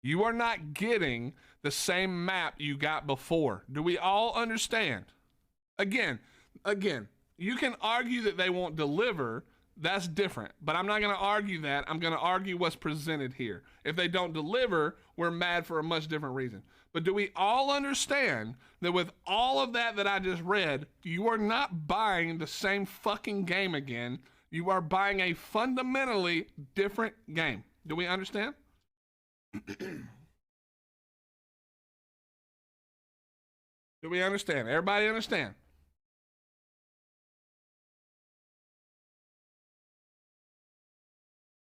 You are not getting the same map you got before. Do we all understand? Again, you can argue that they won't deliver. That's different, but I'm not going to argue that. I'm going to argue what's presented here. If they don't deliver, we're mad for a much different reason. But do we all understand that with all of that I just read, you are not buying the same fucking game again. You are buying a fundamentally different game. Do we understand? Do we understand? Everybody understand?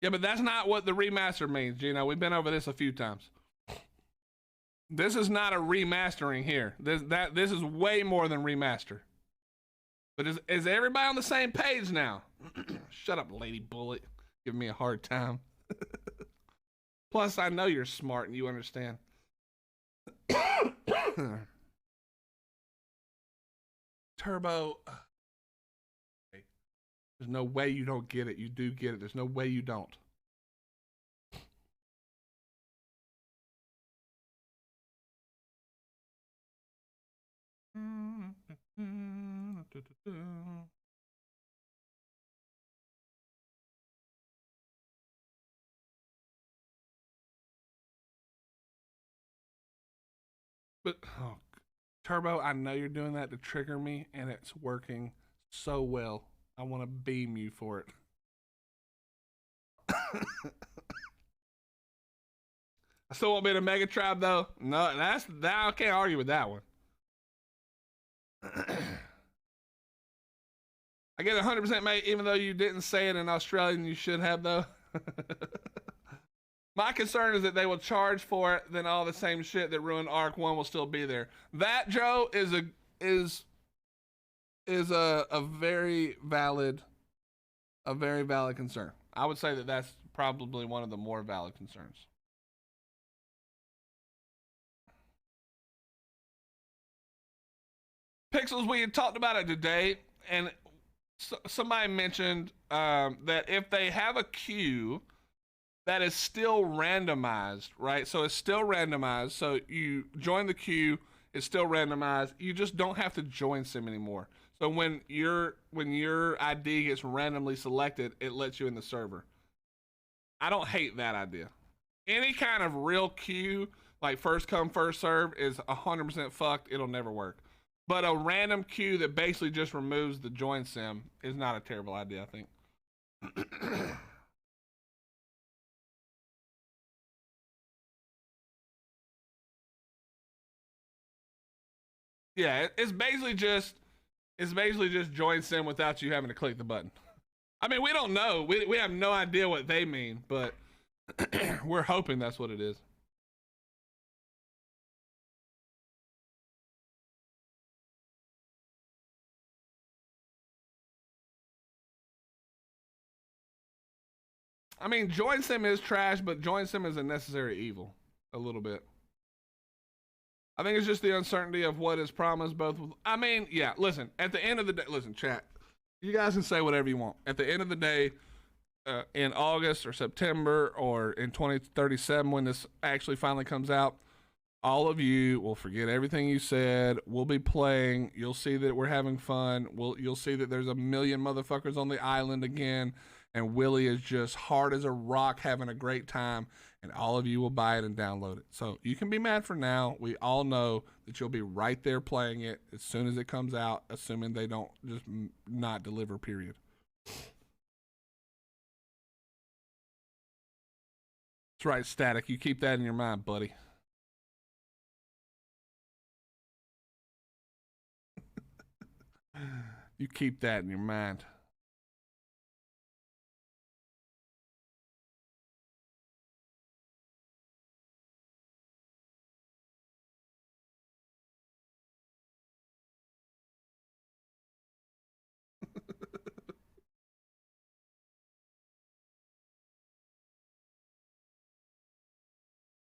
Yeah, but that's not what the remaster means, Gino. We've been over this a few times. This is not a remastering here. This is way more than remaster. But is everybody on the same page now? Shut up, Lady Bullet. Giving me a hard time. Plus, I know you're smart and you understand. Turbo. There's no way you don't get it. You do get it. There's no way you don't. But, oh, Turbo, I know you're doing that to trigger me, and it's working so well. I want to beam you for it. I still won't be the Mega Tribe, though. No, I can't argue with that one. I get 100%, mate, even though you didn't say it in Australian, you should have, though. My concern is that they will charge for it, then all the same shit that ruined Ark 1 will still be there. That, Joe, is a very valid concern. I would say that that's probably one of the more valid concerns. Pixels, we had talked about it today, and somebody mentioned that if they have a queue that is still randomized, right? So it's still randomized. So you join the queue, it's still randomized. You just don't have to join sim anymore. So when your ID gets randomly selected, it lets you in the server. I don't hate that idea. Any kind of real queue, like first come, first serve, is 100% fucked. It'll never work. But a random queue that basically just removes the join sim is not a terrible idea, I think. Yeah, it's basically just join sim without you having to click the button. I mean, we don't know. We have no idea what they mean, but we're hoping that's what it is. I mean, join sim is trash, but join sim is a necessary evil a little bit. I think it's just the uncertainty of what is promised both with, I mean, yeah, listen, at the end of the day, listen, chat, you guys can say whatever you want. At the end of the day, in August or September or in 2037 when this actually finally comes out, all of you will forget everything you said. We'll be playing. You'll see that we're having fun. You'll see that there's a million motherfuckers on the island again, and Willie is just hard as a rock having a great time, and all of you will buy it and download it. So you can be mad for now. We all know that you'll be right there playing it as soon as it comes out, assuming they don't just not deliver, period. That's right, Static. You keep that in your mind, buddy. You keep that in your mind.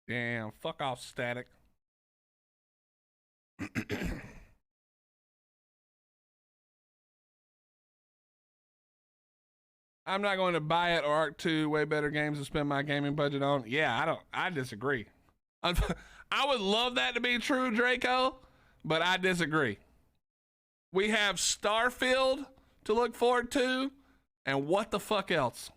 Damn, fuck off, Static. I'm not going to buy it or Ark2, way better games to spend my gaming budget on. Yeah, I disagree. I would love that to be true, Draco, but I disagree. We have Starfield to look forward to, and what the fuck else?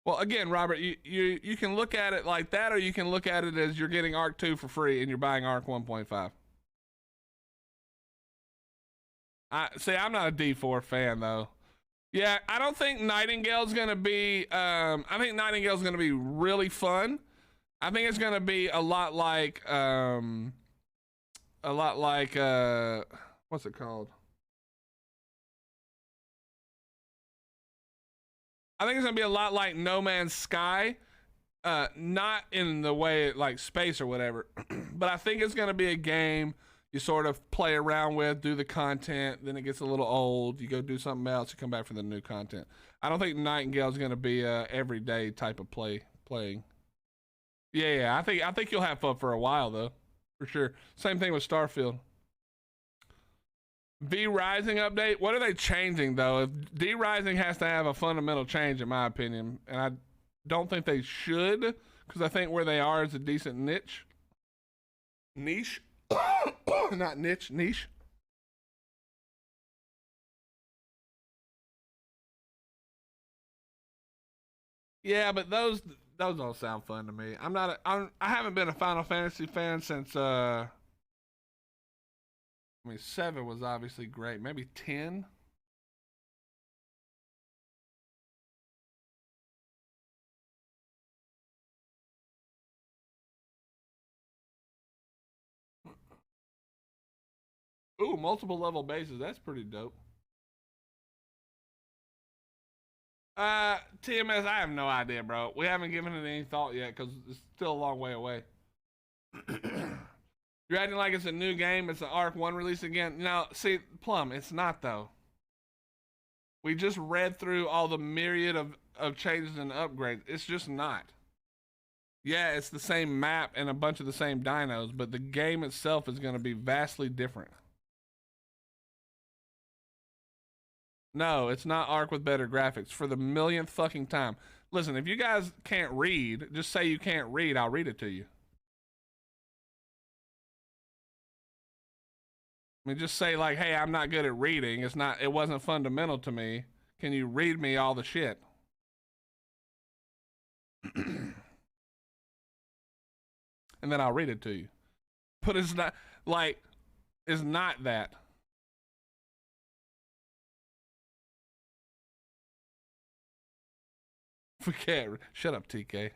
Well, again, Robert, you can look at it like that, or you can look at it as you're getting Ark2 for free and you're buying Ark 1.5. I'm not a D4 fan though. Yeah, I don't think Nightingale's gonna be. I think Nightingale's gonna be really fun. I think it's gonna be a lot like what's it called? I think it's gonna be a lot like No Man's Sky. Not in the way like space or whatever, but I think it's gonna be a game you sort of play around with, do the content, then it gets a little old, you go do something else, you come back for the new content. I don't think Nightingale's going to be a everyday type of playing. Yeah, I think you'll have fun for a while though, for sure. Same thing with Starfield. V Rising update, what are they changing though? If D Rising has to have a fundamental change in my opinion, and I don't think they should, because I think where they are is a decent niche. Not niche. Yeah, but those don't sound fun to me. I haven't been a Final Fantasy fan since I mean 7 was obviously great. Maybe 10. Ooh, multiple level bases. That's pretty dope. TMS, I have no idea, bro. We haven't given it any thought yet because it's still a long way away. You're acting like it's a new game. It's an Ark 1 release again. Now, see, Plum, it's not though. We just read through all the myriad of changes and upgrades. It's just not. Yeah, it's the same map and a bunch of the same dinos, but the game itself is going to be vastly different. No, it's not Ark with better graphics for the millionth fucking time. Listen, if you guys can't read, just say you can't read. I'll read it to you. I mean, just say like, hey, I'm not good at reading. It wasn't fundamental to me. Can you read me all the shit? And then I'll read it to you. But it's not like, it's not that. We can't. Shut up, TK.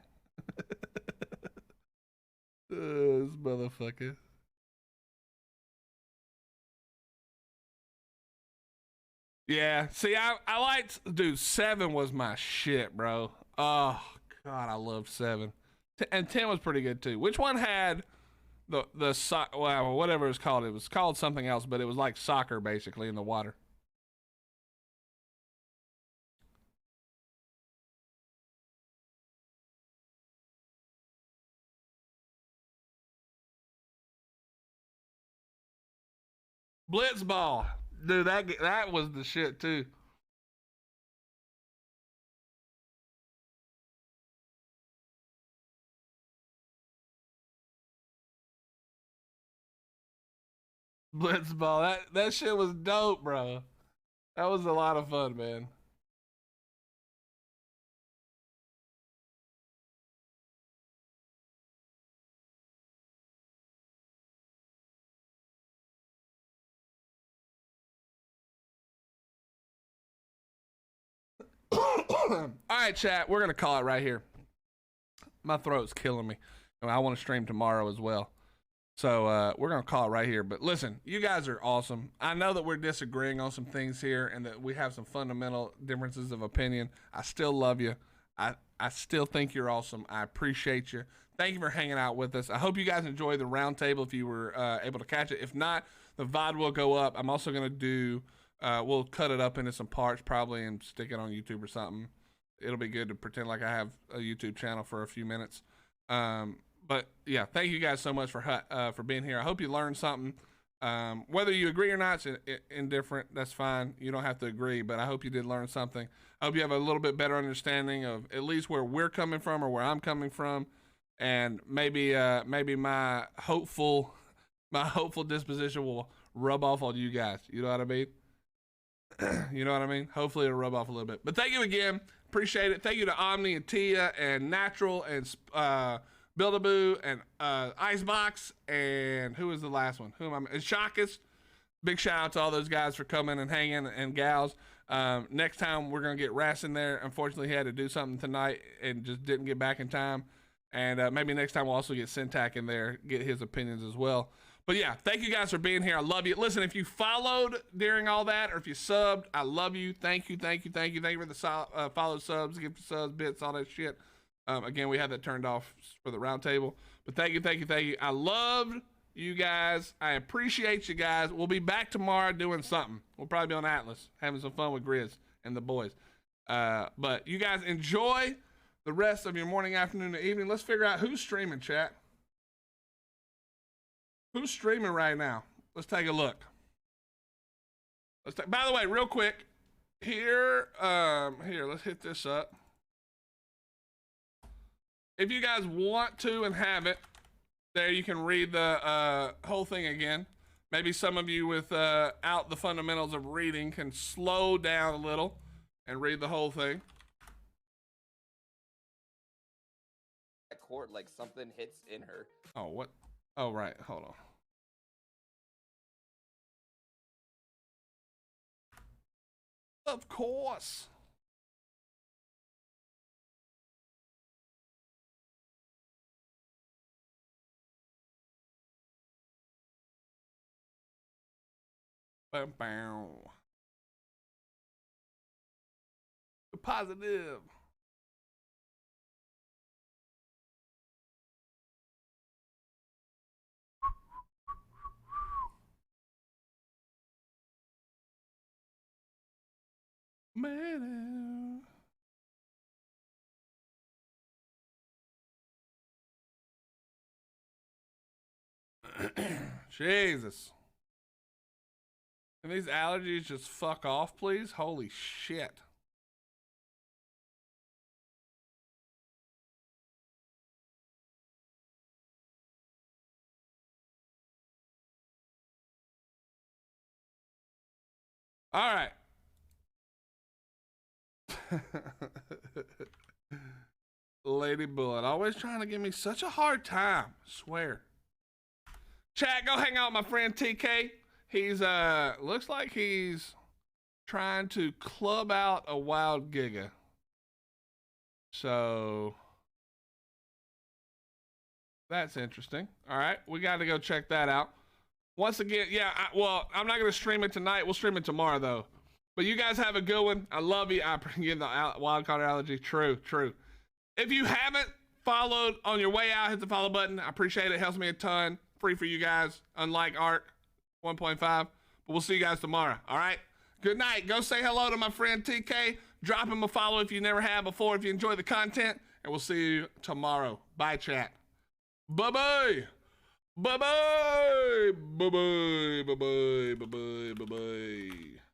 This motherfucker. Yeah, see, I liked, dude, 7 was my shit, bro. Oh, God, I loved 7. And 10 was pretty good, too. Which one had well, whatever it's called? It was called something else, but it was like soccer, basically, in the water. Blitzball. Dude, that was the shit, too. Blitzball. That shit was dope, bro. That was a lot of fun, man. All right, chat. We're gonna call it right here. My throat's killing me. I want to stream tomorrow as well. So we're going to call it right here. But listen, you guys are awesome. I know that we're disagreeing on some things here and that we have some fundamental differences of opinion. I still love you. I still think you're awesome. I appreciate you. Thank you for hanging out with us. I hope you guys enjoyed the roundtable if you were able to catch it. If not, the VOD will go up. I'm also going to do, we'll cut it up into some parts probably and stick it on YouTube or something. It'll be good to pretend like I have a YouTube channel for a few minutes. But yeah, thank you guys so much for being here. I hope you learned something. Whether you agree or not, it's indifferent. That's fine. You don't have to agree, but I hope you did learn something. I hope you have a little bit better understanding of at least where we're coming from or where I'm coming from, and maybe my hopeful disposition will rub off on you guys. You know what I mean? You know what I mean? Hopefully it'll rub off a little bit. But thank you again. Appreciate it. Thank you to Omni and Tia and Natural and Buildaboo and Icebox and who was the last one? Who am I? And Shakus. Big shout out to all those guys for coming and hanging and gals. Next time we're gonna get Rass in there. Unfortunately, he had to do something tonight and just didn't get back in time. And maybe next time we'll also get Syntac in there, get his opinions as well. But yeah, thank you guys for being here. I love you. Listen, if you followed during all that or if you subbed, I love you. Thank you. Thank you for the follow subs, gift subs, bits, all that shit. Again, we had that turned off for the roundtable. But thank you. I loved you guys. I appreciate you guys. We'll be back tomorrow doing something. We'll probably be on Atlas, having some fun with Grizz and the boys. But you guys enjoy the rest of your morning, afternoon, and evening. Let's figure out who's streaming, chat. Who's streaming right now? Let's take a look. By the way, real quick, here, let's hit this up. If you guys want to and have it, there you can read the whole thing again. Maybe some of you without the fundamentals of reading can slow down a little and read the whole thing. Court, like something hits in her. Oh, what? Oh, right. Hold on. Of course. Bow, bow. Positive. Man. Jesus. Can these allergies just fuck off, please? Holy shit. All right. Lady Bullet, always trying to give me such a hard time. I swear. Chat, go hang out with my friend TK. He's looks like he's trying to club out a wild giga. So That's interesting. All right, we got to go check that out. Once again, yeah, well, I'm not going to stream it tonight. We'll stream it tomorrow, though. But you guys have a good one. I love you. I bring in the wildcard allergy. True. If you haven't followed on your way out, hit the follow button. I appreciate it. It helps me a ton. Free for you guys, unlike Ark 1.5. But we'll see you guys tomorrow. All right? Good night. Go say hello to my friend TK. Drop him a follow if you never have before, if you enjoy the content. And we'll see you tomorrow. Bye, chat. Bye-bye. Bye-bye. Bye-bye. Bye-bye. Bye-bye. Bye-bye.